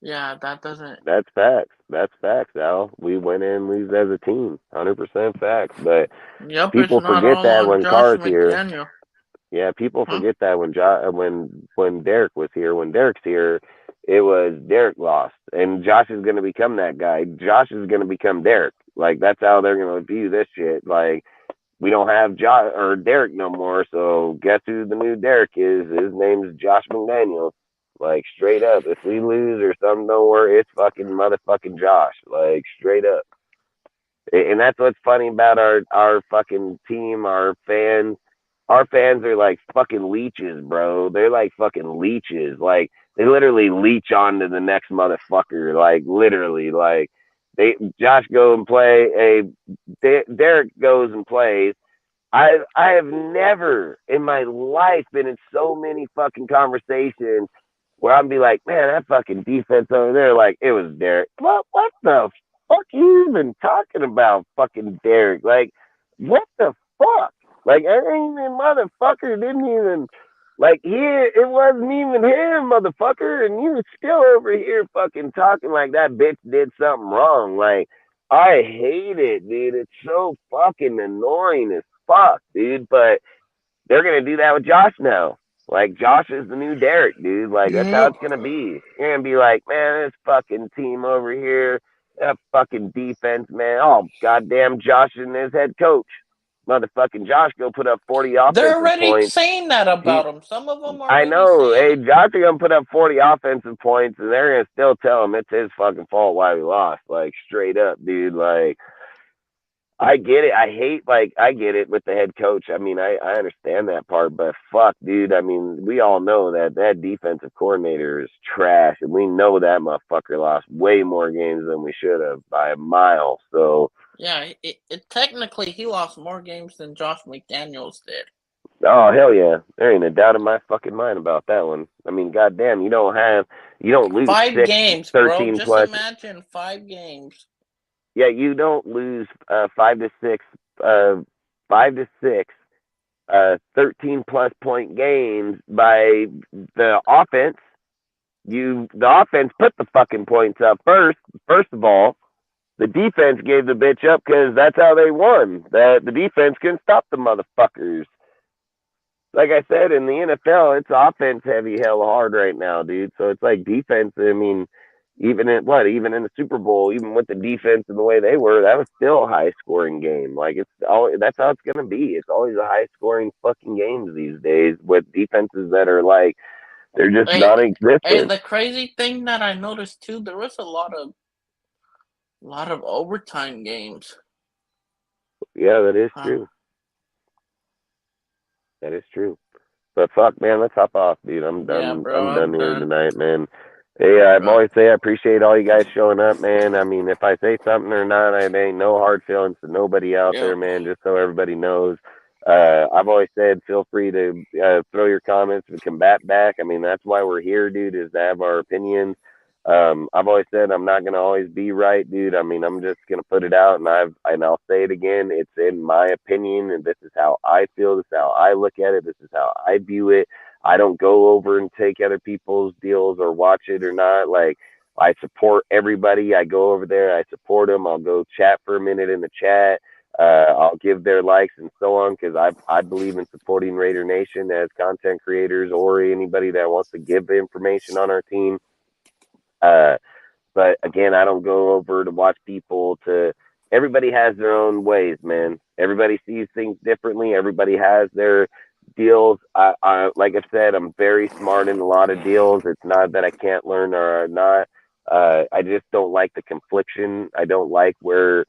Yeah, that doesn't. That's facts. That's facts, Al. We went in and lose as a team. 100% facts. But Yep, people it's not forget all that on when Josh Carr's here. McDaniel. Yeah, people forget that when Derek was here. When Derek's here, it was Derek lost, and Josh is going to become that guy. Josh is going to become Derek. Like that's how they're going to view this shit. Like we don't have Josh or Derek no more. So guess who the new Derek is? His name's Josh McDaniels. Like straight up, if we lose or something don't work, it's fucking motherfucking Josh. Like straight up. And that's what's funny about our fucking team, our fans. Our fans are like fucking leeches, bro. They're like fucking leeches. Like they literally leech on to the next motherfucker. Like literally, like Josh go and play. Derek goes and plays. I have never in my life been in so many fucking conversations where I'd be like, man, that fucking defense over there, like it was Derek. What the fuck you even talking about, fucking Derek? Like, what the fuck? Like, I ain't even motherfucker didn't even like it wasn't even him, motherfucker, and you was still over here fucking talking like that bitch did something wrong. Like, I hate it, dude. It's so fucking annoying as fuck, dude. But they're gonna do that with Josh now. Like Josh is the new Derek, dude. Like that's how it's gonna be. You're gonna be like, man, this fucking team over here, that fucking defense, man. Oh goddamn, Josh and his head coach, motherfucking Josh, go put up 40 offensive They're already points. saying that about him. Some of them are. I know. Hey, Josh is gonna put up 40 offensive points, and they're gonna still tell him it's his fucking fault why we lost. Like straight up, dude. Like. I get it. I get it with the head coach. I mean, I understand that part, but fuck, dude. I mean, we all know that defensive coordinator is trash, and we know that motherfucker lost way more games than we should have by a mile. So yeah, technically he lost more games than Josh McDaniels did. Oh hell yeah, there ain't a doubt in my fucking mind about that one. I mean, goddamn, you don't lose 5 6, games, 13 bro. plus. Just imagine 5 games. Yeah, you don't lose 5 to 6, 13 plus point games by the offense. The offense put the fucking points up first. First of all, the defense gave the bitch up because that's how they won. The defense couldn't stop the motherfuckers. Like I said, in the NFL, it's offense heavy, hell hard right now, dude. So it's like defense. I mean. Even in the Super Bowl, even with the defense and the way they were, that was still a high scoring game. Like that's how it's gonna be. It's always a high scoring fucking games these days with defenses that are like they're just non-existent. And the crazy thing that I noticed too, there was a lot of overtime games. Yeah, that is true. That is true. But fuck, man, let's hop off, dude. I'm done. Yeah, bro, I'm done here tonight, man. Hey, I always say I appreciate all you guys showing up, man. I mean, if I say something or not, I ain't no hard feelings to nobody out there, man, just so everybody knows. I've always said feel free to throw your comments and combat back. I mean, that's why we're here, dude, is to have our opinions. I've always said I'm not going to always be right, dude. I mean, I'm just going to put it out, and I'll say it again. It's in my opinion, and this is how I feel. This is how I look at it. This is how I view it. I don't go over and take other people's deals or watch it or not. Like, I support everybody. I go over there. I support them. I'll go chat for a minute in the chat. I'll give their likes and so on because I believe in supporting Raider Nation as content creators or anybody that wants to give information on our team. But again, I don't go over to watch people everybody has their own ways, man. Everybody sees things differently. Everybody has their deals. I like I said, I'm very smart in a lot of deals. It's not that I can't learn or not. I just don't like the confliction. I don't like where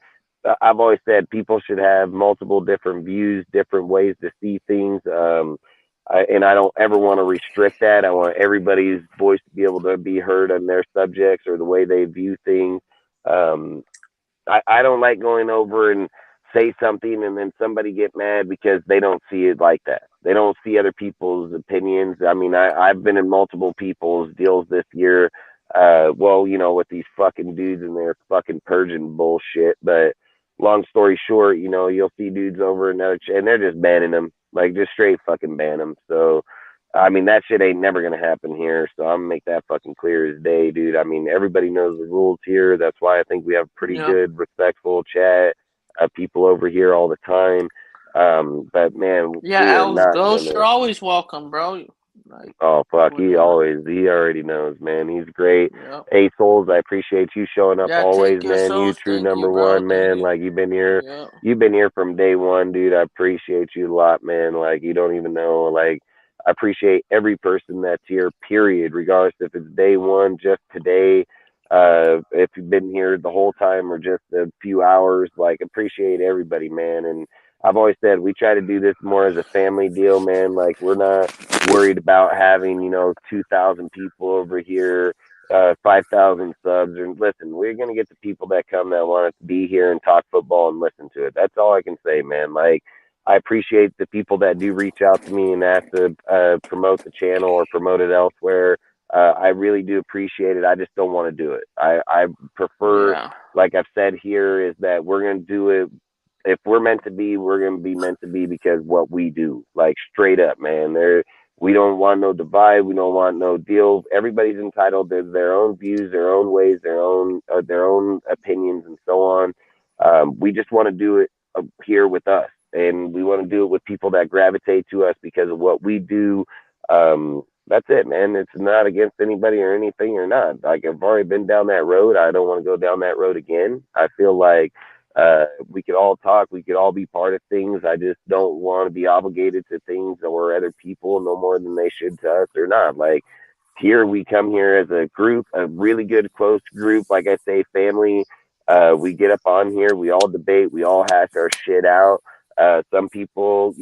I've always said people should have multiple different views, different ways to see things. And I don't ever want to restrict that. I want everybody's voice to be able to be heard on their subjects or the way they view things. I don't like going over and say something and then somebody get mad because they don't see it like that. They don't see other people's opinions. I mean, I've been in multiple people's deals this year. With these fucking dudes and their fucking purging bullshit. But long story short, you'll see dudes over another and they're just banning them, like just straight fucking ban them. So, I mean, that shit ain't never going to happen here. So I'm going to make that fucking clear as day, dude. I mean, everybody knows the rules here. That's why I think we have pretty good, respectful chat. People over here all the time. But man, Yeah, we are Els not Ghost, gonna. you're always welcome, bro. Like, Oh fuck, when he you want. already knows, man. He's great. Yep. Hey Souls, I appreciate you showing up Yeah, always, take your man. You souls. true Thank you, number bro. one, Thank man. you. Like you've been Yeah. here from day one, dude. I appreciate you a lot, man. Like you don't even know. Like I appreciate every person that's here, period, regardless if it's day one, just today. If you've been here the whole time or just a few hours, like appreciate everybody, man. And I've always said we try to do this more as a family deal, man. Like we're not worried about having 2,000 people over here, 5,000 subs. And listen, we're gonna get the people that come that want to be here and talk football and listen to it. That's all I can say, man. Like I appreciate the people that do reach out to me and ask to promote the channel or promote it elsewhere. I really do appreciate it. I just don't want to do it. I prefer, Yeah. like I've said here, is that we're gonna do it. If we're meant to be, we're gonna be meant to be because what we do, like straight up, man. We don't want no divide. We don't want no deal. Everybody's entitled to their own views, their own ways, their own opinions, and so on. We just want to do it here with us, and we want to do it with people that gravitate to us because of what we do. That's it, man. It's not against anybody or anything or not. Like I've already been down that road. I don't want to go down that road again. I feel like we could all talk, we could all be part of things. I just don't want to be obligated to things or other people no more than they should to us or not. Like here, we come here as a group, a really good close group, like I say, family. We get up on here, we all debate, we all hash our shit out. Some people,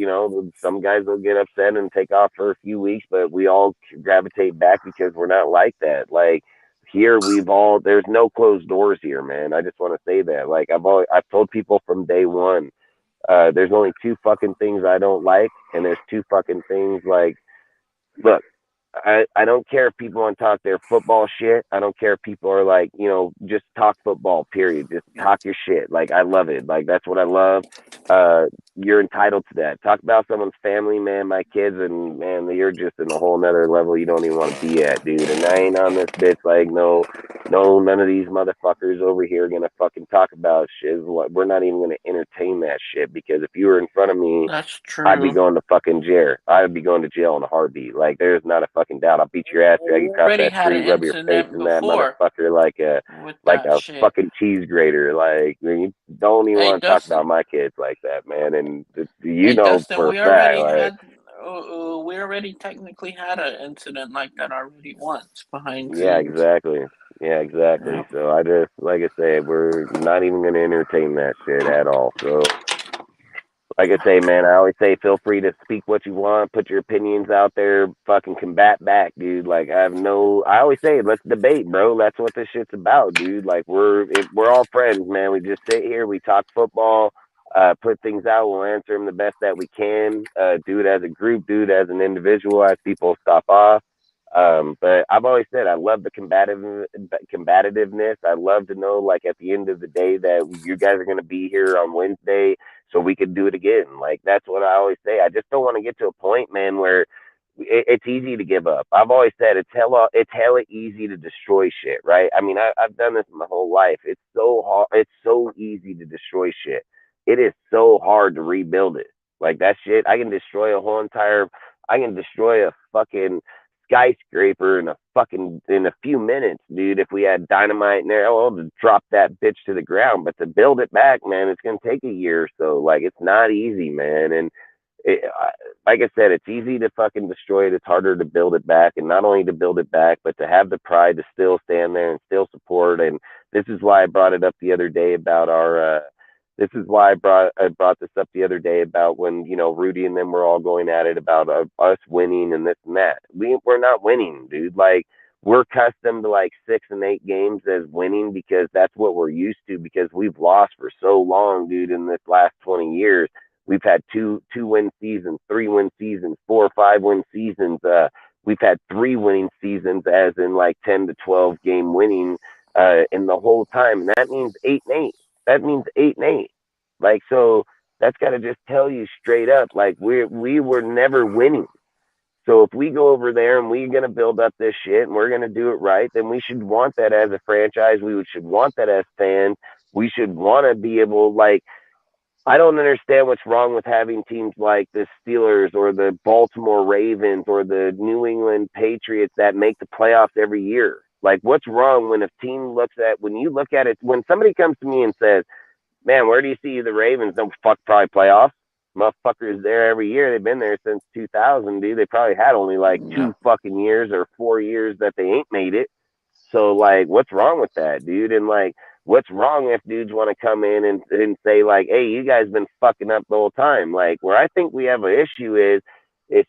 some guys will get upset and take off for a few weeks, but we all gravitate back because we're not like that. Like here, there's no closed doors here, man. I just want to say that. Like I've told people from day one, there's only two fucking things I don't like, and there's two fucking things like, look, I don't care if people want to talk their football shit. I don't care if people are like, just talk football, period. Just talk your shit. Like, I love it. Like, that's what I love. You're entitled to that. Talk about someone's family, man, my kids, and man, you're just in a whole nother level you don't even want to be at, dude. And I ain't on this bitch like, no, none of these motherfuckers over here are gonna fucking talk about shit. We're not even gonna entertain that shit because if you were in front of me, That's true. I'd be going to fucking jail. I'd be going to jail in a heartbeat. Like, there's not a fucking doubt. I'll beat your ass, drag you across Already that had street, an rub your face incident in that before motherfucker like a with that shit. fucking cheese grater. Like, you don't even Hey, want to talk Dustin. about my kids like that, man. And Hey, Dustin, for a we fact, already like, had. We already technically had an incident like that already once behind yeah, scenes. exactly. Yeah, exactly. Yeah. So I just, like I say, we're not even going to entertain that shit at all. So, like I say, man, I always say, feel free to speak what you want, put your opinions out there, fucking combat back, dude. Like, I always say, let's debate, bro. That's what this shit's about, dude. Like, we're all friends, man. We just sit here, we talk football, put things out, we'll answer them the best that we can, do it as a group, do it as an individual, as people stop off. But I've always said I love the combativeness. I love to know, like, at the end of the day, that you guys are going to be here on Wednesday, so we could do it again. Like, that's what I always say. I just don't want to get to a point, man, where it's easy to give up. I've always said it's hella easy to destroy shit, right? I mean, I've done this my whole life. It's so hard. It's so easy to destroy shit. It is so hard to rebuild it. Like that shit, I can destroy a fucking skyscraper in a few minutes, dude. If we had dynamite in there, I'll just drop that bitch to the ground. But to build it back, man, it's gonna take a year or so. Like, it's not easy, man. And like I said, it's easy to fucking destroy it. It's harder to build it back, and not only to build it back, but to have the pride to still stand there and still support. And this is why I brought it up the other day about our. This is why I brought this up the other day about when Rudy and them were all going at it about us winning and this and that. We're not winning, dude. Like, we're accustomed to like 6 and 8 games as winning because that's what we're used to, because we've lost for so long, dude. In this last 20 years, we've had 2-win seasons, 3-win seasons, 4 or 5-win seasons. We've had 3 winning seasons, as in like 10 to 12 game winning in the whole time. And that means 8-8. That means 8-8. Like, so that's got to just tell you straight up, like, we were never winning. So if we go over there and we're going to build up this shit and we're going to do it right, then we should want that as a franchise. We should want that as fans. We should want to be able, like, I don't understand what's wrong with having teams like the Steelers or the Baltimore Ravens or the New England Patriots that make the playoffs every year. Like, what's wrong when a team when you look at it, when somebody comes to me and says, man, where do you see the Ravens? No, probably playoffs. Motherfuckers there every year. They've been there since 2000, dude. They probably had only like 2 fucking years or 4 years that they ain't made it. So, like, what's wrong with that, dude? And, like, what's wrong if dudes want to come in and say, like, hey, you guys been fucking up the whole time? Like, where I think we have an issue is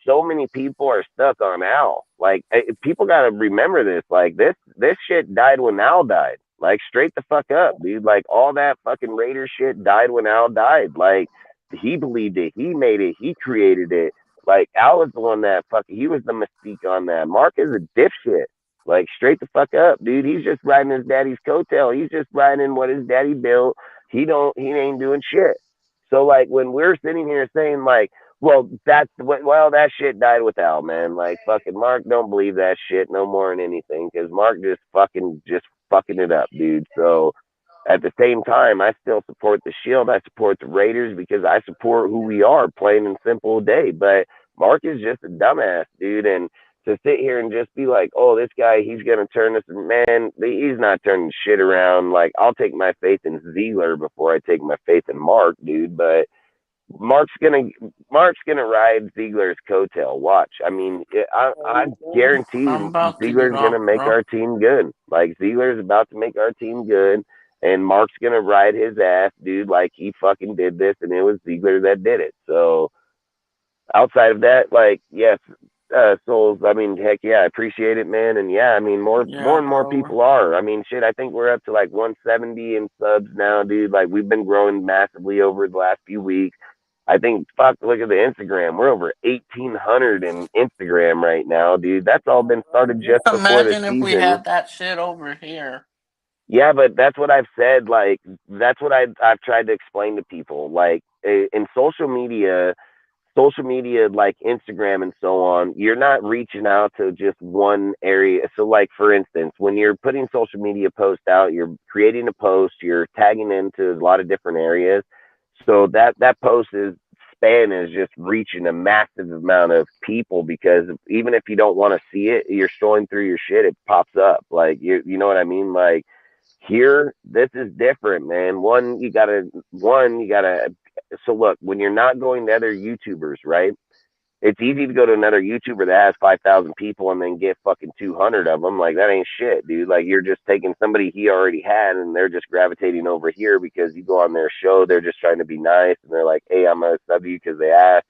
so many people are stuck on Al. Like, people got to remember this. Like, this shit died when Al died. Like, straight the fuck up, dude. Like, all that fucking Raider shit died when Al died. Like, he believed it. He made it. He created it. Like, Al was the one that he was the mystique on that. Mark is a dipshit. Like, straight the fuck up, dude. He's just riding his daddy's coattail. He's just riding what his daddy built. He ain't doing shit. So, like, when we're sitting here saying, like, well, that shit died with Al, man. Like, fucking Mark don't believe that shit no more than anything, because Mark just fucking it up, dude. So, at the same time, I still support the Shield. I support the Raiders because I support who we are, plain and simple day. But Mark is just a dumbass, dude. And to sit here and just be like, oh, this guy, he's going to turn this, man, he's not turning shit around. Like, I'll take my faith in Ziegler before I take my faith in Mark, dude. But Mark's gonna ride Ziegler's coattail. Watch. I mean, I guarantee you Ziegler's gonna make our team good. Like, Ziegler's about to make our team good, and Mark's gonna ride his ass, dude, like he fucking did this, and it was Ziegler that did it. So outside of that, like, yes, Souls, I mean, heck yeah, I appreciate it, man. And yeah, I mean, more and more people are. I mean, shit, I think we're up to like 170 in subs now, dude. Like, we've been growing massively over the last few weeks. I think, look at the Instagram. We're over 1,800 in Instagram right now, dude. That's all been started just before the season. Imagine if we had that shit over here. Yeah, but that's what I've said. Like, that's what I've tried to explain to people. Like, in social media, like Instagram and so on, you're not reaching out to just one area. So, like, for instance, when you're putting social media posts out, you're creating a post, you're tagging into a lot of different areas. So that post span is just reaching a massive amount of people, because even if you don't want to see it, you're scrolling through your shit, it pops up. Like, you know what I mean? Like, here, this is different, man. You gotta, so look, when you're not going to other YouTubers, right? It's easy to go to another YouTuber that has 5,000 people and then get fucking 200 of them. Like, that ain't shit, dude. Like, you're just taking somebody he already had, and they're just gravitating over here because you go on their show. They're just trying to be nice, and they're like, hey, I'm going to sub you because they asked.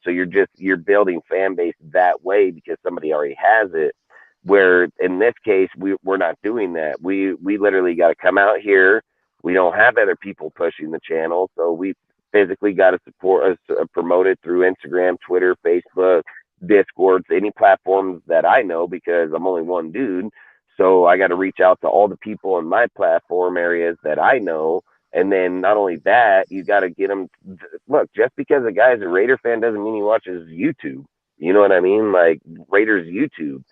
So you're building fan base that way because somebody already has it. Where in this case, we're not doing that. We literally got to come out here. We don't have other people pushing the channel, so we physically got to support us, promote it through Instagram, Twitter, Facebook, Discord, any platforms that I know, because I'm only one dude. So I got to reach out to all the people in my platform areas that I know. And then not only that, you got to get them. Look, just because a guy's a Raider fan doesn't mean he watches YouTube. You know what I mean? Like, Raiders YouTube.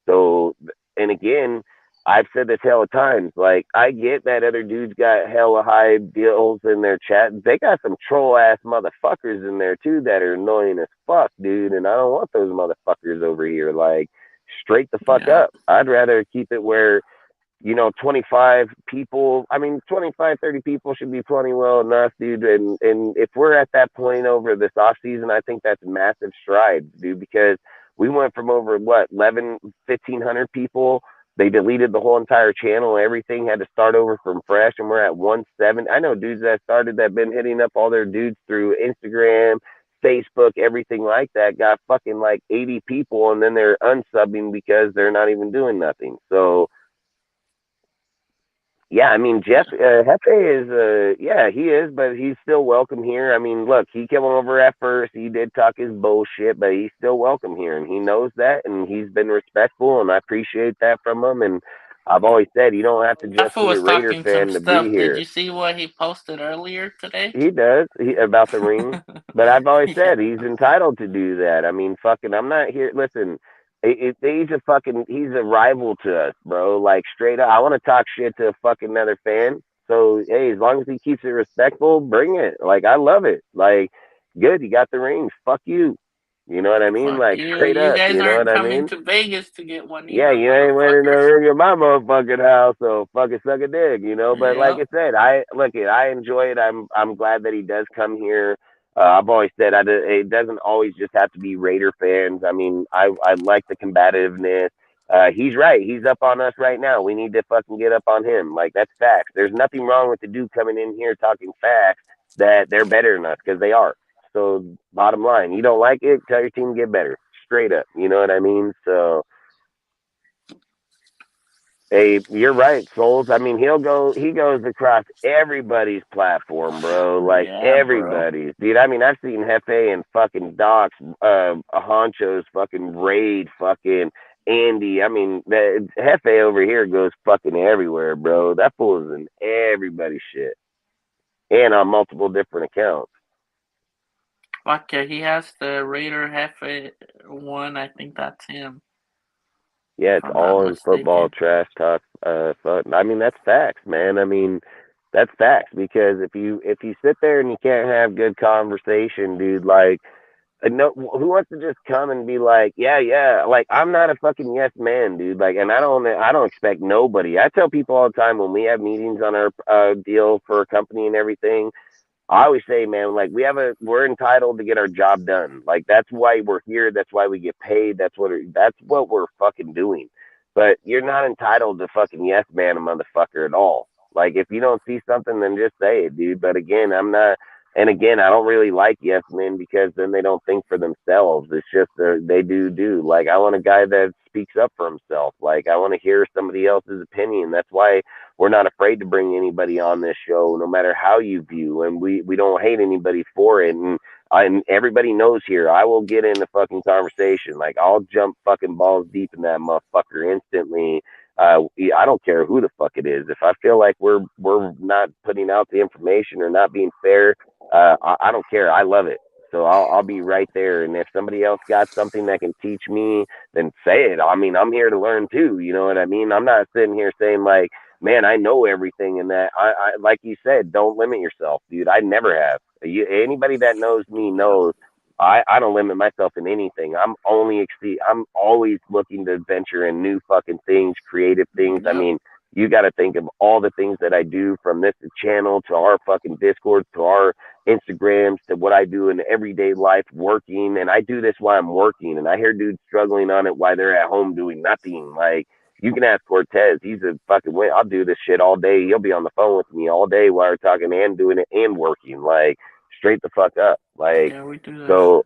So, and again, I've said this hella times. Like, I get that other dudes got hella high deals in their chat. They got some troll ass motherfuckers in there too that are annoying as fuck, dude. And I don't want those motherfuckers over here. Like, straight the fuck up. I'd rather keep it where, 25 people. I mean, 25, 30 people should be plenty well enough, dude. And if we're at that point over this off season, I think that's massive strides, dude, because we went from over 1,500 people. They deleted the whole entire channel. Everything had to start over from fresh, and we're at 170. I know dudes that started that been hitting up all their dudes through Instagram, Facebook, everything like that, got fucking like 80 people, and then they're unsubbing because they're not even doing nothing. So, yeah, I mean, Jeff Hefe is, he is, but he's still welcome here. I mean, look, he came over at first. He did talk his bullshit, but he's still welcome here, and he knows that, and he's been respectful, and I appreciate that from him. And I've always said, you don't have to just be a Raider fan to be here. Did you see what he posted earlier today? He does, about the ring. But I've always said he's entitled to do that. I mean, fucking, I'm not here. Listen, he's a rival to us, bro. Like, straight up, I want to talk shit to a fucking another fan. So hey, as long as he keeps it respectful, bring it. Like I love it. Like good, you got the rings. Fuck you. You know what I mean? Fuck Like you. straight You up. guys You know aren't what I coming mean? to Vegas to get one Yeah, either, you ain't winning no motherfuckers. ring in my motherfucking house, so fucking suck a dick, you know. But like I Yep. said, I enjoy it. I'm glad that he does come here. I've always said it doesn't always just have to be Raider fans. I mean, I like the combativeness. He's right. He's up on us right now. We need to fucking get up on him. Like that's facts. There's nothing wrong with the dude coming in here talking facts that they're better than us because they are. So bottom line, you don't like it, tell your team to get better. Straight up. You know what I mean? So hey, you're right, Souls. I mean, he goes across everybody's platform, bro. Like Yeah, bro. everybody's, dude. I mean, I've seen Hefe and fucking Docs, Honcho's fucking raid, fucking Andy. I mean, the Hefe over here goes fucking everywhere, bro. That fool is in everybody's shit, and on multiple different accounts. Fuck yeah, he has the Raider Hefe one. I think that's him. Yeah, it's I'm all not in football mistaken. trash talk. I mean, that's facts, man. I mean, that's facts because if you sit there and you can't have good conversation, dude, like, no, who wants to just come and be like, yeah, like I'm not a fucking yes man, dude. Like, and I don't expect nobody. I tell people all the time when we have meetings on our deal for a company and everything. I always say, man, like we're entitled to get our job done. Like that's why we're here. That's why we get paid. That's what we're fucking doing. But you're not entitled to fucking yes man a motherfucker at all. Like if you don't see something, then just say it, dude. But again, I'm not. And again, I don't really like yes men because then they don't think for themselves. It's just they do. Like I want a guy that speaks up for himself. Like I want to hear somebody else's opinion. That's why we're not afraid to bring anybody on this show, no matter how you view, and we don't hate anybody for it. And everybody knows here, I will get in the fucking conversation. Like I'll jump fucking balls deep in that motherfucker instantly. I don't care who the fuck it is. If I feel like we're not putting out the information or not being fair, I don't care. I love it. So I'll be right there. And if somebody else got something that can teach me, then say it. I mean, I'm here to learn too. You know what I mean? I'm not sitting here saying like, man, I know everything in that. I like you said, don't limit yourself, dude. I never have. Anybody that knows me knows I don't limit myself in anything. I'm always looking to venture in new fucking things, creative things. I mean, you got to think of all the things that I do from this channel to our fucking Discord to our Instagrams to what I do in everyday life working. And I do this while I'm working. And I hear dudes struggling on it while they're at home doing nothing. Like, you can ask Cortez. He's a fucking win. I'll do this shit all day. He'll be on the phone with me all day while we're talking and doing it and working. Like, straight the fuck up. Like, Yeah, we do that. so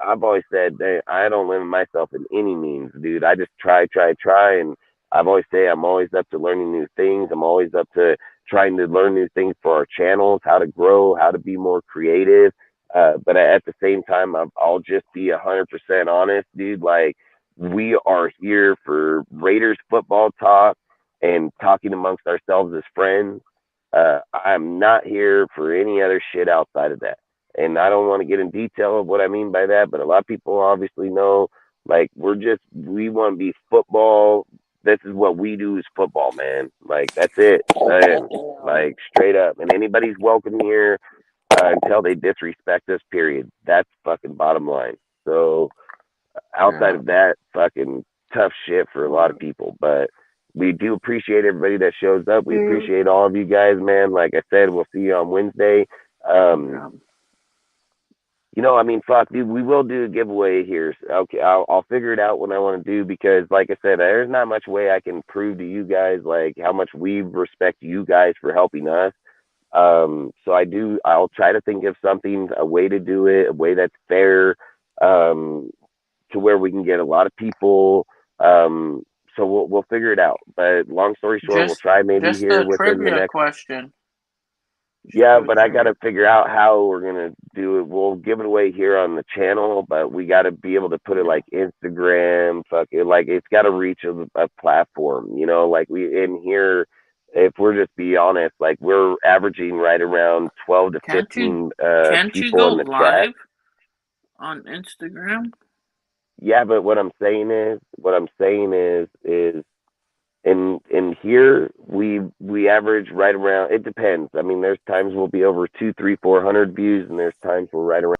I've always said that I don't limit myself in any means, dude. I just try. And I've always say I'm always up to learning new things. I'm always up to trying to learn new things for our channels, how to grow, how to be more creative. But at the same time, I'll just be 100% honest, dude. Like, we are here for Raiders football talk and talking amongst ourselves as friends. I'm not here for any other shit outside of that. And I don't want to get in detail of what I mean by that, but a lot of people obviously know, like, we want to be football. This is what we do is football, man. Like, that's it. Like, straight up. And anybody's welcome here until they disrespect us, period. That's fucking bottom line. So, outside of that, fucking tough shit for a lot of people. But we do appreciate everybody that shows up. We appreciate all of you guys, man. Like I said, we'll see you on Wednesday. You know, I mean, fuck, dude, we will do a giveaway here. Okay, I'll figure it out what I want to do because, like I said, there's not much way I can prove to you guys like how much we respect you guys for helping us. So I'll try to think of something, a way to do it, a way that's fair, to where we can get a lot of people. So we'll figure it out. But long story short, we'll try maybe here within the next question. Yeah, but I got to figure out how we're going to do it. We'll give it away here on the channel, but we got to be able to put it like Instagram, like it's got to reach a platform, you know, like we in here, if we're just be honest, like we're averaging right around 12 to 15 people in the live chat on Instagram. Yeah, but what I'm saying is And here we average right around. It depends. I mean, there's times we'll be over 200, 300, 400 views, and there's times we're right around.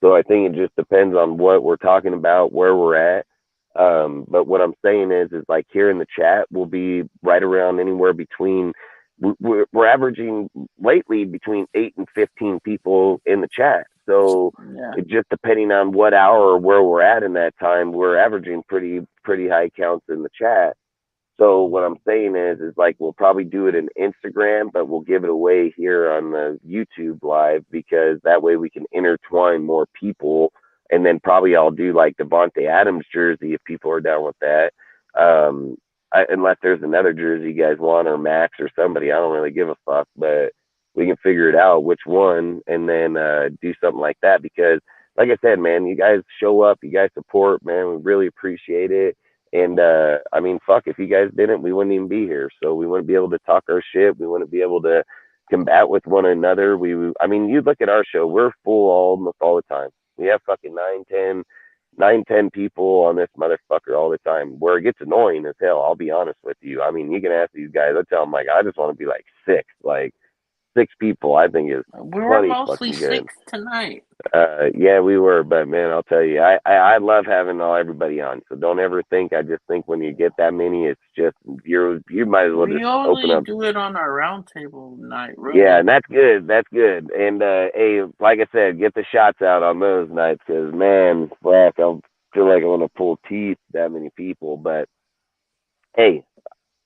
So I think it just depends on what we're talking about, where we're at. But what I'm saying is like here in the chat, we'll be right around anywhere between. We're averaging lately between 8 and 15 people in the chat. So it just depending on what hour or where we're at in that time, we're averaging pretty high counts in the chat. So what I'm saying is like we'll probably do it in Instagram, but we'll give it away here on the YouTube live because that way we can intertwine more people. And then probably I'll do like Devontae Adams jersey if people are down with that. Unless there's another jersey you guys want or Max or somebody, I don't really give a fuck, but we can figure it out which one and then do something like that because like I said, man, you guys show up, you guys support, man, we really appreciate it. And I mean, fuck, if you guys didn't, we wouldn't even be here. So we wouldn't be able to talk our shit. We wouldn't be able to combat with one another. I mean, you look at our show, we're full almost all the time. We have fucking 9-10 people on this motherfucker all the time where it gets annoying as hell. I'll be honest with you. I mean, you can ask these guys. I tell them, like, I just want to be like 6 people. I think is we were plenty mostly fucking good. 6 tonight. Yeah, we were, but man, I'll tell you, I love having everybody on. So don't ever think. I just think when you get that many, it's just you might as well We just open only up. do it on our roundtable night, really. Yeah, and that's good. That's good. And hey, like I said, get the shots out on those nights because man, fuck, I feel like I want to pull teeth that many people. But hey,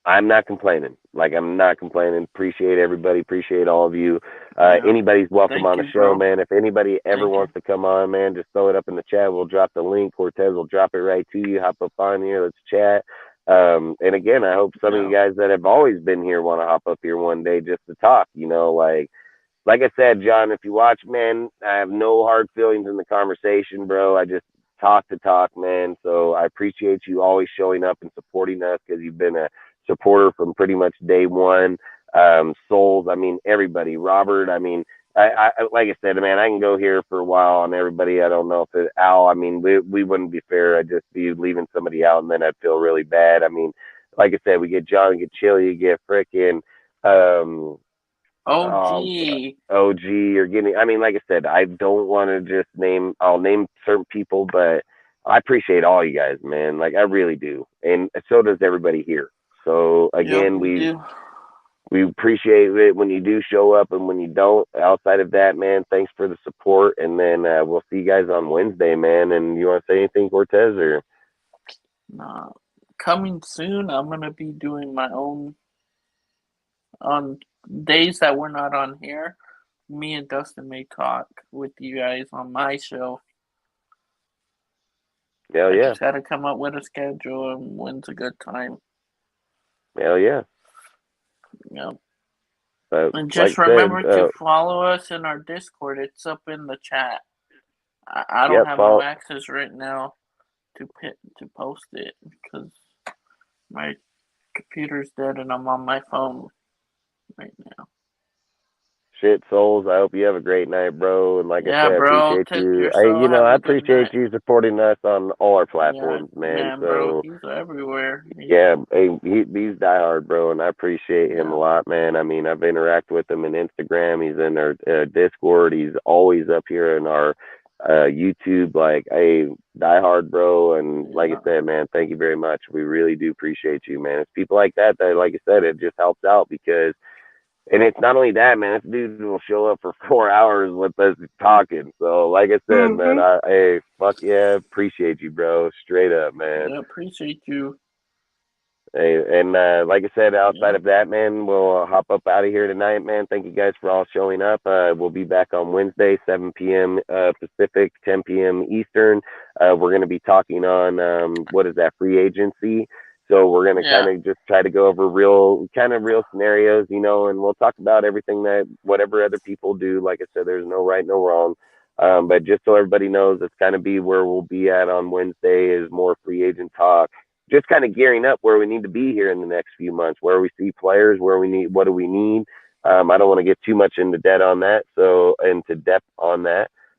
I'm not complaining. Like I'm not complaining. Appreciate everybody. Appreciate all of you. Anybody's welcome Thank on the you, show, bro. man. If anybody ever Thank wants to come on, man, just throw it up in the chat. We'll drop the link. Cortez will drop it right to you. Hop up on here. Let's chat. And again, I hope some of you guys that have always been here want to hop up here one day just to talk. You know, like I said, John, if you watch, man, I have no hard feelings in the conversation, bro. I just talk to talk, man. So I appreciate you always showing up and supporting us because you've been a supporter from pretty much day one. Souls, I mean, everybody. Robert, I mean, I like I said, man, I can go here for a while on everybody. I don't know if it, Al, I mean, we wouldn't be fair. I'd just be leaving somebody out and then I'd feel really bad. I mean, like I said, we get John, get Chili, you get frickin' OG or getting, I mean, like I said, I don't want to just I'll name certain people, but I appreciate all you guys, man. Like I really do. And so does everybody here. So again, we appreciate it when you do show up and when you don't. Outside of that, man, thanks for the support. And then we'll see you guys on Wednesday, man. And you want to say anything, Cortez, or? Coming soon, I'm going to be doing my own on days that we're not on here. Me and Dustin may talk with you guys on my show. Hell I yeah. just got to come up with a schedule and when's a good time. Hell yeah. Yep. And just remember to follow us in our Discord. It's up in the chat. I don't have no access right now to post it because my computer's dead and I'm on my phone right now. Shit, Souls, I hope you have a great night, bro. And like I said, bro, I appreciate you. I appreciate you supporting us on all our platforms, man. So bro, he's everywhere. He's diehard, bro, and I appreciate him a lot, man. I mean, I've interacted with him on Instagram. He's in our Discord. He's always up here in our YouTube. Like, hey, diehard, bro. And like I said, man, thank you very much. We really do appreciate you, man. It's people like that, like I said, it just helps out because. And it's not only that, man. This dude will show up for 4 hours with us talking. So, like I said, man, hey, fuck yeah, appreciate you, bro. Straight up, man. Yeah, appreciate you. Hey, and like I said, outside of that, man, we'll hop up out of here tonight, man. Thank you guys for all showing up. We'll be back on Wednesday, 7 p.m. Pacific, 10 p.m. Eastern. We're going to be talking on, free agency. So we're going to kind of just try to go over real scenarios, you know, and we'll talk about everything whatever other people do. Like I said, there's no right, no wrong. But just so everybody knows, it's kind of be where we'll be at on Wednesday is more free agent talk, just kind of gearing up where we need to be here in the next few months, where we see players, what do we need? I don't want to get too much into depth on that.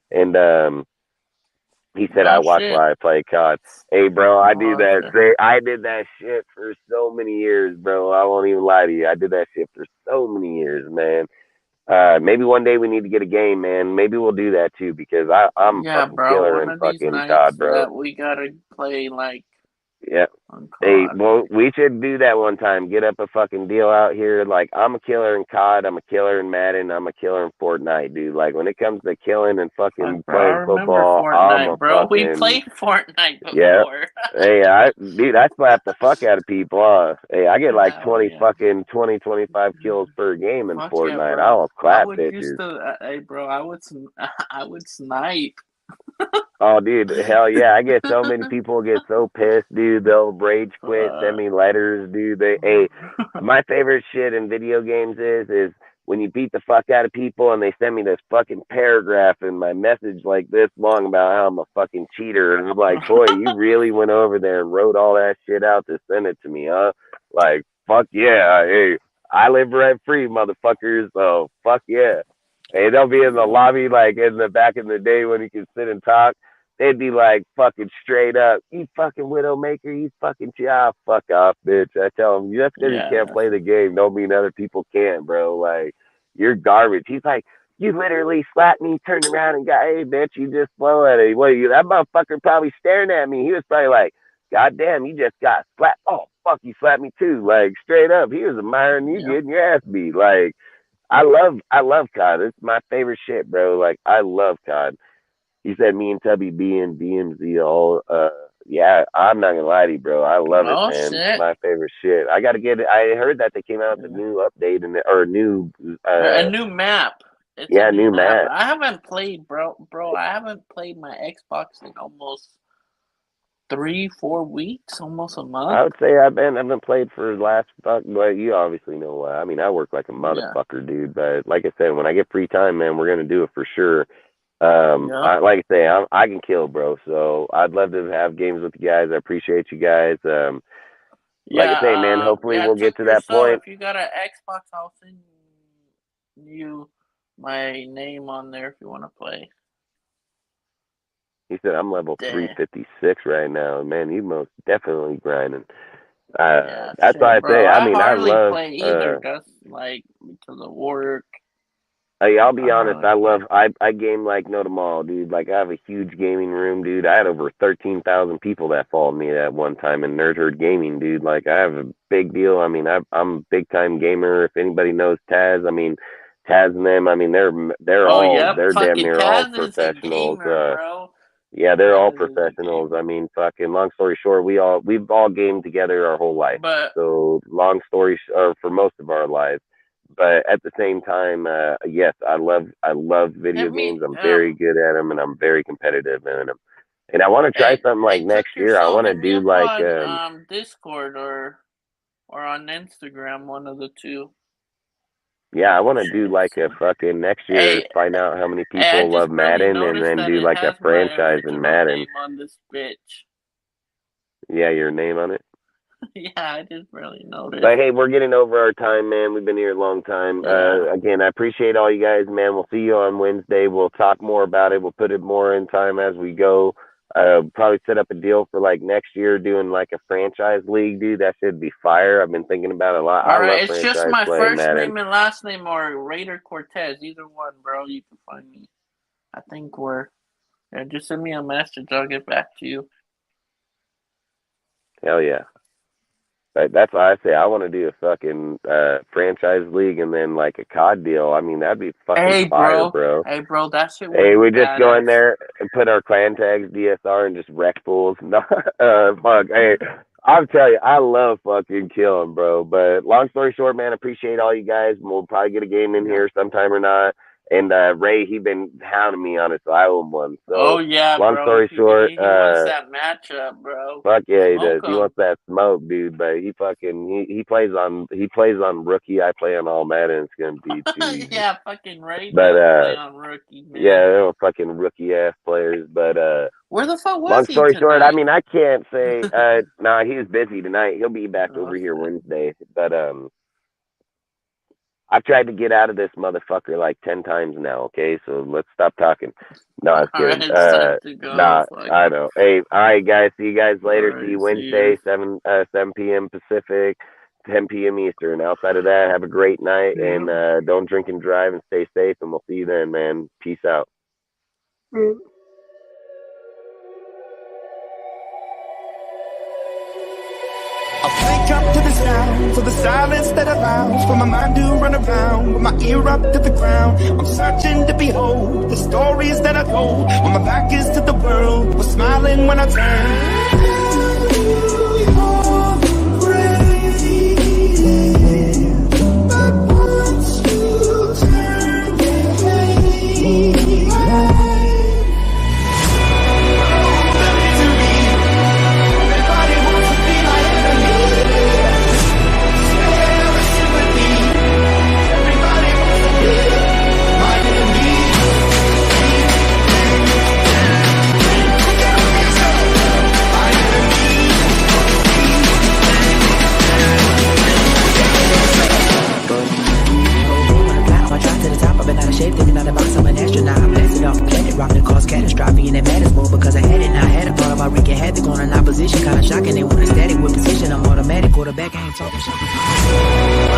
And He said, Oh, I watch shit. why I play COD. Hey, bro, I do Oh, that. shit. I did that shit for so many years, bro. I won't even lie to you. I did that shit for so many years, man. Maybe one day we need to get a game, man. Maybe we'll do that too, because I'm Yeah, fucking bro. killer One in of these fucking nights COD, bro. that we gotta play like Yeah. on Hey, COD. well, we should do that one time. Get up a fucking deal out here. Like, I'm a killer in COD. I'm a killer in Madden. I'm a killer in Fortnite, dude. Like, when it comes to killing and fucking Fuck, bro, I playing remember football, I'm a Fortnite, bro. We fucking played Fortnite before. yeah. Hey, dude, I slap the fuck out of people. Hey, I get like Hell yeah. 25 kills per game in Fuck yeah, Fortnite. bro. I'll I clap would bitches. used to, hey, bro. I would snipe. Oh, dude, hell yeah! I get so many people get so pissed, dude. They'll rage quit, send me letters, dude. Hey, my favorite shit in video games is when you beat the fuck out of people and they send me this fucking paragraph in my message like this long about how I'm a fucking cheater, and I'm like, boy, you really went over there and wrote all that shit out to send it to me, huh? Like, fuck yeah, hey, I live rent free, motherfuckers. So fuck yeah. Hey, they'll be in the lobby like in the back in the day when you could sit and talk. They'd be like fucking straight up, you fucking Widowmaker, you fucking fuck off, bitch. I tell them, just because you can't play the game don't mean other people can't, bro. Like, you're garbage. He's like, you literally slapped me, turned around and got, hey, bitch, you just blow at it. What, that motherfucker probably staring at me. He was probably like, God damn, you just got slapped. Oh, fuck, you slapped me too. Like, straight up, he was admiring you getting your ass beat. Like, I love COD. It's my favorite shit, bro. Like, I love COD. He said me and Tubby B and DMZ all yeah, I'm not gonna lie to you, bro. I love it, man. Shit. It's my favorite shit. I gotta get it. I heard that they came out with a new update or new a new map. It's yeah, a new map. I haven't played, bro. I haven't played my Xbox in almost 3-4 weeks, almost a month. I would say I've been played for the last fuck. Well, you obviously know why. I mean, I work like a motherfucker, dude. But like I said, when I get free time, man, we're gonna do it for sure. Like I say, I can kill, bro. So I'd love to have games with you guys. I appreciate you guys. Like I say, man, hopefully we'll get to that point. If you got an Xbox, I'll send you my name on there if you want to play. He said I'm level 356 right now. Man, you most definitely grinding. That's why I say. I mean, I love play either, just like because of work. Hey, I'll be honest. I game like no tomorrow, dude. Like, I have a huge gaming room, dude. I had over 13,000 people that followed me at one time in Nerd Herd Gaming, dude. Like, I have a big deal. I mean, I'm a big time gamer. If anybody knows Taz, I mean, Taz and them, I mean, they're damn near all professionals. Yeah, they're all professionals. I mean, fucking long story short, we've all gamed together our whole life. So long story for most of our lives. But at the same time, yes, I love video games. I'm very good at them, and I'm very competitive in them. And I want to try something like next year. I want to do like Discord or on Instagram, one of the two. Yeah, I want to do like a fucking next year. Find out how many people love Madden, and then do like a franchise in Madden. On this bitch. Yeah, your name on it. Yeah, I didn't really notice. But hey, we're getting over our time, man. We've been here a long time. Again, I appreciate all you guys, man. We'll see you on Wednesday. We'll talk more about it. We'll put it more in time as we go. Probably set up a deal for like next year doing like a franchise league, dude. That should be fire. I've been thinking about it a lot. All right, it's just my first Madden. name and last name or Raider Cortez. Either one, bro. You can find me. I think just send me a message. I'll get back to you. Hell yeah. That's why I say I want to do a fucking franchise league and then like a COD deal. I mean, that'd be fucking fire, bro. Hey, bro, that shit. Hey, we just go in there and put our clan tags, DSR, and just wreck fools. No, fuck. Hey, I'll tell you, I love fucking killing, bro. But long story short, man, appreciate all you guys. We'll probably get a game in here sometime or not. And Ray, he been hounding me on it, so I owe him one. So, long story short, he wants that matchup, bro. Fuck yeah, he does. He wants that smoke, dude. But he plays on rookie. I play on all Madden. It's gonna be too easy. Yeah, fucking Ray. But play on rookie, man. Yeah, they're fucking rookie ass players. But where the fuck was long story he short, I mean, I can't say. Nah, he was busy tonight. He'll be back over here Wednesday. But I've tried to get out of this motherfucker like 10 times now. Okay, so let's stop talking. No, I was All right, kidding. it's time to go. Nah, Fuck. I know. Hey, all right, guys. See you guys later. All See you right, see Wednesday, ya. 7 p.m. Pacific, 10 p.m. Eastern. Outside of that, have a great night and don't drink and drive and stay safe. And we'll see you then, man. Peace out. I wake up to the sounds of the silence that allows for my mind to run around with my ear up to the ground. I'm searching to behold the stories that I told when my back is to the world. Was smiling when I turned. Thinking out the box, I'm an astronaut. I blasted off a planet, rock that caused catastrophe, and it matters more because I had it. Now I had a thought about wreaking havoc on an opposition, kinda shocking. They want a static with precision. I'm automatic, quarterback. I ain't talking shit.